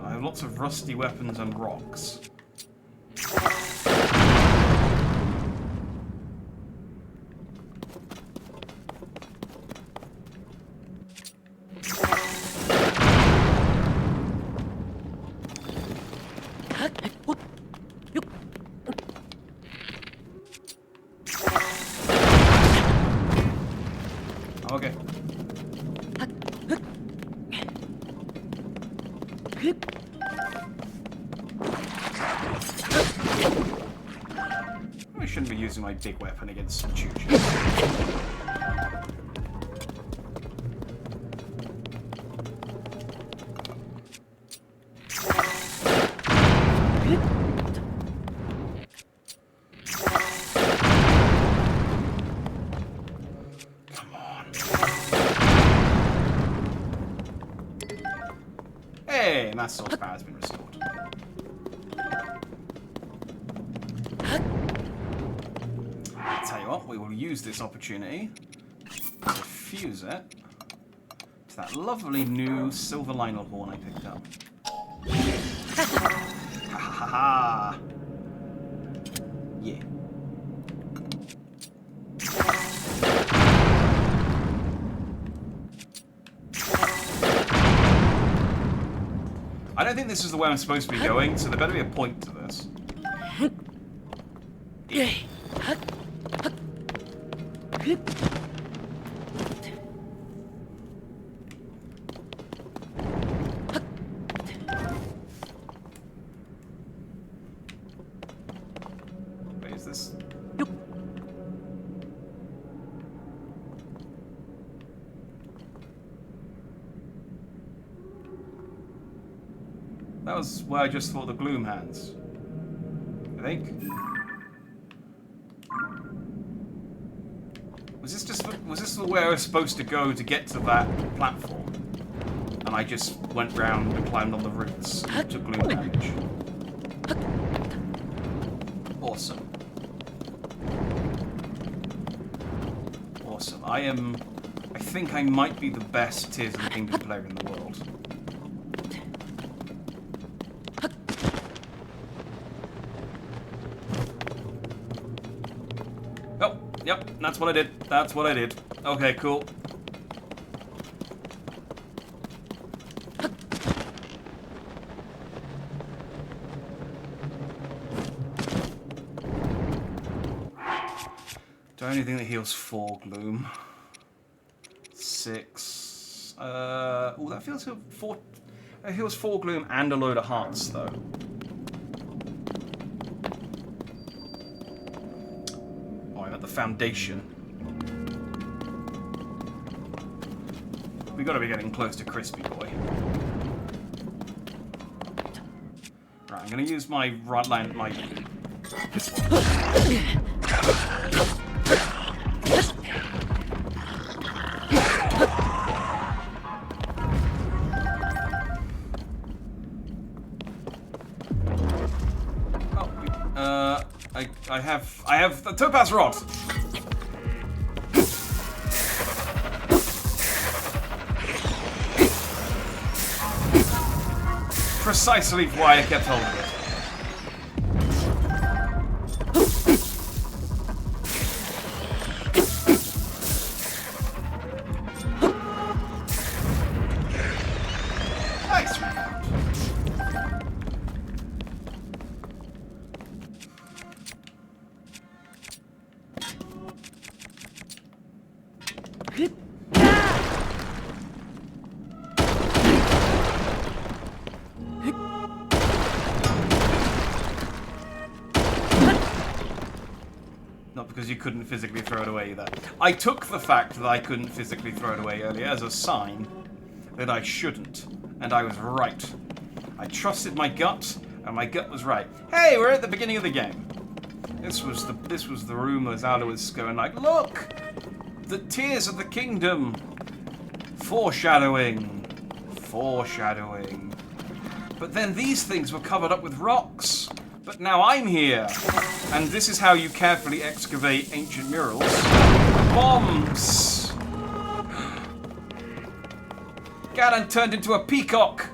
I have lots of rusty weapons and rocks. Okay. I shouldn't be using my big weapon against Choo-Choo. game, that source power has been restored. I'll tell you what, we will use this opportunity to fuse it to that lovely new silver Lionel horn I picked up. Ha ha ha! Yeah. I don't think this is the way I'm supposed to be going, so there better be a point to this. Wait, is this? That was where I just thought the gloom hands. I think. Was this where I was supposed to go to get to that platform? And I just went round and climbed on the roots and took gloom damage. Awesome. Awesome. I think I might be the best Tears of the Kingdom player in the world. Oh, yep, that's what I did. That's what I did. Okay, cool. Do I have anything that heals 4 gloom? 6. Oh, that feels 4. It heals 4 gloom and a load of hearts, though. Oh, I'm at the foundation. We gotta be getting close to Crispy Boy. Right, I'm gonna use my right line, this one. I have the Topaz Rod. Precisely why I kept hold of it. Nice rebound. Not because you couldn't physically throw it away either. I took the fact that I couldn't physically throw it away earlier as a sign that I shouldn't, and I was right. I trusted my gut, and my gut was right. Hey, we're at the beginning of the game. This was the room where Zelda was going like, look, the Tears of the Kingdom, foreshadowing, foreshadowing. But then these things were covered up with rocks. But now I'm here, and this is how you carefully excavate ancient murals. Bombs! Ganon turned into a peacock!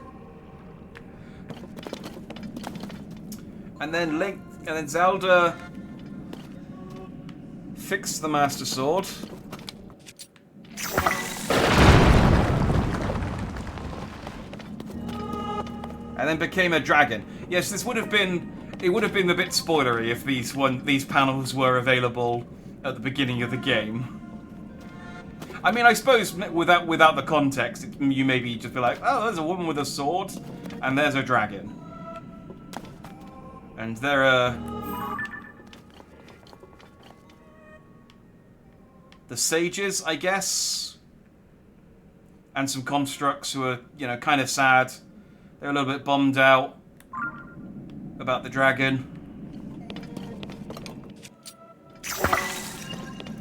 And then Zelda fixed the Master Sword. And then became a dragon. Yes, this would have been... It would have been a bit spoilery if these panels were available at the beginning of the game. I mean, I suppose without the context, you maybe just be like, oh, there's a woman with a sword, and there's a dragon. And there are... the sages, I guess? And some constructs who are, you know, kind of sad. They're a little bit bummed out about the dragon.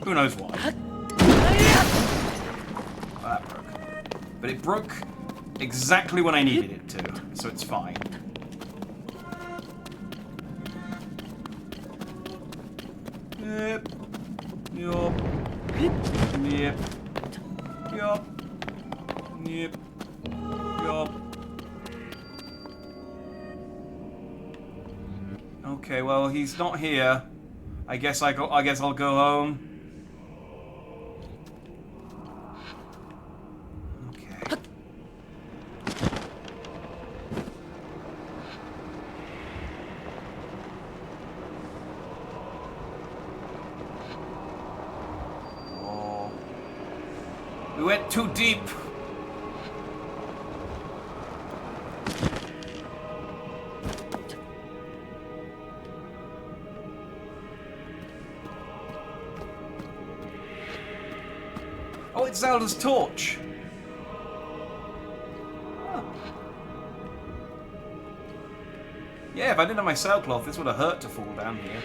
Who knows why? That broke. But it broke exactly when I needed it to. so it's fine. Yep. Yup. Yep. Yup. Yep. Yup. Okay, well, he's not here. I guess I guess I'll go home. Okay. Oh. We went too deep. Oh, it's Zelda's torch. Huh. Yeah, if I didn't have my sailcloth, this would have hurt to fall down here.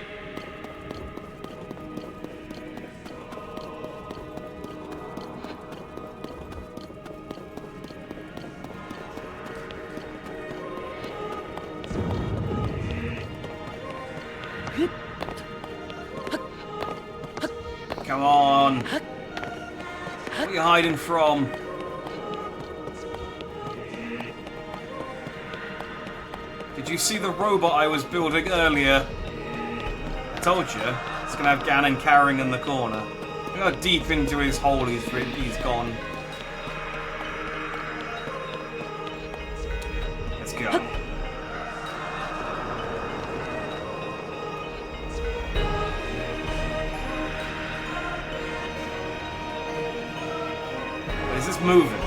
Come on. What are you hiding from? Did you see the robot I was building earlier? I told you. It's gonna have Ganon cowering in the corner. Look how deep into his hole he's gone. Let's go. Is this moving?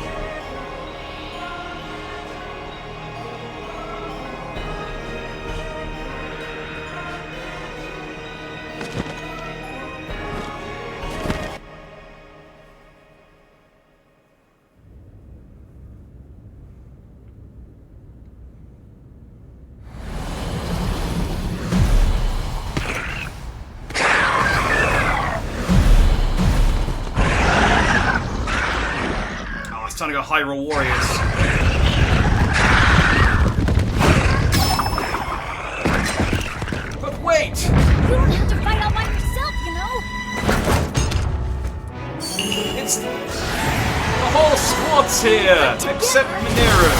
Time to go Hyrule Warriors. But wait! You don't have to fight all by yourself, you know? It's... the whole squad's here! Except Mineru.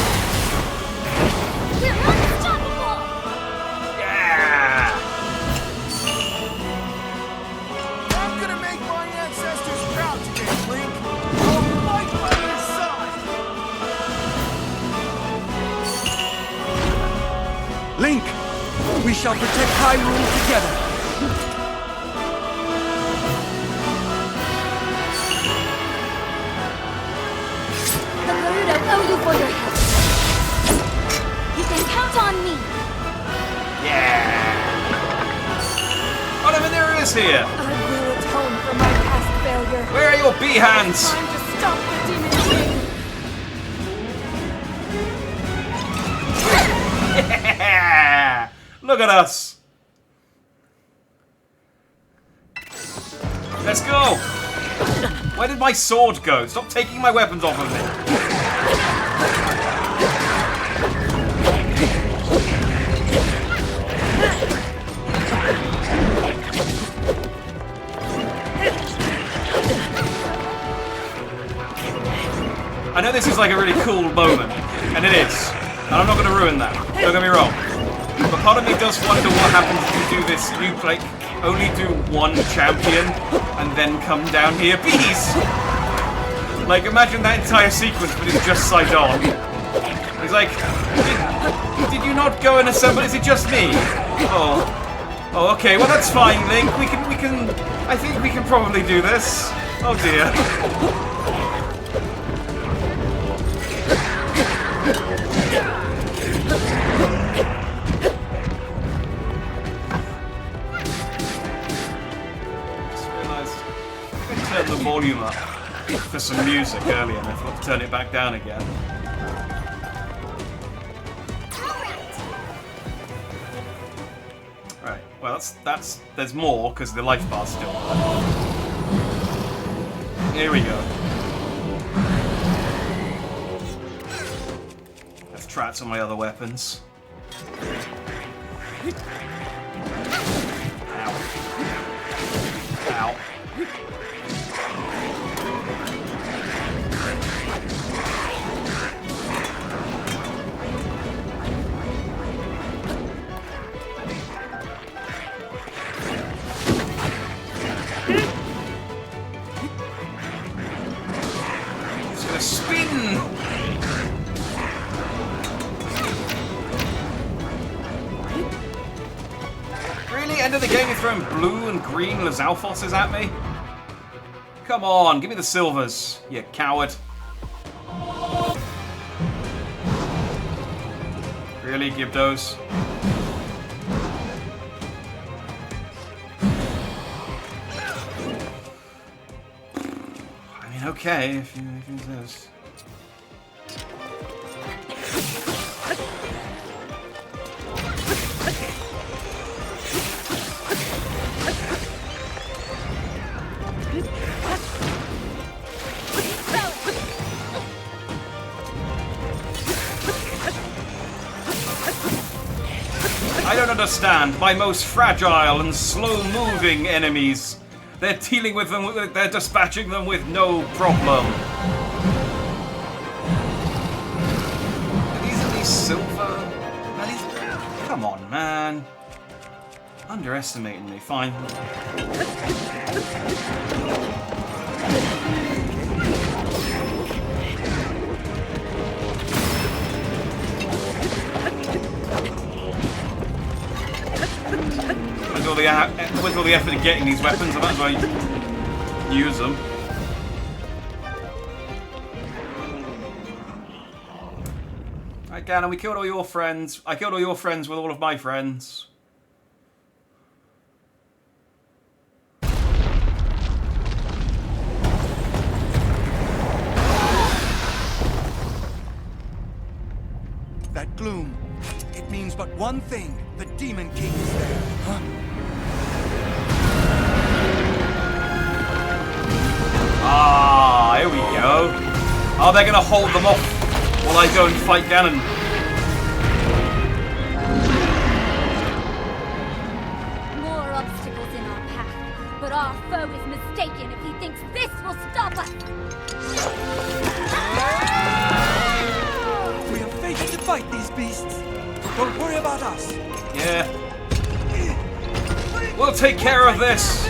We're unstoppable! Yeah! I'm gonna make my ancestors proud today, Link. I'll fight by your side. Link, we shall protect Hyrule together. The Gerudo owe you for your help. You can count on me. Yeah! Oh, no, Mineru is here! I will atone for my past failure. Where are your B-hands? Time to stop the demon king. Yeah! Look at us! Let's go! Where did my sword go? Stop taking my weapons off of me! I know this is like a really cool moment, and it is. And I'm not going to ruin that. Don't get me wrong. But part of me does wonder what happens if you do this. You, like, only do one champion, and then come down here. Bees! Like, imagine that entire sequence, but it's just Sidon. He's like, did you not go and assemble? Is it just me? Oh. Oh, okay. Well, that's fine, Link. We can... I think we can probably do this. Oh, dear. Turn the volume up for some music earlier, and I forgot to turn it back down again. Right. Well, that's. There's more because the life bar's still there. Here we go. Let's try out some of my other weapons. Ow. Ow. It's gonna spin! Really? End of the game, you're throwing blue and green Lizalfosses at me? Come on, give me the silvers, you coward. Really, Gibdos? I mean, okay, if you insist. I don't understand. My most fragile and slow-moving enemies. They're dealing with them. They're dispatching them with no problem. Are these at least silver? Are these... Come on, man. Underestimating me. Fine. With all the effort of getting these weapons, I might as well use them. Right, Ganon, we killed all your friends. I killed all your friends with all of my friends. That gloom, it means but one thing. The Demon King is there. Huh? Ah, here we go. Oh, they're gonna hold them off while I go and fight Ganon. More obstacles in our path, but our foe is mistaken if he thinks this will stop us. We are fated to fight these beasts. Don't worry about us. Yeah. We'll take care of this.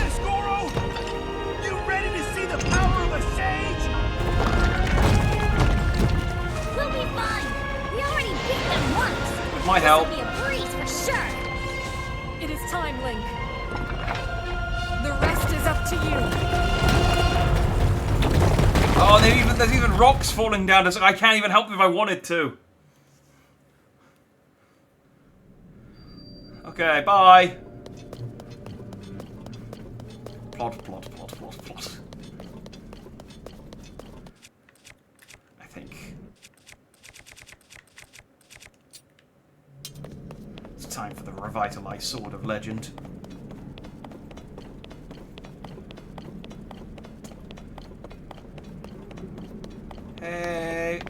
You ready to see the power of a sage? We'll be fine. We already beat them once. It might help. This will be a breeze for sure. It is time, Link. The rest is up to you. Oh, there's even rocks falling down. I can't even help if I wanted to. Okay, bye. Plot. I think it's time for the revitalized Sword of Legend. Hey.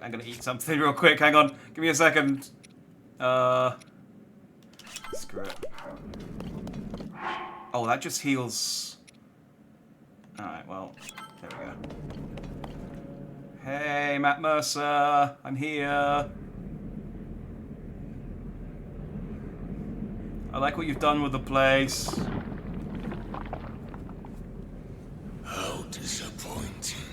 I'm gonna eat something real quick. Hang on. Give me a second. Screw it. Oh, that just heals. Alright, well, there we go. Hey, Matt Mercer. I'm here. I like what you've done with the place. How disappointing.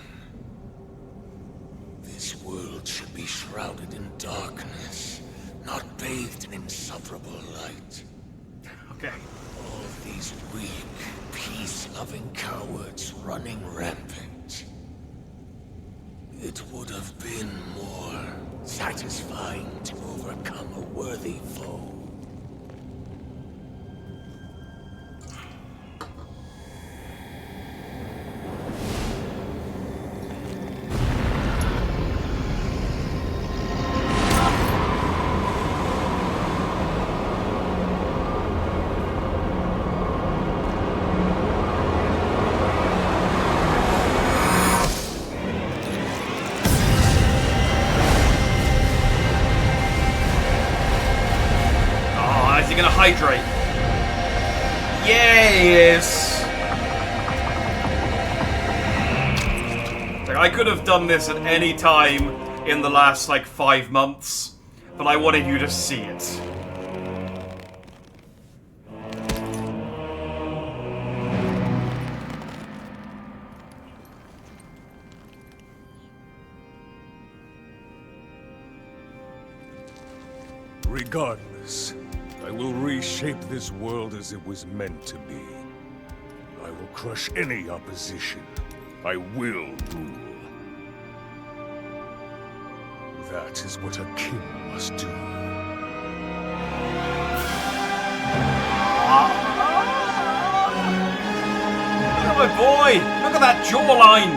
This world should be shrouded in darkness, not bathed in insufferable light. Okay. All these weak, peace-loving cowards running rampant. It would have been more satisfying to overcome a worthy foe. hydrate. Yes! Like, I could have done this at any time in the last, like, 5 months, but I wanted you to see it. Regardless, I will reshape this world as it was meant to be. I will crush any opposition. I will rule. That is what a king must do. Look at my boy! Look at that jawline!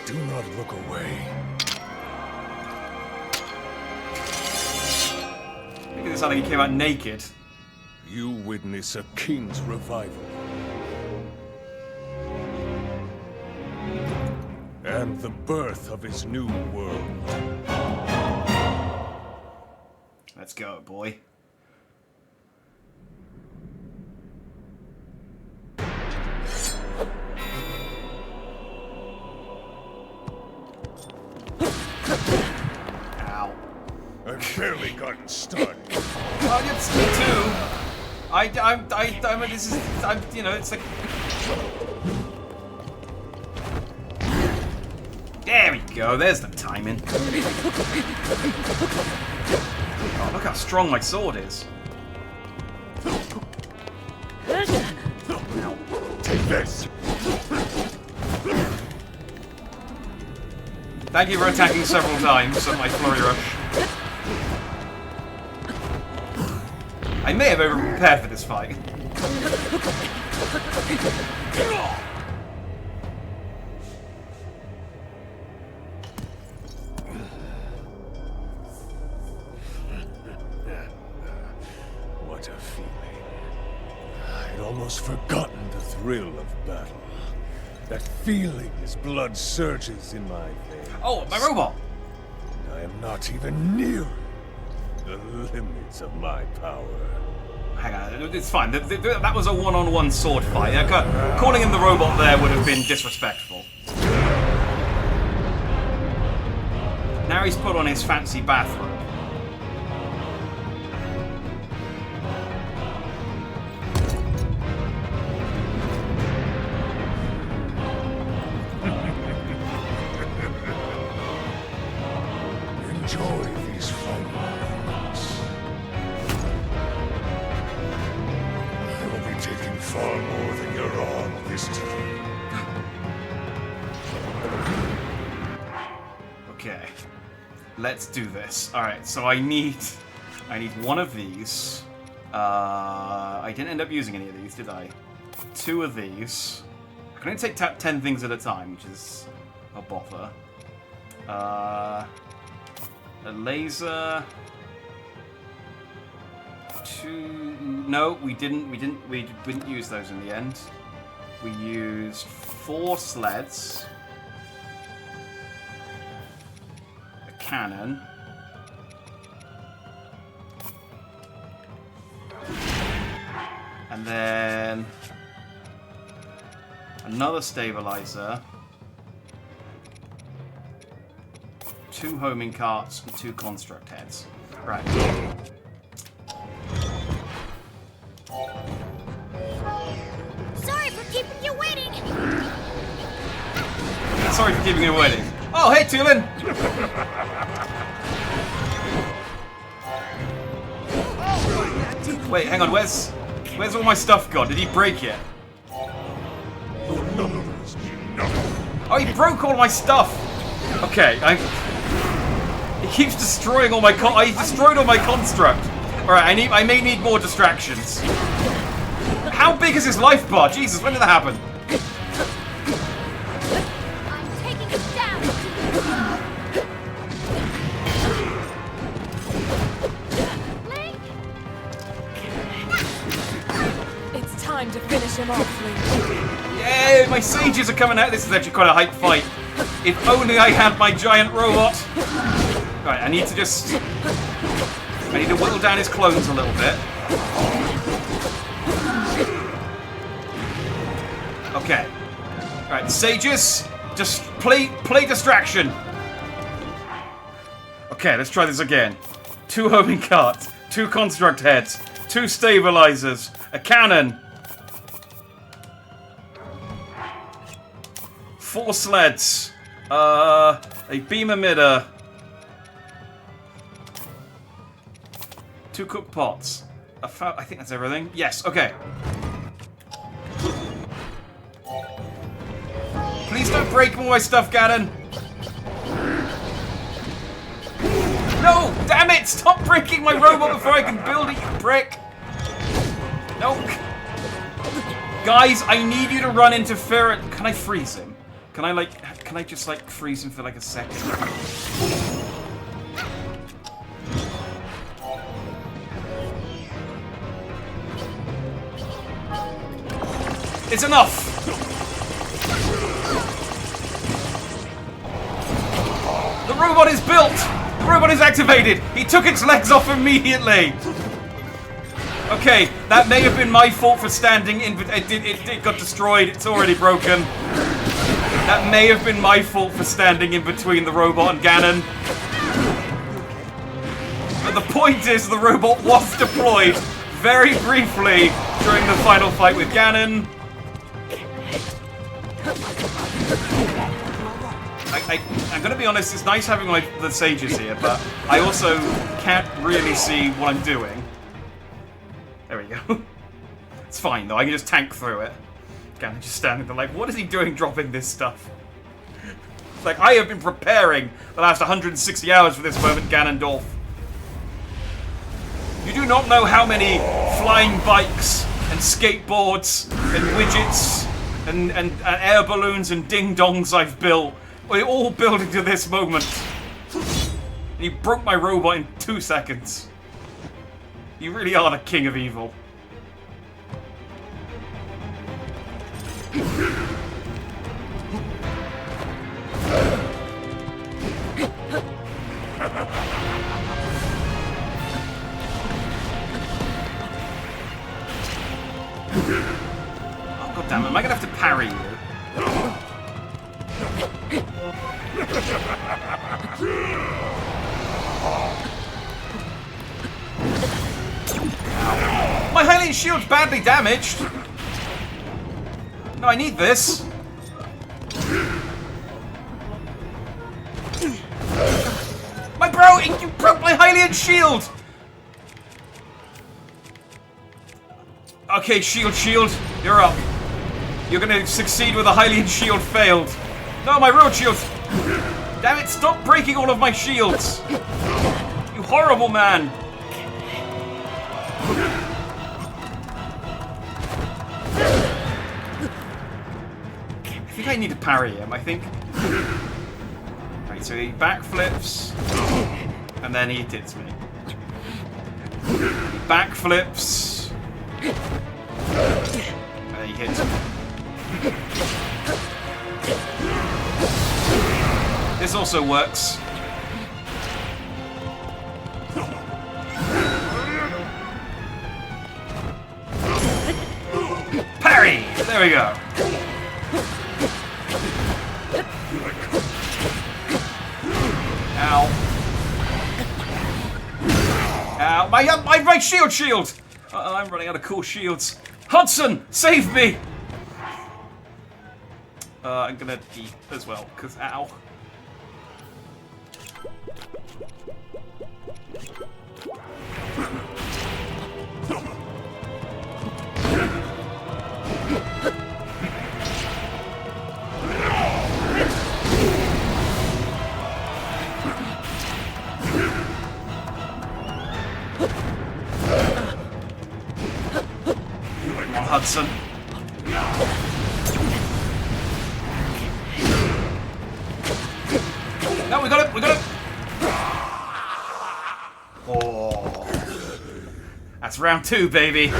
Do not look away. Look at this, like he came out naked. You witness a king's revival. And the birth of his new world. Let's go, boy. Ow. I've barely gotten started. Oh, it's me too. You know, it's like... There we go, there's the timing. Oh, look how strong my sword is. Ow. Take this! Thank you for attacking several times on my flurry rush. I may have over-prepared for this fight. What a feeling. I'd almost forgotten the thrill of battle. That feeling as blood surges in my veins. Oh, my robot! I am not even near the limits of my power. Hang on, it's fine. That was a one-on-one sword fight. Calling in the robot there would have been disrespectful. Now he's put on his fancy bathrobe. Enjoy these final moments. I will be taking far more than you're on this time. Okay, let's do this. All right, so I need one of these. I didn't end up using any of these, did I? 2 of these. I can only take 10 things at a time, which is a bother. A laser. 2. No, we didn't use those in the end. We used 4 sleds. A cannon. And then another stabilizer. 2 homing carts and 2 construct heads. Right. Sorry for keeping you waiting. Sorry for keeping you waiting. Oh, hey, Tulin! Wait, hang on. Where's all my stuff gone? Did he break it? Oh, he broke all my stuff. Okay, he keeps destroying all my he destroyed all my construct. All right, I may need more distractions. How big is his life bar? Jesus, when did that happen? I'm taking it down. Link? It's time to finish him off, Link. Yay! My sages are coming out. This is actually quite a hype fight. If only I had my giant robot. Right, I need to whittle down his clones a little bit. Okay. Right, sages, just play distraction. Okay, let's try this again. 2 homing carts, 2 construct heads, 2 stabilizers, a cannon, 4 sleds, a beam emitter, 2 cook pots. I think that's everything. Yes, okay. Please don't break all my stuff, Ganon. No! Damn it! Stop breaking my robot before I can build it, you prick! No! Guys, I need you to run into Ferret. Can I freeze him? Can I just freeze him for like a second? It's enough! The robot is built! The robot is activated! He took its legs off immediately! Okay, that may have been my fault for standing in... It got destroyed. It's already broken. That may have been my fault for standing in between the robot and Ganon. But the point is, the robot was deployed very briefly during the final fight with Ganon. I'm gonna be honest, it's nice having the sages here, but I also can't really see what I'm doing. There we go. It's fine though, I can just tank through it. Ganon just standing there like, what is he doing dropping this stuff? It's like, I have been preparing the last 160 hours for this moment, Ganondorf. You do not know how many flying bikes and skateboards and widgets and air balloons and ding-dongs I've built. We're all building to this moment. And you broke my robot in 2 seconds. You really are the king of evil. Oh, God damn it, am I gonna have to parry you? My Hylian shield's badly damaged. No, I need this. My bro, you broke my Hylian shield. Okay, shield, you're up. You're gonna succeed where the Hylian shield failed. No, my road shield. Damn it, stop breaking all of my shields. You horrible man. I think I need to parry him, I think. Right, so he backflips, and then he hits me. Backflips, and then he hits me. This also works. Parry! There we go. Ow. Ow. My shield! I'm running out of cool shields. Hudson, save me! I'm gonna eat as well, because ow. Come on, Hudson. No, we got it! Oh. That's round 2, baby.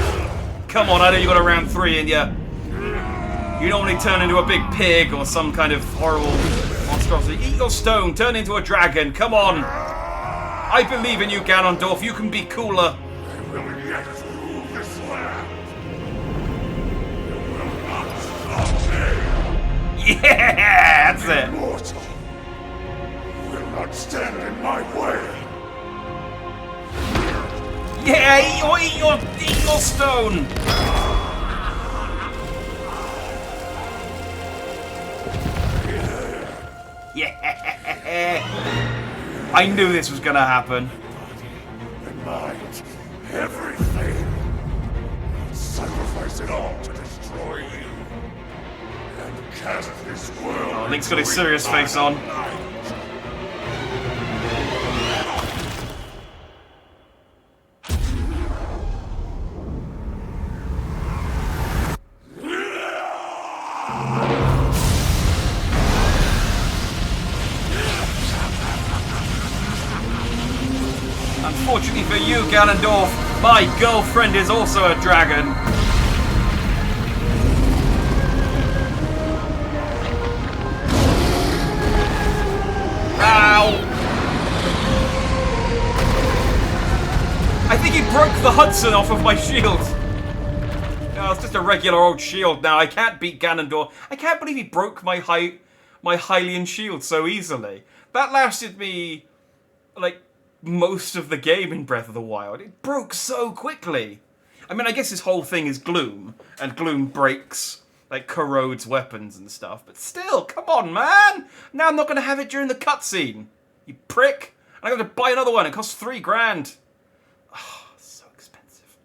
Come on, I know you got a round 3 in ya. You normally turn into a big pig or some kind of horrible monstrosity. Eat your stone, turn into a dragon, come on! I believe in you, Ganondorf, you can be cooler. I will yet rule this land. You will not stop me. Yeah, that's it. Mortal will not stand in my way. Yeah, eat your stone. Yeah. I knew this was gonna happen. And mind, everything. Sacrifice it all to destroy you. And cast this world. Oh, Link's got his serious face on. Unfortunately for you, Ganondorf, my girlfriend is also a dragon. Ow! I think he broke the Hudson off of my shield. No, it's just a regular old shield now. I can't beat Ganondorf. I can't believe he broke my Hylian shield so easily. That lasted me, like, most of the game in Breath of the Wild. It broke so quickly. I mean, I guess this whole thing is gloom, and gloom breaks, like, corrodes weapons and stuff, but still, come on, man! Now I'm not going to have it during the cutscene. You prick! I'm going to buy another one. It costs $3 grand. Oh, so expensive.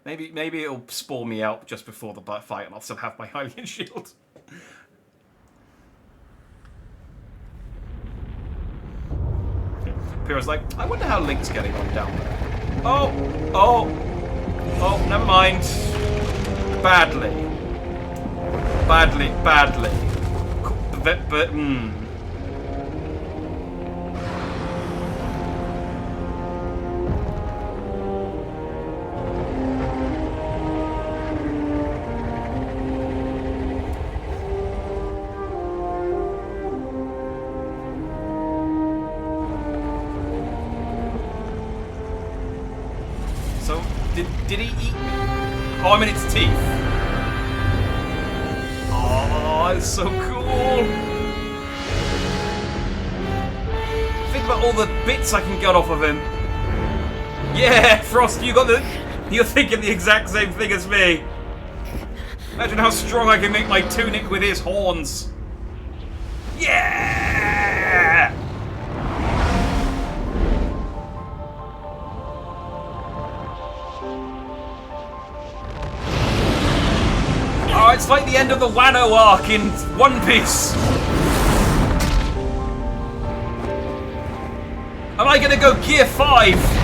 Maybe it'll spawn me out just before the fight, and I'll still have my Hylian shield. Pyrrha's like, I wonder how Link's getting on down there. Oh, never mind. Badly. But, So, did he eat me? Oh, I mean its teeth. Oh, it's so cool. Think about all the bits I can get off of him. Yeah, Frost, you're thinking the exact same thing as me. Imagine how strong I can make my tunic with his horns. Yeah! Oh, it's like the end of the Wano arc in One Piece. Am I gonna go Gear 5?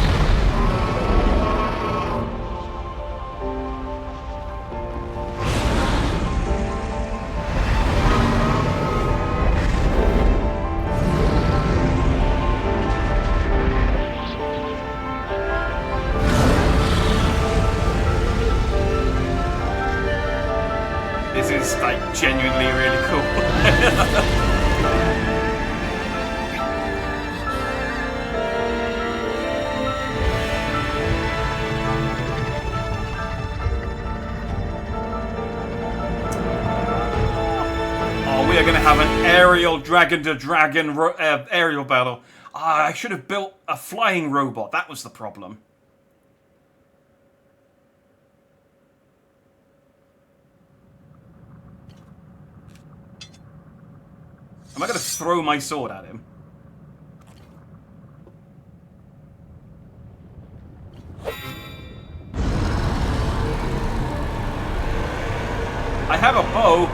This is, like, genuinely really cool. We are going to have an aerial dragon-to-dragon aerial battle. I should have built a flying robot. That was the problem. Am I going to throw my sword at him? I have a bow.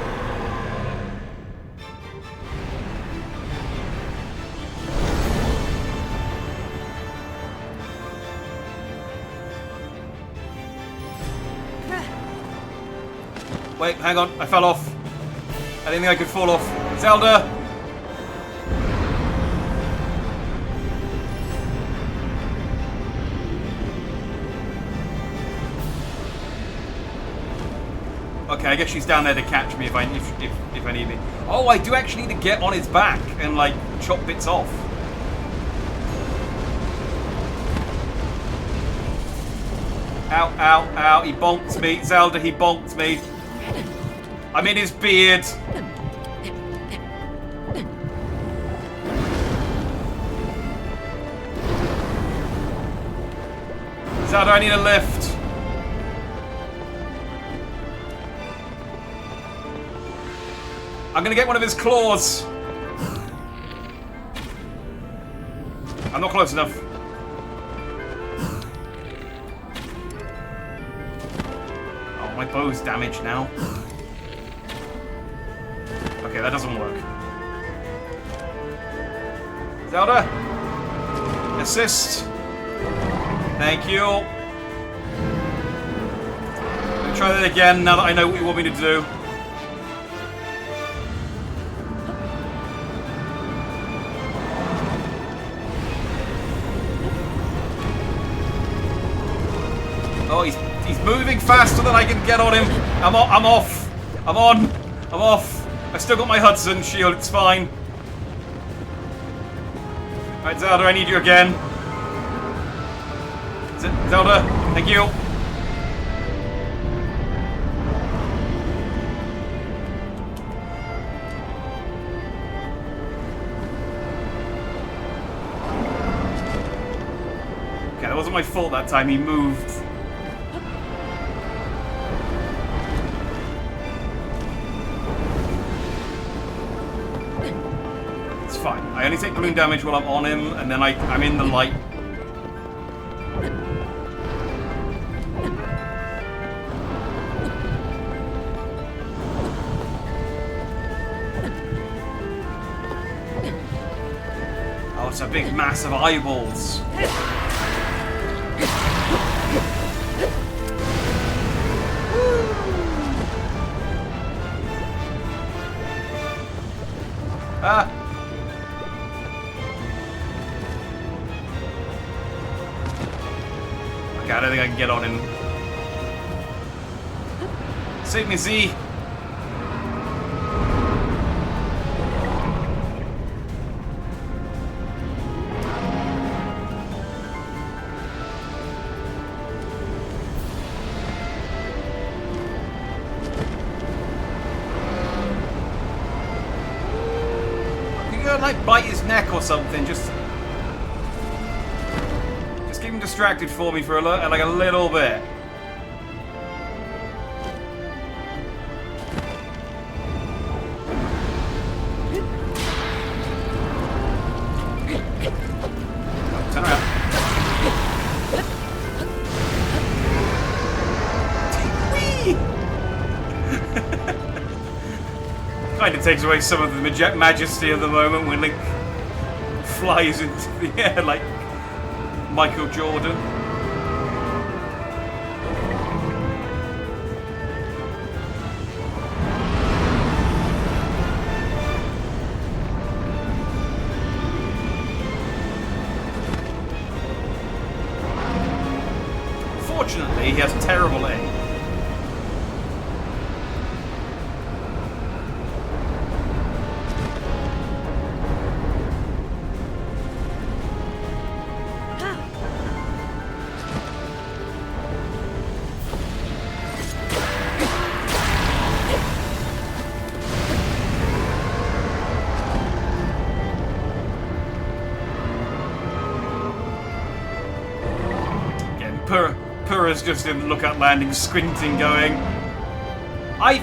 Wait, hang on. I fell off. I didn't think I could fall off. Zelda! Okay, I guess she's down there to catch me if I need me. Oh, I do actually need to get on his back and like chop bits off. Ow, ow, ow! He bonked me, Zelda. He bonked me. I'm in his beard. Zelda, I need a lift. I'm gonna get one of his claws. I'm not close enough. Oh, my bow's damaged now. Okay, that doesn't work. Zelda! Assist! Thank you. Let me try that again now that I know what you want me to do. Oh, he's moving faster than I can get on him. I'm off. I'm on. I'm off. I still got my Hudson shield. It's fine. Right, Zelda, I need you again. Zelda, thank you. Okay, that wasn't my fault that time. He moved. It's fine. I only take balloon damage while I'm on him, and then I'm in the light. Oh, it's a big mass of eyeballs. Ah! Okay, I don't think I can get on him. Save me, Z! Like bite his neck or something, just keep him distracted for me for like a little bit. Turn around. Kind of takes away some of the majesty of the moment when Link flies into the air like Michael Jordan. Fortunately, he has terrible aim. Purah's just in look-out landing, squinting, going... I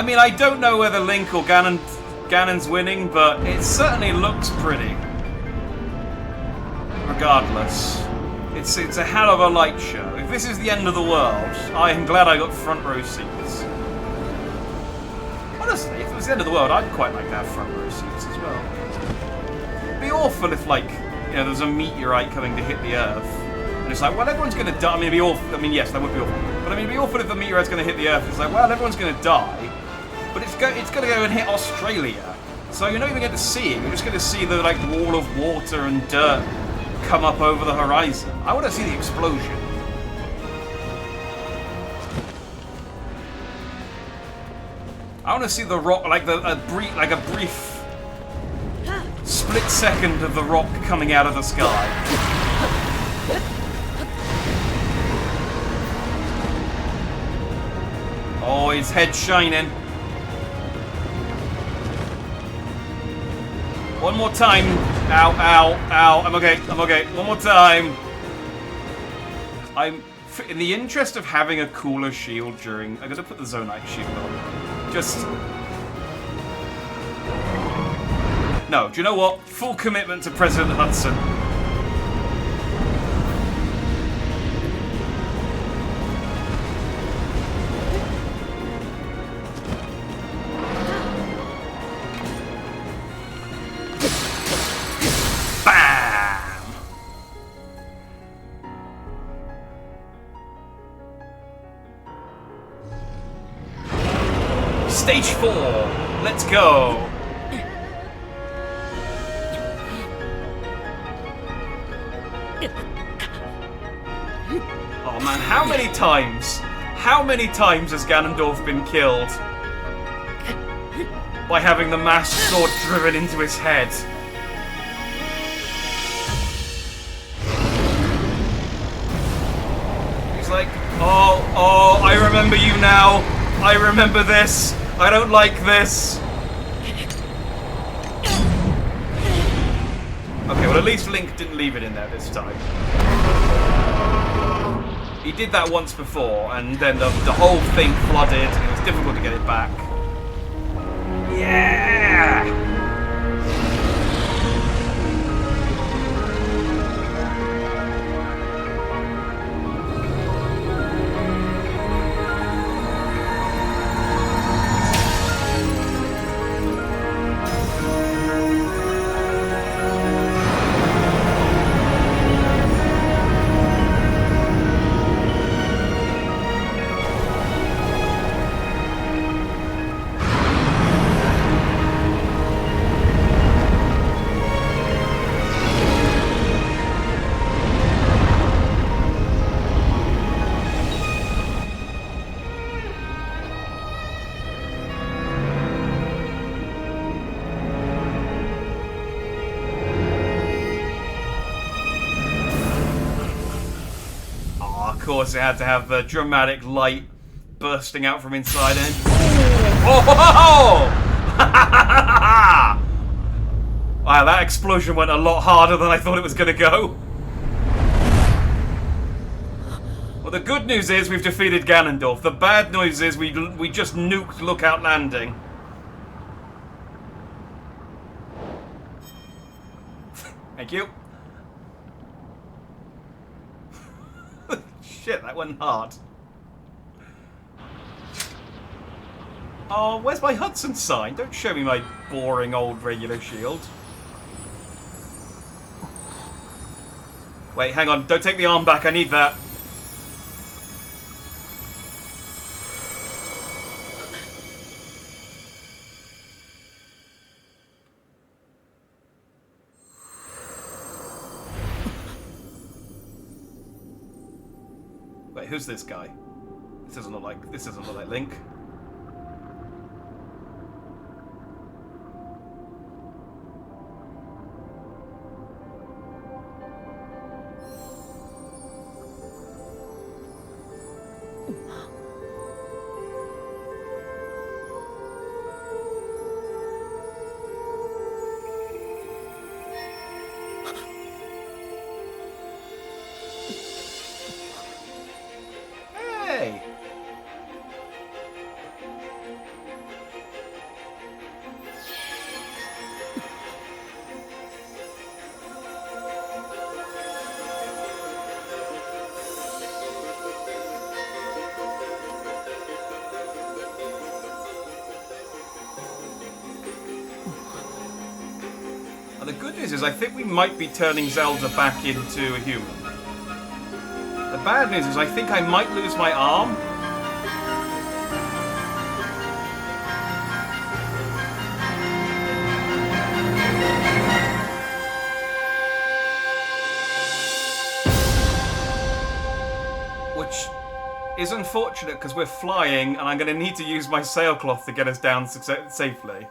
mean, I don't know whether Link or Ganon's winning, but it certainly looks pretty. Regardless. It's a hell of a light show. If this is the end of the world, I am glad I got front row seats. Honestly, if it was the end of the world, I'd quite like to have front row seats as well. It'd be awful if, like, you know, there's a meteorite coming to hit the Earth. And it's like, well, everyone's going to die. I mean, it'd be awful. I mean, yes, that would be awful. But I mean, it'd be awful if the meteorite's going to hit the Earth. It's like, well, everyone's going to die. But it's going to go and hit Australia. So you're not even going to see it. You're just going to see the, like, wall of water and dirt come up over the horizon. I want to see the explosion. I want to see the rock, like a brief split second of the rock coming out of the sky. Oh, his head's shining. One more time. Ow, ow, ow. I'm okay. I'm okay. One more time. In the interest of having a cooler shield during... I'm gonna put the Zonite shield on. Just... No, do you know what? Full commitment to President Hudson. Stage 4. Let's go. Oh man, how many times? How many times has Ganondorf been killed by having the master sword driven into his head? He's like, oh, I remember you now. I remember this. I don't like this. Okay, well at least Link didn't leave it in there this time. He did that once before, and then the whole thing flooded, and it was difficult to get it back. Yeah! Of course, it had to have the dramatic light bursting out from inside it. Oh! Wow, that explosion went a lot harder than I thought it was going to go. Well, the good news is we've defeated Ganondorf. The bad news is we just nuked Lookout Landing. Thank you. Shit, that went hard. Oh, where's my Hudson sign? Don't show me my boring old regular shield. Wait, hang on. Don't take the arm back. I need that. Wait, who's this guy? This doesn't look like Link. Hey! The good news is I think we might be turning Zelda back into a human. The bad news is I think I might lose my arm. Which is unfortunate because we're flying and I'm going to need to use my sailcloth to get us down safely.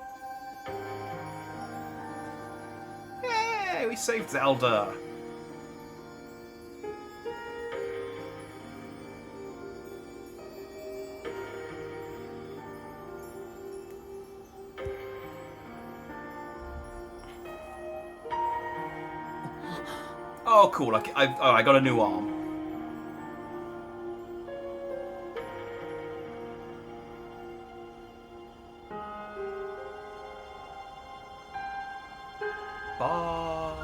Yay, we saved Zelda. Oh, cool. I got a new arm. Bye.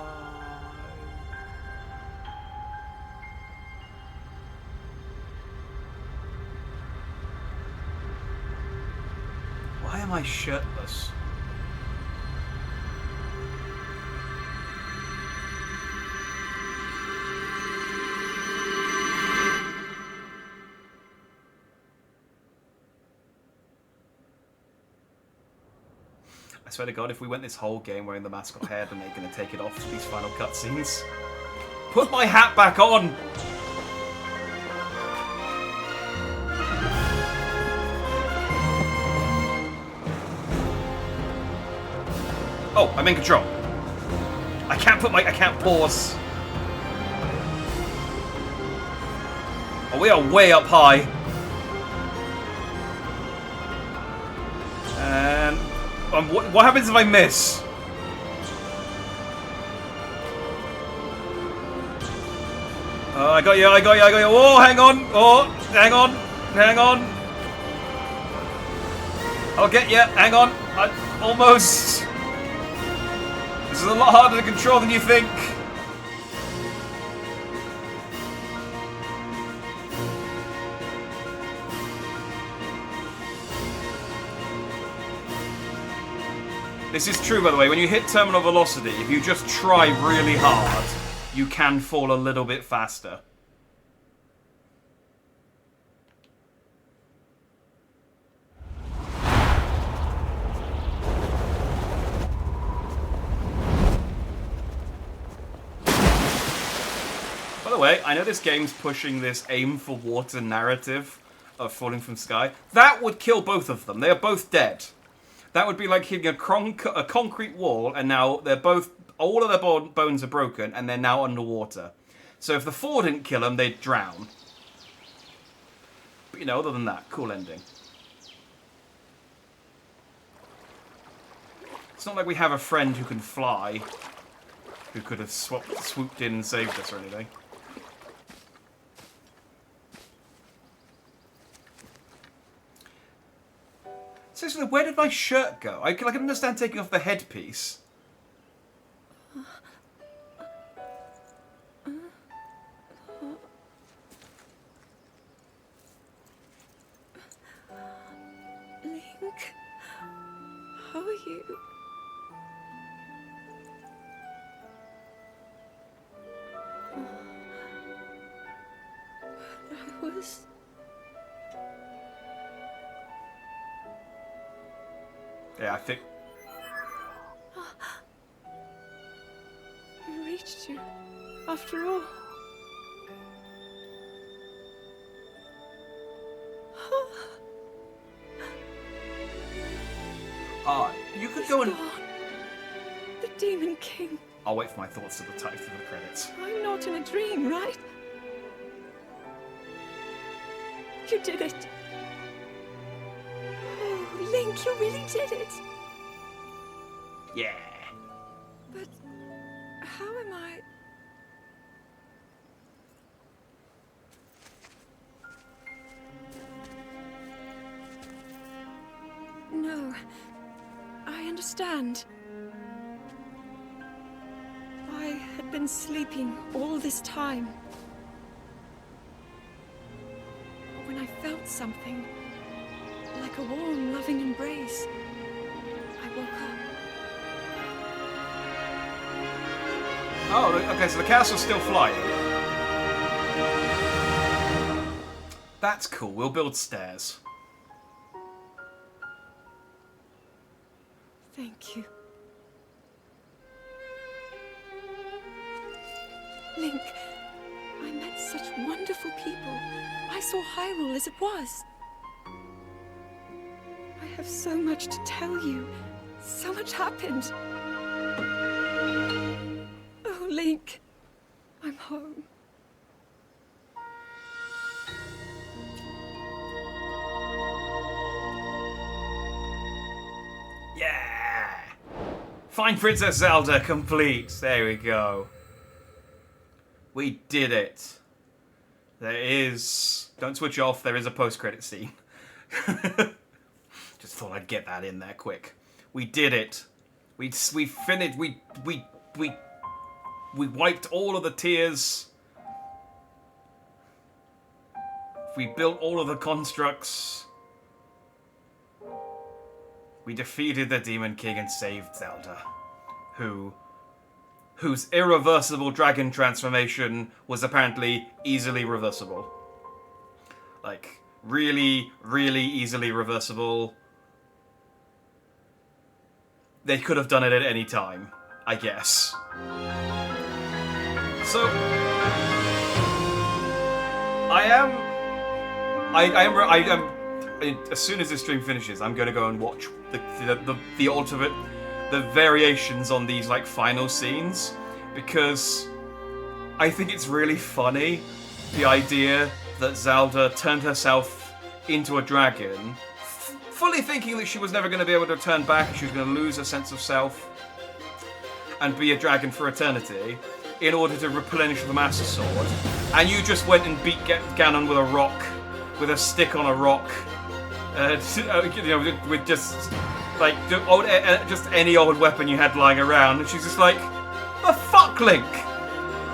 Why am I shirtless? I swear to God, if we went this whole game wearing the mascot head and they're going to take it off for these final cutscenes. Put my hat back on! Oh, I'm in control. I can't pause. Oh, we are way up high. And what happens if I miss? I got you. Oh, hang on. Oh, hang on. I'll get you. Hang on. Almost. This is a lot harder to control than you think. This is true, by the way. When you hit terminal velocity, if you just try really hard, you can fall a little bit faster. By the way, I know this game's pushing this aim for water narrative of falling from sky. That would kill both of them. They are both dead. That would be like hitting a concrete wall, and now they're both... All of their bones are broken, and they're now underwater. So if the fall didn't kill them, they'd drown. But, you know, other than that, cool ending. It's not like we have a friend who can fly, who could have swooped in and saved us or anything. Seriously, where did my shirt go? I can understand taking off the headpiece. Link, how are you? I was... Yeah, I think... We reached you, after all. You could go and... Gone. The Demon King. I'll wait for my thoughts to the type for the credits. I'm not in a dream, right? You did it. Oh, Link, you really did it. Yeah. But how am I... No, I understand. I had been sleeping all this time. When I felt something, like a warm, loving embrace, I woke up. Oh, okay, so the castle's still flying. That's cool. We'll build stairs. Thank you. Link, I met such wonderful people. I saw Hyrule as it was. I have so much to tell you. So much happened. Oh, Link. I'm home. Yeah! Find Princess Zelda complete. There we go. We did it. There is... Don't switch off, there is a post-credit scene. Just thought I'd get that in there quick. We did it. We finished... We wiped all of the tears. We built all of the constructs. We defeated the Demon King and saved Zelda, whose irreversible dragon transformation was apparently easily reversible. Like, really, really easily reversible. They could have done it at any time, I guess. So, I am. As soon as this stream finishes, I'm going to go and watch the ultimate, the variations on these like final scenes, because I think it's really funny, the idea that Zelda turned herself into a dragon, fully thinking that she was never going to be able to turn back, she was going to lose her sense of self and be a dragon for eternity in order to replenish the Master Sword, and you just went and beat Ganon with a rock, with a stick on a rock. With just like just any old weapon you had lying around, and she's just like, "The fuck, Link!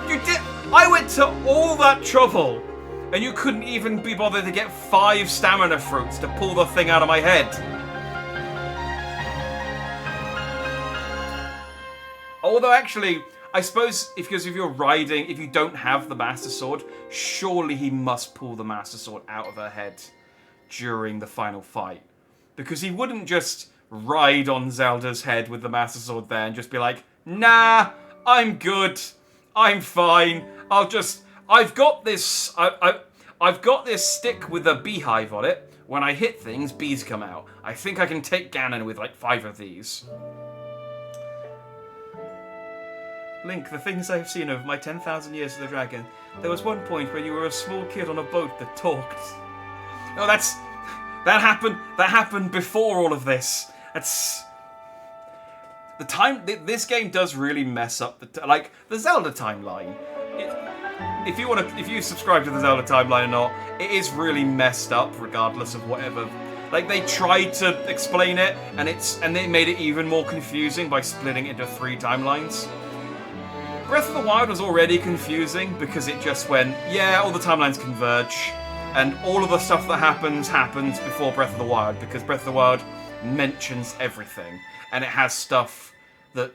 You did. I went to all that trouble, and you couldn't even be bothered to get 5 stamina fruits to pull the thing out of my head." Although, actually, I suppose if you're riding, if you don't have the Master Sword, surely he must pull the Master Sword out of her head during the final fight, because he wouldn't just ride on Zelda's head with the Master Sword there and just be like, "Nah, I'm good, I'm fine. I've got this. I've got this stick with a beehive on it. When I hit things, bees come out. I think I can take Ganon with like 5 of these." Link, the things I've seen over my 10,000 years of the dragon, there was one point where you were a small kid on a boat that talked. Oh, that happened before all of this. That's the time. This game does really mess up the Zelda timeline. If you subscribe to the Zelda timeline or not, it is really messed up. Regardless of whatever, like they tried to explain it, and they made it even more confusing by splitting it into 3 timelines. Breath of the Wild was already confusing because it just went, yeah, all the timelines converge. And all of the stuff that happens before Breath of the Wild, because Breath of the Wild mentions everything. And it has stuff that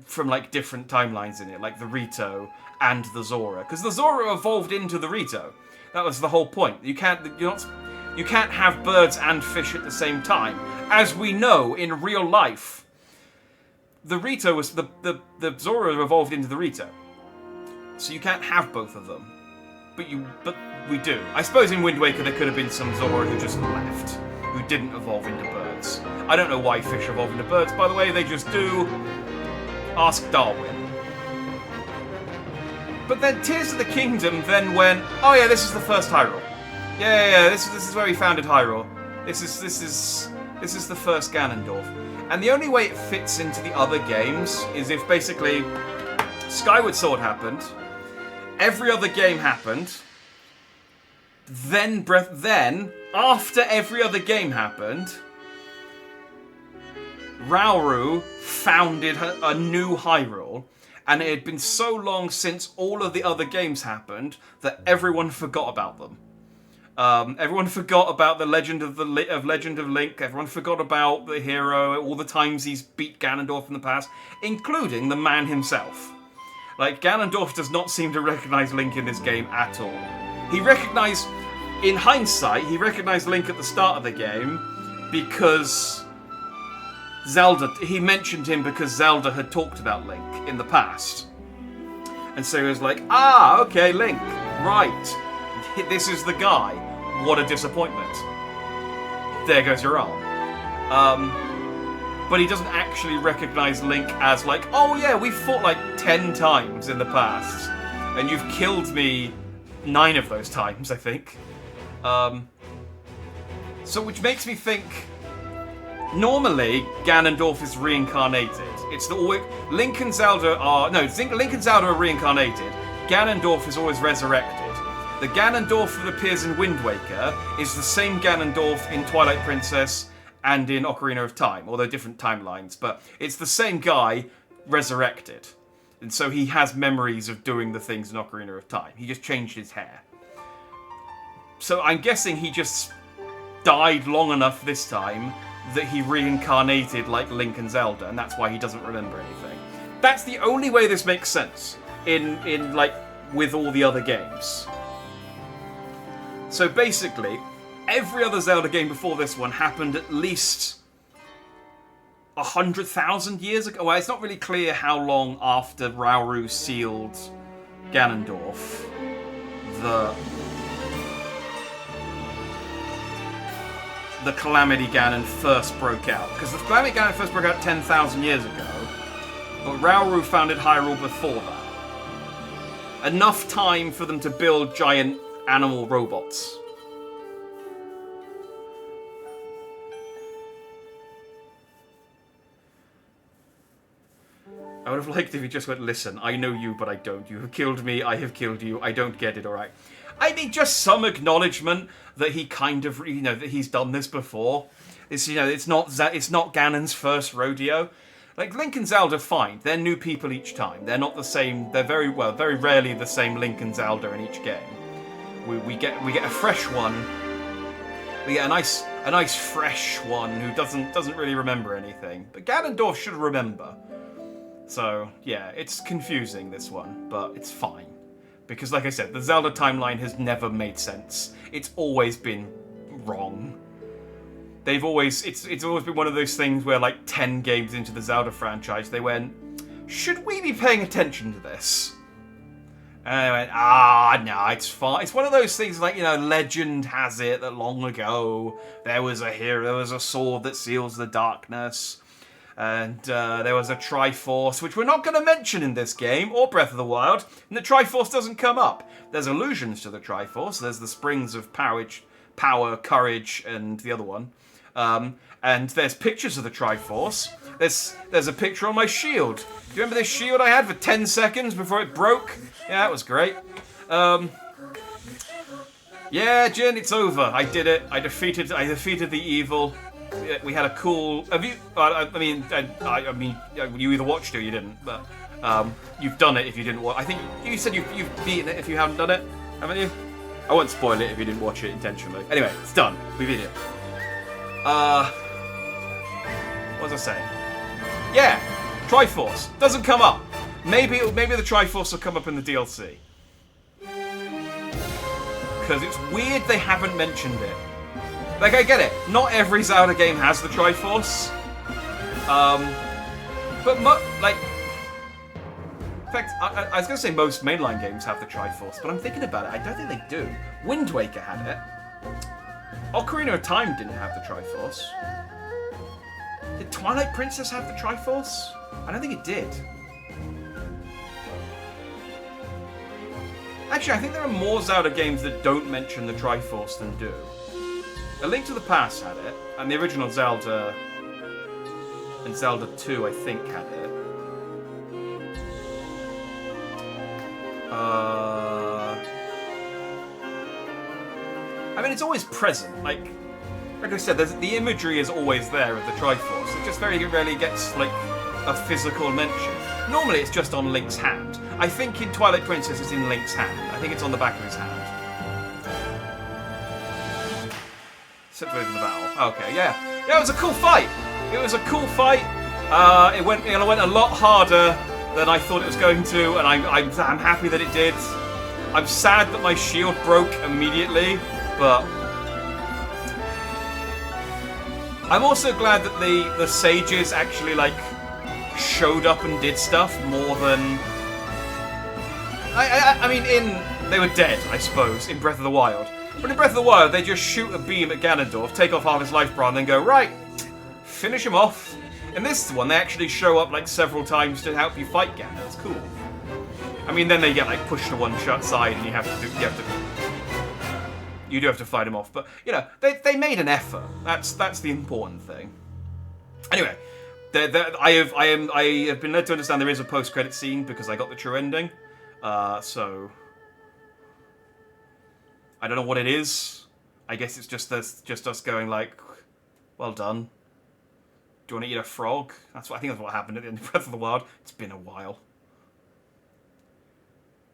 from like different timelines in it, like the Rito and the Zora. Because the Zora evolved into the Rito. That was the whole point. You can't have birds and fish at the same time. As we know in real life, the Rito was the Zora evolved into the Rito. So you can't have both of them. But we do. I suppose in Wind Waker there could have been some Zora who just left, who didn't evolve into birds. I don't know why fish evolve into birds, by the way, they just do. Ask Darwin. But then Tears of the Kingdom then went, oh yeah, this is the first Hyrule. Yeah, this is where we founded Hyrule. This is the first Ganondorf. And the only way it fits into the other games is if basically Skyward Sword happened, every other game happened, then after every other game happened, Rauru founded a new Hyrule, and it had been so long since all of the other games happened that everyone forgot about them. Everyone forgot about the Legend of Link. Everyone forgot about the hero, all the times he's beat Ganondorf in the past, including the man himself. Like, Ganondorf does not seem to recognize Link in this game at all. In hindsight, he recognized Link at the start of the game because he mentioned him because Zelda had talked about Link in the past. And so he was like, okay, Link. right, this is the guy. What a disappointment. There goes your arm. But he doesn't actually recognize Link as like, oh yeah, we've fought like 10 times in the past, and you've killed me 9 of those times, I think. So which makes me think, normally Ganondorf is reincarnated. It's the Link and Zelda are Link and Zelda are reincarnated. Ganondorf is always resurrected. The Ganondorf that appears in Wind Waker is the same Ganondorf in Twilight Princess and in Ocarina of Time, although different timelines, but it's the same guy resurrected. And so he has memories of doing the things in Ocarina of Time. He just changed his hair. So I'm guessing he just died long enough this time that he reincarnated like Link and Zelda, and that's why he doesn't remember anything. That's the only way this makes sense in like with all the other games. So basically, every other Zelda game before this one happened at least 100,000 years ago. Well, it's not really clear how long after Rauru sealed Ganondorf the Calamity Ganon first broke out. Because the Calamity Ganon first broke out 10,000 years ago, but Rauru founded Hyrule before that. Enough time for them to build giant animal robots. I would have liked if he just went, listen, I know you, but I don't. You have killed me, I have killed you, I don't get it, alright. I mean, just some acknowledgement that he kind of, that he's done this before. It's, it's not Ganon's first rodeo. Like, Link and Zelda, fine. They're new people each time. They're not the same, they're very rarely the same Link and Zelda in each game. We get a fresh one. We get a nice fresh one who doesn't really remember anything. But Ganondorf should remember. So, yeah, it's confusing, this one, but it's fine. Because, like I said, the Zelda timeline has never made sense. It's always been wrong. It's always been one of those things where, like, 10 games into the Zelda franchise, they went, should we be paying attention to this? And I went, no, it's fine. It's one of those things like, legend has it that long ago there was a sword that seals the darkness. And there was a Triforce, which we're not going to mention in this game, or Breath of the Wild, and the Triforce doesn't come up. There's allusions to the Triforce. There's the Springs of Power, Courage, and the other one. And there's pictures of the Triforce. There's a picture on my shield. Do you remember this shield I had for 10 seconds before it broke? Yeah, that was great. Yeah, Jin, it's over. I did it. I defeated the evil. We had a cool. Have you? I mean, you either watched it or you didn't. But you've done it if you didn't watch. I think you said you've beaten it if you haven't done it, haven't you? I won't spoil it if you didn't watch it intentionally. Anyway, it's done. We beat it. What was I saying? Yeah, Triforce doesn't come up. Maybe the Triforce will come up in the DLC. Because it's weird they haven't mentioned it. Like, I get it. Not every Zelda game has the Triforce. But, in fact, I was going to say most mainline games have the Triforce, but I'm thinking about it. I don't think they do. Wind Waker had it. Ocarina of Time didn't have the Triforce. Did Twilight Princess have the Triforce? I don't think it did. Actually, I think there are more Zelda games that don't mention the Triforce than do. A Link to the Past had it, and the original Zelda and Zelda 2, I think, had it. I mean, it's always present. Like I said, the imagery is always there of the Triforce. It just very rarely gets, like, a physical mention. Normally, it's just on Link's hand. I think in Twilight Princess, it's in Link's hand. I think it's on the back of his hand. Situated in the battle. Okay, yeah. Yeah, it was a cool fight. It was a cool fight. It went a lot harder than I thought it was going to, and I'm happy that it did. I'm sad that my shield broke immediately, but I'm also glad that the sages actually, like, showed up and did stuff more than... I mean, They were dead, I suppose, in Breath of the Wild. But in Breath of the Wild, they just shoot a beam at Ganondorf, take off half his life bar, and then go, right, finish him off. In this one, they actually show up like several times to help you fight Ganon. It's cool. I mean, then they get like pushed to one shot side, and you do have to fight him off. But you know, they made an effort. That's the important thing. Anyway, I have been led to understand there is a post-credit scene because I got the true ending. So I don't know what it is. I guess it's just us going like, well done. Do you want to eat a frog? I think that's what happened at the end of Breath of the Wild. It's been a while.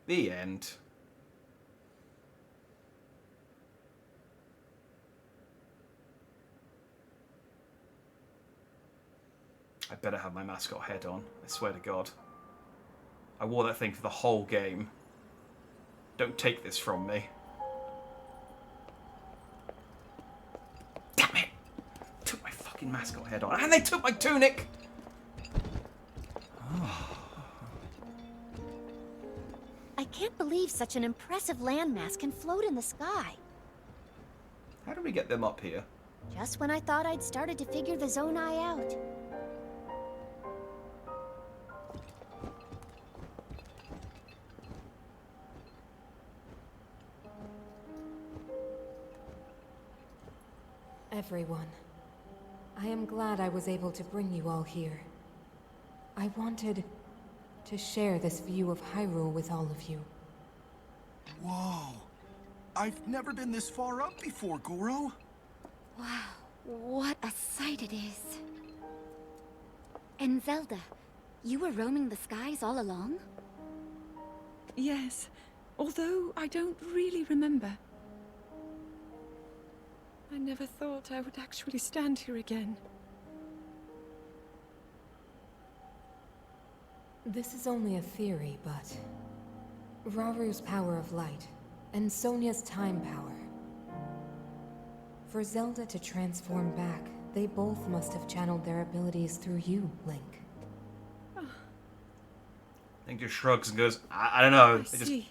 The end. I better have my mascot head on. I swear to God. I wore that thing for the whole game. Don't take this from me. Damn it! Took my fucking mascot head on. And they took my tunic! I can't believe such an impressive landmass can float in the sky. How do we get them up here? Just when I thought I'd started to figure the Zonai out. Everyone, I am glad I was able to bring you all here. I wanted to share this view of Hyrule with all of you. Whoa. I've never been this far up before, Goro. Wow, what a sight it is. And Zelda, you were roaming the skies all along? Yes, although I don't really remember. I never thought I would actually stand here again. This is only a theory, but Raru's power of light and Sonia's time power. For Zelda to transform back, they both must have channeled their abilities through you, Link. Link just shrugs and goes, I don't know. I see.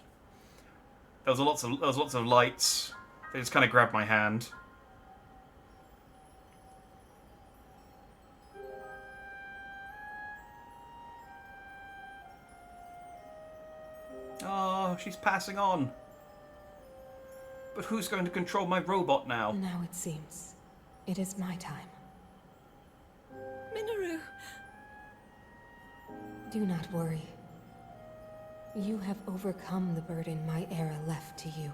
There was lots of lights. They just kind of grabbed my hand. Oh, she's passing on. But who's going to control my robot now? Now it seems it is my time. Minoru! Do not worry. You have overcome the burden my era left to you.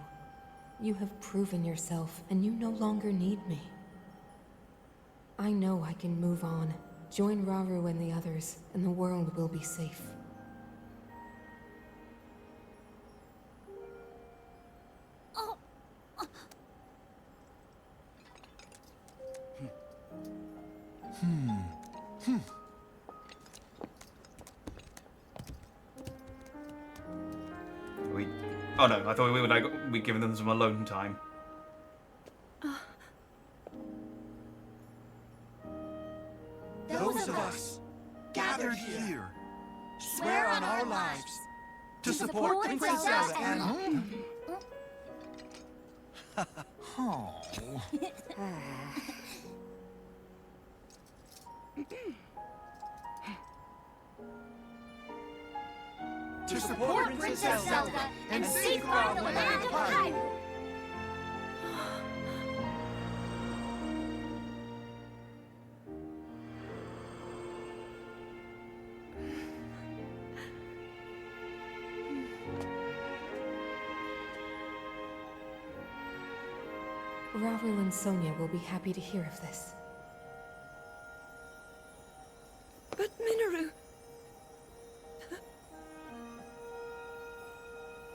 You have proven yourself, and you no longer need me. I know I can move on, join Raru and the others, and the world will be safe. Oh no, I thought we'd given them some alone time. Those of us gathered here swear on our lives to support Princess Zelda and... to support Princess Zelda and safeguard the land of Hyrule. Raru and Sonia will be happy to hear of this. But Minoru...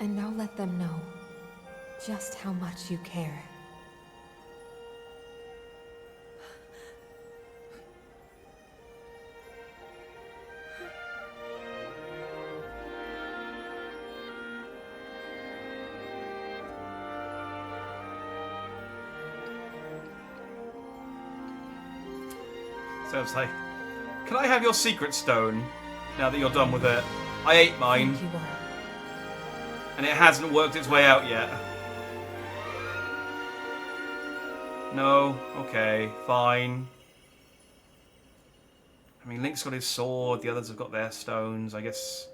And I'll let them know just how much you care. So it's like, can I have your secret stone now that you're done with it? I ate mine. Thank you all. And it hasn't worked its way out yet. No, okay, fine. I mean, Link's got his sword, the others have got their stones. I guess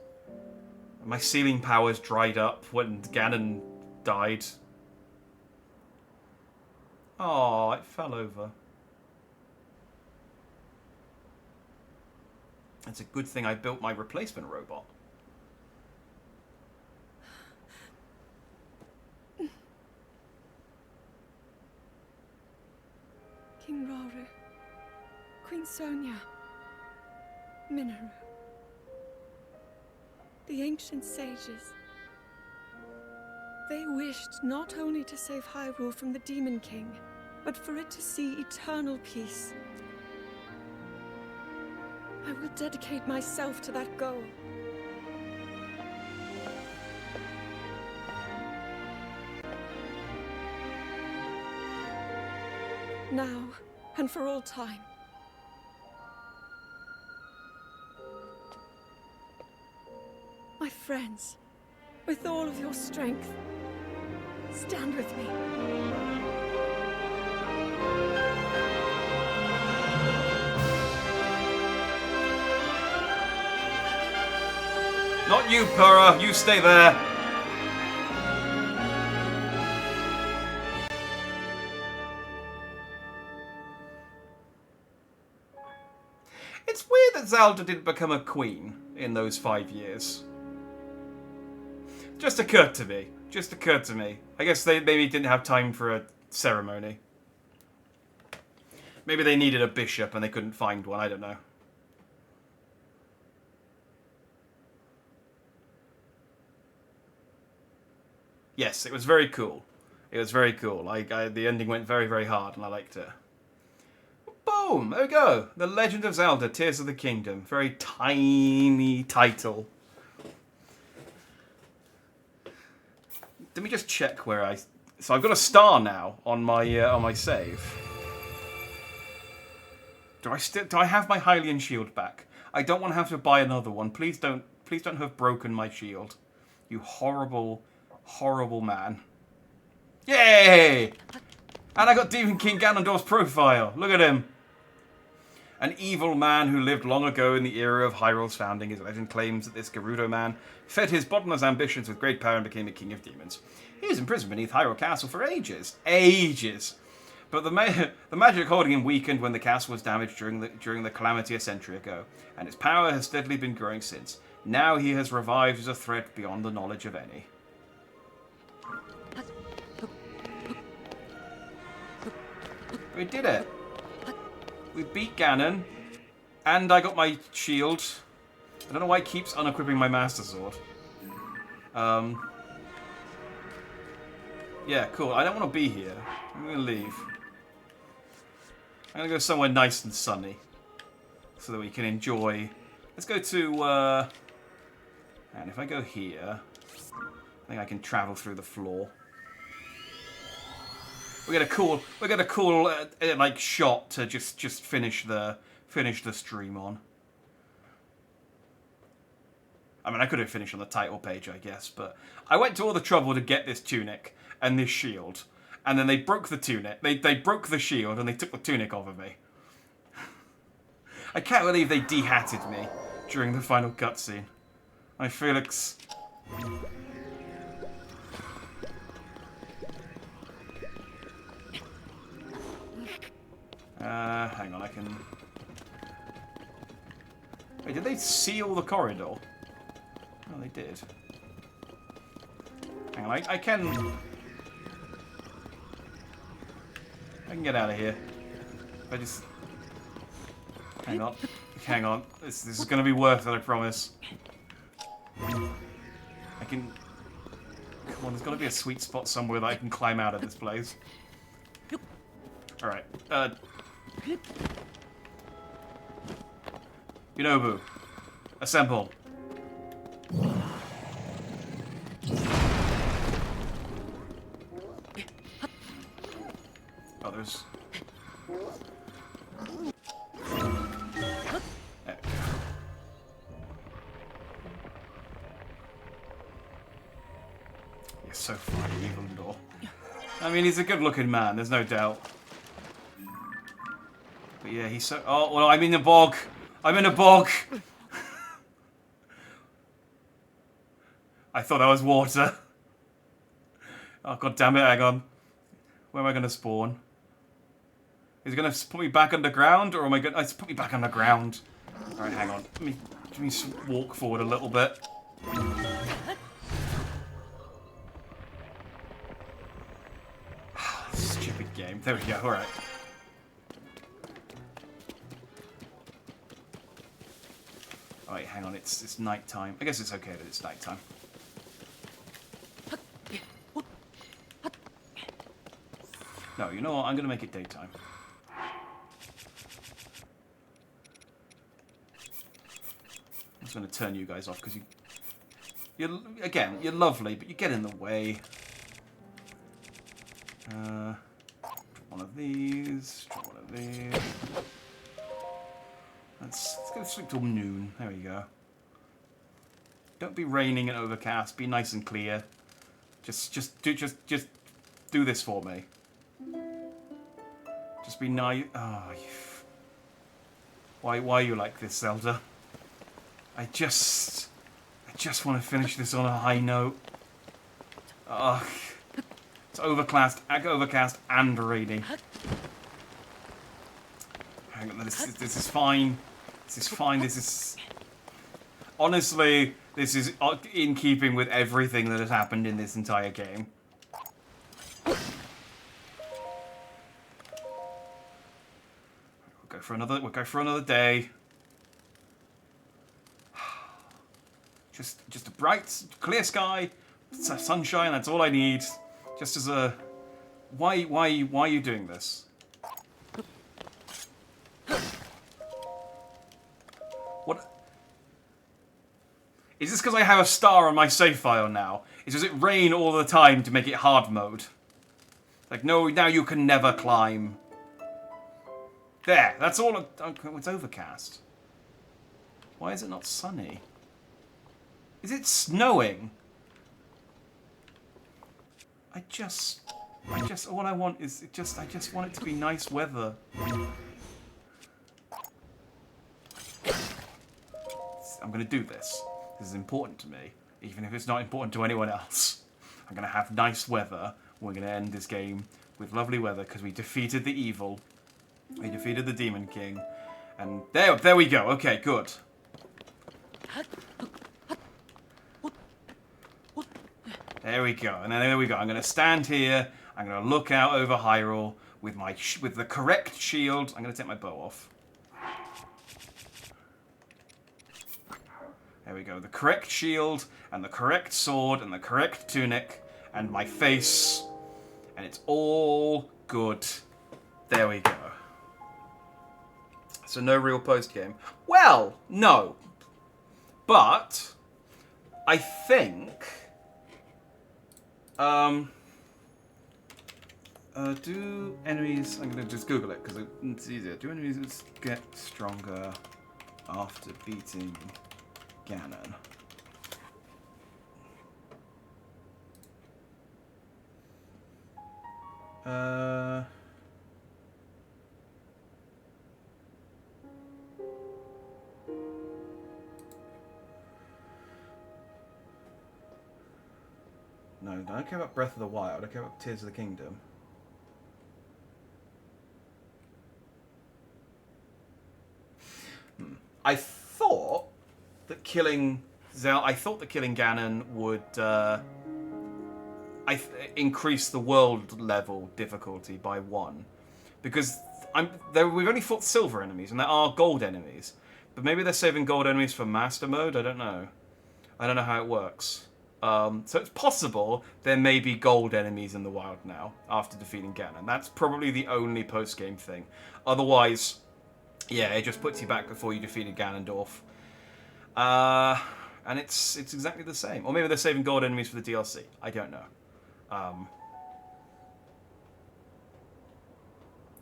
my sealing powers dried up when Ganon died. Oh, it fell over. It's a good thing I built my replacement robot. King Rauru, Queen Sonia, Minoru. The ancient sages. They wished not only to save Hyrule from the Demon King, but for it to see eternal peace. I will dedicate myself to that goal. Now, and for all time. My friends, with all of your strength, stand with me. Not you, Purah. You stay there. It's weird that Zelda didn't become a queen in those 5 years. Just occurred to me. Just occurred to me. I guess they maybe didn't have time for a ceremony. Maybe they needed a bishop and they couldn't find one. I don't know. Yes, it was very cool. It was very cool. The ending went very, very hard and I liked it. Boom! There we go. The Legend of Zelda, Tears of the Kingdom. Very tiny title. Let me just check where I... So I've got a star now on my save. Do I have my Hylian shield back? I don't want to have to buy another one. Please don't have broken my shield. You horrible, horrible man. Yay! And I got Demon King Ganondorf's profile. Look at him. An evil man who lived long ago in the era of Hyrule's founding. His legend claims that this Gerudo man fed his bottomless ambitions with great power and became a king of demons. He was imprisoned beneath Hyrule Castle for ages. Ages! But the magic holding him weakened when the castle was damaged during the calamity a century ago, and its power has steadily been growing since. Now he has revived as a threat beyond the knowledge of any. We did it! We beat Ganon, and I got my shield. I don't know why it keeps unequipping my Master Sword. Yeah, cool. I don't want to be here. I'm going to leave. I'm going to go somewhere nice and sunny, so that we can enjoy... Let's go to... And if I go here, I think I can travel through the floor. We get a cool like shot to just finish the stream on. I mean, I could have finished on the title page, I guess, but I went to all the trouble to get this tunic and this shield, and then they broke the tunic. They broke the shield and they took the tunic off of me. I can't believe they de-hatted me during the final cutscene. My Felix. Hang on, I can... Wait, did they seal the corridor? Oh, they did. Hang on, I can get out of here. I just... Hang on. Hang on. This is going to be worth it, I promise. I can... Come on, there's got to be a sweet spot somewhere that I can climb out of this place. Alright. Yunobu. Assemble. Oh, there's... There. so funny, Evil. I mean, he's a good-looking man, there's no doubt. But yeah, he's so... Oh, well, I'm in a bog. I'm in a bog. I thought that was water. Oh, god damn it, hang on. Where am I going to spawn? Is it going to put me back underground, or am I going to... It's put me back underground. Alright, hang on. Let me walk forward a little bit. Stupid game. There we go, alright. Alright, hang on, it's night time. I guess it's okay that it's night time. No, you know what? I'm going to make it daytime. I'm just going to turn you guys off because you're lovely, but you get in the way. One of these. One of these. Let's go to sleep till noon. There we go. Don't be raining and overcast. Be nice and clear. Just do this for me. Just be nice. Oh, why are you like this, Zelda? I just want to finish this on a high note. Ugh. It's overcast and rainy. Hang on, this is fine. This is fine. This is... Honestly, this is in keeping with everything that has happened in this entire game. We'll go for another day. Just a bright, clear sky, sunshine. That's all I need. Just as a... Why are you doing this? What? Is this because I have a star on my save file now? Does it rain all the time to make it hard mode? Like, no, now you can never climb. There, that's all. Okay, it's overcast. Why is it not sunny? Is it snowing? I just, all I want is I just want it to be nice weather. I'm gonna do this. This is important to me, even if it's not important to anyone else. I'm gonna have nice weather. We're gonna end this game with lovely weather because we defeated the evil. We defeated the Demon King. And there we go. Okay, good. There we go. And then there we go. I'm going to stand here. I'm going to look out over Hyrule with the correct shield. I'm going to take my bow off. There we go. The correct shield and the correct sword and the correct tunic and my face. And it's all good. There we go. So no real post-game. Well, no. But I think do enemies... I'm going to just Google it because it's easier. Do enemies get stronger after beating Ganon? No, I don't care about Breath of the Wild. I care about Tears of the Kingdom. I thought that killing Ganon would increase the world level difficulty by 1, because we've only fought silver enemies and there are gold enemies, but maybe they're saving gold enemies for master mode. I don't know. I don't know how it works. So it's possible there may be gold enemies in the wild now after defeating Ganon. That's probably the only post-game thing. Otherwise, yeah, it just puts you back before you defeated Ganondorf. And it's exactly the same. Or maybe they're saving gold enemies for the DLC. I don't know.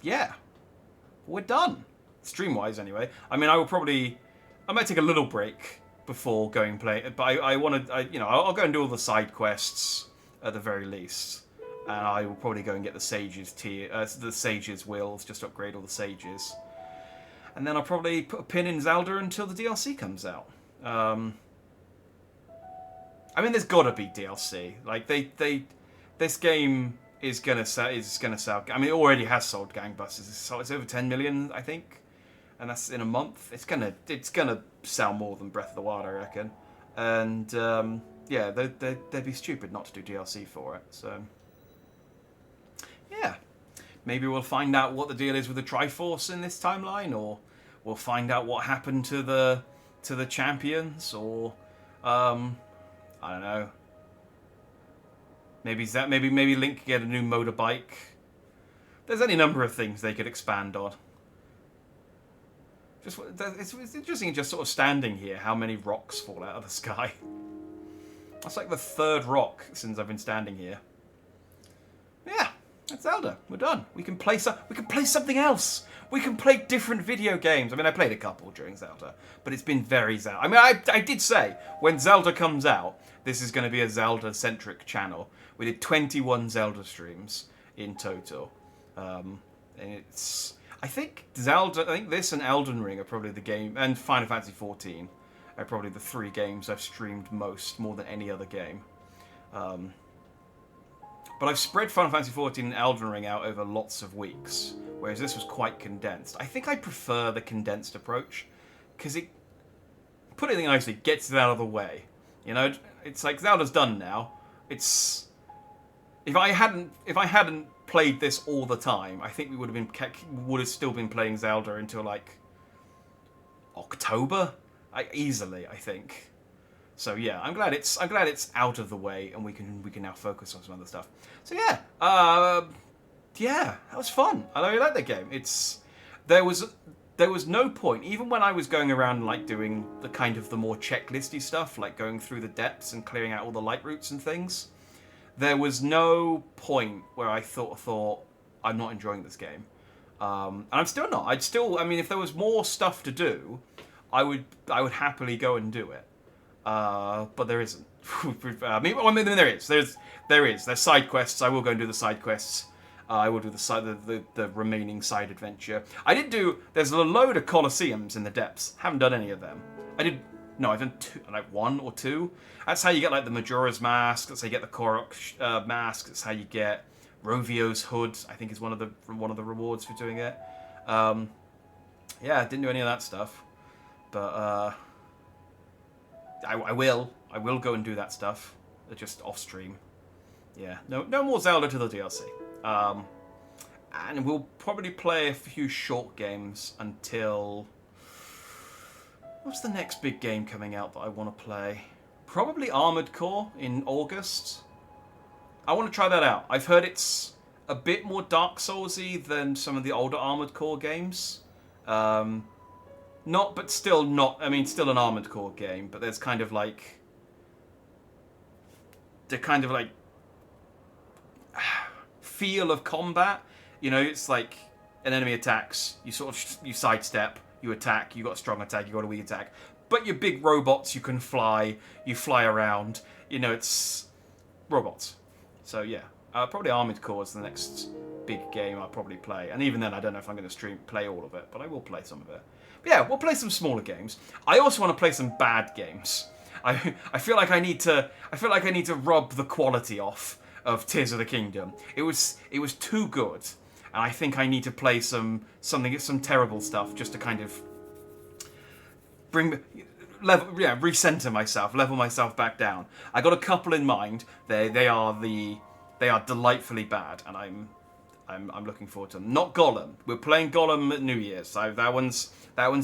Yeah. We're done. Stream-wise, anyway. I mean, I might take a little break before going play, but I want to, I'll go and do all the side quests at the very least. And I will probably go and get the Sage's the Sage's wheels, just to upgrade all the Sages. And then I'll probably put a pin in Zelda until the DLC comes out. I mean, there's gotta be DLC. Like this game is gonna sell. I mean, it already has sold gangbusters. It's over 10 million, I think, and that's in a month. It's gonna sell more than Breath of the Wild, I reckon. And yeah, they'd be stupid not to do DLC for it. So yeah, maybe we'll find out what the deal is with the Triforce in this timeline, or we'll find out what happened to the champions, or I don't know. Maybe Link could get a new motorbike. There's any number of things they could expand on. It's interesting just sort of standing here, how many rocks fall out of the sky. That's like the third rock since I've been standing here. Yeah, that's Zelda. We're done. We can play something else. We can play different video games. I mean, I played a couple during Zelda, but it's been very Zelda. I mean, I did say, when Zelda comes out, this is going to be a Zelda-centric channel. We did 21 Zelda streams in total. And I think this and Elden Ring are probably the game, and Final Fantasy XIV are probably the 3 games I've streamed more than any other game. But I've spread Final Fantasy XIV and Elden Ring out over lots of weeks, whereas this was quite condensed. I think I prefer the condensed approach, because it, putting it nicely, gets it out of the way. You know, it's like Zelda's done now. It's if I hadn't played this all the time, I think we would have still been playing Zelda until like October, easily. I think. So yeah, I'm glad it's out of the way, and we can now focus on some other stuff. So yeah, yeah, that was fun. I really like that game. There was no point, even when I was going around like doing the kind of the more checklisty stuff, like going through the depths and clearing out all the light routes and things. There was no point where I thought I'm not enjoying this game, and I'm still not. I mean, if there was more stuff to do, I would happily go and do it. But there isn't. I mean, there is. There's side quests. I will go and do the side quests. I will do the remaining side adventure. There's a load of Colosseums in the depths. Haven't done any of them. I've done 2, like 1 or 2. That's how you get like the Majora's Mask. That's how you get the Korok mask. That's how you get Rovio's hood. I think is one of the rewards for doing it. Yeah, I didn't do any of that stuff, but I will go and do that stuff, just off stream. Yeah, no more Zelda to the DLC. And we'll probably play a few short games until... What's the next big game coming out that I want to play? Probably Armored Core in August. I want to try that out. I've heard it's a bit more Dark Souls-y than some of the older Armored Core games. Still an Armored Core game, but there's kind of like... The kind of like... feel of combat. You know, it's like an enemy attacks, you sidestep, you attack, you got a strong attack, you got a weak attack. But you're big robots, you can fly, you fly around. You know, it's robots. So yeah, probably Armored Core is the next big game I'll probably play. And even then, I don't know if I'm going to play all of it, but I will play some of it. But yeah, we'll play some smaller games. I also want to play some bad games. I feel like I need to rub the quality off of Tears of the Kingdom. It was too good, and I think I need to play some terrible stuff just to kind of recenter myself, level myself back down. I got a couple in mind. They are delightfully bad, and I'm looking forward to them. Not Gollum. We're playing Gollum at New Year's, so that one's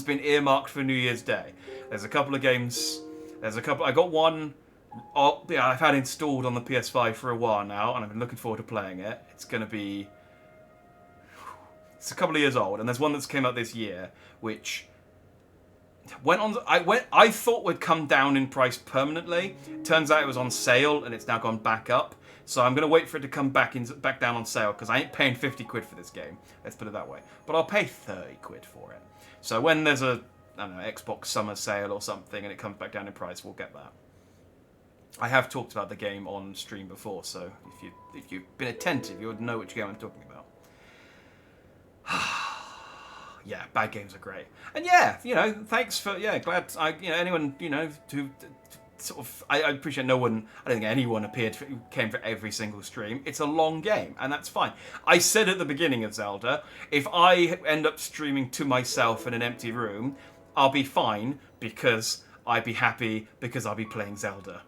been earmarked for New Year's Day. There's a couple of games. I got one. I've had installed on the PS5 for a while now, and I've been looking forward to playing it. It's a couple of years old, and there's one that's came out this year, which I thought would come down in price permanently. Turns out it was on sale, and it's now gone back up. So I'm going to wait for it to come back down on sale, because I ain't paying 50 quid for this game. Let's put it that way. But I'll pay 30 quid for it. So when there's a Xbox summer sale or something, and it comes back down in price, we'll get that. I have talked about the game on stream before, so if you've been attentive, you would know which game I'm talking about. Yeah, bad games are great, and yeah, thanks for glad anyone who sort of I appreciate no one. I don't think anyone came for every single stream. It's a long game, and that's fine. I said at the beginning of Zelda, if I end up streaming to myself in an empty room, I'll be fine because I'd be happy because I'll be playing Zelda.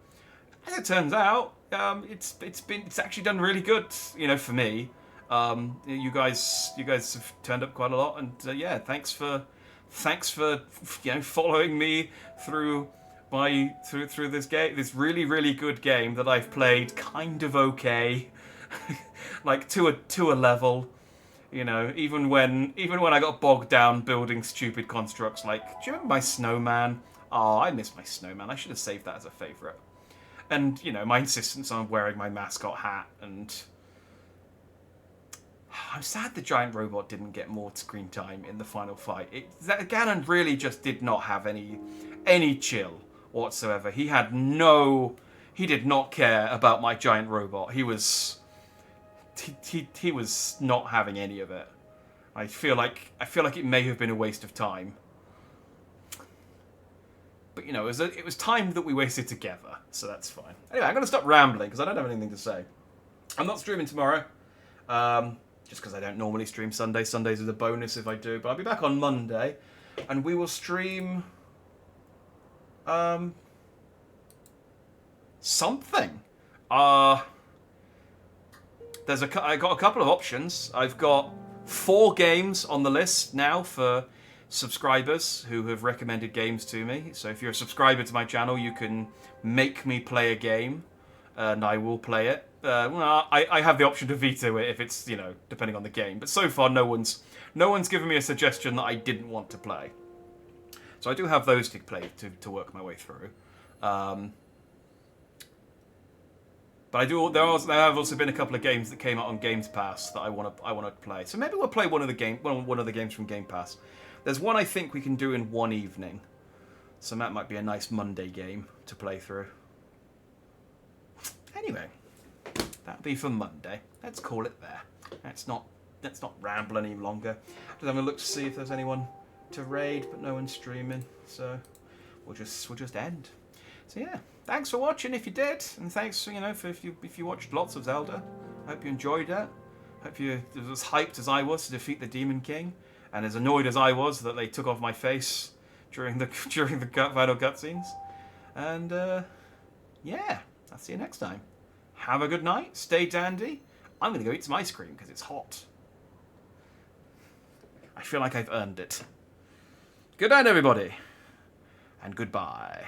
As it turns out, it's actually done really good, for me. You guys have turned up quite a lot, and yeah, thanks for following me through this game, this really really good game that I've played kind of okay, like to a level, even when I got bogged down building stupid constructs. Like, do you remember my snowman? Oh, I miss my snowman. I should have saved that as a favourite. And my insistence on wearing my mascot hat, and I'm sad the giant robot didn't get more screen time in the final fight. Ganon really just did not have any chill whatsoever. He did not care about my giant robot. He was not having any of it. I feel like it may have been a waste of time. But it was time that we wasted together, so that's fine. Anyway, I'm going to stop rambling because I don't have anything to say. I'm not streaming tomorrow. Just because I don't normally stream Sunday. Sundays is a bonus if I do. But I'll be back on Monday. And we will stream... something. I got a couple of options. I've got 4 games on the list now for subscribers who have recommended games to me. So if you're a subscriber to my channel, you can make me play a game. And I will play it. I have the option to veto it if it's, depending on the game. But so far, no one's given me a suggestion that I didn't want to play. So I do have those to play to work my way through. But there have also been a couple of games that came out on Games Pass that I want to play. So maybe we'll play one of the games from Game Pass. There's one I think we can do in one evening. So that might be a nice Monday game to play through. Anyway, that'll be for Monday. Let's call it there. Let's not ramble any longer. Just having a look to see if there's anyone to raid, but no one's streaming, so we'll just end. So yeah, thanks for watching if you did, and thanks for if you watched lots of Zelda. I hope you enjoyed it. Hope you were as hyped as I was to defeat the Demon King, and as annoyed as I was that they took off my face during the final cutscenes. And yeah, I'll see you next time. Have a good night. Stay dandy. I'm going to go eat some ice cream because it's hot. I feel like I've earned it. Good night, everybody. And goodbye.